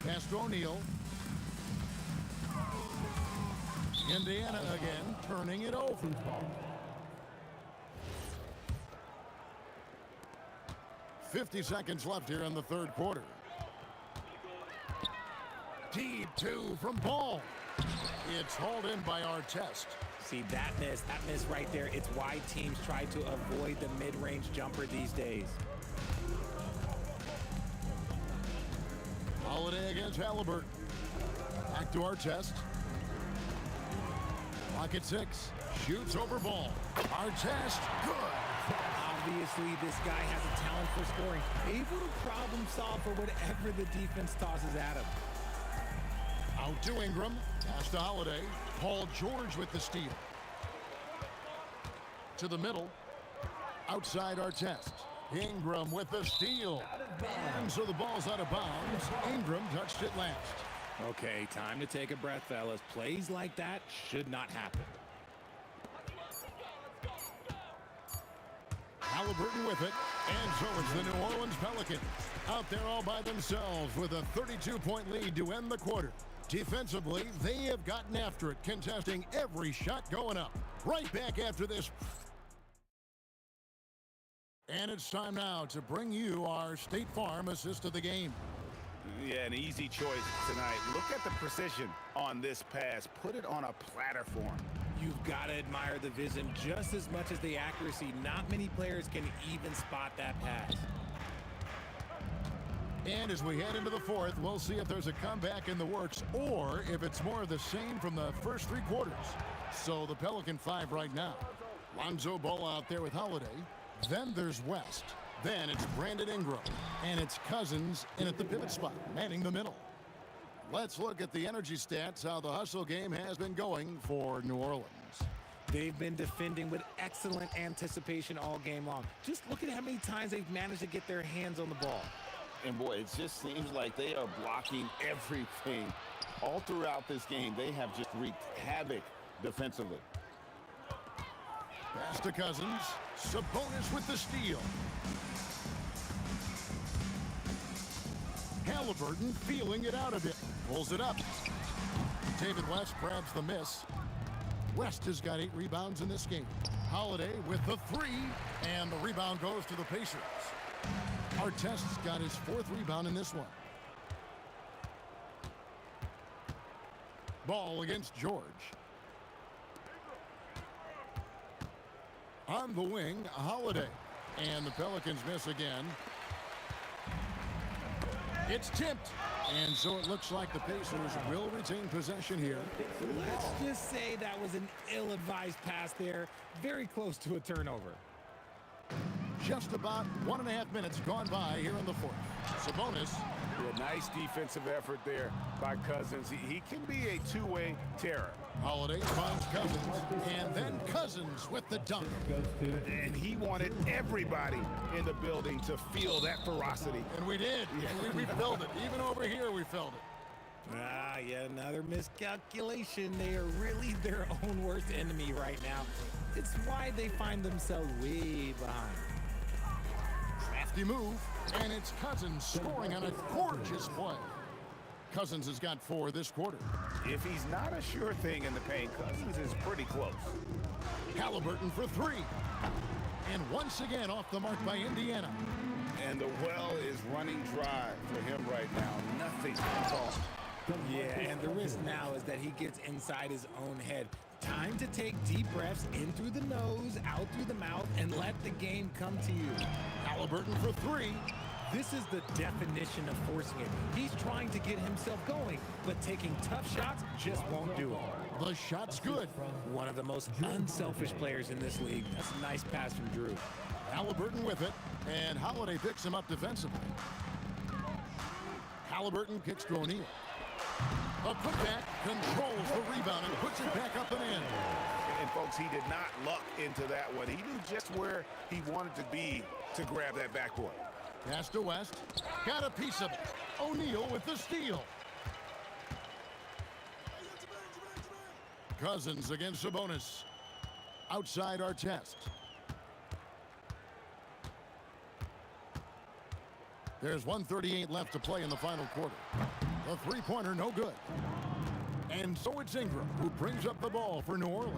Pass to O'Neal. Indiana again, turning it over. 50 seconds left here in the third quarter. Deep 2 from Ball. It's hauled in by Artest. See, that miss right there, it's why teams try to avoid the mid-range jumper these days. Holiday against Halliburton. Back to Artest. Clock at 6. Shoots over Ball. Artest, good. Obviously, this guy has a talent for scoring. Able to problem solve for whatever the defense tosses at him. Out to Ingram. Pass to Holiday. Paul George with the steal. To the middle. Outside Artest. Ingram with the steal. And so the ball's out of bounds. Ingram touched it last. Okay, time to take a breath, fellas. Plays like that should not happen. Halliburton with it. And so it's the New Orleans Pelicans out there all by themselves with a 32-point lead to end the quarter. Defensively, they have gotten after it, contesting every shot going up. Right back after this. And it's time now to bring you our State Farm assist of the game. Yeah, an easy choice tonight. Look at the precision on this pass. Put it on a platter for him. You've got to admire the vision just as much as the accuracy. Not many players can even spot that pass. And as we head into the fourth, we'll see if there's a comeback in the works or if it's more of the same from the first 3 quarters. So the Pelican 5 right now. Lonzo Ball out there with Holiday. Then there's West. Then it's Brandon Ingram. And it's Cousins in at the pivot spot, manning the middle. Let's look at the energy stats, how the hustle game has been going for New Orleans. They've been defending with excellent anticipation all game long. Just look at how many times they've managed to get their hands on the ball. And boy, it just seems like they are blocking everything. All throughout this game, they have just wreaked havoc defensively. Pass to Cousins. Sabonis with the steal. Halliburton feeling it out a bit. Pulls it up. David West grabs the miss. West has got 8 rebounds in this game. Holiday with the 3. And the rebound goes to the Pacers. Artest's got his 4th rebound in this one. Ball against George. On the wing, Holiday. And the Pelicans miss again. It's tipped. And so it looks like the Pacers will retain possession here. Let's just say that was an ill-advised pass there. Very close to a turnover. Just about 1.5 minutes gone by here in the fourth. Sabonis. Yeah, nice defensive effort there by Cousins. He can be a two-way terror. Holiday finds Cousins, and then Cousins with the dunk. And he wanted everybody in the building to feel that ferocity. And we did. Yeah. We felt it. Even over here, we felt it. Yet another miscalculation. They are really their own worst enemy right now. It's why they find themselves way behind. Crafty move, and it's Cousins scoring on a gorgeous play. Cousins has got 4 this quarter. If he's not a sure thing in the paint, Cousins is pretty close. Halliburton for 3. And once again off the mark by Indiana. And the well is running dry for him right now. Nothing at all. Yeah, and the risk now is that he gets inside his own head. Time to take deep breaths in through the nose, out through the mouth, and let the game come to you. Halliburton for 3. This is the definition of forcing it. He's trying to get himself going, but taking tough shots just won't do it. The shot's good. One of the most unselfish players in this league. That's a nice pass from Drew. Halliburton with it, and Holiday picks him up defensively. Halliburton kicks to O'Neal. A putback, controls the rebound and puts it back up and in. And folks, he did not luck into that one. He knew just where he wanted to be to grab that backboard. Pass to West. Got a piece of it. O'Neal with the steal. Cousins against Sabonis. Outside Artest. There's 1:38 left to play in the final quarter. The three-pointer no good. And so it's Ingram who brings up the ball for New Orleans.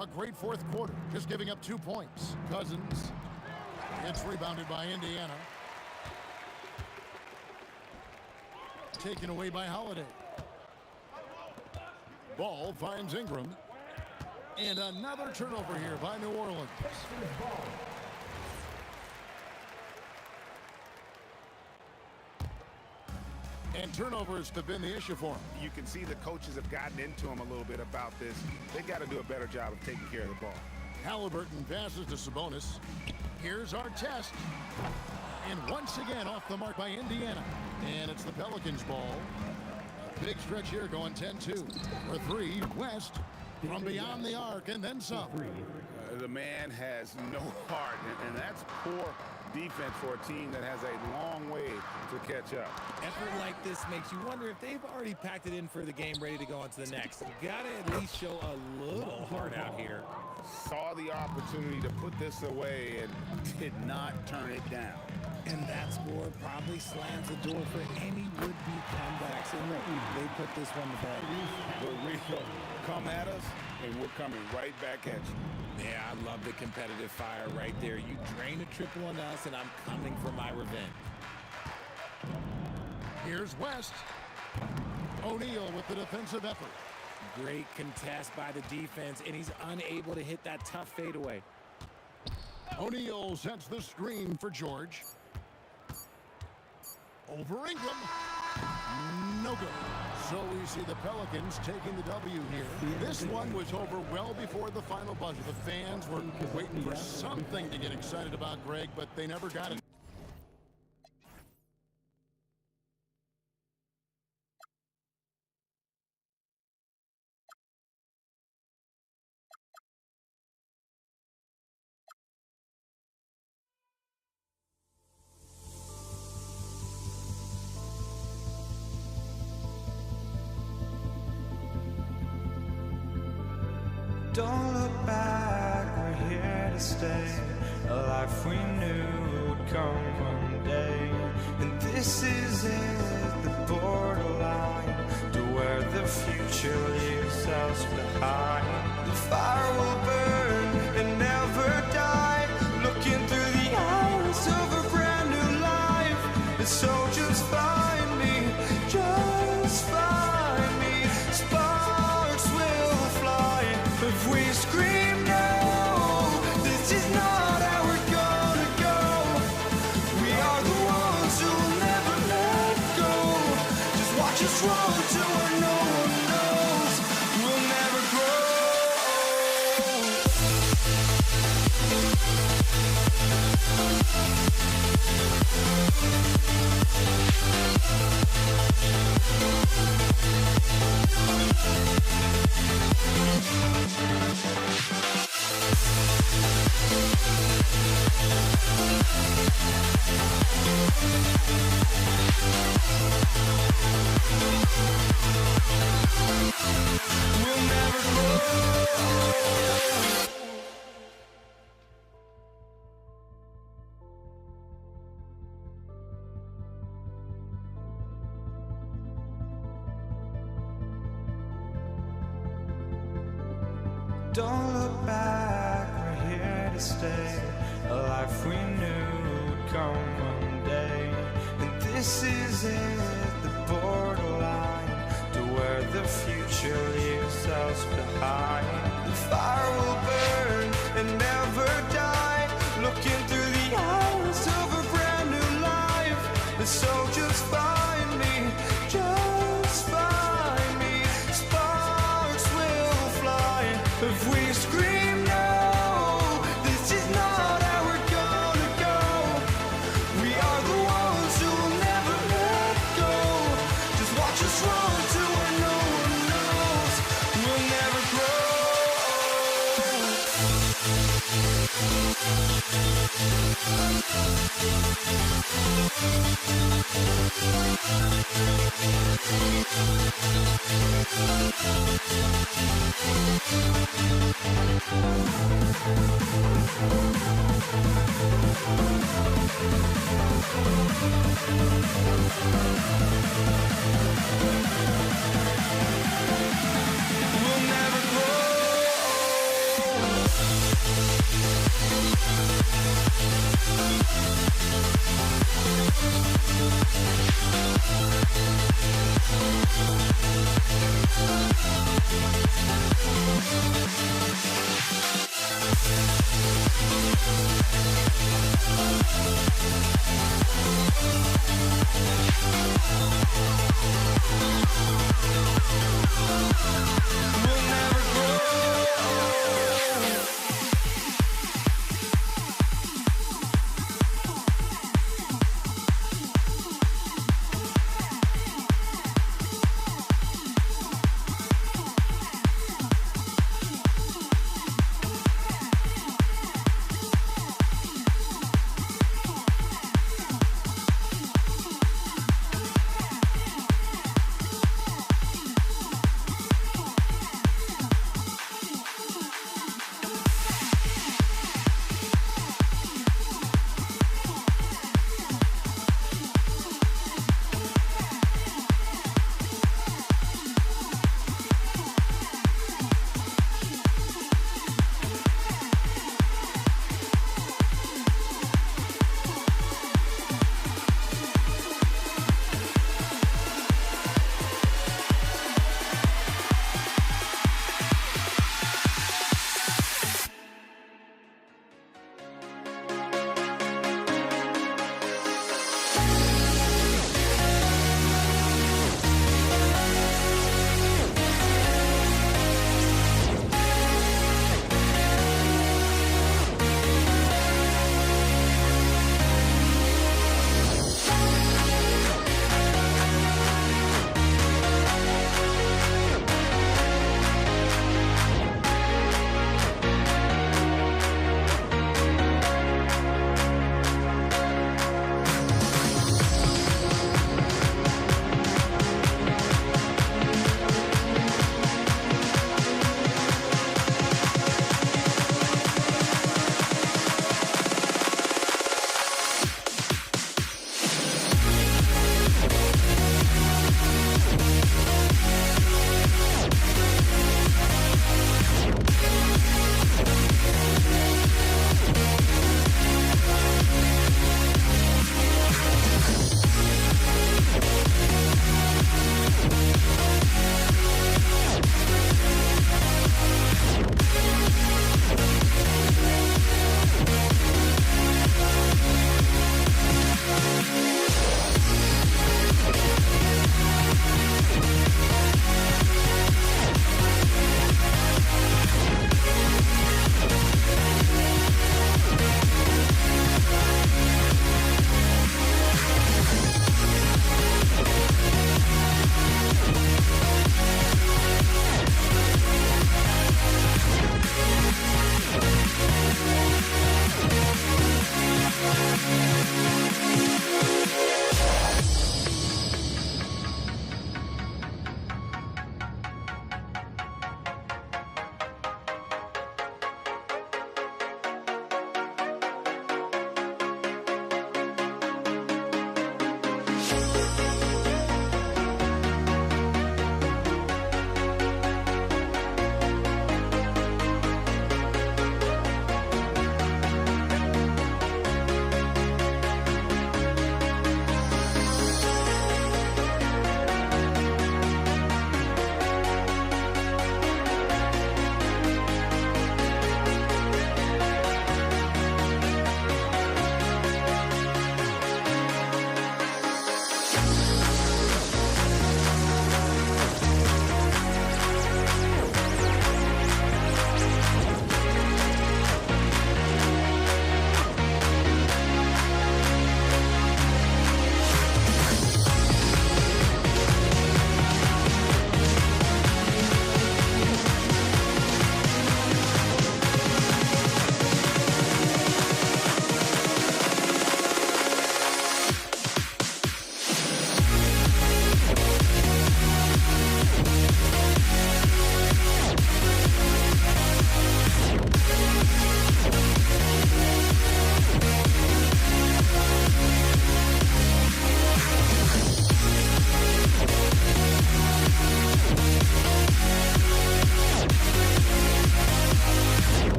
A great fourth quarter, just giving up 2 points. Cousins. It's rebounded by Indiana. Taken away by Holiday. Ball finds Ingram. And another turnover here by New Orleans. And turnovers have been the issue for him. You can see the coaches have gotten into him a little bit about this. They've got to do a better job of taking care of the ball. Halliburton passes to Sabonis. Here's Artest. And once again off the mark by Indiana. And it's the Pelicans ball. A big stretch here going 10-2. For three, West from beyond the arc and then some. The man has no heart, and that's poor defense for a team that has a long way to catch up. Effort like this makes you wonder if they've already packed it in for the game, ready to go on to the next. You gotta at least show a little heart out here. Saw the opportunity to put this away and did not turn it down. And that score probably slams the door for any would-be comebacks. And they put this one to bed. But we come at us, and we're coming right back at you. Yeah, I love the competitive fire right there. You drain a triple on us, and I'm coming for my revenge. Here's West. O'Neal with the defensive effort. Great contest by the defense, and he's unable to hit that tough fadeaway. O'Neal sets the screen for George. Over Ingram. No good. So we see the Pelicans taking the W here. This one was over well before the final buzzer. The fans were waiting for something to get excited about, Greg, but they never got it. Don't look back, we're here to stay. A life we knew would come one day. And this is it, the borderline to where the future leaves us behind. The fire will burn and never die. Looking through the eyes of a brand new life. And so just find me, just find me. Sparks will fly. If we scream no, this is not how we're gonna go. We are the ones who will never let go. Just watch us run to where no one knows. We'll never grow. We'll never grow. Don't look back, we're here to stay. A life we knew would come one day. And this is it, the borderline to where the future leaves us behind. The fire will burn and never die. Looking through the eyes of a brand new life. And so just find me, just find me. Sparks will fly. If we scream no, this is not how we're gonna go. We are the ones who will never let go. Just watch us run to where no one knows. We'll never grow.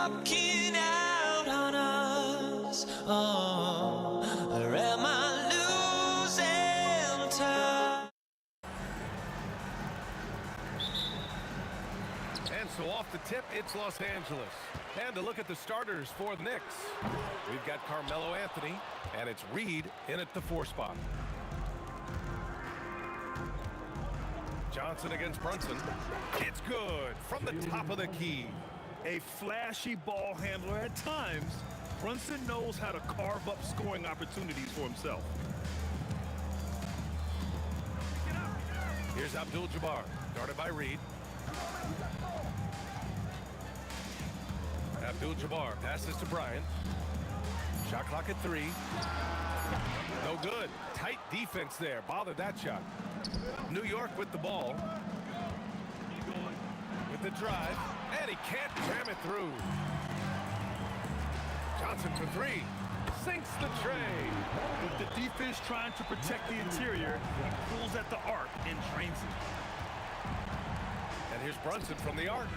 walking out on us. Oh, or am I losing time? And so off the tip, it's Los Angeles. And to look at the starters for the Knicks, we've got Carmelo Anthony, and it's Reed in at the 4 spot. Johnson against Brunson. It's good from the top of the key. A flashy ball handler at times. Brunson knows how to carve up scoring opportunities for himself. Here's Abdul-Jabbar, guarded by Reed. Abdul-Jabbar passes to Bryant. Shot clock at 3. No good. Tight defense there. Bothered that shot. New York with the ball. With the drive. And he can't jam it through. Johnson for 3. Sinks the tray. With the defense trying to protect the interior, he pulls at the arc and drains it. And here's Brunson from the arc.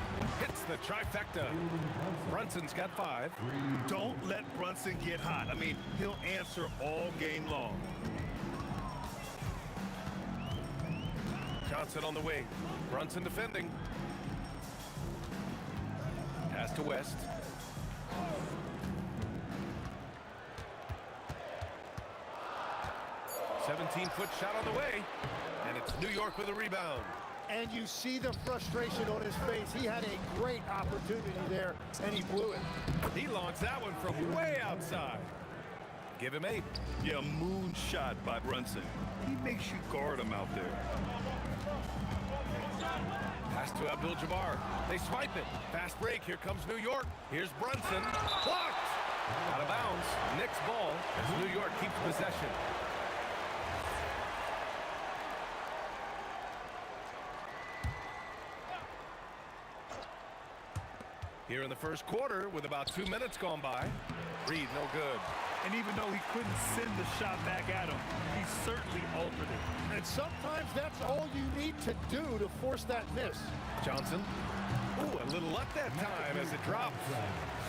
Hits the trifecta. Brunson's got 5. Don't let Brunson get hot. I mean, he'll answer all game long. Johnson on the wing. Brunson defending. Pass to West. "17-foot shot on the way. And it's New York with a rebound. And you see the frustration on his face. He had a great opportunity there, and he blew it. He launched that one from way outside. Give him 8. Yeah, moonshot by Brunson. He makes you guard him out there. Pass to Abdul-Jabbar. They swipe it. Fast break. Here comes New York. Here's Brunson. Blocked. Out of bounds. Knicks ball as New York keeps possession. Here in the first quarter with about 2 minutes gone by. Reed no good. And even though he couldn't send the shot back at him, he certainly altered it. And sometimes that's all you need to do to force that miss. Johnson. Ooh, a little luck that time as it drops.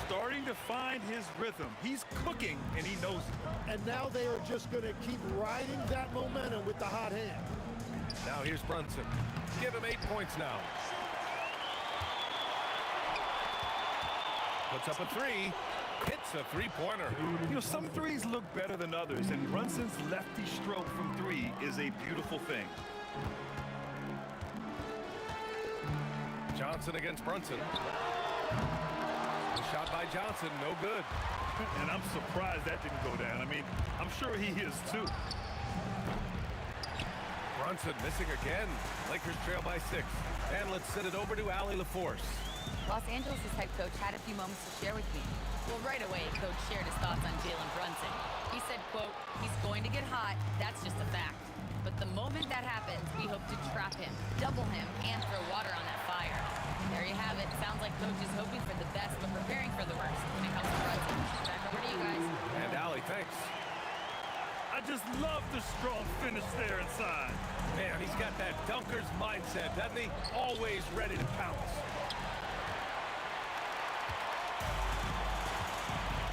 Starting to find his rhythm. He's cooking, and he knows it. And now they are just going to keep riding that momentum with the hot hand. Now here's Brunson. Give him 8 points now. Puts up a 3. Hits a 3-pointer. You know, some threes look better than others, and Brunson's lefty stroke from 3 is a beautiful thing. Johnson against Brunson. The shot by Johnson, no good. And I'm surprised that didn't go down. I mean, I'm sure he is too. Brunson missing again. Lakers trail by 6. And let's send it over to Allie LaForce. Los Angeles' head coach had a few moments to share with me. Well, right away, Coach shared his thoughts on Jalen Brunson. He said, quote, "He's going to get hot. That's just a fact. But the moment that happens, we hope to trap him, double him, and throw water on that fire." There you have it. Sounds like Coach is hoping for the best, but preparing for the worst when it comes to Brunson. Back over to you guys. And Allie, thanks. I just love the strong finish there inside. Man, he's got that dunker's mindset, doesn't he? Always ready to pounce.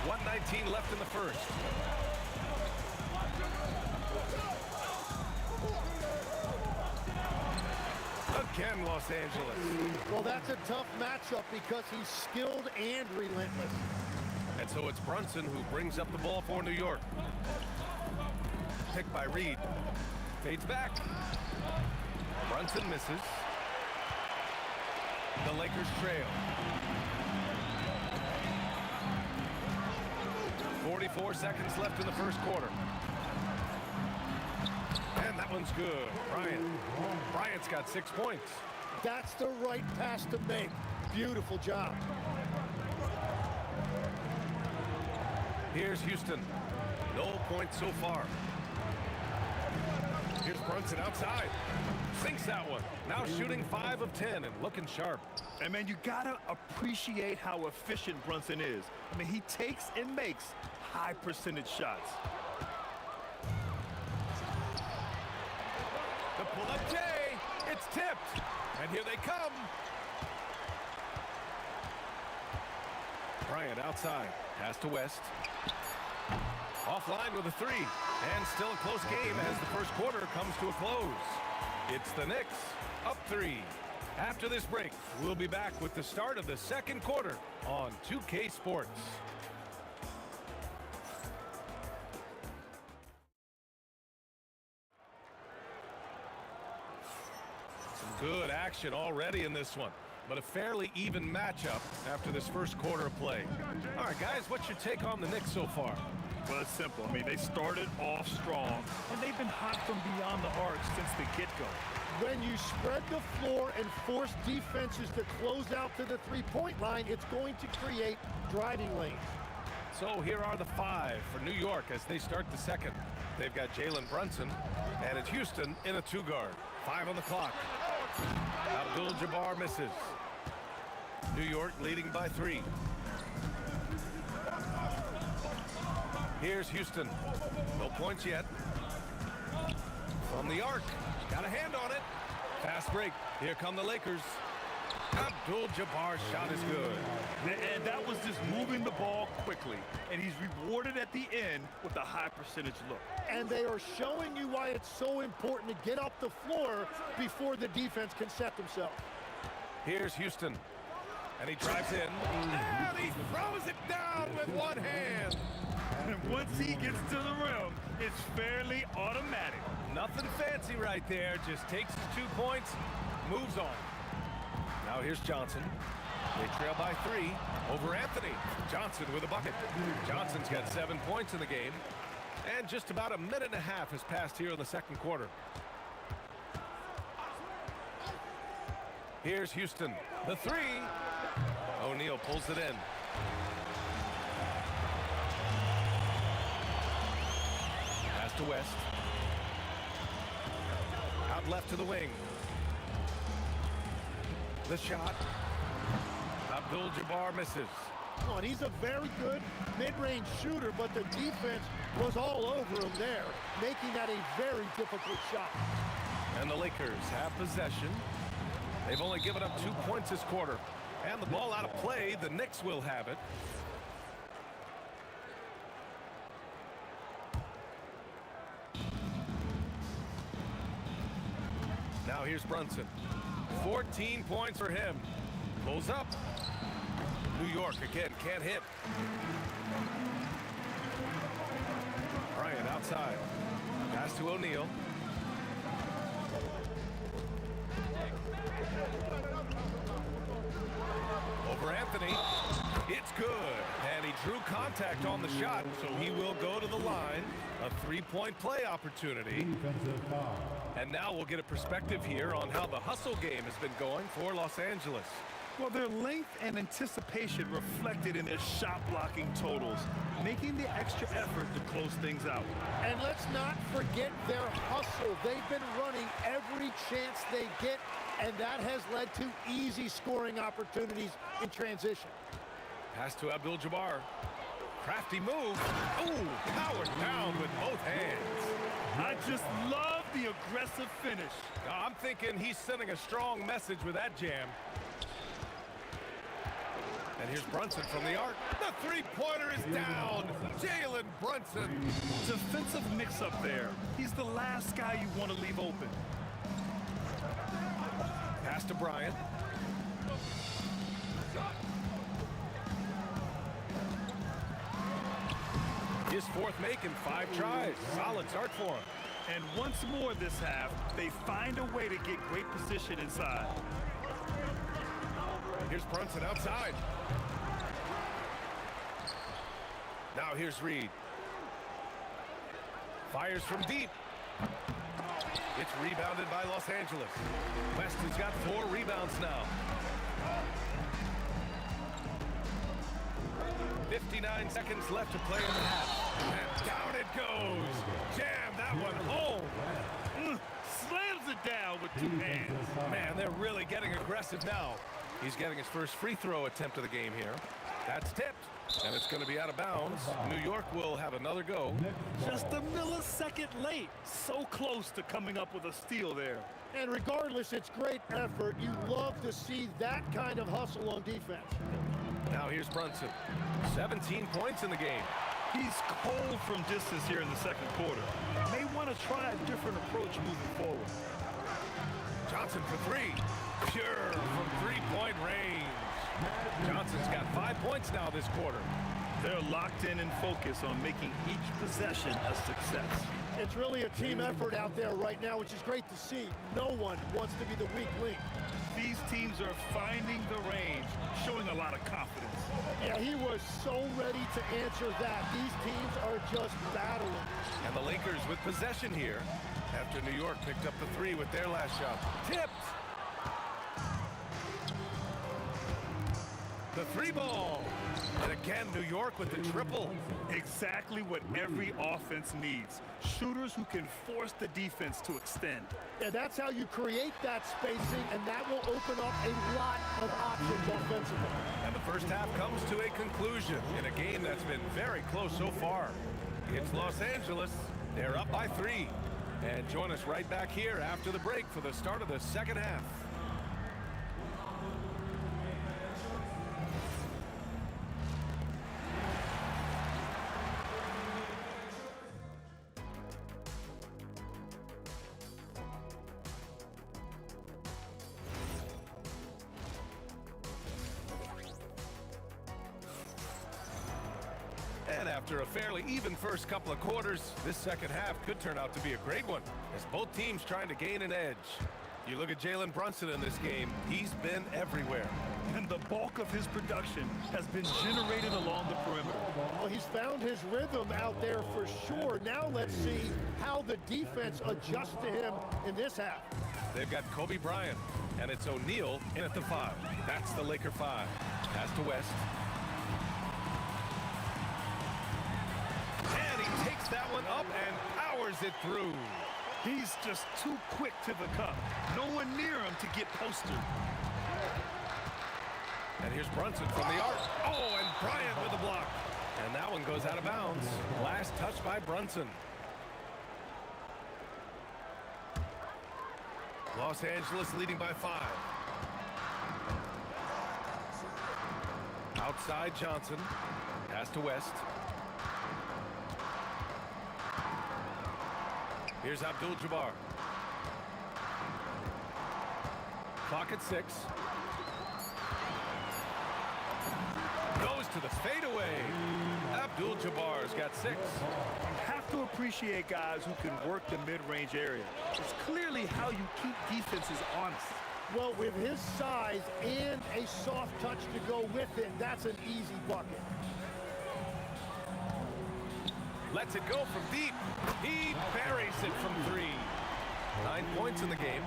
1:19 left in the first. Again, Los Angeles. Well, that's a tough matchup because he's skilled and relentless. And so it's Brunson who brings up the ball for New York. Picked by Reed. Fades back. Brunson misses. The Lakers trail. 44 seconds left in the first quarter. And that one's good. Bryant's got 6 points. That's the right pass to make. Beautiful job. Here's Houston. No points so far. Here's Brunson outside. Sinks that one. Now shooting 5 of 10 and looking sharp. And man, you gotta appreciate how efficient Brunson is. I mean, he takes and makes high percentage shots. The pull-up J. It's tipped. And here they come. Bryant outside. Pass to West. Offline with a three. And still a close game as the first quarter comes to a close. It's the Knicks up 3. After this break, we'll be back with the start of the second quarter on 2K Sports. Some good action already in this one, but a fairly even matchup after this first quarter of play. All right, guys, what's your take on the Knicks so far? Well, it's simple. I mean, they started off strong, and they've been hot from beyond the arc since the get-go. When you spread the floor and force defenses to close out to the three-point line, it's going to create driving lanes. So here are the 5 for New York as they start the second. They've got Jalen Brunson, and it's Houston in a 2-guard. 5 on the clock. Abdul-Jabbar misses. New York leading by 3. Here's Houston. No points yet. From the arc. Got a hand on it. Fast break. Here come the Lakers. Abdul-Jabbar's shot is good. And that was just moving the ball quickly. And he's rewarded at the end with a high percentage look. And they are showing you why it's so important to get up the floor before the defense can set themselves. Here's Houston. And he drives in. And he throws it down with one hand. And once he gets to the rim, it's fairly automatic. Nothing fancy right there. Just takes his 2 points, moves on. Now here's Johnson. They trail by 3 over Anthony. Johnson with a bucket. Johnson's got 7 points in the game. And just about a minute and a half has passed here in the second quarter. Here's Houston. The 3. O'Neal pulls it in. Pass to West. Out left to the wing. The shot. Abdul-Jabbar misses. Oh, and he's a very good mid-range shooter, but the defense was all over him there, making that a very difficult shot. And the Lakers have possession. They've only given up 2 points this quarter. And the ball out of play. The Knicks will have it. Now here's Brunson. 14 points for him. Pulls up. New York again can't hit. Bryant outside. Pass to O'Neal. Over Anthony. It's good. And he drew contact on the shot, so he will go to the line. A 3-point play opportunity. And now we'll get a perspective here on how the hustle game has been going for Los Angeles. Well, their length and anticipation reflected in their shot blocking totals, making the extra effort to close things out. And let's not forget their hustle. They've been running every chance they get, and that has led to easy scoring opportunities in transition. Pass to Abdul-Jabbar. Crafty move. Ooh, powered down with both hands. I just love the aggressive finish. I'm thinking he's sending a strong message with that jam. And here's Brunson from the arc. The three-pointer is down. Jalen Brunson. Defensive mix-up there. He's the last guy you want to leave open. Pass to Bryant. His fourth make in 5 tries. Solid start for him. And once more this half, they find a way to get great position inside. Here's Brunson outside. Now here's Reed. Fires from deep. It's rebounded by Los Angeles. Weston's got 4 rebounds now. 59 seconds left to play in the half. And down it goes. Jam that one home. Slams it down with 2 hands. Man, they're really getting aggressive now. He's getting his first free throw attempt of the game here. That's tipped, and it's going to be out of bounds. New York will have another go. Just a millisecond late. So close to coming up with a steal there. And regardless, it's great effort. You love to see that kind of hustle on defense. Now here's Brunson. 17 points in the game. He's cold from distance here in the second quarter. May want to try a different approach moving forward. Johnson for three. Pure from three-point range. Johnson's got 5 points now this quarter. They're locked in and focused on making each possession a success. It's really a team effort out there right now, which is great to see. No one wants to be the weak link. These teams are finding the range, showing a lot of confidence. Yeah, he was so ready to answer that. These teams are just battling. And the Lakers with possession here after New York picked up the three with their last shot. Tipped. The three ball. And again, New York with the triple. Exactly what every offense needs. Shooters who can force the defense to extend. Yeah, that's how you create that spacing, and that will open up a lot of options offensively. And the first half comes to a conclusion in a game that's been very close so far. It's Los Angeles. They're up by 3. And join us right back here after the break for the start of the second half. And after a fairly even first couple of quarters, this second half could turn out to be a great one, as both teams trying to gain an edge. You look at Jalen Brunson in this game, he's been everywhere. And the bulk of his production has been generated along the perimeter. Well, he's found his rhythm out there for sure. Now let's see how the defense adjusts to him in this half. They've got Kobe Bryant, and it's O'Neal in at the 5. That's the Laker 5. Pass to West. And he takes that one up and powers it through. He's just too quick to the cup. No one near him to get posted. And here's Brunson from the arc. Oh, and Bryant with the block. And that one goes out of bounds. Last touch by Brunson. Los Angeles leading by 5. Outside Johnson. Pass to West. Here's Abdul-Jabbar. Clock at 6. Goes to the fadeaway. Abdul-Jabbar's got 6. You have to appreciate guys who can work the mid-range area. It's clearly how you keep defenses honest. Well, with his size and a soft touch to go with it, that's an easy bucket. Lets it go from deep. He buries it from 3. 9 points in the game.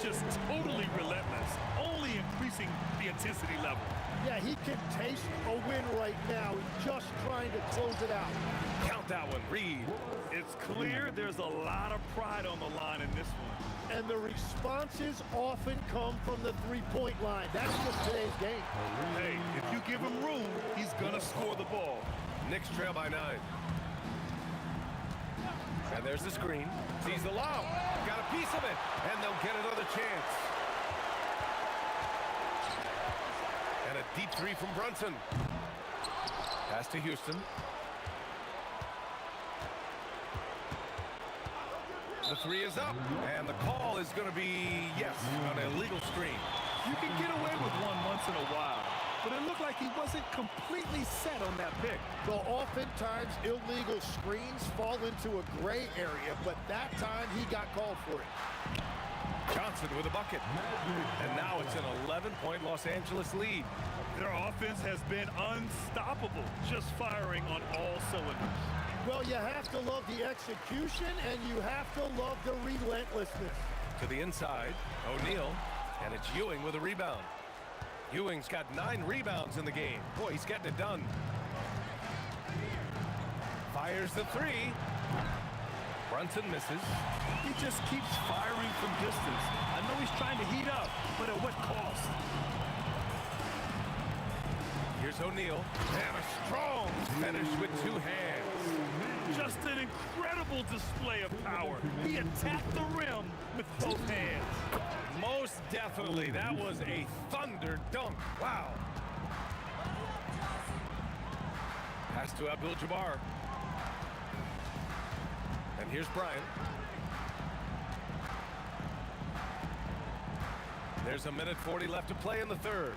Just totally relentless, only increasing the intensity level. Yeah, he can taste a win right now, just trying to close it out. Count that one, Reed. It's clear there's a lot of pride on the line in this one. And the responses often come from the three-point line. That's just today's game. Hey, if you give him room, he's gonna score the ball. Knicks trail by 9. And there's the screen. Sees the lob. Got a piece of it. And they'll get another chance. And a deep 3 from Brunson. Pass to Houston. The 3 is up. And the call is going to be, yes, an illegal screen. You can get away with one once in a while, but it looked like he wasn't completely set on that pick. Well, oftentimes illegal screens fall into a gray area, but that time he got called for it. Johnson with a bucket. And now it's an 11-point Los Angeles lead. Their offense has been unstoppable, just firing on all cylinders. Well, you have to love the execution, and you have to love the relentlessness. To the inside, O'Neal, and it's Ewing with a rebound. Ewing's got 9 rebounds in the game. Boy, he's getting it done. Fires the 3. Brunson misses. He just keeps firing from distance. I know he's trying to heat up, but at what cost? Here's O'Neal, and a strong finish with 2 hands. Just an incredible display of power. He attacked the rim with both hands. Most definitely, that was a thunder dunk. Wow. Pass to Abdul-Jabbar. And here's Bryant. There's a minute 40 left to play in the third.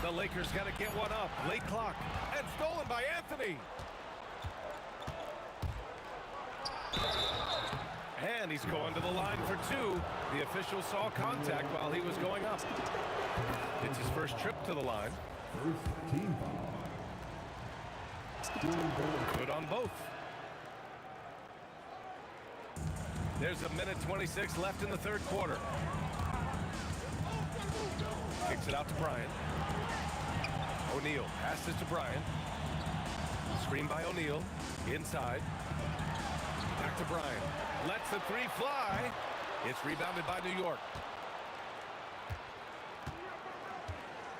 The Lakers got to get one up. Late clock. And stolen by Anthony. And he's going to the line for two. The official saw contact while he was going up. It's his first trip to the line. First team foul. Good on both. There's a minute 26 left in the third quarter. Kicks it out to Bryant. O'Neal passes to Bryant. Screen by O'Neal. Inside. Back to Bryant. Lets the three fly. It's rebounded by New York.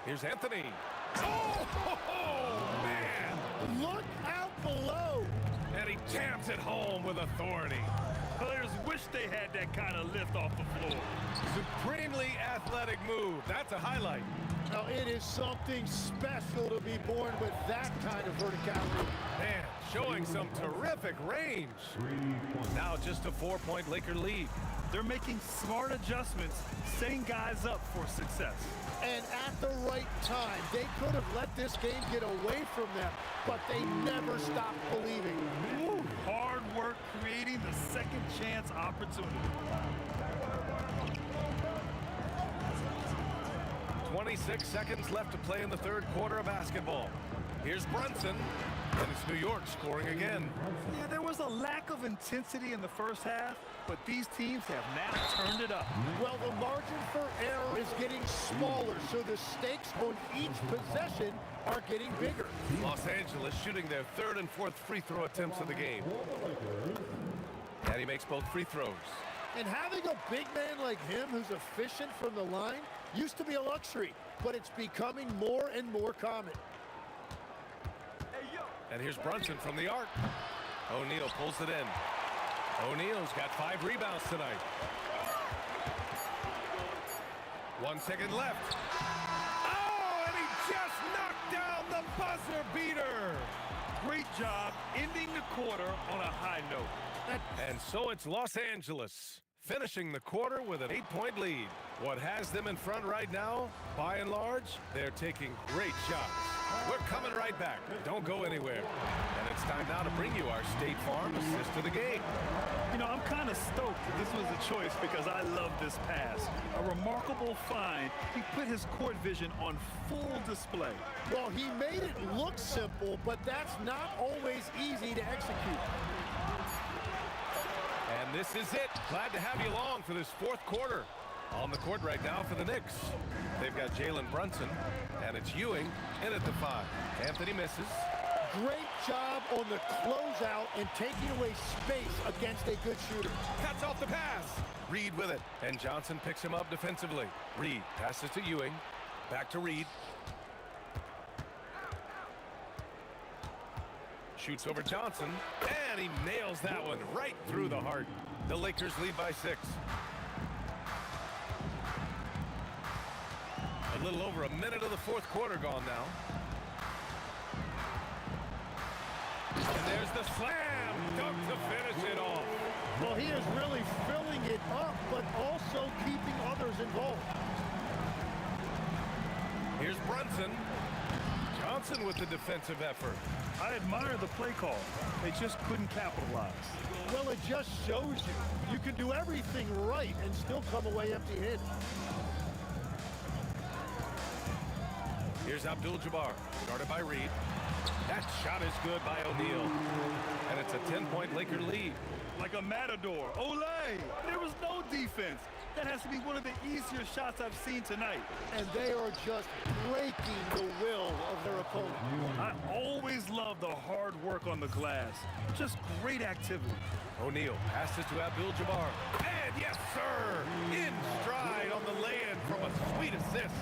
Here's Anthony. Oh, man. Look out below. And he jams it home with authority. Players wish they had that kind of lift off the floor. Supremely athletic move. That's a highlight. Now, it is something special to be born with that kind of verticality. Man, showing some terrific range. Now just a 4-point Laker lead. They're making smart adjustments, setting guys up for success. And at the right time, they could have let this game get away from them, but they never stopped believing. Woo, hard work creating the second chance opportunity. 26 seconds left to play in the third quarter of basketball. Here's Brunson, and it's New York scoring again. Yeah, there was a lack of intensity in the first half, but these teams have now turned it up. Well, the margin for error is getting smaller, so the stakes on each possession are getting bigger. Los Angeles shooting their third and fourth free throw attempts of the game. And he makes both free throws. And having a big man like him who's efficient from the line used to be a luxury, but it's becoming more and more common. And here's Brunson from the arc. O'Neal pulls it in. O'Neal's got 5 rebounds tonight. 1 second left. Oh, and he just knocked down the buzzer beater. Great job ending the quarter on a high note. And so it's Los Angeles finishing the quarter with an 8-point lead. What has them in front right now, by and large, they're taking great shots. We're coming right back. Don't go anywhere. And it's time now to bring you our State Farm assist to the game. You know, I'm kind of stoked that this was a choice because I love this pass. A remarkable find. He put his court vision on full display. Well, he made it look simple, but that's not always easy to execute. And this is it. Glad to have you along for this fourth quarter. On the court right now for the Knicks. They've got Jalen Brunson, and it's Ewing in at the 5. Anthony misses. Great job on the closeout and taking away space against a good shooter. Cuts off the pass. Reed with it, and Johnson picks him up defensively. Reed passes to Ewing. Back to Reed. Shoots over Johnson, and he nails that one right through the heart. The Lakers lead by 6. A little over a minute of the fourth quarter gone now. And there's the slam dunk to finish it off. Well, he is really filling it up, but also keeping others involved. Here's Brunson. Johnson with the defensive effort. I admire the play call. They just couldn't capitalize. Well, it just shows you can do everything right and still come away empty-handed. Here's Abdul-Jabbar, guarded by Reed. That shot is good by O'Neal. And it's a 10-point Laker lead. Like a matador. Olay! There was no defense. That has to be one of the easier shots I've seen tonight. And they are just breaking the will of their opponent. I always love the hard work on the glass. Just great activity. O'Neal passes to Abdul-Jabbar. And yes, sir! In stride on the lay-in from a sweet assist.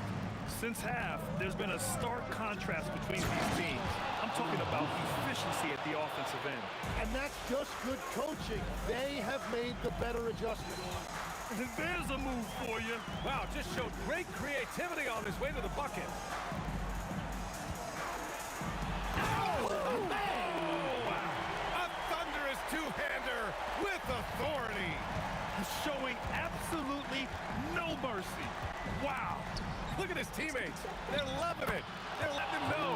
Since half, there's been a stark contrast between these teams. I'm talking about efficiency at the offensive end. And that's just good coaching. They have made the better adjustment. There's a move for you. Wow, just showed great creativity on his way to the bucket. teammates. They're loving it. They're letting him know.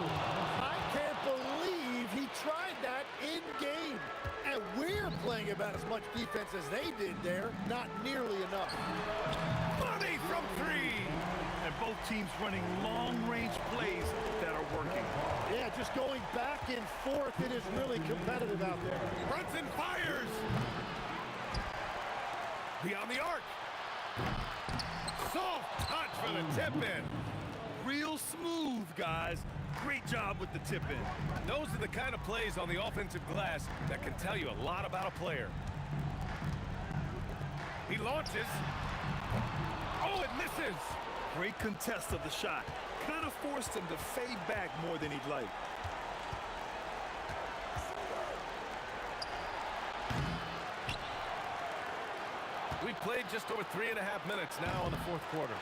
I can't believe he tried that in game. And we're playing about as much defense as they did there. Not nearly enough. Money from three. And both teams running long-range plays that are working. Yeah, just going back and forth. It is really competitive out there. Brunson fires. Beyond the arc. Soft touch for the tip-in. Real smooth, guys. Great job with the tip-in. Those are the kind of plays on the offensive glass that can tell you a lot about a player. He launches. Oh, it misses. Great contest of the shot. Kind of forced him to fade back more than he'd like. We've played just over 3.5 minutes now in the fourth quarter.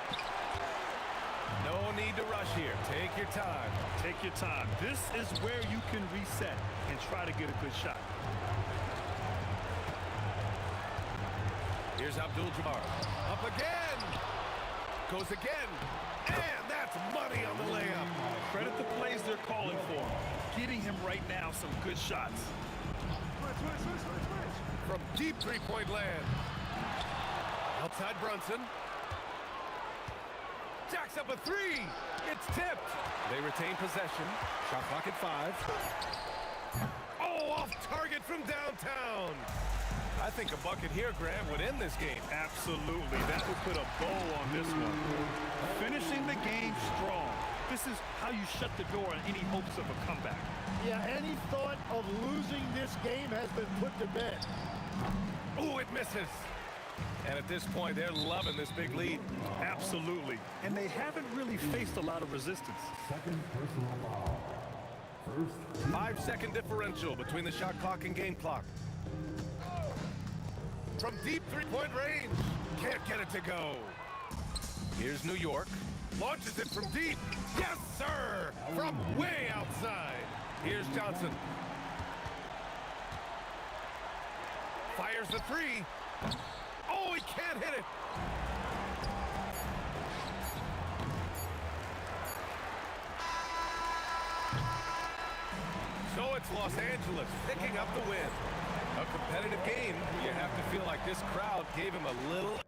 No need to rush here. Take your time. Take your time. This is where you can reset and try to get a good shot. Here's Abdul-Jabbar. Up again. Goes again. And that's money on the layup. Credit the plays they're calling for. Getting him right now some good shots. From deep three-point land. Outside Brunson. Jacks up a three. It's tipped. They retain possession. Shot clock at 5. Oh, off target from downtown. I think a bucket here, Grant, would end this game. Absolutely. That would put a bow on this one. Finishing the game strong. This is how you shut the door on any hopes of a comeback. Yeah, any thought of losing this game has been put to bed. Oh, it misses. And at this point, they're loving this big lead. Absolutely. And they haven't really faced a lot of resistance. Second personal foul. First. 5-second differential between the shot clock and game clock. From deep three-point range. Can't get it to go. Here's New York. Launches it from deep. Yes, sir! From way outside. Here's Johnson. Fires the three. Oh, he can't hit it. So it's Los Angeles picking up the win. A competitive game. You have to feel like this crowd gave him a little